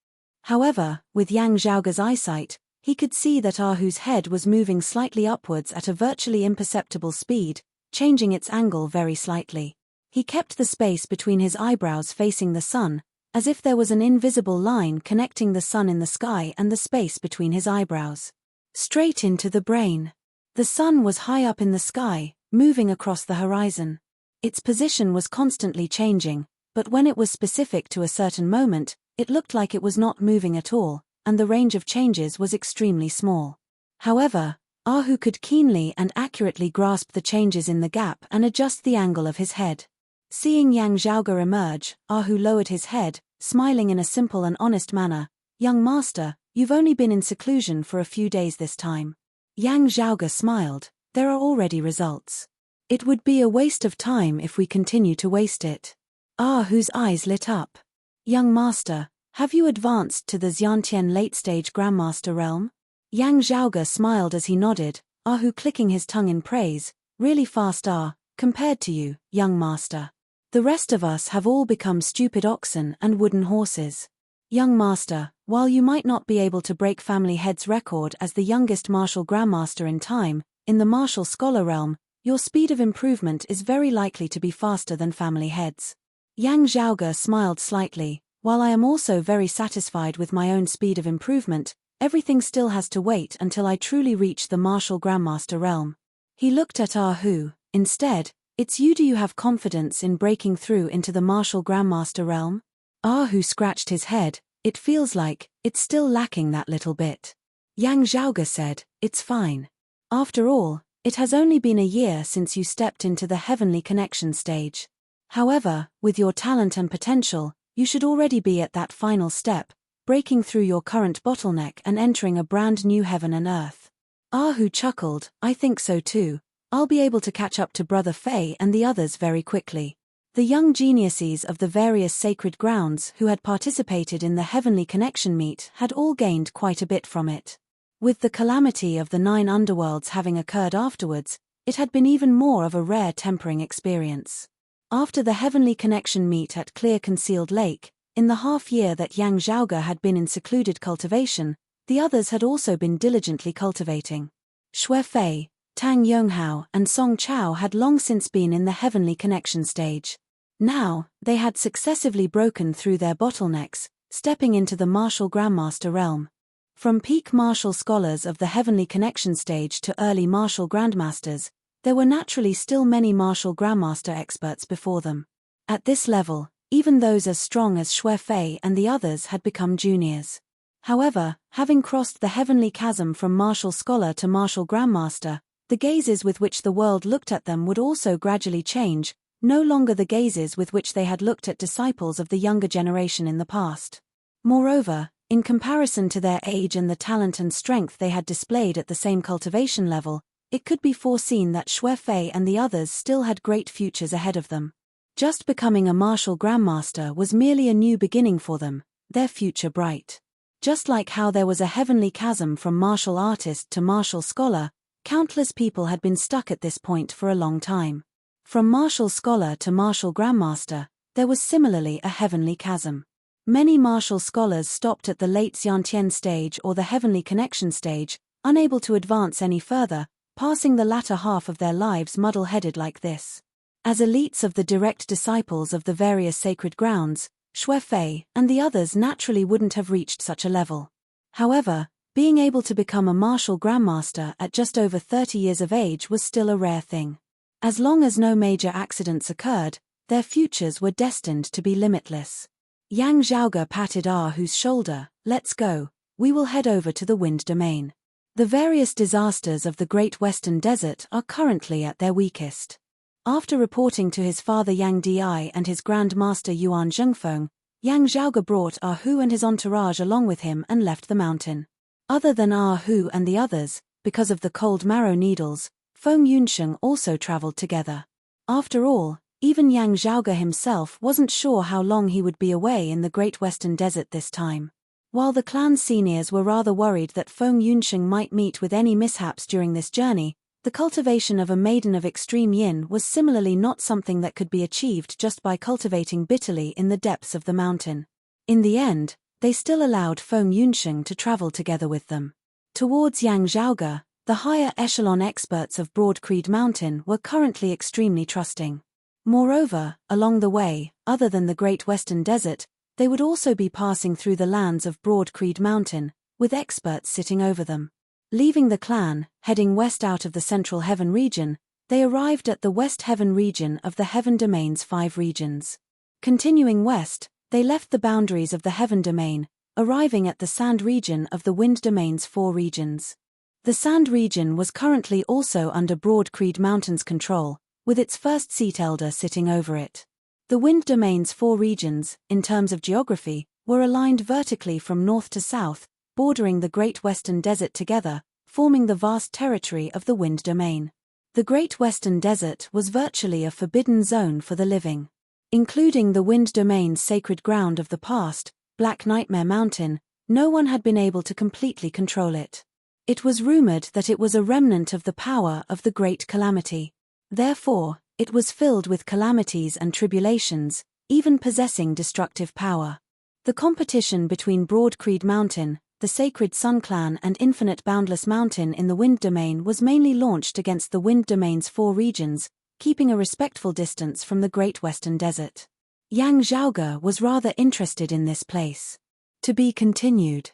However, with Yang Zhaoge's eyesight, he could see that Ahu's head was moving slightly upwards at a virtually imperceptible speed, changing its angle very slightly. He kept the space between his eyebrows facing the sun, as if there was an invisible line connecting the sun in the sky and the space between his eyebrows. Straight into the brain. The sun was high up in the sky, moving across the horizon. Its position was constantly changing, but when it was specific to a certain moment, it looked like it was not moving at all, and the range of changes was extremely small. However, Ahu could keenly and accurately grasp the changes in the gap and adjust the angle of his head. Seeing Yang Zhaoge emerge, Ahu lowered his head, smiling in a simple and honest manner. Young master, you've only been in seclusion for a few days this time. Yang Zhaoge smiled. There are already results. It would be a waste of time if we continue to waste it. Ahu's eyes lit up. Young master, have you advanced to the Xiantian late-stage Grandmaster realm? Yang Zhaoge smiled as he nodded, Ahu clicking his tongue in praise. Really fast, compared to you, young master. The rest of us have all become stupid oxen and wooden horses. Young master, while you might not be able to break Family Head's record as the youngest martial grandmaster in time, in the martial scholar realm, your speed of improvement is very likely to be faster than Family Head's. Yang Zhaoge smiled slightly. While I am also very satisfied with my own speed of improvement, everything still has to wait until I truly reach the martial grandmaster realm. He looked at Ahu. Instead, it's you. Do you have confidence in breaking through into the martial grandmaster realm? Ahu scratched his head. It feels like it's still lacking that little bit. Yang Zhaoge said, it's fine. After all, it has only been a year since you stepped into the heavenly connection stage. However, with your talent and potential, you should already be at that final step, breaking through your current bottleneck and entering a brand new heaven and earth. Ahu chuckled. I think so too. I'll be able to catch up to Brother Fei and the others very quickly. The young geniuses of the various sacred grounds who had participated in the Heavenly Connection meet had all gained quite a bit from it. With the calamity of the 9 underworlds having occurred afterwards, it had been even more of a rare tempering experience. After the Heavenly Connection meet at Clear Concealed Lake, in the half-year that Yang Zhaoge had been in secluded cultivation, the others had also been diligently cultivating. Xue Fei, Tang Yonghao and Song Chao had long since been in the Heavenly Connection stage. Now, they had successively broken through their bottlenecks, stepping into the martial grandmaster realm. From peak martial scholars of the Heavenly Connection stage to early martial grandmasters, there were naturally still many martial grandmaster experts before them. At this level, even those as strong as Xue Fei and the others had become juniors. However, having crossed the heavenly chasm from martial scholar to martial grandmaster, the gazes with which the world looked at them would also gradually change, no longer the gazes with which they had looked at disciples of the younger generation in the past. Moreover, in comparison to their age and the talent and strength they had displayed at the same cultivation level, it could be foreseen that Xue Fei and the others still had great futures ahead of them. Just becoming a martial grandmaster was merely a new beginning for them, their future bright. Just like how there was a heavenly chasm from martial artist to martial scholar, countless people had been stuck at this point for a long time. From martial scholar to martial grandmaster, there was similarly a heavenly chasm. Many martial scholars stopped at the late Xiantian stage or the heavenly connection stage, unable to advance any further, passing the latter half of their lives muddle-headed like this. As elites of the direct disciples of the various sacred grounds, Xue Fei and the others naturally wouldn't have reached such a level. However, being able to become a martial grandmaster at just over 30 years of age was still a rare thing. As long as no major accidents occurred, their futures were destined to be limitless. Yang Zhaoge patted Ah Hu's shoulder. Let's go, we will head over to the Wind Domain. The various disasters of the Great Western Desert are currently at their weakest. After reporting to his father Yang Di and his Grand Master Yuan Zhengfeng, Yang Zhaoge brought Ah Hu and his entourage along with him and left the mountain. Other than Ah Hu and the others, because of the cold marrow needles, Feng Yunsheng also traveled together. After all, even Yang Zhaoge himself wasn't sure how long he would be away in the Great Western Desert this time. While the clan seniors were rather worried that Feng Yunsheng might meet with any mishaps during this journey, the cultivation of a maiden of extreme yin was similarly not something that could be achieved just by cultivating bitterly in the depths of the mountain. In the end, they still allowed Feng Yunsheng to travel together with them. Towards Yang Zhaoge, the higher echelon experts of Broad Creed Mountain were currently extremely trusting. Moreover, along the way, other than the Great Western Desert, they would also be passing through the lands of Broad Creed Mountain, with experts sitting over them. Leaving the clan, heading west out of the Central Heaven region, they arrived at the West Heaven region of the Heaven Domain's 5 regions. Continuing west, they left the boundaries of the Heaven Domain, arriving at the Sand region of the Wind Domain's 4 regions. The Sand region was currently also under Broad Creed Mountain's control, with its first seat elder sitting over it. The Wind Domain's 4 regions, in terms of geography, were aligned vertically from north to south, bordering the Great Western Desert together, forming the vast territory of the Wind Domain. The Great Western Desert was virtually a forbidden zone for the living. Including the Wind Domain's sacred ground of the past, Black Nightmare Mountain, no one had been able to completely control it. It was rumored that it was a remnant of the power of the Great Calamity. Therefore, it was filled with calamities and tribulations, even possessing destructive power. The competition between Broad Creed Mountain, the Sacred Sun Clan and Infinite Boundless Mountain in the Wind Domain was mainly launched against the Wind Domain's 4 regions, keeping a respectful distance from the Great Western Desert. Yang Zhaoge was rather interested in this place. To be continued.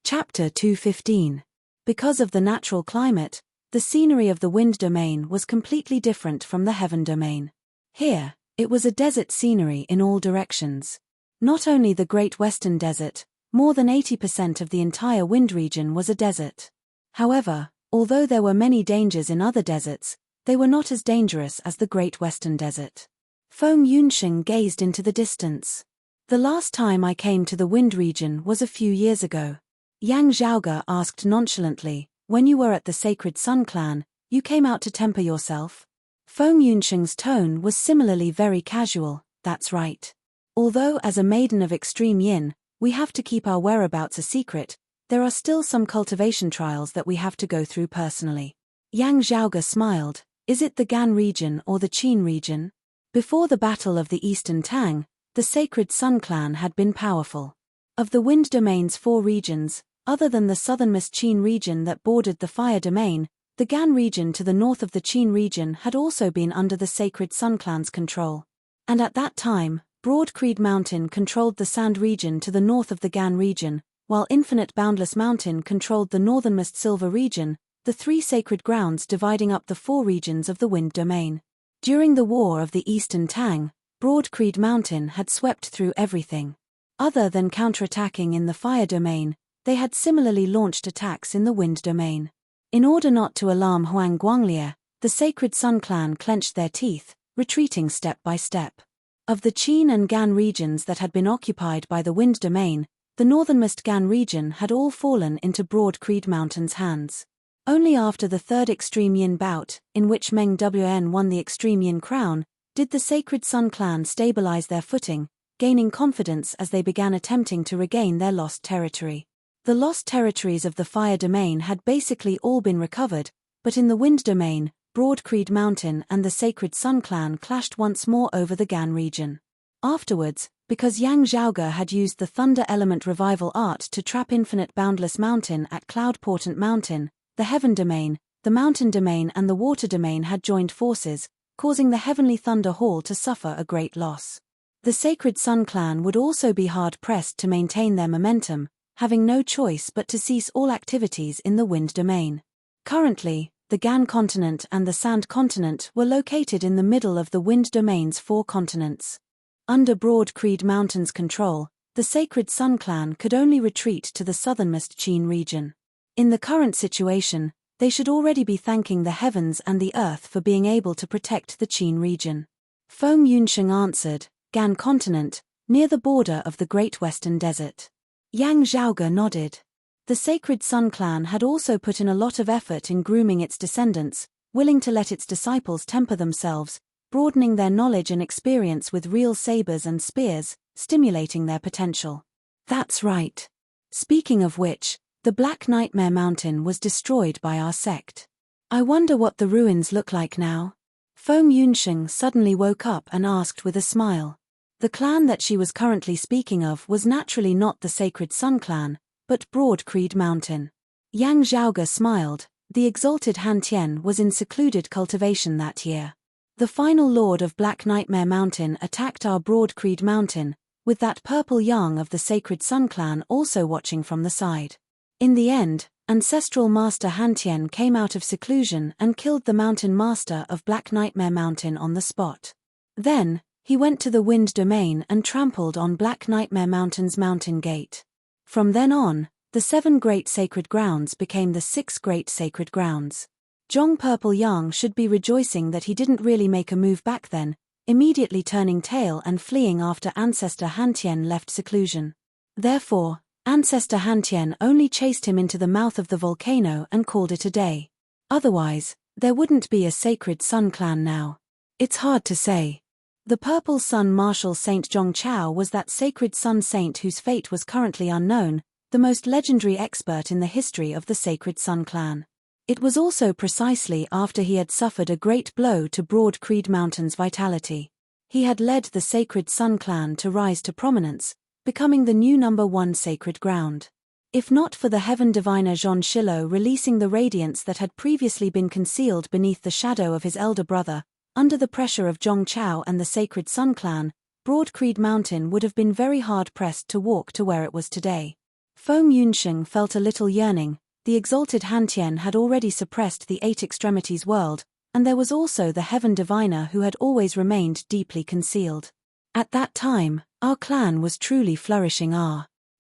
Chapter 215. Because of the natural climate, the scenery of the Wind Domain was completely different from the Heaven Domain. Here, it was a desert scenery in all directions. Not only the Great Western Desert, more than 80% of the entire Wind region was a desert. However, although there were many dangers in other deserts, they were not as dangerous as the Great Western Desert. Feng Yunsheng gazed into the distance. The last time I came to the Wind region was a few years ago. Yang Zhaoge asked nonchalantly, when you were at the Sacred Sun Clan, you came out to temper yourself? Feng Yunsheng's tone was similarly very casual. That's right. Although as a maiden of extreme yin, we have to keep our whereabouts a secret, there are still some cultivation trials that we have to go through personally. Yang Zhaoge smiled. Is it the Gan region or the Qin region? Before the Battle of the Eastern Tang, the Sacred Sun Clan had been powerful. Of the Wind Domain's 4 regions, other than the southernmost Qin region that bordered the Fire Domain, the Gan region to the north of the Qin region had also been under the Sacred Sun Clan's control. And at that time, Broad Creed Mountain controlled the Sand region to the north of the Gan region, while Infinite Boundless Mountain controlled the northernmost Silver region, the 3 sacred grounds dividing up the 4 regions of the Wind Domain. During the War of the Eastern Tang, Broad Creed Mountain had swept through everything. Other than counterattacking in the Fire Domain, they had similarly launched attacks in the Wind Domain. In order not to alarm Huang Guanglie, the Sacred Sun Clan clenched their teeth, retreating step by step. Of the Qin and Gan regions that had been occupied by the Wind Domain, the northernmost Gan region had all fallen into Broad Creed Mountain's hands. Only after the 3rd Extreme Yin bout, in which Meng Wn won the Extreme Yin crown, did the Sacred Sun Clan stabilize their footing, gaining confidence as they began attempting to regain their lost territory. The lost territories of the Fire Domain had basically all been recovered, but in the Wind Domain, Broad Creed Mountain and the Sacred Sun Clan clashed once more over the Gan region. Afterwards, because Yang Zhaoge had used the Thunder Element Revival art to trap Infinite Boundless Mountain at Cloud Portent Mountain, the Heaven Domain, the mountain domain and the water domain had joined forces, causing the heavenly Thunder Hall to suffer a great loss. The Sacred Sun clan would also be hard-pressed to maintain their momentum, having no choice but to cease all activities in the wind domain. Currently, the Gan continent and the Sand continent were located in the middle of the wind domain's 4 continents. Under Broad Creed Mountain's control, the Sacred Sun clan could only retreat to the southernmost Qin region. In the current situation, they should already be thanking the heavens and the earth for being able to protect the Qin region. Feng Yunsheng answered, Gan continent, near the border of the Great Western Desert. Yang Zhaoge nodded. The Sacred Sun clan had also put in a lot of effort in grooming its descendants, willing to let its disciples temper themselves, broadening their knowledge and experience with real sabers and spears, stimulating their potential. That's right. Speaking of which, the Black Nightmare Mountain was destroyed by our sect. I wonder what the ruins look like now. Feng Yunsheng suddenly woke up and asked with a smile. The clan that she was currently speaking of was naturally not the Sacred Sun clan, but Broad Creed Mountain. Yang Zhaoge smiled. The exalted Han Tian was in secluded cultivation that year. The final lord of Black Nightmare Mountain attacked our Broad Creed Mountain, with that purple yang of the Sacred Sun clan also watching from the side. In the end, ancestral master Han Tian came out of seclusion and killed the mountain master of Black Nightmare Mountain on the spot. Then, he went to the wind domain and trampled on Black Nightmare Mountain's mountain gate. From then on, the 7 great sacred grounds became the 6 great sacred grounds. Zhong Purple Yang should be rejoicing that he didn't really make a move back then, immediately turning tail and fleeing after ancestor Han Tian left seclusion. Therefore, ancestor Han Tian only chased him into the mouth of the volcano and called it a day. Otherwise, there wouldn't be a Sacred Sun clan now. It's hard to say. The Purple Sun Marshal Saint Zhongchao was that Sacred Sun saint whose fate was currently unknown, the most legendary expert in the history of the Sacred Sun clan. It was also precisely after he had suffered a great blow to Broad Creed Mountain's vitality. He had led the Sacred Sun clan to rise to prominence, becoming the new #1 sacred ground. If not for the heaven diviner Zhon Shilo releasing the radiance that had previously been concealed beneath the shadow of his elder brother, under the pressure of Zhongchao and the Sacred Sun clan, Broad Creed Mountain would have been very hard-pressed to walk to where it was today. Feng Yunsheng felt a little yearning. The exalted Han Tian had already suppressed the 8 extremities world, and there was also the heaven diviner who had always remained deeply concealed. At that time, our clan was truly flourishing.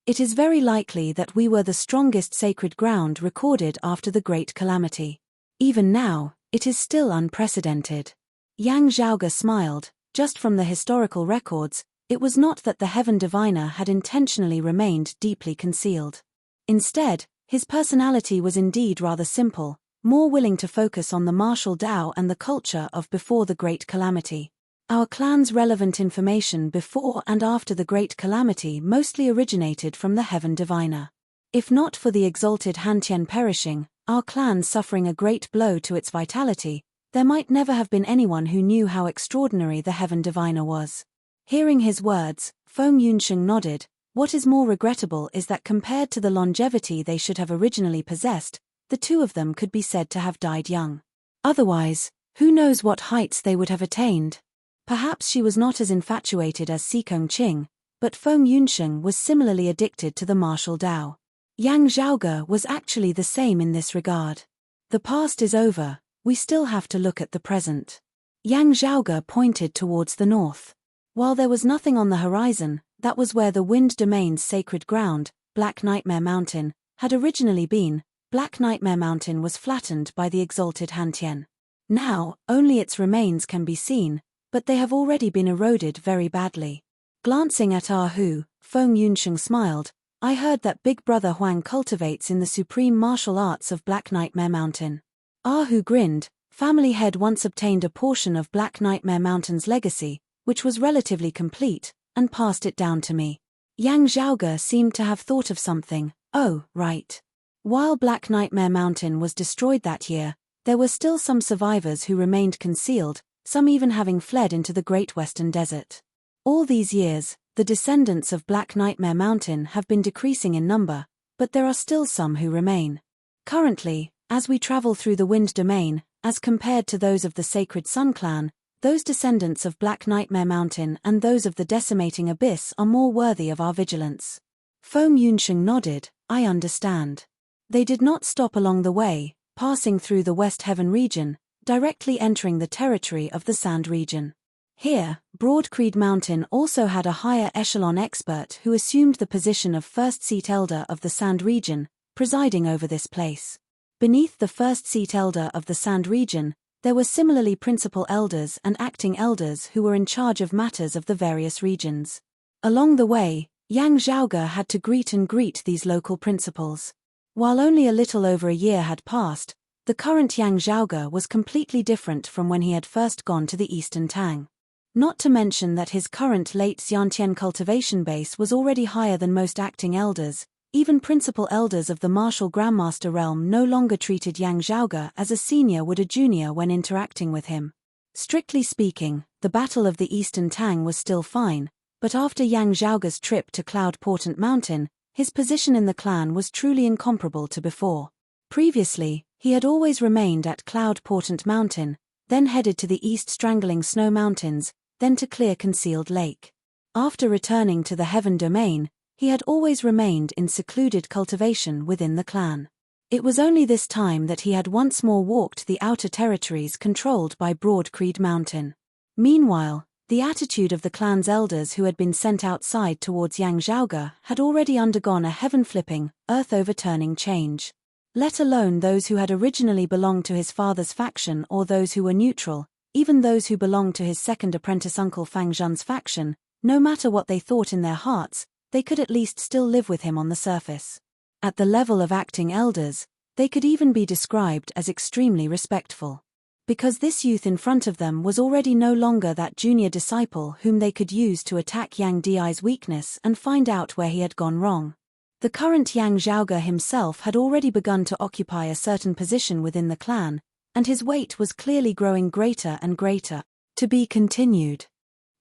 It is very likely that we were the strongest sacred ground recorded after the Great Calamity. Even now, it is still unprecedented. Yang Zhaoge smiled. Just from the historical records, it was not that the heaven diviner had intentionally remained deeply concealed. Instead, his personality was indeed rather simple, more willing to focus on the martial Dao and the culture of before the Great Calamity. Our clan's relevant information before and after the Great Calamity mostly originated from the heaven diviner. If not for the exalted Han Tian perishing, our clan suffering a great blow to its vitality, there might never have been anyone who knew how extraordinary the heaven diviner was. Hearing his words, Feng Yunsheng nodded. What is more regrettable is that compared to the longevity they should have originally possessed, the 2 of them could be said to have died young. Otherwise, who knows what heights they would have attained. Perhaps she was not as infatuated as Sikong Qing, but Feng Yunsheng was similarly addicted to the martial Dao. Yang Zhaoge was actually the same in this regard. The past is over, we still have to look at the present. Yang Zhaoge pointed towards the north. While there was nothing on the horizon, that was where the wind domain's sacred ground, Black Nightmare Mountain, had originally been. Black Nightmare Mountain was flattened by the exalted Han Tian. Now, only its remains can be seen, but they have already been eroded very badly. Glancing at Hu, Feng Yunsheng smiled. I heard that Big Brother Huang cultivates in the supreme martial arts of Black Nightmare Mountain. Hu grinned. Family head once obtained a portion of Black Nightmare Mountain's legacy, which was relatively complete, and passed it down to me. Yang Zhaoge seemed to have thought of something. Oh, right. While Black Nightmare Mountain was destroyed that year, there were still some survivors who remained concealed, some even having fled into the Great Western Desert. All these years, the descendants of Black Nightmare Mountain have been decreasing in number, but there are still some who remain. Currently, As we travel through the Wind Domain, as compared to those of the Sacred Sun clan, those descendants of Black Nightmare Mountain and those of the Decimating Abyss are more worthy of our vigilance. Foam Yunsheng nodded. I understand. They did not stop along the way, passing through the West Heaven region, directly entering the territory of the Sand region. Here, Broadcreed Mountain also had a higher echelon expert who assumed the position of First Seat Elder of the Sand region, presiding over this place. Beneath the First Seat Elder of the Sand region, there were similarly principal elders and acting elders who were in charge of matters of the various regions. Along the way, Yang Zhaoge had to greet these local principals. While only a little over a year had passed, the current Yang Zhaoge was completely different from when he had first gone to the Eastern Tang. Not to mention that his current late Xiantian cultivation base was already higher than most acting elders. Even principal elders of the martial Grandmaster realm no longer treated Yang Zhaoge as a senior would a junior when interacting with him. Strictly speaking, the Battle of the Eastern Tang was still fine, but after Yang Zhaoge's trip to Cloud Portent Mountain, his position in the clan was truly incomparable to before. Previously, he had always remained at Cloud Portent Mountain, then headed to the East Strangling Snow Mountains, then to Clear Concealed Lake. After returning to the Heaven Domain, he had always remained in secluded cultivation within the clan. It was only this time that he had once more walked the outer territories controlled by Broadcreed Mountain. Meanwhile, the attitude of the clan's elders who had been sent outside towards Yang Zhaoge had already undergone a heaven-flipping, earth-overturning change. Let alone those who had originally belonged to his father's faction or those who were neutral, even those who belonged to his second apprentice uncle Fang Zhan's faction, no matter what they thought in their hearts, they could at least still live with him on the surface. At the level of acting elders, they could even be described as extremely respectful. Because this youth in front of them was already no longer that junior disciple whom they could use to attack Yang Di's weakness and find out where he had gone wrong. The current Yang Zhaoge himself had already begun to occupy a certain position within the clan, and his weight was clearly growing greater and greater. To be continued.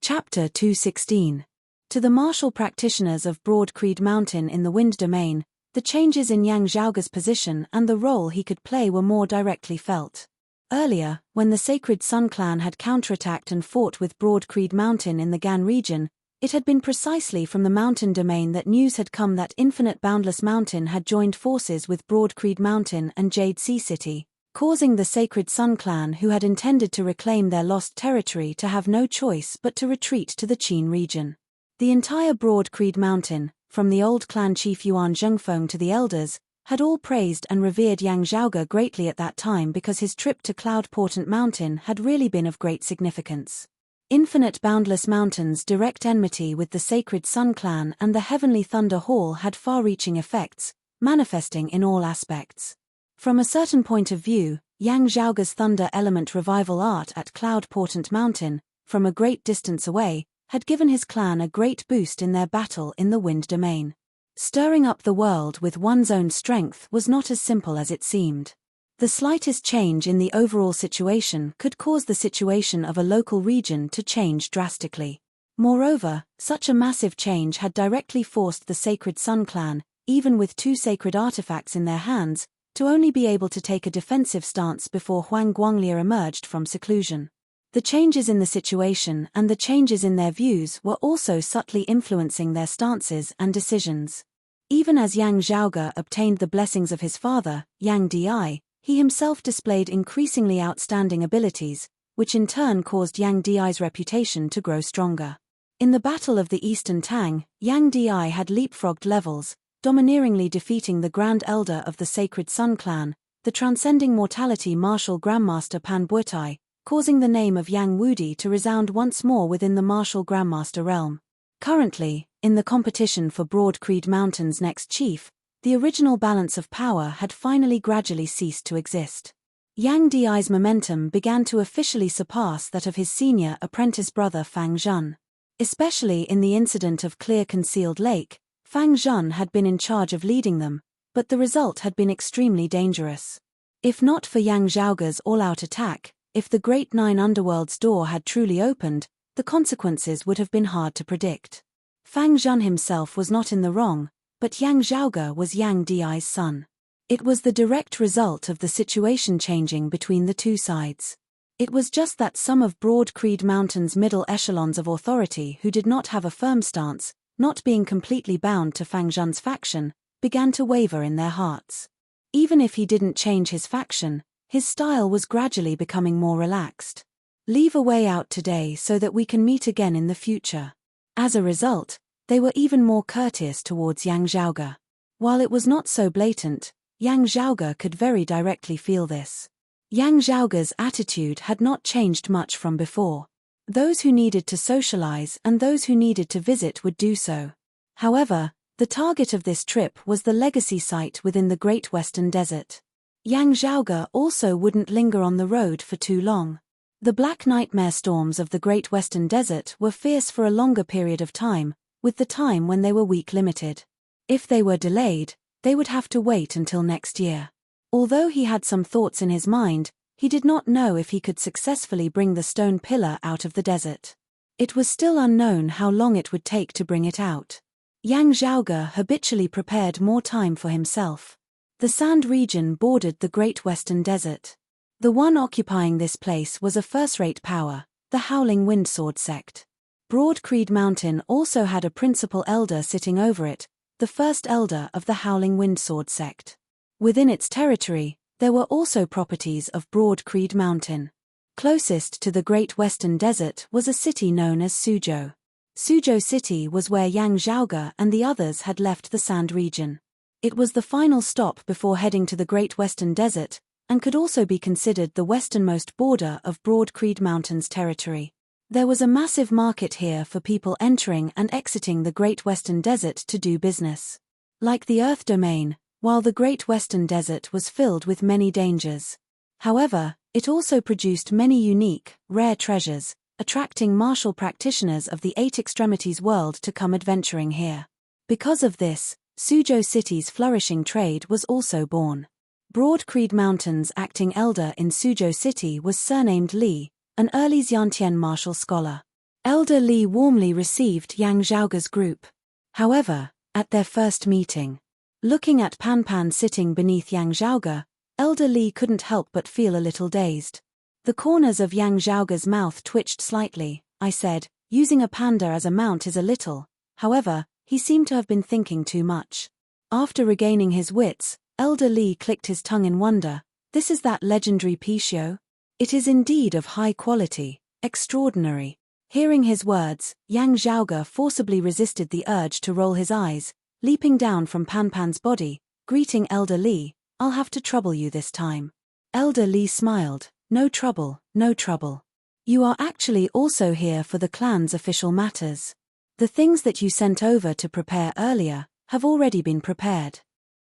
Chapter 216. To the martial practitioners of Broadcreed Mountain in the Wind Domain, the changes in Yang Zhaoge's position and the role he could play were more directly felt. Earlier, when the Sacred Sun clan had counterattacked and fought with Broadcreed Mountain in the Gan region, it had been precisely from the Mountain Domain that news had come that Infinite Boundless Mountain had joined forces with Broadcreed Mountain and Jade Sea City, causing the Sacred Sun clan who had intended to reclaim their lost territory to have no choice but to retreat to the Qin region. The entire Broadcreed Mountain, from the old clan chief Yuan Zhengfeng to the elders, had all praised and revered Yang Zhaoge greatly at that time because his trip to Cloud Portent Mountain had really been of great significance. Infinite Boundless Mountain's direct enmity with the Sacred Sun clan and the Heavenly Thunder Hall had far-reaching effects, manifesting in all aspects. From a certain point of view, Yang Zhaoge's Thunder Element Revival art at Cloud Portent Mountain, from a great distance away, had given his clan a great boost in their battle in the Wind Domain. Stirring up the world with one's own strength was not as simple as it seemed. The slightest change in the overall situation could cause the situation of a local region to change drastically. Moreover, such a massive change had directly forced the Sacred Sun clan, even with two sacred artifacts in their hands, to only be able to take a defensive stance before Huang Guanglia emerged from seclusion. The changes in the situation and the changes in their views were also subtly influencing their stances and decisions. Even as Yang Zhaoge obtained the blessings of his father, Yang Di, he himself displayed increasingly outstanding abilities, which in turn caused Yang Di's reputation to grow stronger. In the Battle of the Eastern Tang, Yang Di had leapfrogged levels, domineeringly defeating the Grand Elder of the Sacred Sun clan, the transcending mortality martial Grandmaster Pan Buetai, causing the name of Yang Wudi to resound once more within the martial Grandmaster realm. Currently, in the competition for Broadcreed Mountain's next chief, the original balance of power had finally gradually ceased to exist. Yang Di's momentum began to officially surpass that of his senior apprentice brother Fang Zhan. Especially in the incident of Clear Concealed Lake, Fang Zhan had been in charge of leading them, but the result had been extremely dangerous. If not for Yang Zhaoge's all-out attack, if the Great Nine Underworld's door had truly opened, the consequences would have been hard to predict. Fang Zhan himself was not in the wrong, but Yang Zhaoge was Yang Di's son. It was the direct result of the situation changing between the two sides. It was just that some of Broad Creed Mountain's middle echelons of authority who did not have a firm stance, not being completely bound to Fang Zhen's faction, began to waver in their hearts. Even if he didn't change his faction, his style was gradually becoming more relaxed. Leave a way out today so that we can meet again in the future. As a result, they were even more courteous towards Yang Zhaoge. While it was not so blatant, Yang Zhaoge could very directly feel this. Yang Zhaoge's attitude had not changed much from before. Those who needed to socialize and those who needed to visit would do so. However, the target of this trip was the legacy site within the Great Western Desert. Yang Zhaoge also wouldn't linger on the road for too long. The black nightmare storms of the Great Western Desert were fierce for a longer period of time, with the time when they were week limited. If they were delayed, they would have to wait until next year. Although he had some thoughts in his mind, he did not know if he could successfully bring the stone pillar out of the desert. It was still unknown how long it would take to bring it out. Yang Zhaoge habitually prepared more time for himself. The sand region bordered the Great Western Desert. The one occupying this place was a first-rate power, the Howling Windsword sect. Broad Creed Mountain also had a principal elder sitting over it, the first elder of the Howling Windsword sect. Within its territory, there were also properties of Broad Creed Mountain. Closest to the Great Western Desert was a city known as Suzhou. Suzhou City was where Yang Zhaoge and the others had left the sand region. It was the final stop before heading to the Great Western Desert, and could also be considered the westernmost border of Broad Creed Mountain's territory. There was a massive market here for people entering and exiting the Great Western Desert to do business. Like the Earth domain, while the Great Western Desert was filled with many dangers. However, it also produced many unique, rare treasures, attracting martial practitioners of the Eight Extremities world to come adventuring here. Because of this, Suzhou City's flourishing trade was also born. Broad Creed Mountain's acting elder in Suzhou City was surnamed Li, an early Xiantian martial scholar. Elder Li warmly received Yang Zhaoge's group. However, at their first meeting, looking at Pan Pan sitting beneath Yang Zhaoge, Elder Li couldn't help but feel a little dazed. The corners of Yang Zhaoge's mouth twitched slightly. I said, using a panda as a mount is a little. However, he seemed to have been thinking too much. After regaining his wits, Elder Li clicked his tongue in wonder. This is that legendary Pishio? It is indeed of high quality, extraordinary. Hearing his words, Yang Zhaoge forcibly resisted the urge to roll his eyes, leaping down from Pan Pan's body, greeting Elder Li. I'll have to trouble you this time. Elder Li smiled. No trouble, no trouble. You are actually also here for the clan's official matters. The things that you sent over to prepare earlier have already been prepared.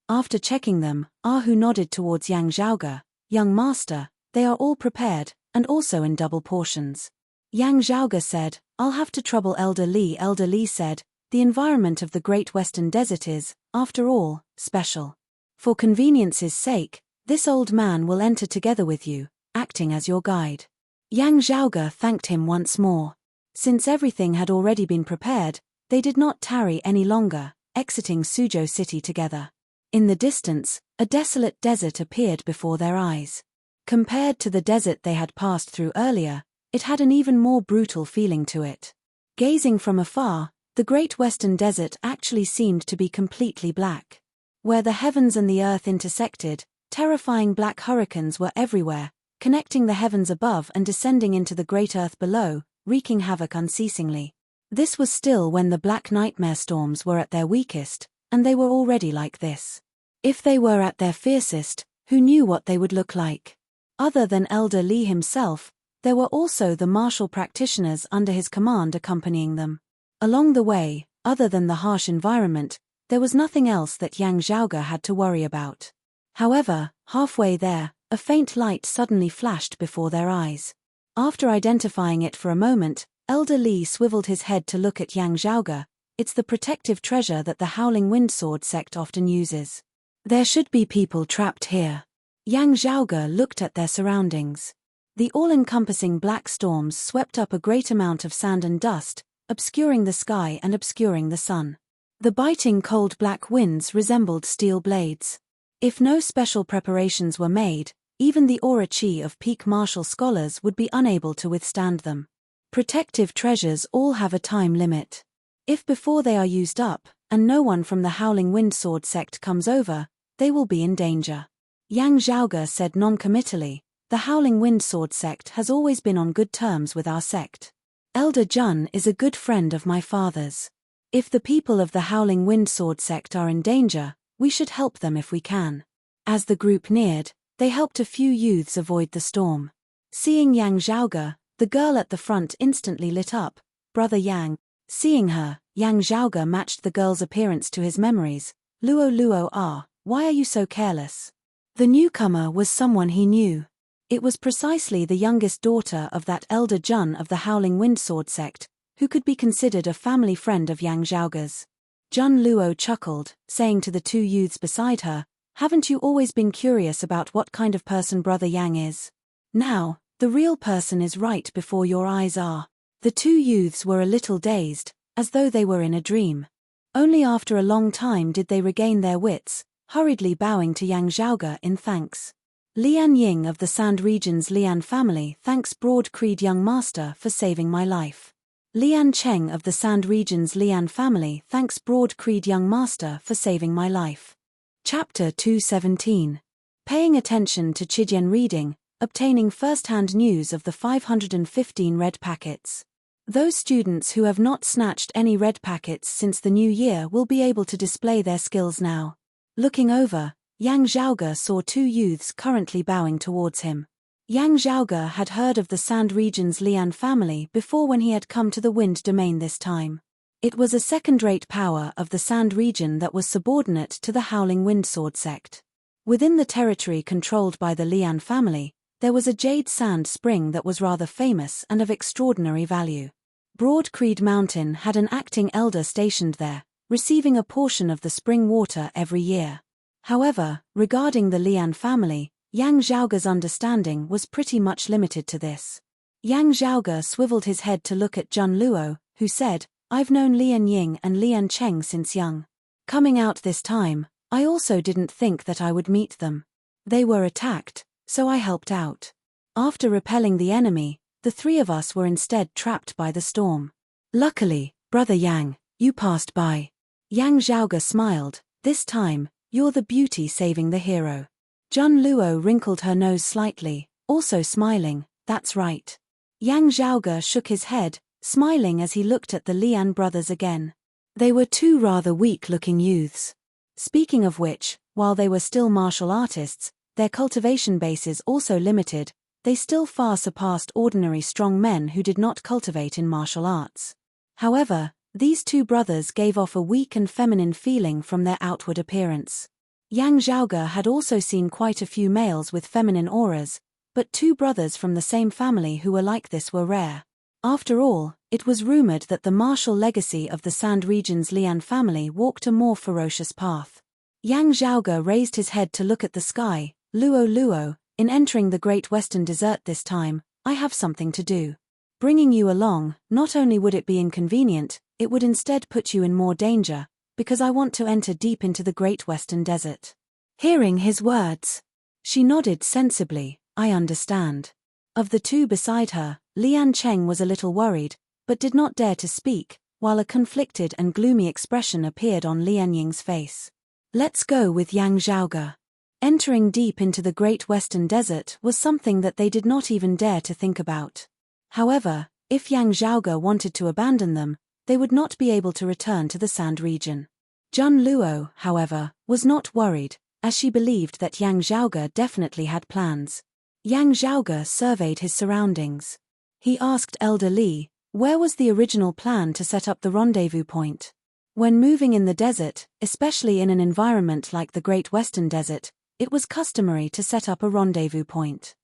After checking them, Ahu nodded towards Yang Zhaoge. Young master, they are all prepared, and also in double portions. Yang Zhaoge said, I'll have to trouble Elder Li. Elder Li said, the environment of the Great Western Desert is, after all, special. For convenience's sake, this old man will enter together with you, acting as your guide. Yang Zhaoge thanked him once more. Since everything had already been prepared, they did not tarry any longer, exiting Suzhou City together. In the distance, a desolate desert appeared before their eyes. Compared to the desert they had passed through earlier, it had an even more brutal feeling to it. Gazing from afar, the Great Western Desert actually seemed to be completely black. Where the heavens and the earth intersected, terrifying black hurricanes were everywhere, connecting the heavens above and descending into the great earth below, wreaking havoc unceasingly. This was still when the black nightmare storms were at their weakest, and they were already like this. If they were at their fiercest, who knew what they would look like? Other than Elder Li himself, there were also the martial practitioners under his command accompanying them. Along the way, other than the harsh environment, there was nothing else that Yang Zhaoge had to worry about. However, halfway there, a faint light suddenly flashed before their eyes. After identifying it for a moment, Elder Li swiveled his head to look at Yang Zhaoge. It's the protective treasure that the Howling Windsword sect often uses. There should be people trapped here. Yang Zhaoge looked at their surroundings. The all-encompassing black storms swept up a great amount of sand and dust, obscuring the sky and obscuring the sun. The biting cold black winds resembled steel blades. If no special preparations were made, even the aura chi of peak martial scholars would be unable to withstand them. Protective treasures all have a time limit. If before they are used up, and no one from the Howling Wind Sword sect comes over, they will be in danger. Yang Zhaoge said non-committally, the Howling Wind Sword sect has always been on good terms with our sect. Elder Jun is a good friend of my father's. If the people of the Howling Wind Sword sect are in danger, we should help them if we can. As the group neared, they helped a few youths avoid the storm. Seeing Yang Zhaoge, the girl at the front instantly lit up. Brother Yang. Seeing her, Yang Zhaoge matched the girl's appearance to his memories. Luo, why are you so careless? The newcomer was someone he knew. It was precisely the youngest daughter of that elder Jun of the Howling Wind Sword sect, who could be considered a family friend of Yang Zhaoge's. Jun Luo chuckled, saying to the two youths beside her, haven't you always been curious about what kind of person Brother Yang is? Now, the real person is right before your eyes are. The two youths were a little dazed, as though they were in a dream. Only after a long time did they regain their wits, hurriedly bowing to Yang Zhaoge in thanks. Lian Ying of the Sand Region's Lian family thanks Broad Creed Young Master for saving my life. Lian Cheng of the Sand Region's Lian family thanks Broad Creed Young Master for saving my life. Chapter 217. Paying attention to Chidian reading, obtaining first-hand news of the 515 red packets. Those students who have not snatched any red packets since the new year will be able to display their skills now. Looking over, Yang Zhaoge saw two youths currently bowing towards him. Yang Zhaoge had heard of the Sand Region's Lian family before when he had come to the Wind Domain this time. It was a second-rate power of the Sand Region that was subordinate to the Howling Wind Sword sect. Within the territory controlled by the Lian family, there was a jade sand spring that was rather famous and of extraordinary value. Broad Creed Mountain had an acting elder stationed there, receiving a portion of the spring water every year. However, regarding the Lian family, Yang Zhaoge's understanding was pretty much limited to this. Yang Zhaoge swiveled his head to look at Jun Luo, who said, I've known Lian Ying and Lian Cheng since young. Coming out this time, I also didn't think that I would meet them. They were attacked, so I helped out. After repelling the enemy, the three of us were instead trapped by the storm. Luckily, Brother Yang, you passed by. Yang Zhaoge smiled, this time, you're the beauty saving the hero. Jun Luo wrinkled her nose slightly, also smiling, that's right. Yang Zhaoge shook his head, smiling as he looked at the Lian brothers again. They were two rather weak-looking youths. Speaking of which, while they were still martial artists, their cultivation bases also limited, they still far surpassed ordinary strong men who did not cultivate in martial arts. However, these two brothers gave off a weak and feminine feeling from their outward appearance. Yang Zhaoge had also seen quite a few males with feminine auras, but two brothers from the same family who were like this were rare. After all, it was rumored that the martial legacy of the Sand Region's Lian family walked a more ferocious path. Yang Zhaoge raised his head to look at the sky. Luo, in entering the Great Western Desert this time, I have something to do. Bringing you along, not only would it be inconvenient, it would instead put you in more danger, because I want to enter deep into the Great Western Desert. Hearing his words, she nodded sensibly, I understand. Of the two beside her, Lian Cheng was a little worried, but did not dare to speak, while a conflicted and gloomy expression appeared on Lian Ying's face. Let's go with Yang Zhaoge. Entering deep into the Great Western Desert was something that they did not even dare to think about. However, if Yang Zhaoge wanted to abandon them, they would not be able to return to the Sand Region. Jun Luo, however, was not worried, as she believed that Yang Zhaoge definitely had plans. Yang Zhaoge surveyed his surroundings. He asked Elder Li, where was the original plan to set up the rendezvous point? When moving in the desert, especially in an environment like the Great Western Desert, it was customary to set up a rendezvous point.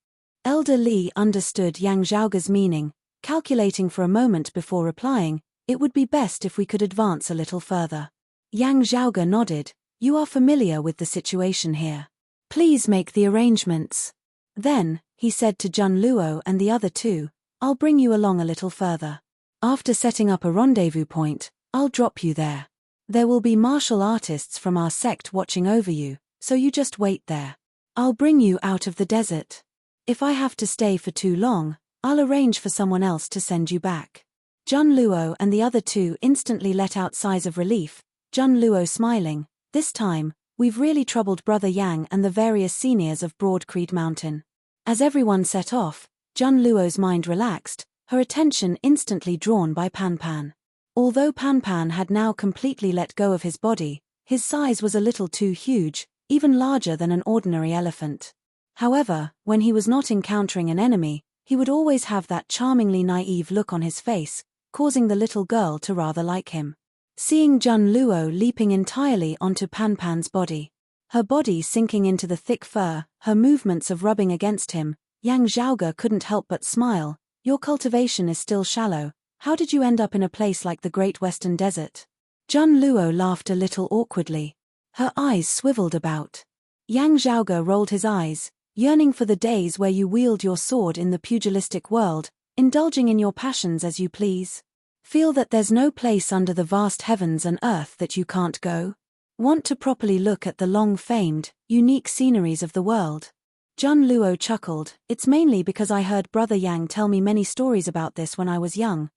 Elder Li understood Yang Zhaoge's meaning, calculating for a moment before replying, it would be best if we could advance a little further. Yang Zhaoge nodded, you are familiar with the situation here. Please make the arrangements. Then, he said to Jun Luo and the other two, I'll bring you along a little further. After setting up a rendezvous point, I'll drop you there. There will be martial artists from our sect watching over you, so you just wait there. I'll bring you out of the desert. If I have to stay for too long, I'll arrange for someone else to send you back." Jun Luo and the other two instantly let out sighs of relief, Jun Luo smiling, "This time, we've really troubled Brother Yang and the various seniors of Broad Creed Mountain." As everyone set off, Jun Luo's mind relaxed, her attention instantly drawn by Pan Pan. Although Pan Pan had now completely let go of his body, his size was a little too huge, even larger than an ordinary elephant. However, when he was not encountering an enemy, he would always have that charmingly naive look on his face, causing the little girl to rather like him. Seeing Jun Luo leaping entirely onto Pan Pan's body, her body sinking into the thick fur, her movements of rubbing against him, Yang Zhaoge couldn't help but smile. "Your cultivation is still shallow. How did you end up in a place like the Great Western Desert?" Jun Luo laughed a little awkwardly. Her eyes swiveled about. Yang Zhaoge rolled his eyes, yearning for the days where you wield your sword in the pugilistic world, indulging in your passions as you please. Feel that there's no place under the vast heavens and earth that you can't go? Want to properly look at the long-famed, unique sceneries of the world? Jun Luo chuckled. "It's mainly because I heard Brother Yang tell me many stories about this when I was young."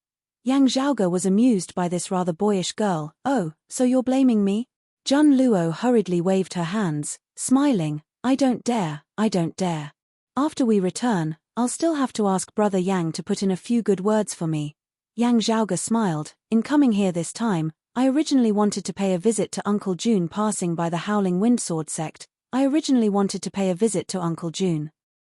Yang Zhaoge was amused by this rather boyish girl. "Oh, so you're blaming me?" Jun Luo hurriedly waved her hands, smiling. I don't dare. After we return, I'll still have to ask Brother Yang to put in a few good words for me." Yang Zhaoge smiled. "In coming here this time, I originally wanted to pay a visit to Uncle June passing by the Howling Windsword sect.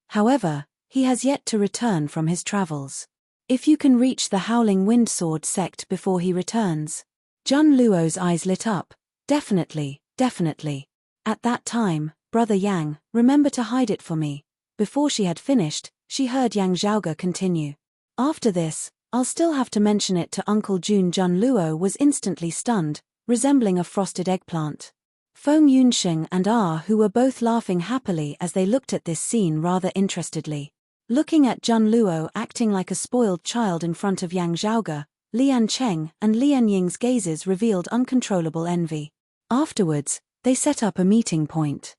However, he has yet to return from his travels. If you can reach the Howling Windsword sect before he returns." Jun Luo's eyes lit up. Definitely. At that time, Brother Yang, remember to hide it for me." Before she had finished, she heard Yang Zhaoge continue. "After this, I'll still have to mention it to Uncle June." Jun Luo was instantly stunned, resembling a frosted eggplant. Feng Yunsheng and who were both laughing happily as they looked at this scene rather interestedly. Looking at Jun Luo acting like a spoiled child in front of Yang Zhaoge, Lian Cheng and Lian Ying's gazes revealed uncontrollable envy. Afterwards, they set up a meeting point.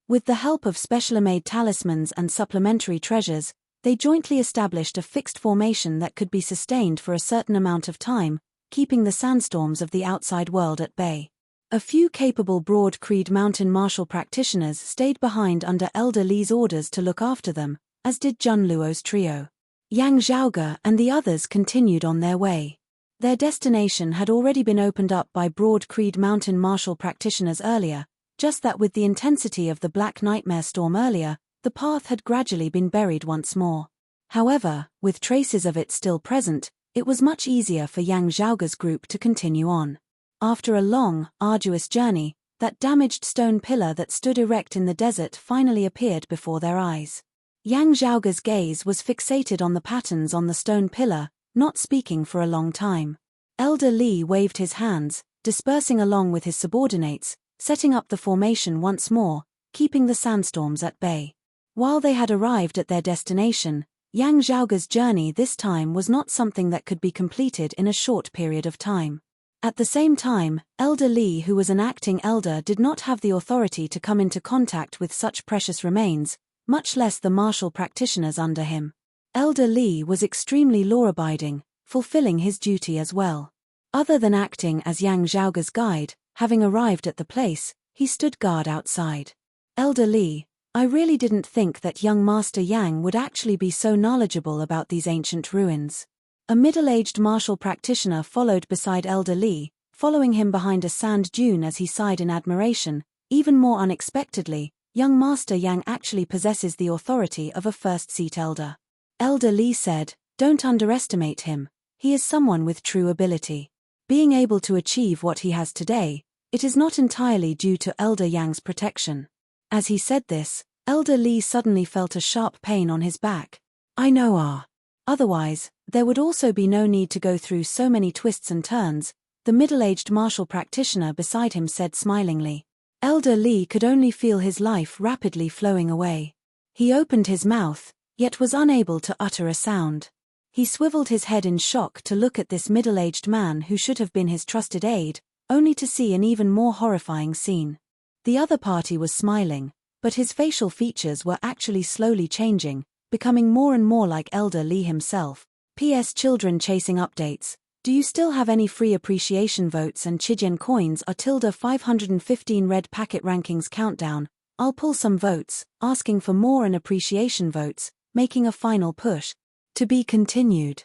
With the help of specially-made talismans and supplementary treasures, they jointly established a fixed formation that could be sustained for a certain amount of time, keeping the sandstorms of the outside world at bay. A few capable Broad Creed Mountain martial practitioners stayed behind under Elder Li's orders to look after them, as did Jun Luo's trio. Yang Zhaoge and the others continued on their way. Their destination had already been opened up by Broad Creed Mountain martial practitioners earlier, just that with the intensity of the Black Nightmare storm earlier, the path had gradually been buried once more. However, with traces of it still present, it was much easier for Yang Zhaoge's group to continue on. After a long, arduous journey, that damaged stone pillar that stood erect in the desert finally appeared before their eyes. Yang Zhaoge's gaze was fixated on the patterns on the stone pillar, not speaking for a long time. Elder Li waved his hands, dispersing along with his subordinates, setting up the formation once more, keeping the sandstorms at bay. While they had arrived at their destination, Yang Zhaoge's journey this time was not something that could be completed in a short period of time. At the same time, Elder Li, who was an acting elder, did not have the authority to come into contact with such precious remains, much less the martial practitioners under him. Elder Li was extremely law-abiding, fulfilling his duty as well. Other than acting as Yang Zhaoge's guide, having arrived at the place, he stood guard outside. "Elder Li, I really didn't think that young Master Yang would actually be so knowledgeable about these ancient ruins." A middle-aged martial practitioner followed beside Elder Li, following him behind a sand dune as he sighed in admiration. Even more unexpectedly, young Master Yang actually possesses the authority of a first-seat elder. Elder Li said, "Don't underestimate him. He is someone with true ability. Being able to achieve what he has today, it is not entirely due to Elder Yang's protection." As he said this, Elder Li suddenly felt a sharp pain on his back. "I know. Otherwise, there would also be no need to go through so many twists and turns," the middle-aged martial practitioner beside him said smilingly. Elder Li could only feel his life rapidly flowing away. He opened his mouth, yet was unable to utter a sound. He swiveled his head in shock to look at this middle-aged man who should have been his trusted aide, only to see an even more horrifying scene. The other party was smiling, but his facial features were actually slowly changing, becoming more and more like Elder Lee himself. PS Children chasing updates. Do you still have any free appreciation votes and Chijian coins are ~515 red packet rankings countdown? I'll pull some votes, asking for more and appreciation votes, making a final push. To be continued.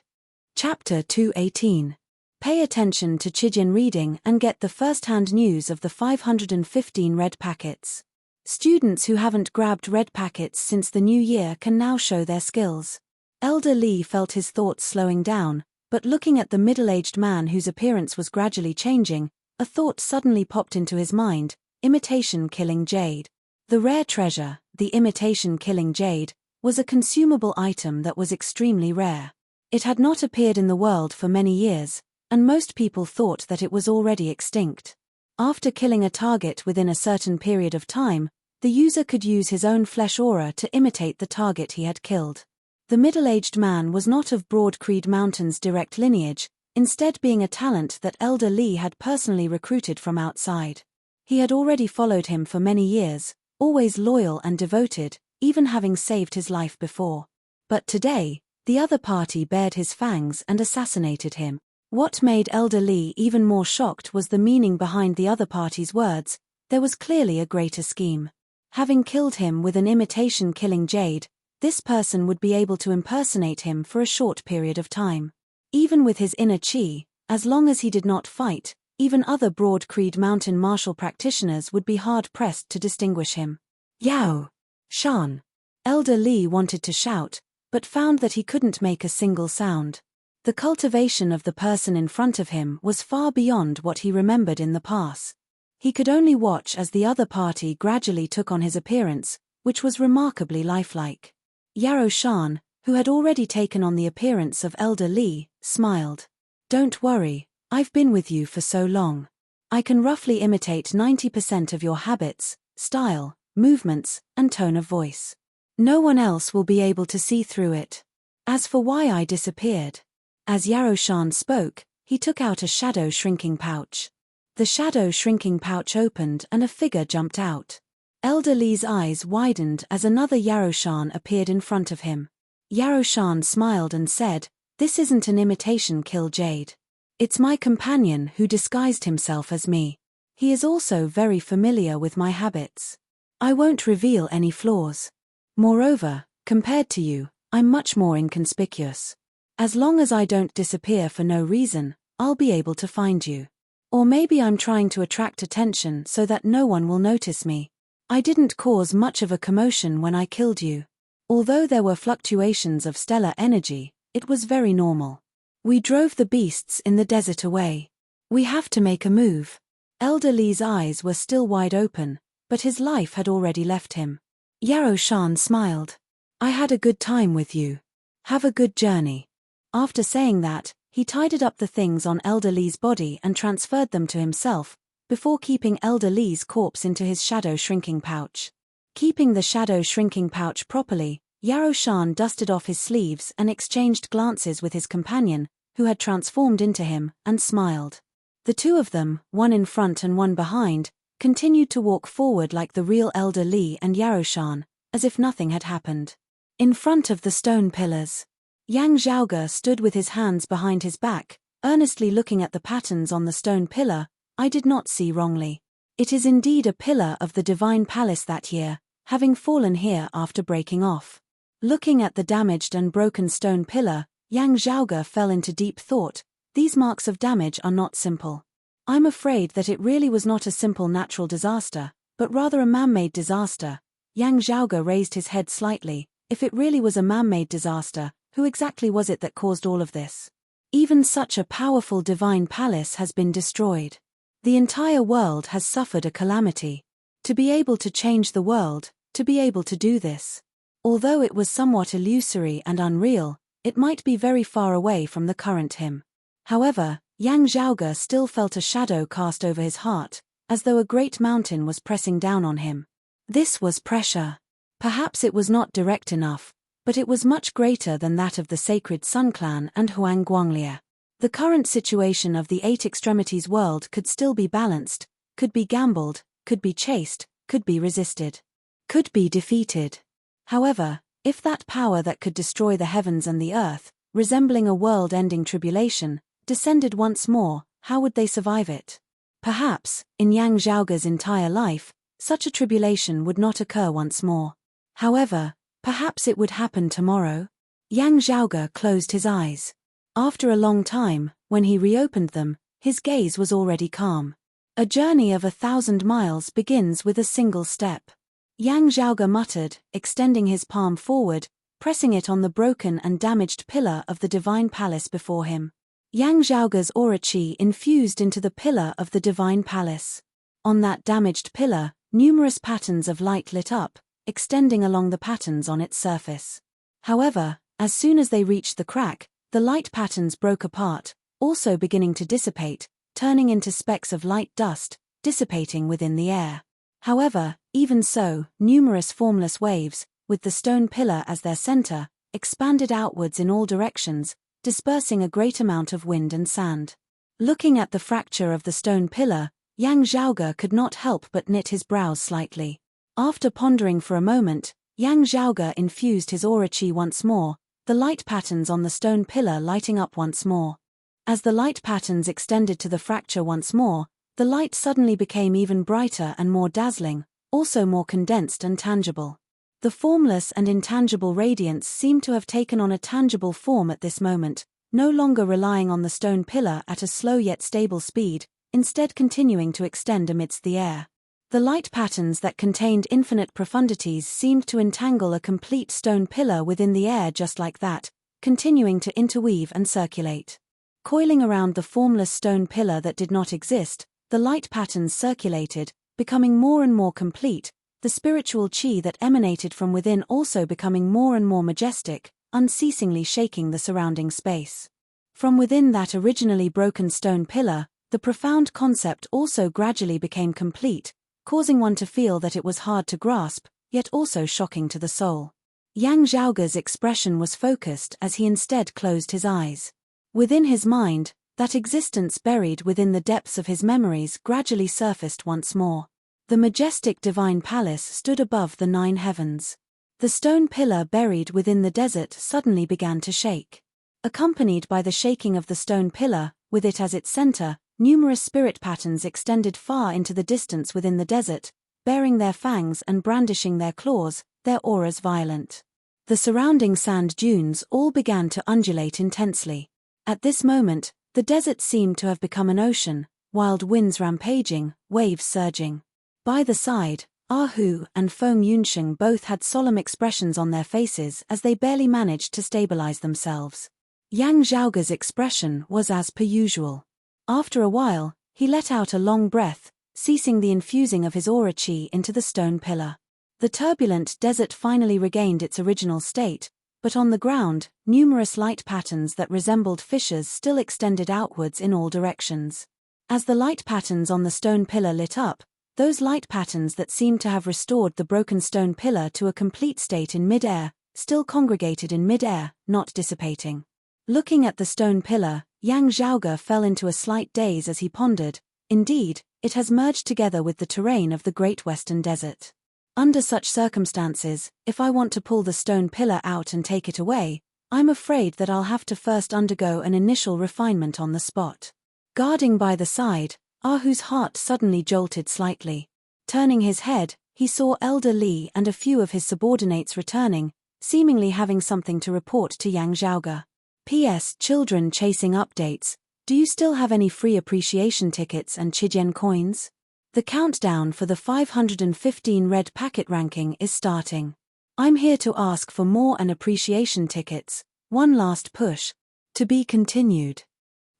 Chapter 218. Pay attention to Chijian reading and get the first-hand news of the 515 red packets. Students who haven't grabbed red packets since the new year can now show their skills. Elder Lee felt his thoughts slowing down, but looking at the middle-aged man whose appearance was gradually changing, a thought suddenly popped into his mind: imitation-killing jade. The rare treasure, the imitation-killing jade, was a consumable item that was extremely rare. It had not appeared in the world for many years, and most people thought that it was already extinct. After killing a target within a certain period of time, the user could use his own flesh aura to imitate the target he had killed. The middle-aged man was not of Broad Creed Mountain's direct lineage, instead being a talent that Elder Lee had personally recruited from outside. He had already followed him for many years, always loyal and devoted, even having saved his life before. But today, the other party bared his fangs and assassinated him. What made Elder Lee even more shocked was the meaning behind the other party's words. There was clearly a greater scheme. Having killed him with an imitation-killing jade, this person would be able to impersonate him for a short period of time. Even with his inner chi, as long as he did not fight, even other Broad Creed Mountain martial practitioners would be hard-pressed to distinguish him. Yao! Shan! Elder Lee wanted to shout, but found that he couldn't make a single sound. The cultivation of the person in front of him was far beyond what he remembered in the past. He could only watch as the other party gradually took on his appearance, which was remarkably lifelike. Yarrow Shan, who had already taken on the appearance of Elder Lee, smiled. Don't worry, I've been with you for so long. I can roughly imitate 90% of your habits, style, movements, and tone of voice. No one else will be able to see through it. As for why I disappeared. As Yarrow Shan spoke, he took out a shadow shrinking pouch. The shadow shrinking pouch opened and a figure jumped out. Elder Lee's eyes widened as another Yarrow Shan appeared in front of him. Yarrow Shan smiled and said, "This isn't an imitation kill jade. It's my companion who disguised himself as me. He is also very familiar with my habits. I won't reveal any flaws. Moreover, compared to you, I'm much more inconspicuous. As long as I don't disappear for no reason, I'll be able to find you. Or maybe I'm trying to attract attention so that no one will notice me. I didn't cause much of a commotion when I killed you. Although there were fluctuations of stellar energy, it was very normal. We drove the beasts in the desert away. We have to make a move." Elder Lee's eyes were still wide open, but his life had already left him. Yarrow Shan smiled. "I had a good time with you. Have a good journey." After saying that, he tidied up the things on Elder Lee's body and transferred them to himself, before keeping Elder Lee's corpse into his shadow shrinking pouch. Keeping the shadow shrinking pouch properly, Yarrow Shan dusted off his sleeves and exchanged glances with his companion, who had transformed into him, and smiled. The two of them, one in front and one behind, continued to walk forward like the real Elder Lee and Yarrow Shan, as if nothing had happened. In front of the stone pillars, Yang Zhaoge stood with his hands behind his back, earnestly looking at the patterns on the stone pillar. I did not see wrongly. It is indeed a pillar of the divine palace that year, having fallen here after breaking off. Looking at the damaged and broken stone pillar, Yang Zhaoge fell into deep thought. These marks of damage are not simple. I'm afraid that it really was not a simple natural disaster, but rather a man-made disaster. Yang Zhaoge raised his head slightly. If it really was a man-made disaster, who exactly was it that caused all of this? Even such a powerful divine palace has been destroyed. The entire world has suffered a calamity. To be able to change the world, to be able to do this. Although it was somewhat illusory and unreal, it might be very far away from the current him. However, Yang Zhaoge still felt a shadow cast over his heart, as though a great mountain was pressing down on him. This was pressure. Perhaps it was not direct enough, but it was much greater than that of the Sacred Sun Clan and Huang Guanglia. The current situation of the Eight Extremities world could still be balanced, could be gambled, could be chased, could be resisted, could be defeated. However, if that power that could destroy the heavens and the earth, resembling a world-ending tribulation, descended once more, how would they survive it? Perhaps, in Yang Zhaoge's entire life, such a tribulation would not occur once more. However, perhaps it would happen tomorrow. Yang Zhaoge closed his eyes. After a long time, when he reopened them, his gaze was already calm. A journey of 1,000 miles begins with a single step. Yang Zhaoge muttered, extending his palm forward, pressing it on the broken and damaged pillar of the divine palace before him. Yang Zhaoge's aura qi infused into the pillar of the divine palace. On that damaged pillar, numerous patterns of light lit up, extending along the patterns on its surface. However, as soon as they reached the crack, the light patterns broke apart, also beginning to dissipate, turning into specks of light dust, dissipating within the air. However, even so, numerous formless waves, with the stone pillar as their center, expanded outwards in all directions, dispersing a great amount of wind and sand. Looking at the fracture of the stone pillar, Yang Zhaoge could not help but knit his brows slightly. After pondering for a moment, Yang Zhaoge infused his aura qi once more, the light patterns on the stone pillar lighting up once more. As the light patterns extended to the fracture once more, the light suddenly became even brighter and more dazzling, also more condensed and tangible. The formless and intangible radiance seemed to have taken on a tangible form at this moment, no longer relying on the stone pillar at a slow yet stable speed, instead continuing to extend amidst the air. The light patterns that contained infinite profundities seemed to entangle a complete stone pillar within the air just like that, continuing to interweave and circulate. Coiling around the formless stone pillar that did not exist, the light patterns circulated, becoming more and more complete, the spiritual qi that emanated from within also becoming more and more majestic, unceasingly shaking the surrounding space. From within that originally broken stone pillar, the profound concept also gradually became complete, causing one to feel that it was hard to grasp, yet also shocking to the soul. Yang Zhaoge's expression was focused as he instead closed his eyes. Within his mind, that existence buried within the depths of his memories gradually surfaced once more. The majestic divine palace stood above the 9 heavens. The stone pillar buried within the desert suddenly began to shake. Accompanied by the shaking of the stone pillar, with it as its center, numerous spirit patterns extended far into the distance within the desert, baring their fangs and brandishing their claws, their auras violent. The surrounding sand dunes all began to undulate intensely. At this moment, the desert seemed to have become an ocean, wild winds rampaging, waves surging. By the side, Hu and Feng Yunsheng both had solemn expressions on their faces as they barely managed to stabilize themselves. Yang Zhaoge's expression was as per usual. After a while, he let out a long breath, ceasing the infusing of his aura qi into the stone pillar. The turbulent desert finally regained its original state, but on the ground, numerous light patterns that resembled fissures still extended outwards in all directions. As the light patterns on the stone pillar lit up, those light patterns that seemed to have restored the broken stone pillar to a complete state in mid-air, still congregated in mid-air, not dissipating. Looking at the stone pillar, Yang Zhaoge fell into a slight daze as he pondered. Indeed, it has merged together with the terrain of the Great Western Desert. Under such circumstances, if I want to pull the stone pillar out and take it away, I'm afraid that I'll have to first undergo an initial refinement on the spot. Guarding by the side, Ahu's heart suddenly jolted slightly. Turning his head, he saw Elder Li and a few of his subordinates returning, seemingly having something to report to Yang Zhaoge. P.S. Children chasing updates, do you still have any free appreciation tickets and Chijian coins? The countdown for the 515 red packet ranking is starting. I'm here to ask for more and appreciation tickets, one last push. To be continued.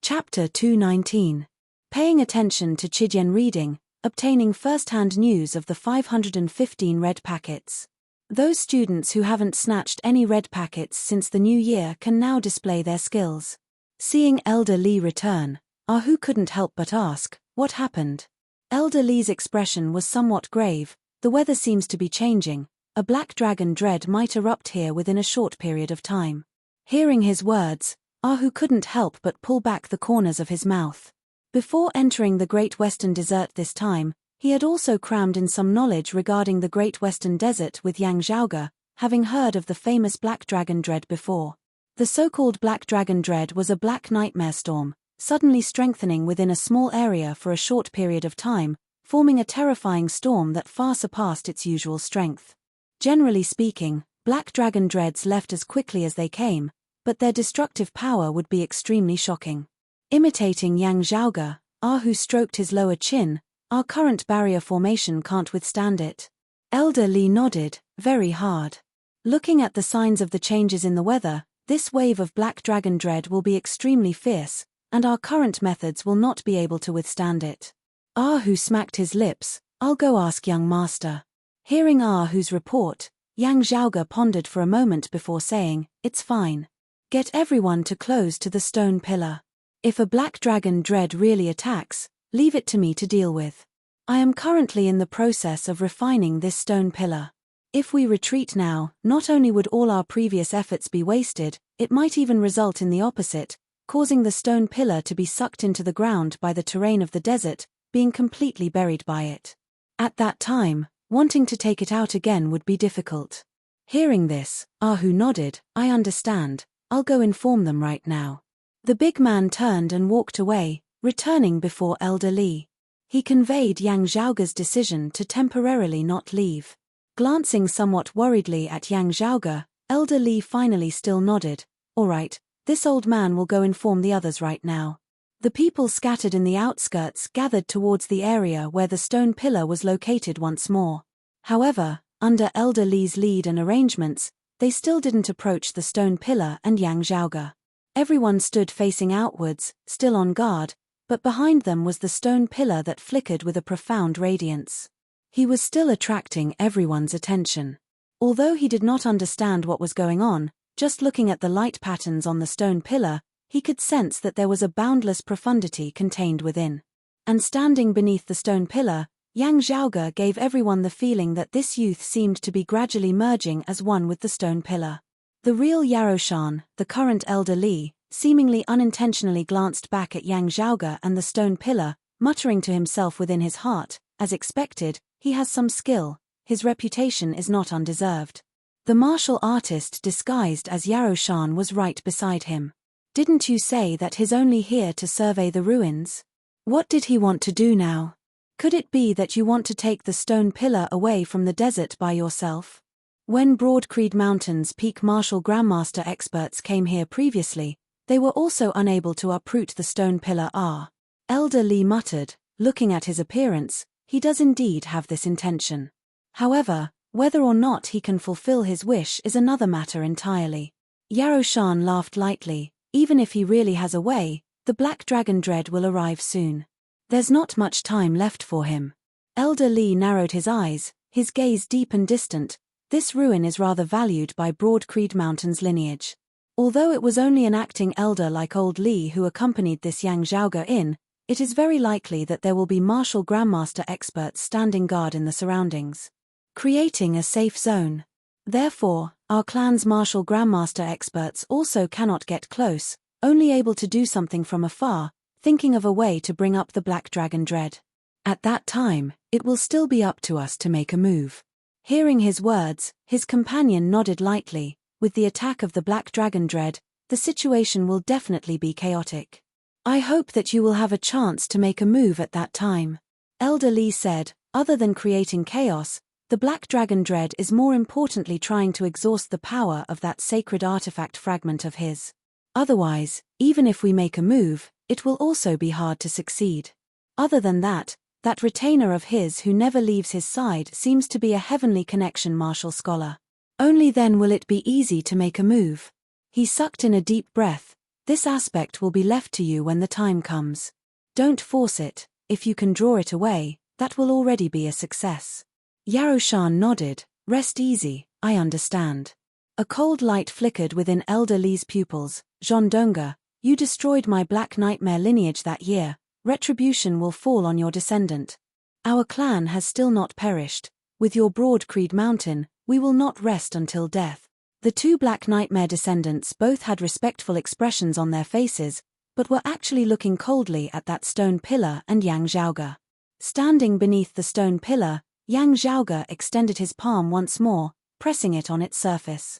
Chapter 219. Paying attention to Chijian reading, obtaining first-hand news of the 515 red packets. Those students who haven't snatched any red packets since the new year can now display their skills. Seeing Elder Li return, Ahu couldn't help but ask, what happened? Elder Li's expression was somewhat grave. The weather seems to be changing. A black dragon dread might erupt here within a short period of time. Hearing his words, Ahu couldn't help but pull back the corners of his mouth. Before entering the Great Western Desert this time, He had also crammed in some knowledge regarding the Great Western Desert with Yang Zhaoge, having heard of the famous Black Dragon Dread before. The so-called Black Dragon Dread was a black nightmare storm, suddenly strengthening within a small area for a short period of time, forming a terrifying storm that far surpassed its usual strength. Generally speaking, Black Dragon Dreads left as quickly as they came, but their destructive power would be extremely shocking. Imitating Yang Zhaoge, Ahu stroked his lower chin. Our current barrier formation can't withstand it. Elder Li nodded, very hard. Looking at the signs of the changes in the weather, this wave of Black Dragon Dread will be extremely fierce, and our current methods will not be able to withstand it. Ahu smacked his lips. I'll go ask young master. Hearing Ahu's report, Yang Zhaoge pondered for a moment before saying, it's fine. Get everyone to close to the stone pillar. If a Black Dragon Dread really attacks, leave it to me to deal with. I am currently in the process of refining this stone pillar. If we retreat now, not only would all our previous efforts be wasted, it might even result in the opposite, causing the stone pillar to be sucked into the ground by the terrain of the desert, being completely buried by it. At that time, wanting to take it out again would be difficult. Hearing this, Ahu nodded, I understand, I'll go inform them right now. The big man turned and walked away, returning before Elder Li. He conveyed Yang Zhaoge's decision to temporarily not leave. Glancing somewhat worriedly at Yang Zhaoge, Elder Li finally still nodded. All right, this old man will go inform the others right now. The people scattered in the outskirts gathered towards the area where the stone pillar was located once more. However, under Elder Li's lead and arrangements, they still didn't approach the stone pillar and Yang Zhaoge. Everyone stood facing outwards, still on guard, but behind them was the stone pillar that flickered with a profound radiance. He was still attracting everyone's attention. Although he did not understand what was going on, just looking at the light patterns on the stone pillar, he could sense that there was a boundless profundity contained within. And standing beneath the stone pillar, Yang Zhaoge gave everyone the feeling that this youth seemed to be gradually merging as one with the stone pillar. The real Yaroshan, the current Elder Li, seemingly unintentionally glanced back at Yang Zhaoge and the stone pillar, muttering to himself within his heart, as expected, he has some skill, his reputation is not undeserved. The martial artist disguised as Yaroshan was right beside him. Didn't you say that he's only here to survey the ruins? What did he want to do now? Could it be that you want to take the stone pillar away from the desert by yourself? When Broad Creed Mountain's peak martial grandmaster experts came here previously, they were also unable to uproot the stone pillar. Elder Li muttered, looking at his appearance, he does indeed have this intention. However, whether or not he can fulfill his wish is another matter entirely. Yaroshan laughed lightly, even if he really has a way, the Black Dragon Dread will arrive soon. There's not much time left for him. Elder Li narrowed his eyes, his gaze deep and distant. This ruin is rather valued by Broad Creed Mountain's lineage. Although it was only an acting elder like old Li who accompanied this Yang Zhaoge in, it is very likely that there will be martial grandmaster experts standing guard in the surroundings, creating a safe zone. Therefore, our clan's martial grandmaster experts also cannot get close, only able to do something from afar, thinking of a way to bring up the Black Dragon Dread. At that time, it will still be up to us to make a move. Hearing his words, his companion nodded lightly. With the attack of the Black Dragon Dread, the situation will definitely be chaotic. I hope that you will have a chance to make a move at that time. Elder Li said, other than creating chaos, the Black Dragon Dread is more importantly trying to exhaust the power of that sacred artifact fragment of his. Otherwise, even if we make a move, it will also be hard to succeed. Other than that, that retainer of his who never leaves his side seems to be a heavenly connection martial scholar. Only then will it be easy to make a move. He sucked in a deep breath. This aspect will be left to you when the time comes. Don't force it, if you can draw it away, that will already be a success. Yaroshan nodded, rest easy, I understand. A cold light flickered within Elder Li's pupils. Zhondonga, you destroyed my Black Nightmare lineage that year, retribution will fall on your descendant. Our clan has still not perished. With your Broad Creed Mountain, we will not rest until death. The two Black Nightmare descendants both had respectful expressions on their faces, but were actually looking coldly at that stone pillar and Yang Zhaoge. Standing beneath the stone pillar, Yang Zhaoge extended his palm once more, pressing it on its surface.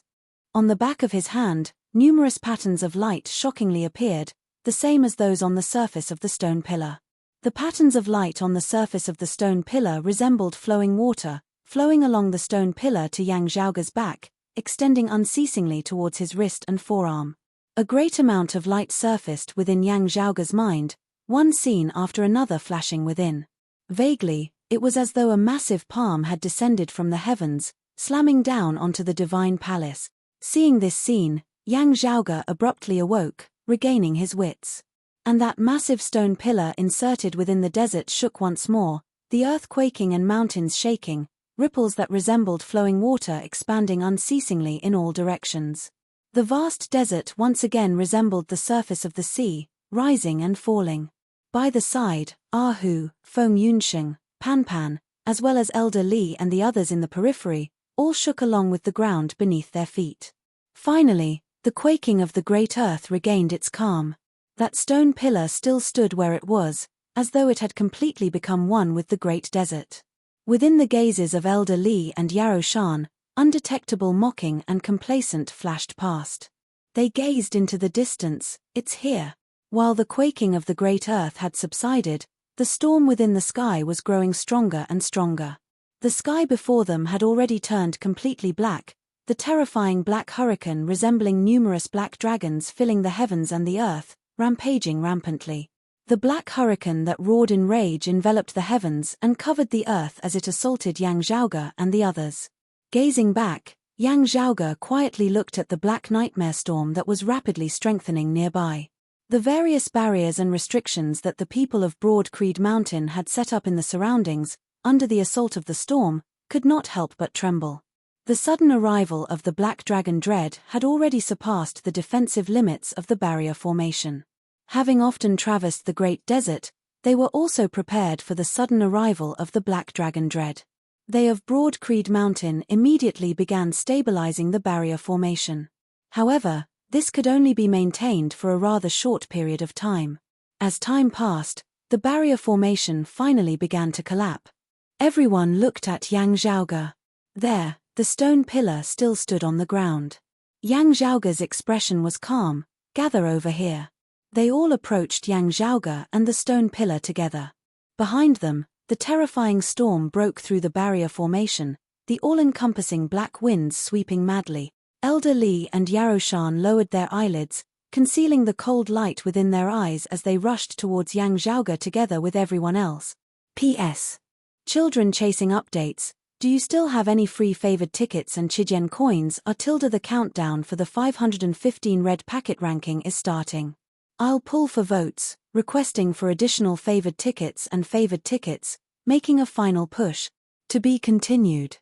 On the back of his hand, numerous patterns of light shockingly appeared, the same as those on the surface of the stone pillar. The patterns of light on the surface of the stone pillar resembled flowing water, flowing along the stone pillar to Yang Zhaoge's back, extending unceasingly towards his wrist and forearm. A great amount of light surfaced within Yang Zhaoge's mind, one scene after another flashing within. Vaguely, it was as though a massive palm had descended from the heavens, slamming down onto the divine palace. Seeing this scene, Yang Zhaoge abruptly awoke, regaining his wits. And that massive stone pillar inserted within the desert shook once more, the earth quaking and mountains shaking, ripples that resembled flowing water expanding unceasingly in all directions. The vast desert once again resembled the surface of the sea, rising and falling. By the side, Hu, Feng Yunsheng, Pan, as well as Elder Li and the others in the periphery, all shook along with the ground beneath their feet. Finally, the quaking of the great earth regained its calm. That stone pillar still stood where it was, as though it had completely become one with the great desert. Within the gazes of Elder Li and Yarou Shan, undetectable mocking and complacent flashed past. They gazed into the distance, "It's here." While the quaking of the great earth had subsided, the storm within the sky was growing stronger and stronger. The sky before them had already turned completely black, the terrifying black hurricane resembling numerous black dragons filling the heavens and the earth, rampaging rampantly. The black hurricane that roared in rage enveloped the heavens and covered the earth as it assaulted Yang Zhaoge and the others. Gazing back, Yang Zhaoge quietly looked at the black nightmare storm that was rapidly strengthening nearby. The various barriers and restrictions that the people of Broad Creed Mountain had set up in the surroundings, under the assault of the storm, could not help but tremble. The sudden arrival of the Black Dragon Dread had already surpassed the defensive limits of the barrier formation. Having often traversed the Great Desert, they were also prepared for the sudden arrival of the Black Dragon Dread. They of Broad Creed Mountain immediately began stabilizing the barrier formation. However, this could only be maintained for a rather short period of time. As time passed, the barrier formation finally began to collapse. Everyone looked at Yang Zhaoge. There, the stone pillar still stood on the ground. Yang Zhaoge's expression was calm. "Gather over here." They all approached Yang Zhaoge and the stone pillar together. Behind them, the terrifying storm broke through the barrier formation, the all-encompassing black winds sweeping madly. Elder Li and Yarou Shan lowered their eyelids, concealing the cold light within their eyes as they rushed towards Yang Zhaoge together with everyone else. P.S. Children chasing updates. Do you still have any free favored tickets and Chijian coins? The countdown for the 515 red packet ranking is starting. I'll pull for votes, requesting for additional favored tickets and favored tickets, making a final push. To be continued.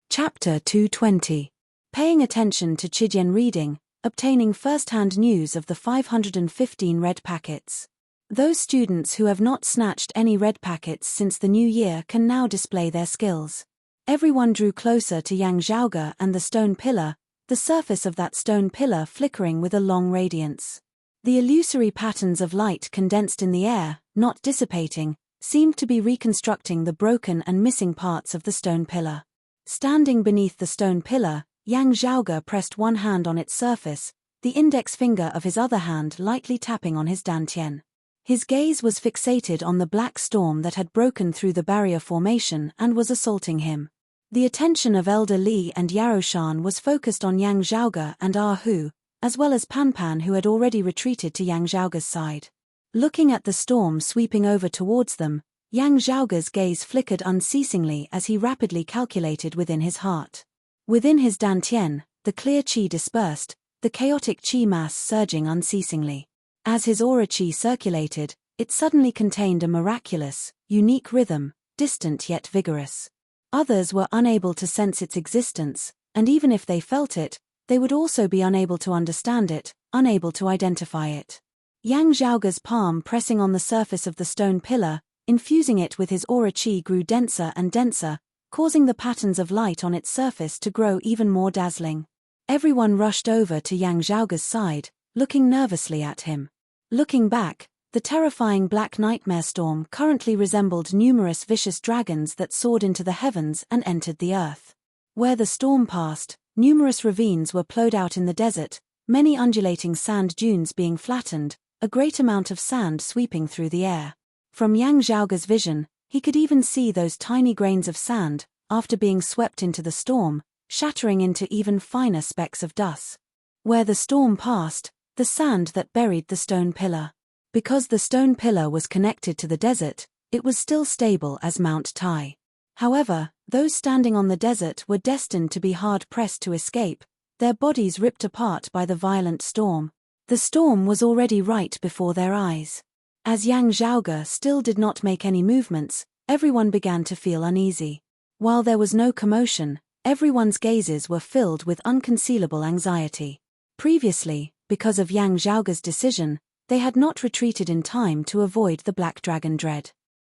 Chapter 220. Paying attention to Chijian reading, obtaining first-hand news of the 515 red packets. Those students who have not snatched any red packets since the new year can now display their skills. Everyone drew closer to Yang Zhaoge and the stone pillar, the surface of that stone pillar flickering with a long radiance. The illusory patterns of light condensed in the air, not dissipating, seemed to be reconstructing the broken and missing parts of the stone pillar. Standing beneath the stone pillar, Yang Zhaoge pressed one hand on its surface, the index finger of his other hand lightly tapping on his dantian. His gaze was fixated on the black storm that had broken through the barrier formation and was assaulting him. The attention of Elder Li and Yarou Shan was focused on Yang Zhaoge and Hu, as well as Pan who had already retreated to Yang Zhaoge's side. Looking at the storm sweeping over towards them, Yang Zhaoge's gaze flickered unceasingly as he rapidly calculated within his heart. Within his dantian, the clear qi dispersed, the chaotic qi mass surging unceasingly. As his aura qi circulated, it suddenly contained a miraculous, unique rhythm, distant yet vigorous. Others were unable to sense its existence, and even if they felt it, they would also be unable to understand it, unable to identify it. Yang Zhaoge's palm pressing on the surface of the stone pillar, infusing it with his aura qi grew denser and denser, causing the patterns of light on its surface to grow even more dazzling. Everyone rushed over to Yang Zhaoge's side, looking nervously at him. Looking back, The terrifying black nightmare storm currently resembled numerous vicious dragons that soared into the heavens and entered the earth. Where the storm passed, numerous ravines were plowed out in the desert, many undulating sand dunes being flattened, a great amount of sand sweeping through the air. From Yang Zhaoge's vision, he could even see those tiny grains of sand, after being swept into the storm, shattering into even finer specks of dust. Where the storm passed, the sand that buried the stone pillar. Because the stone pillar was connected to the desert, it was still stable as Mount Tai. However, those standing on the desert were destined to be hard-pressed to escape, their bodies ripped apart by the violent storm. The storm was already right before their eyes. As Yang Zhaoge still did not make any movements, everyone began to feel uneasy. While there was no commotion, everyone's gazes were filled with unconcealable anxiety. Previously, because of Yang Zhaoge's decision, they had not retreated in time to avoid the Black Dragon Dread.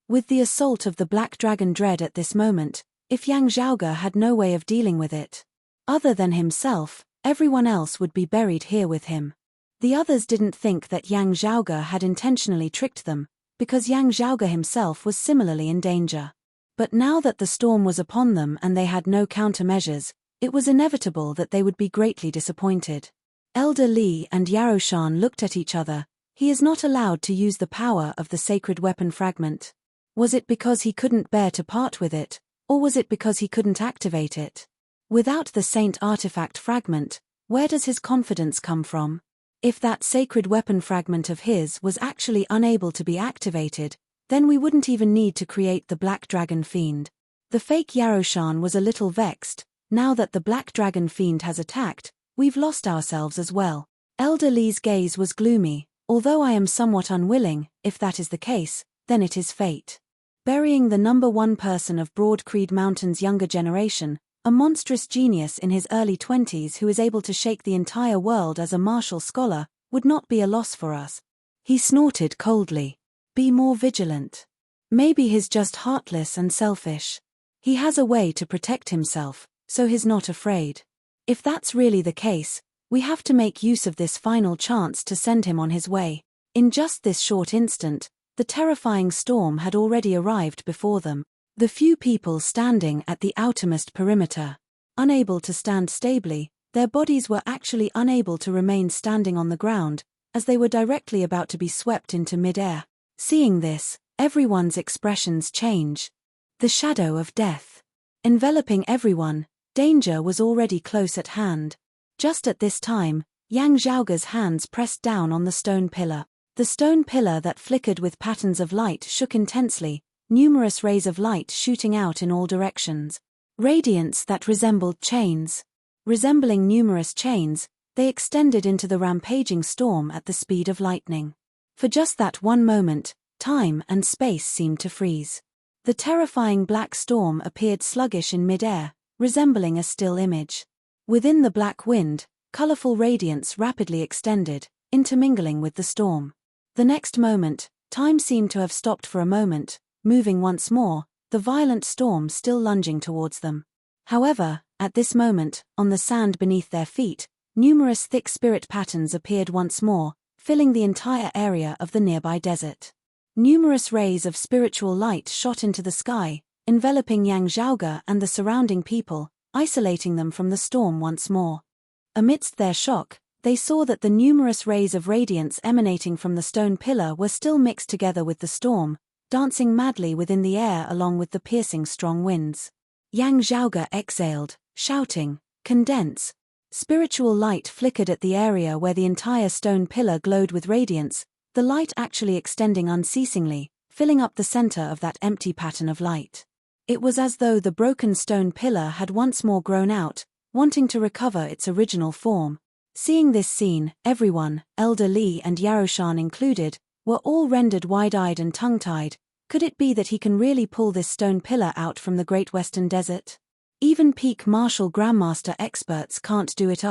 With the assault of the Black Dragon Dread at this moment, if Yang Zhaoge had no way of dealing with it, other than himself, everyone else would be buried here with him. The others didn't think that Yang Zhaoge had intentionally tricked them, because Yang Zhaoge himself was similarly in danger. But now that the storm was upon them and they had no countermeasures, it was inevitable that they would be greatly disappointed. Elder Li and Yaroshan looked at each other. He is not allowed to use the power of the sacred weapon fragment. Was it because he couldn't bear to part with it, or was it because he couldn't activate it? Without the saint artifact fragment, where does his confidence come from? If that sacred weapon fragment of his was actually unable to be activated, then we wouldn't even need to create the Black Dragon Fiend. The fake Yaroshan was a little vexed. Now that the Black Dragon Fiend has attacked, we've lost ourselves as well. Elder Li's gaze was gloomy. Although I am somewhat unwilling, if that is the case, then it is fate. Burying the number one person of Broad Creed Mountain's younger generation, a monstrous genius in his early 20s who is able to shake the entire world as a martial scholar, would not be a loss for us. He snorted coldly. Be more vigilant. Maybe he's just heartless and selfish. He has a way to protect himself, so he's not afraid. If that's really the case, we have to make use of this final chance to send him on his way. In just this short instant, the terrifying storm had already arrived before them. The few people standing at the outermost perimeter, unable to stand stably, their bodies were actually unable to remain standing on the ground, as they were directly about to be swept into mid-air. Seeing this, everyone's expressions change. The shadow of death. Enveloping everyone, danger was already close at hand. Just at this time, Yang Zhaoge's hands pressed down on the stone pillar. The stone pillar that flickered with patterns of light shook intensely, numerous rays of light shooting out in all directions. Radiance that resembled chains. Resembling numerous chains, they extended into the rampaging storm at the speed of lightning. For just that one moment, time and space seemed to freeze. The terrifying black storm appeared sluggish in mid-air, resembling a still image. Within the black wind, colorful radiance rapidly extended, intermingling with the storm. The next moment, time seemed to have stopped for a moment, moving once more, the violent storm still lunging towards them. However, at this moment, on the sand beneath their feet, numerous thick spirit patterns appeared once more, filling the entire area of the nearby desert. Numerous rays of spiritual light shot into the sky, enveloping Yang Zhaoge and the surrounding people, isolating them from the storm once more. Amidst their shock, they saw that the numerous rays of radiance emanating from the stone pillar were still mixed together with the storm, dancing madly within the air along with the piercing strong winds. Yang Zhaoge exhaled, shouting, "Condense!" Spiritual light flickered at the area where the entire stone pillar glowed with radiance, the light actually extending unceasingly, filling up the center of that empty pattern of light. It was as though the broken stone pillar had once more grown out, wanting to recover its original form. Seeing this scene, everyone, Elder Li and Yaroshan included, were all rendered wide-eyed and tongue-tied. Could it be that he can really pull this stone pillar out from the Great Western Desert? Even peak martial grandmaster experts can't do it.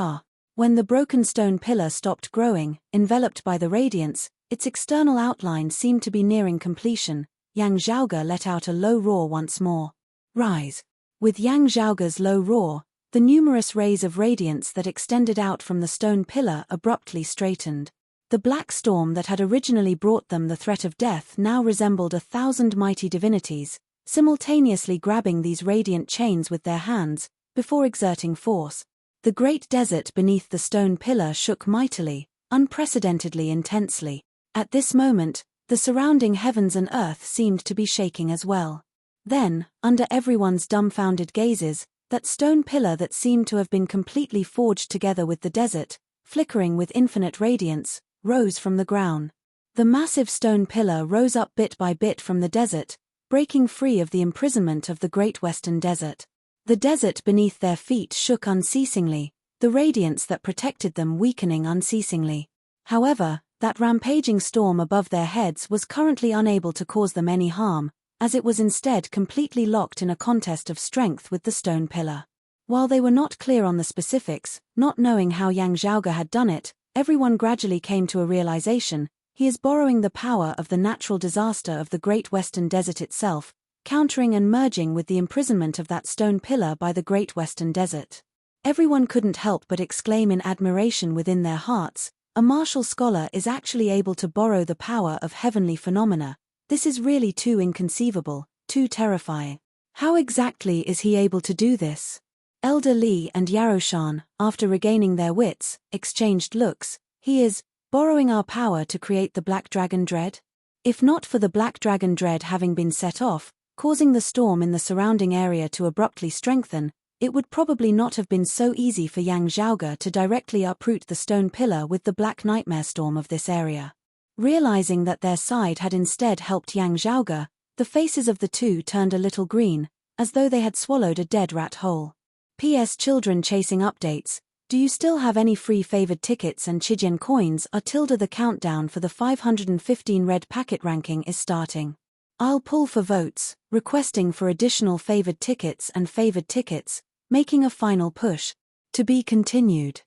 When the broken stone pillar stopped growing, enveloped by the radiance, its external outline seemed to be nearing completion. Yang Zhaoge let out a low roar once more. Rise! With Yang Zhaoge's low roar, the numerous rays of radiance that extended out from the stone pillar abruptly straightened. The black storm that had originally brought them the threat of death now resembled 1,000 mighty divinities, simultaneously grabbing these radiant chains with their hands, before exerting force. The great desert beneath the stone pillar shook mightily, unprecedentedly intensely. At this moment, the surrounding heavens and earth seemed to be shaking as well. Then, under everyone's dumbfounded gazes, that stone pillar that seemed to have been completely forged together with the desert, flickering with infinite radiance, rose from the ground. The massive stone pillar rose up bit by bit from the desert, breaking free of the imprisonment of the great western desert. The desert beneath their feet shook unceasingly, the radiance that protected them weakening unceasingly. However, that rampaging storm above their heads was currently unable to cause them any harm, as it was instead completely locked in a contest of strength with the stone pillar. While they were not clear on the specifics, not knowing how Yang Zhaoge had done it, everyone gradually came to a realization: he is borrowing the power of the natural disaster of the Great Western Desert itself, countering and merging with the imprisonment of that stone pillar by the Great Western Desert. Everyone couldn't help but exclaim in admiration within their hearts: a martial scholar is actually able to borrow the power of heavenly phenomena. This is really too inconceivable, too terrifying. How exactly is he able to do this? Elder Li and Yaroshan, after regaining their wits, exchanged looks. He is borrowing our power to create the Black Dragon Dread? If not for the Black Dragon Dread having been set off, causing the storm in the surrounding area to abruptly strengthen, it would probably not have been so easy for Yang Zhaoge to directly uproot the stone pillar with the black nightmare storm of this area. Realizing that their side had instead helped Yang Zhaoge, the faces of the two turned a little green, as though they had swallowed a dead rat whole. P.S. Children chasing updates. Do you still have any free favored tickets and Chijian coins? The countdown for the 515 red packet ranking is starting. I'll pull for votes, requesting for additional favored tickets and favored tickets, making a final push. To be continued.